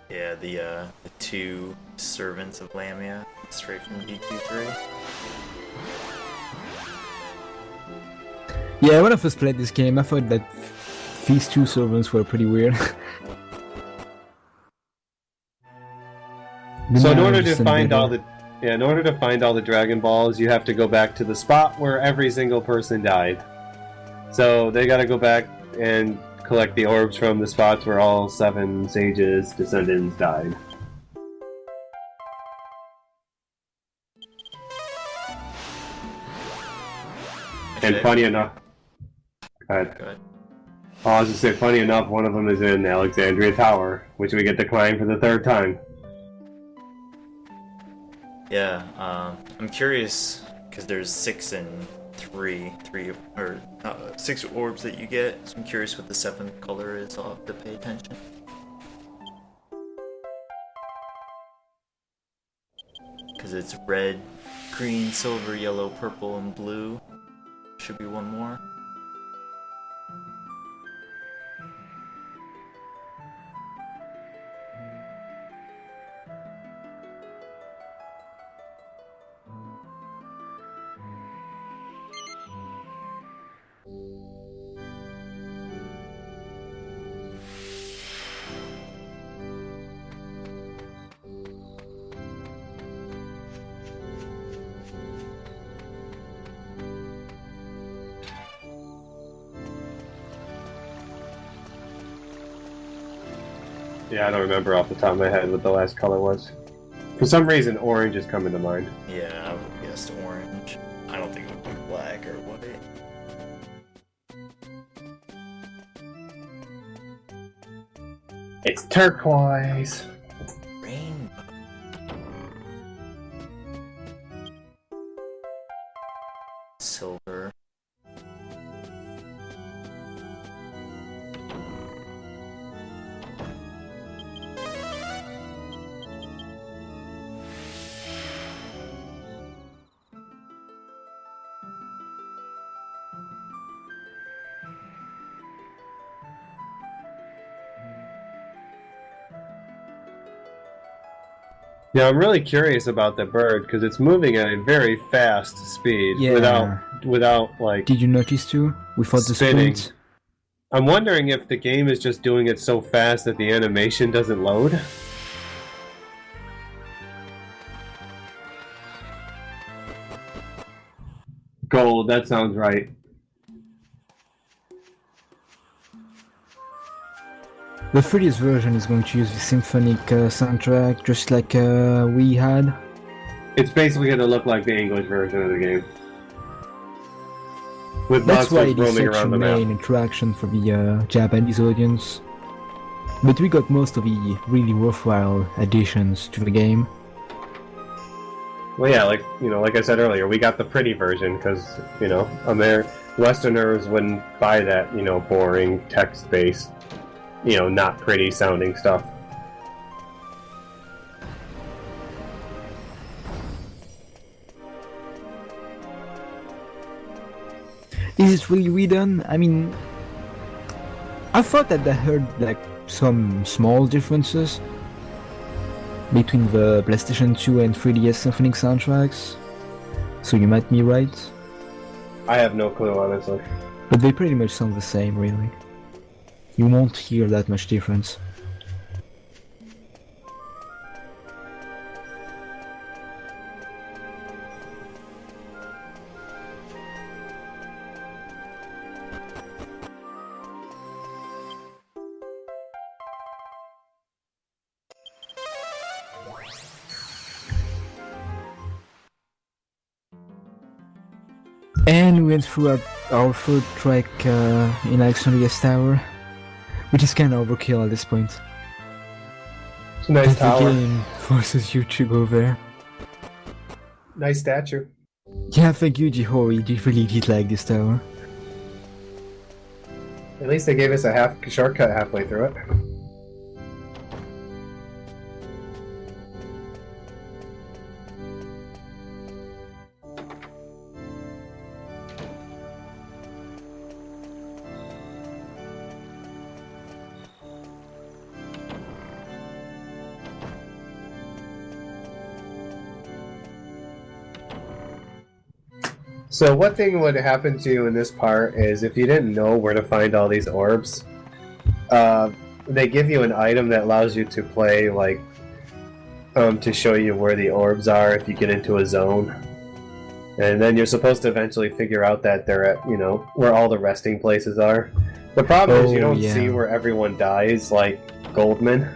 Yeah, the 2 servants of Lamia, straight from DQ3. Yeah, when I first played this game, I thought that these 2 servants were pretty weird. So in order to find all the Dragon Balls, you have to go back to the spot where every single person died. So they gotta go back and collect the orbs from the spots where all 7 sages' descendants died. And funny enough... Go ahead. Go ahead. Oh, I was just saying, funny enough, one of them is in Alexandria Tower, which we get to climb for the 3rd time. Yeah, I'm curious because there's 6 and 3 or 6 orbs that you get. So I'm curious what the 7th color is. I'll have to pay attention. Because it's red, green, silver, yellow, purple, and blue. Should be one more. Yeah, I don't remember off the top of my head what the last color was. For some reason, orange is coming to mind. Yeah, I would have guessed orange. I don't think it would be black or white. It's turquoise. Rainbow. Silver. Yeah, I'm really curious about the bird because it's moving at a very fast speed Yeah. without like Did you notice too? Without the spinning. sprint? I'm wondering if the game is just doing it so fast that the animation doesn't load. Gold, that sounds right. The 3DS version is going to use the symphonic soundtrack, just like we had. It's basically going to look like the English version of the game. With That's why monsters it is roaming such around a the map. main attraction for the Japanese audience. But we got most of the really worthwhile additions to the game. Well, yeah, like I said earlier, we got the pretty version because, Westerners wouldn't buy that, boring text-based, not pretty sounding stuff. Is it really redone? I mean, I thought that I heard like some small differences between the PlayStation 2 and 3DS symphonic soundtracks, so you might be right. I have no clue, honestly. But they pretty much sound the same, really. You won't hear that much difference. And we went through our third track in Alexandria's Tower, which is kind of overkill at this point. It's a nice But tower. the game forces you to go there. Nice statue. Yeah, thank you, Jihori. You really did like this tower. At least they gave us a shortcut halfway through it. So one thing would happen to you in this part is if you didn't know where to find all these orbs, they give you an item that allows you to play, like, to show you where the orbs are if you get into a zone. And then you're supposed to eventually figure out that they're at, where all the resting places are. The problem is you don't see where everyone dies, like Goldman.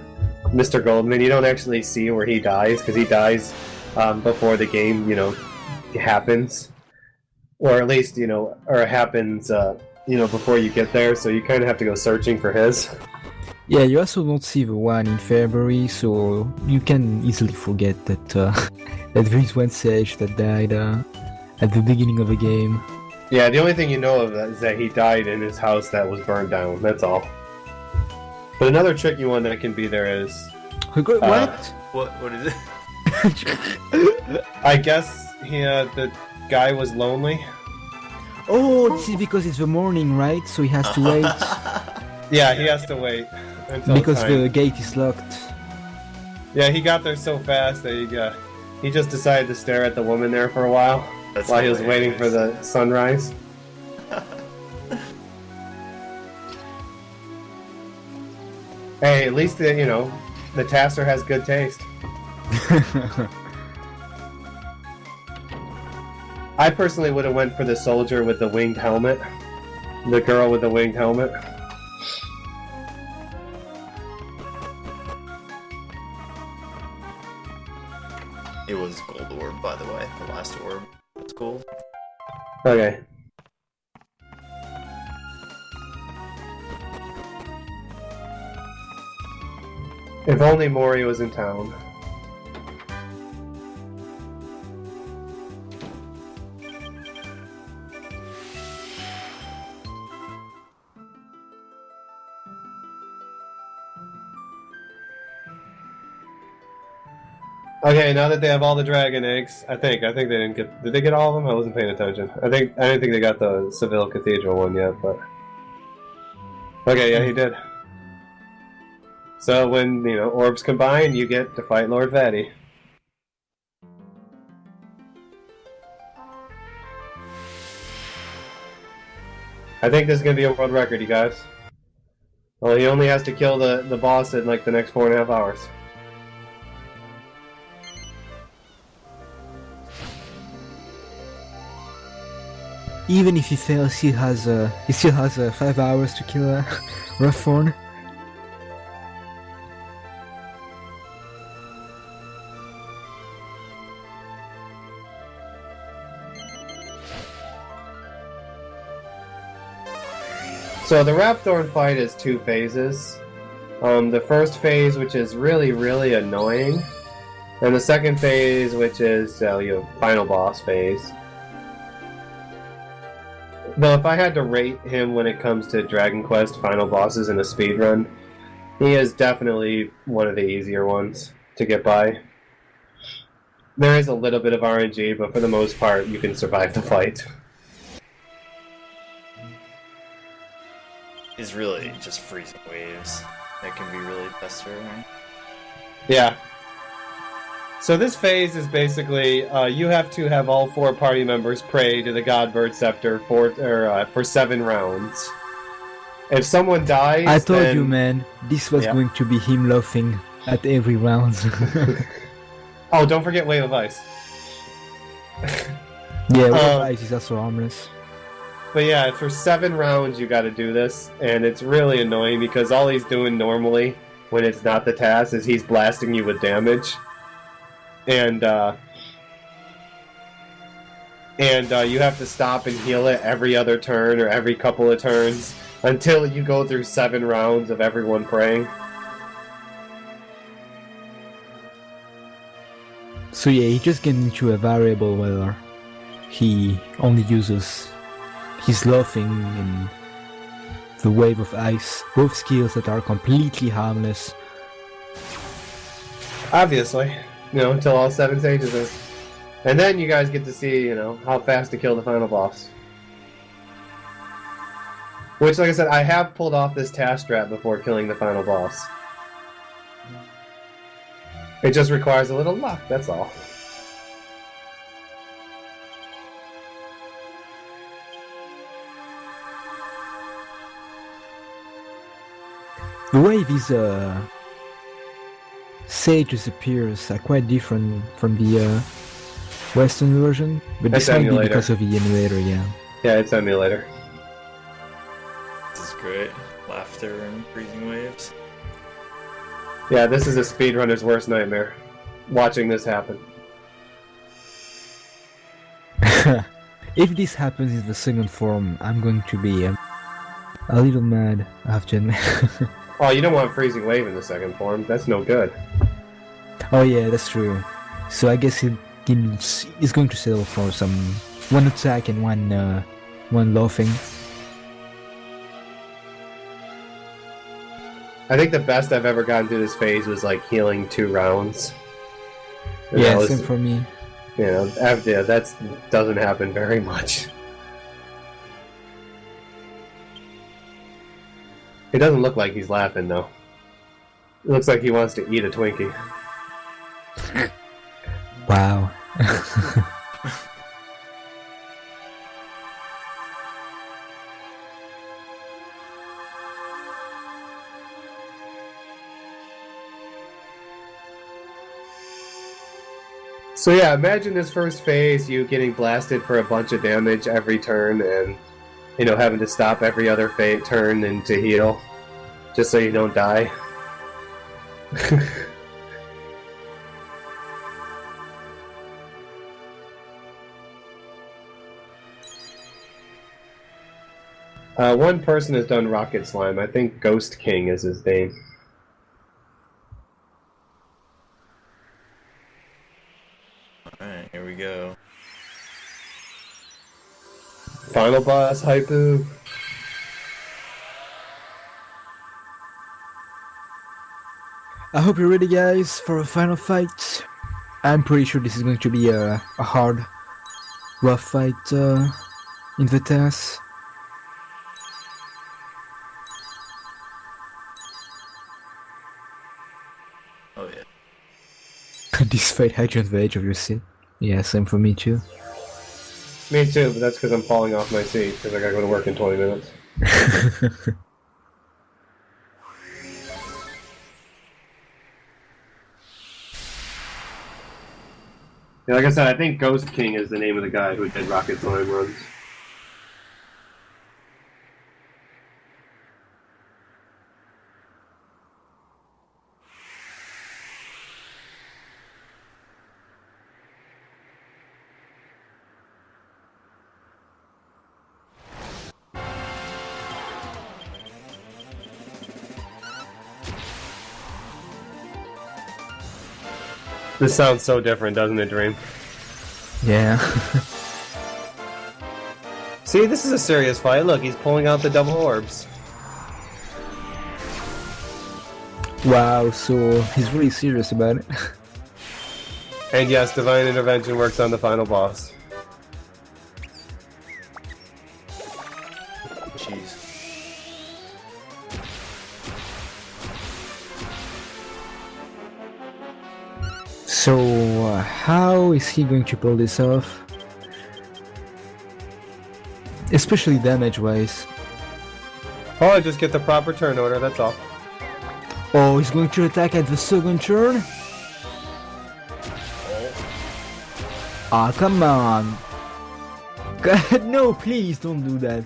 Mr. Goldman, you don't actually see where he dies, because he dies before the game, happens. Or at least, or it happens, before you get there, so you kind of have to go searching for his. Yeah, you also don't see the one in February, so you can easily forget that that there is one sage that died at the beginning of the game. Yeah, the only thing you know of is that he died in his house that was burned down, that's all. But another tricky one that can be there is... What? What is it? I guess the guy was lonely. Oh, this is because it's the morning, right? So he has to wait. Yeah, he has to wait until Because time. the gate is locked. Yeah, he got there so fast that he just decided to stare at the woman there for a while. That's while he was hilarious. waiting for the sunrise. Hey, at least the TASer has good taste. I personally would have went for the soldier with the winged helmet. The girl with the winged helmet. It was gold orb, by the way. The last orb was gold. Okay. If only Mori was in town. Okay, now that they have all the dragon eggs, I think they didn't get. Did they get all of them? I wasn't paying attention. I didn't think they got the Seville Cathedral one yet, but okay, yeah, he did. So when orbs combine, you get to fight Lord Vatty. I think this is gonna be a world record, you guys. Well, he only has to kill the boss in like the next 4.5 hours. Even if he fails, he still has 5 hours to kill Rufford. So the Rapthorn fight is 2 phases. The first phase, which is really, really annoying, and the second phase, which is final boss phase. Though if I had to rate him when it comes to Dragon Quest final bosses in a speedrun, he is definitely one of the easier ones to get by. There is a little bit of RNG, but for the most part, you can survive the fight. It's really just freezing waves that can be really pestering. Yeah. So this phase is basically you have to have all 4 party members pray to the Godbird Scepter for 7 rounds. If someone dies, I told you, man, this was Yeah. going to be him laughing at every round. Oh, don't forget Wave of Ice. Yeah, Wave of Ice is also harmless. But yeah, for 7 rounds you gotta do this, and it's really annoying because all he's doing normally, when it's not the TAS, is he's blasting you with damage. And you have to stop and heal it every other turn or every couple of turns until you go through 7 rounds of everyone praying. So yeah, he just gets into a variable where he only uses his laughing and the Wave of Ice, both skills that are completely harmless. Obviously. Until all 7 stages is. And then you guys get to see, how fast to kill the final boss. Which, like I said, I have pulled off this TAS strat before killing the final boss. It just requires a little luck, that's all. The way these sages appears are quite different from the Western version, but It's this might be emulator. because of the emulator, yeah. Yeah, it's emulator. This is great. Laughter and freezing waves. Yeah, this is a speedrunner's worst nightmare. Watching this happen. If this happens in the second form, I'm going to be a little mad, I have to admit. Oh, you don't want Freezing Wave in the second form. That's no good. Oh yeah, that's true. So I guess he's going to settle for some one attack and one laughing. I think the best I've ever gotten through this phase was like healing 2 rounds. And Yeah, that was, same for me. that doesn't happen very much. It doesn't look like he's laughing though. It looks like he wants to eat a Twinkie. Wow. So yeah, imagine this first phase, you getting blasted for a bunch of damage every turn, and having to stop every other turn and to heal, just so you don't die. One person has done Rocket Slime. I think Ghost King is his name. Alright, here we go. Final boss, Hypu. I hope you're ready, guys, for a final fight. I'm pretty sure this is going to be a hard, rough fight in the TAS. Oh yeah. This fight had you on the edge of your seat. Yeah, same for me too. Me too, but that's because I'm falling off my seat because I gotta go to work in 20 minutes. Yeah, like I said, I think Ghost King is the name of the guy who did Rocket Slime runs. This sounds so different, doesn't it, Dream? Yeah. See, this is a serious fight. Look, he's pulling out the double orbs. Wow, so he's really serious about it. And yes, Divine Intervention works on the final boss. Jeez. So, how is he going to pull this off? Especially damage-wise. Oh, just get the proper turn order, that's all. Oh, he's going to attack at the second turn? Ah, come on! God, no, please don't do that.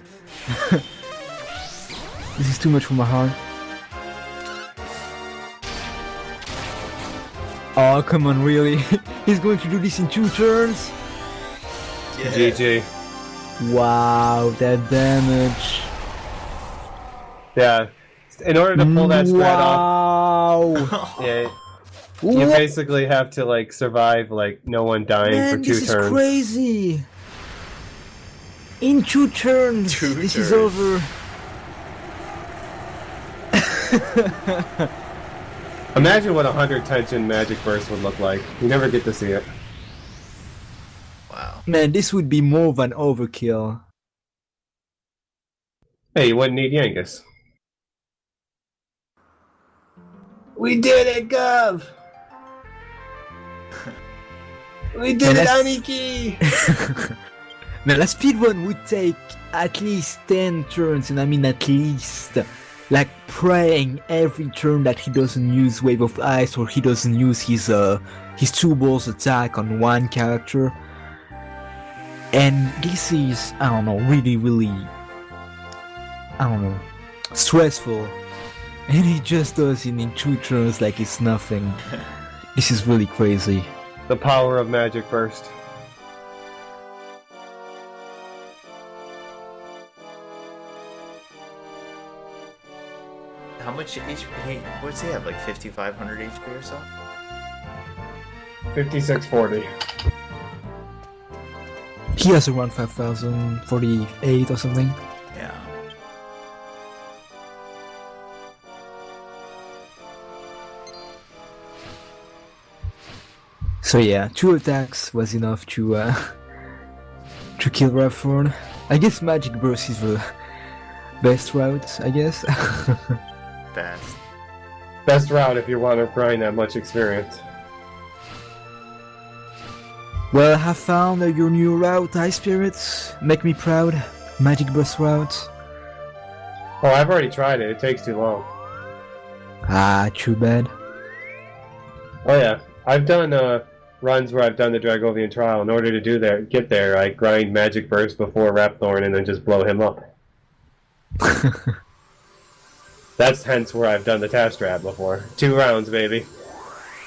This is too much for my heart. Oh, come on, really? He's going to do this in 2 turns? Yeah. GG. Wow, that damage. Yeah. In order to pull that strat off, Wow! yeah, you basically have to like survive like no one dying Man, for 2 this turns. is crazy! In 2 turns, this is over. Imagine what 100 tension magic burst would look like. You never get to see it. Wow. Man, this would be more than overkill. Hey, you wouldn't need Yangus. We did it, Gov! We did it, Aniki! Now, a speedrun would take at least 10 turns, and I mean at least. Like praying every turn that he doesn't use Wave of Ice or he doesn't use his 2 balls attack on one character. And this is, I don't know, really, I don't know, stressful. And he just does it in 2 turns like it's nothing. This is really crazy. The power of magic burst. How much HP? What's he have? Like 5,500 HP or so? 5640. He has around 5,048 or something. Yeah. So yeah, 2 attacks was enough to kill Rathorn. I guess Magic Burst is the best route, I guess. Best route if you want to grind that much experience. Well, I have found your new route, Ice Spirits. Make me proud. Magic Burst route. Oh, I've already tried it. It takes too long. Ah, too bad. Oh yeah, I've done runs where I've done the Dragovian Trial. In order to get there, I grind Magic Burst before Rapthorn and then just blow him up. That's hence where I've done the TAS strat before. 2 rounds, baby.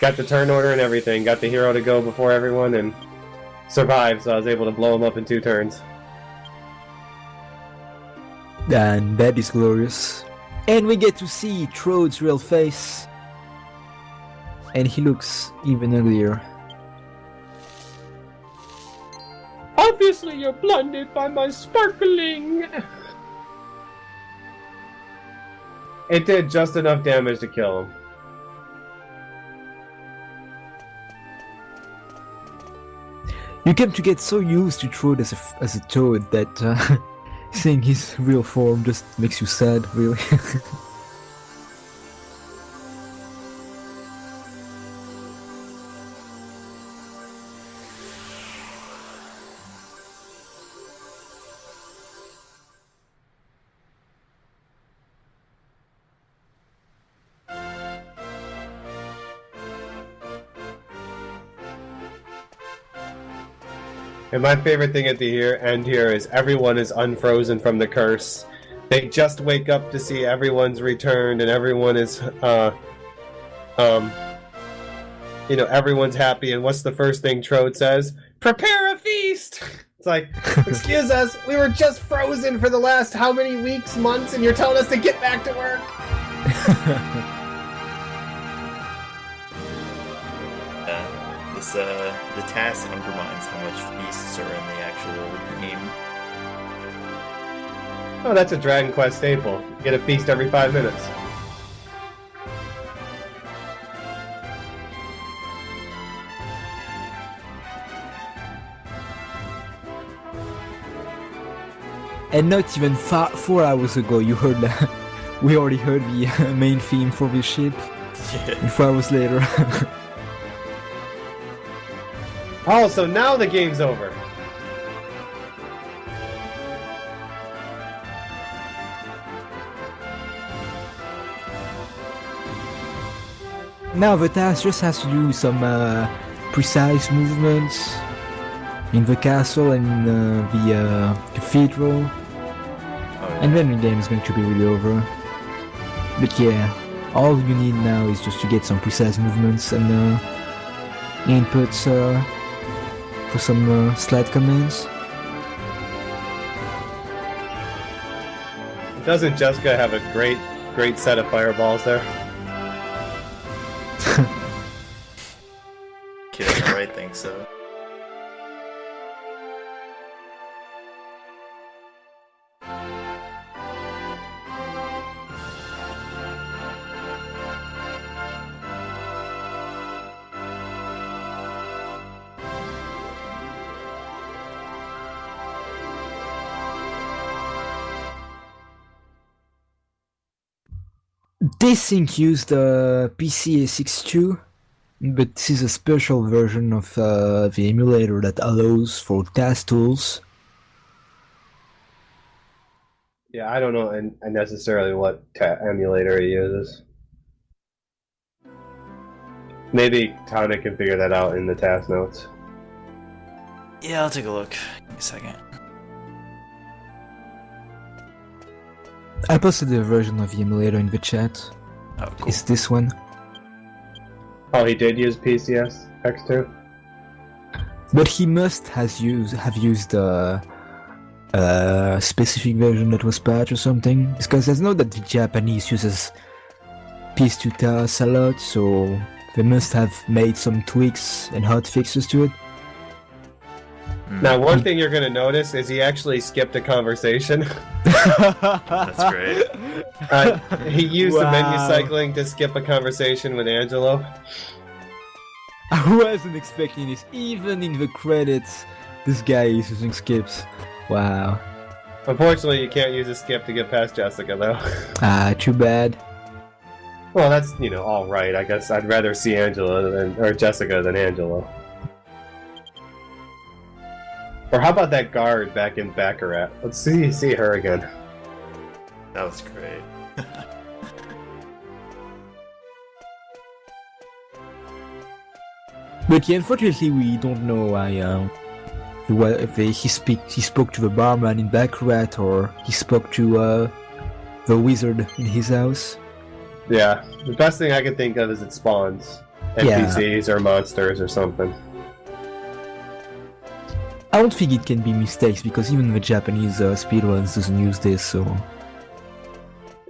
Got the turn order and everything. Got the hero to go before everyone and survived, so I was able to blow him up in 2 turns. And that is glorious. And we get to see Trode's real face. And he looks even uglier. Obviously, you're blinded by my sparkling. It did just enough damage to kill him. You come to get so used to Trode as a toad that seeing his real form just makes you sad, really. And my favorite thing at the end here is everyone is unfrozen from the curse. They just wake up to see everyone's returned, and everyone is, everyone's happy. And what's the first thing Trode says? Prepare a feast! It's like, excuse us, we were just frozen for the last how many weeks, months, and you're telling us to get back to work? The TAS undermines how much feasts are in the actual game. Oh, that's a Dragon Quest staple. You get a feast every 5 minutes. And not even 4 hours ago, you heard that. We already heard the main theme for this ship. Yeah. And 4 hours later. Oh, so now the game's over. Now the task just has to do some precise movements in the castle and the cathedral. Oh, yeah. And then the game is going to be really over. But yeah, all you need now is just to get some precise movements and inputs for some slide commands. Doesn't Jessica have a great set of fireballs there? Kid, I think so. This thing used PCA62, but this is a special version of the emulator that allows for TAS tools. Yeah, I don't know necessarily what emulator he uses. Maybe Tana can figure that out in the task notes. Yeah, I'll take a look. Give me a second. I posted a version of the emulator in the chat. Oh, cool. It's this one. Oh, he did use PCS X2? But he must have used a specific version that was patched or something. Because I know that the Japanese uses PS2 TAS a lot, so they must have made some tweaks and hotfixes to it. Now, one thing you're going to notice is he actually skipped a conversation. That's great. He used the menu Wow. cycling to skip a conversation with Angelo. I wasn't expecting this. Even in the credits, this guy is using skips. Wow. Unfortunately, you can't use a skip to get past Jessica, though. Ah, too bad. Well, that's, all right. I guess I'd rather see Jessica than Angelo. Or how about that guard back in Baccarat? Let's see her again. That was great. But yeah, unfortunately, we don't know why. If he spoke to the barman in Baccarat or he spoke to the wizard in his house. Yeah, the best thing I can think of is it spawns NPCs or monsters or something. I don't think it can be mistakes because even the Japanese speedruns doesn't use this, so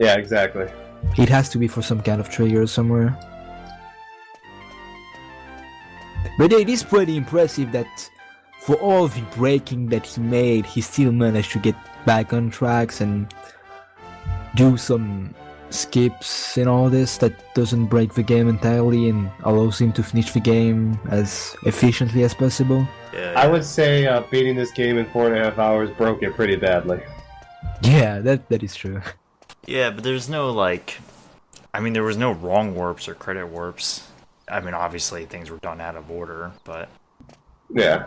Yeah, exactly. It has to be for some kind of trigger somewhere. But it is pretty impressive that for all the breaking that he made, he still managed to get back on tracks and do some skips and all this that doesn't break the game entirely and allows him to finish the game as efficiently as possible. Yeah, I would say beating this game in 4.5 hours broke it pretty badly. Yeah, that is true. yeah, but there's no like, I mean, there was no wrong warps or credit warps. I mean, obviously things were done out of order, but Yeah.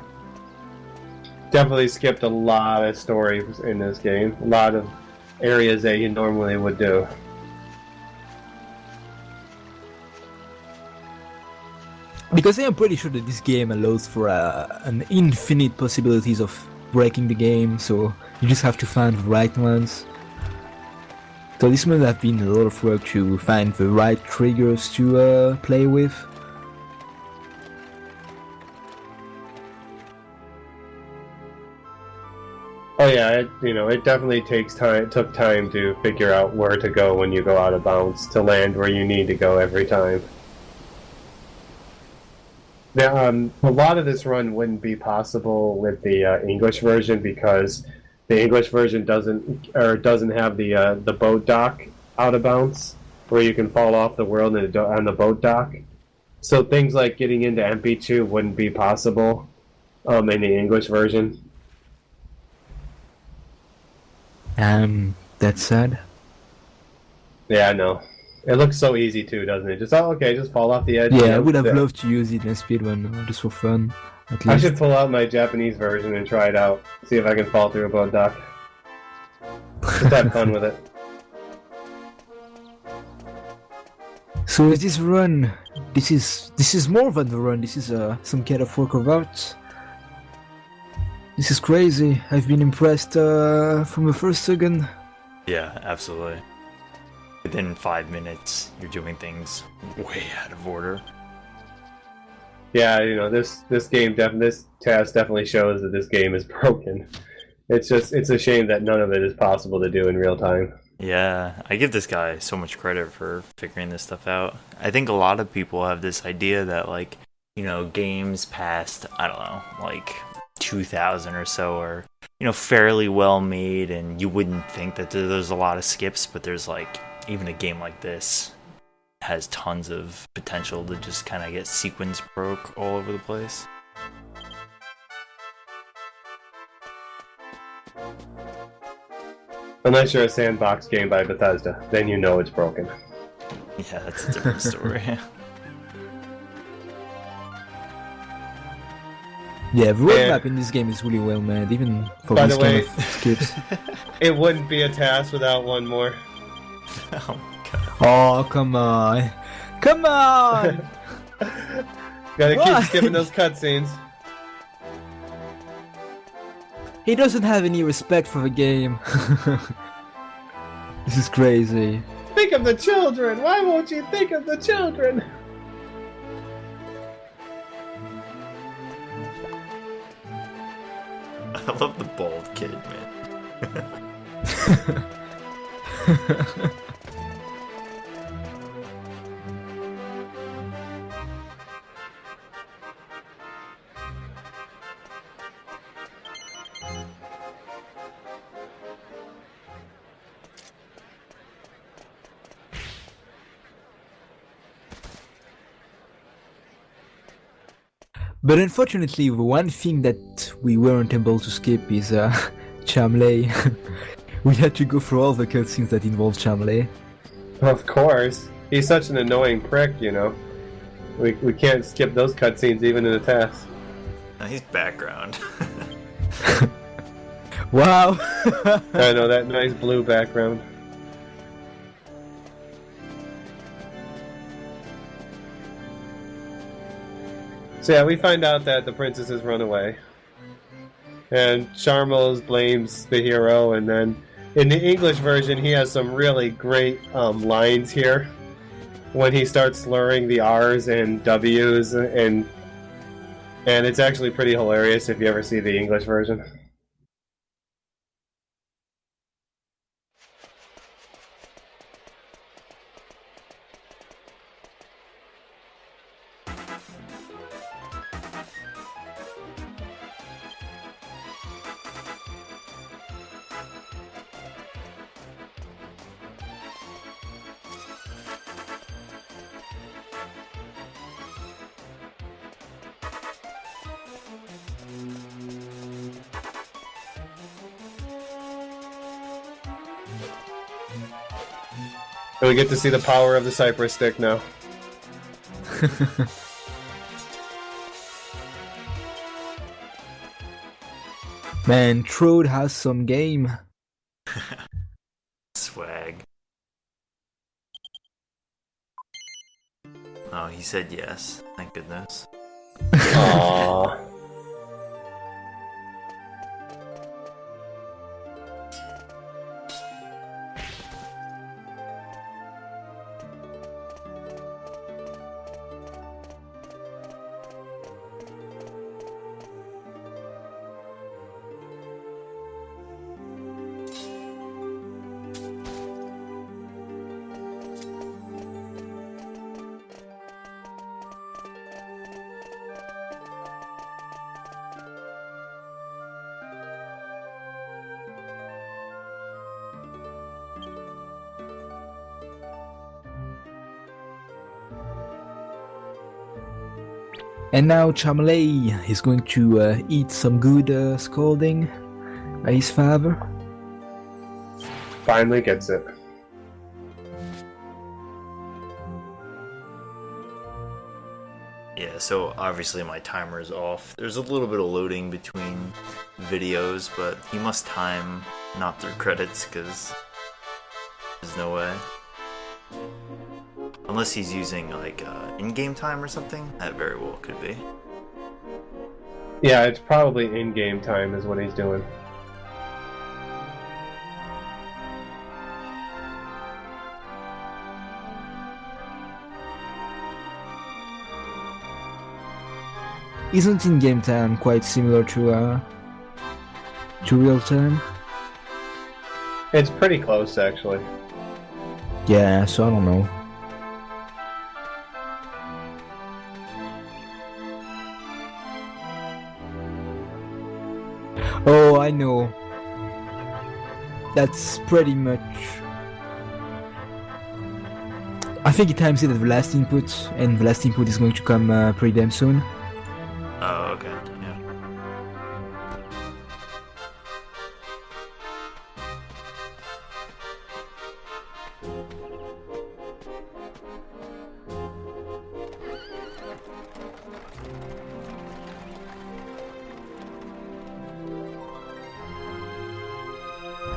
Definitely skipped a lot of stories in this game. A lot of areas that you normally would do. Because I am pretty sure that this game allows for an infinite possibilities of breaking the game, so you just have to find the right ones. So this must have been a lot of work to find the right triggers to play with. Oh yeah, it definitely takes time. It took time to figure out where to go when you go out of bounds to land where you need to go every time. A lot of this run wouldn't be possible with the English version because the English version doesn't have the boat dock out of bounds where you can fall off the world on the boat dock. So things like getting into MP2 wouldn't be possible in the English version. That's sad. Yeah, I know. It looks so easy too, doesn't it? Just just fall off the edge. Yeah, I would have loved to use it in a speedrun, just for fun, at I least. should pull out my Japanese version and try it out. See if I can fall through a boat dock. Just have fun with it. So is this run, this is more than the run, this is some kind of work of art. This is crazy. I've been impressed from the first second. yeah, absolutely. Within 5 minutes, you're doing things way out of order. Yeah, this game this TAS definitely shows that this game is broken. It's a shame that none of it is possible to do in real time. Yeah, I give this guy so much credit for figuring this stuff out. I think a lot of people have this idea that, like, games past, I don't know, like 2000 or so are, fairly well made, and you wouldn't think that there's a lot of skips, but there's, like, even a game like this has tons of potential to just kind of get sequence broke all over the place. Unless you're a sandbox game by Bethesda, then you know it's broken. Yeah, that's a different story. Yeah, the roadmap in this game is really well made, even for By these the way, kind of skips. It wouldn't be a TAS without one more. Oh my god. Oh, come on. Come on! Gotta Why? keep skipping those cutscenes. He doesn't have any respect for the game. This is crazy. Think of the children! Why won't you think of the children? I love the bald kid, man. But unfortunately, the one thing that we weren't able to skip is Chamley. We had to go through all the cutscenes that involve Chamley. Of course. He's such an annoying prick, We can't skip those cutscenes even in a TAS. Nice background. Wow! I know, that nice blue background. So yeah, we find out that the princess has run away. And Sharmos blames the hero, and then in the English version he has some really great lines here. When he starts slurring the R's and W's, and it's actually pretty hilarious if you ever see the English version. And we get to see the power of the Cypress stick now. Man, Trode has some game. Swag. Oh, he said yes. Thank goodness. Aww. And now Charmelay is going to eat some good scolding by his father. Finally gets it. Yeah, so obviously my timer is off. There's a little bit of loading between videos, but he must time not through credits because there's no way. Unless he's using like in-game time or something, that very well could be. Yeah, it's probably in-game time is what he's doing. Isn't in-game time quite similar to real time? It's pretty close, actually. Yeah, so I don't know. Oh, I know. That's pretty much... I think it times it at the last input, and the last input is going to come pretty damn soon. Oh, okay. Yeah.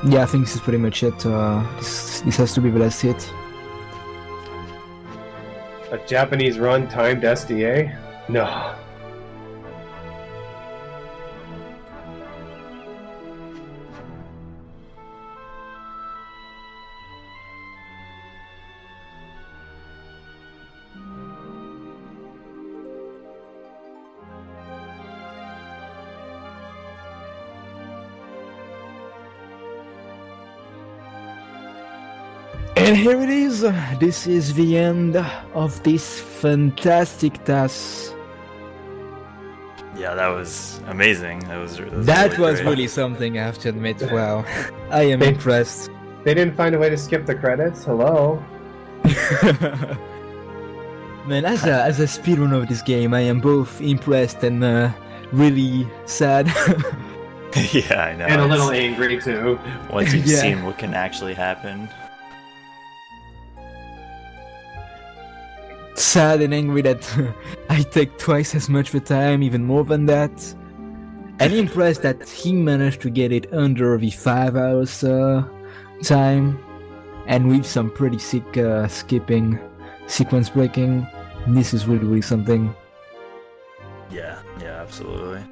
Yeah, I think this is pretty much it. This has to be the last hit. A Japanese run timed SDA? No. And here it is. This is the end of this fantastic TAS. Yeah, that was amazing. That was That was great. really something, I have to admit. Wow, I am impressed. They didn't find a way to skip the credits? Hello? Man, as a speedrunner of this game, I am both impressed and really sad. Yeah, I know. And a little angry, too. Once you've Yeah. seen what can actually happen. Sad and angry that I take twice as much the time, even more than that. And impressed that he managed to get it under the 5 hours time, and with some pretty sick skipping, sequence breaking. This is really something. Yeah, absolutely.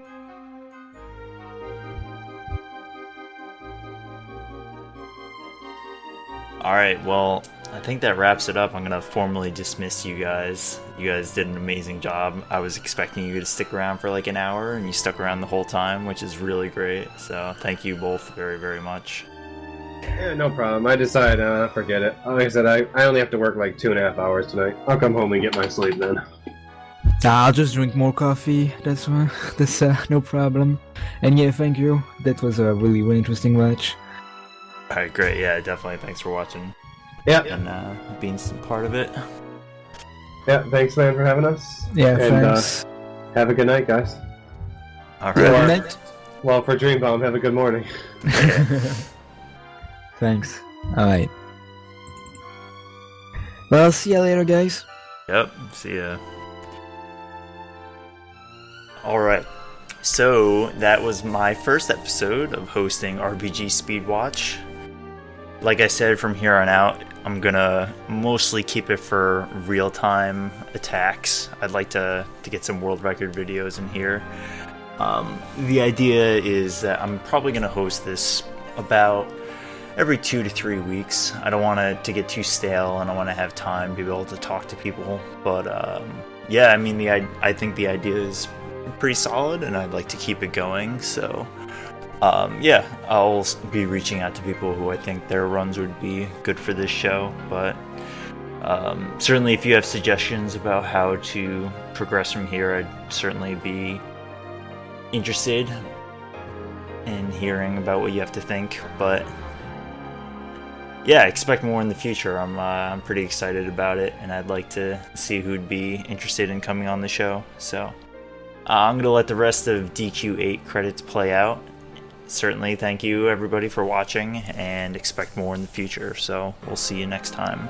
Alright, well, I think that wraps it up. I'm gonna formally dismiss you guys. You guys did an amazing job. I was expecting you to stick around for like an hour, and you stuck around the whole time, which is really great. So thank you both very, very much. Yeah, no problem. I decided, forget it. Like I said, I only have to work like 2.5 hours tonight. I'll come home and get my sleep then. I'll just drink more coffee. That's no problem. And yeah, thank you. That was a really interesting match. Alright, great. Yeah, definitely. Thanks for watching Yeah. and being some part of it. Yeah, thanks, man, for having us. Yeah, And, thanks. Have a good night, guys. Alright. Good night. Well, for Dreambomb, have a good morning. Thanks. Alright. Well, see you later, guys. Yep, see ya. Alright, so that was my first episode of hosting RPG Speedwatch. Like I said, from here on out, I'm gonna mostly keep it for real-time attacks. I'd like to get some world record videos in here. The idea is that I'm probably gonna host this about every 2 to 3 weeks. I don't want it to get too stale, and I want to have time to be able to talk to people. But yeah, I mean, I think the idea is pretty solid, and I'd like to keep it going. So yeah, I'll be reaching out to people who I think their runs would be good for this show. But certainly, if you have suggestions about how to progress from here, I'd certainly be interested in hearing about what you have to think. But yeah, expect more in the future. I'm pretty excited about it, and I'd like to see who'd be interested in coming on the show. So I'm going to let the rest of DQ8 credits play out. Certainly, thank you everybody for watching, and expect more in the future. So we'll see you next time.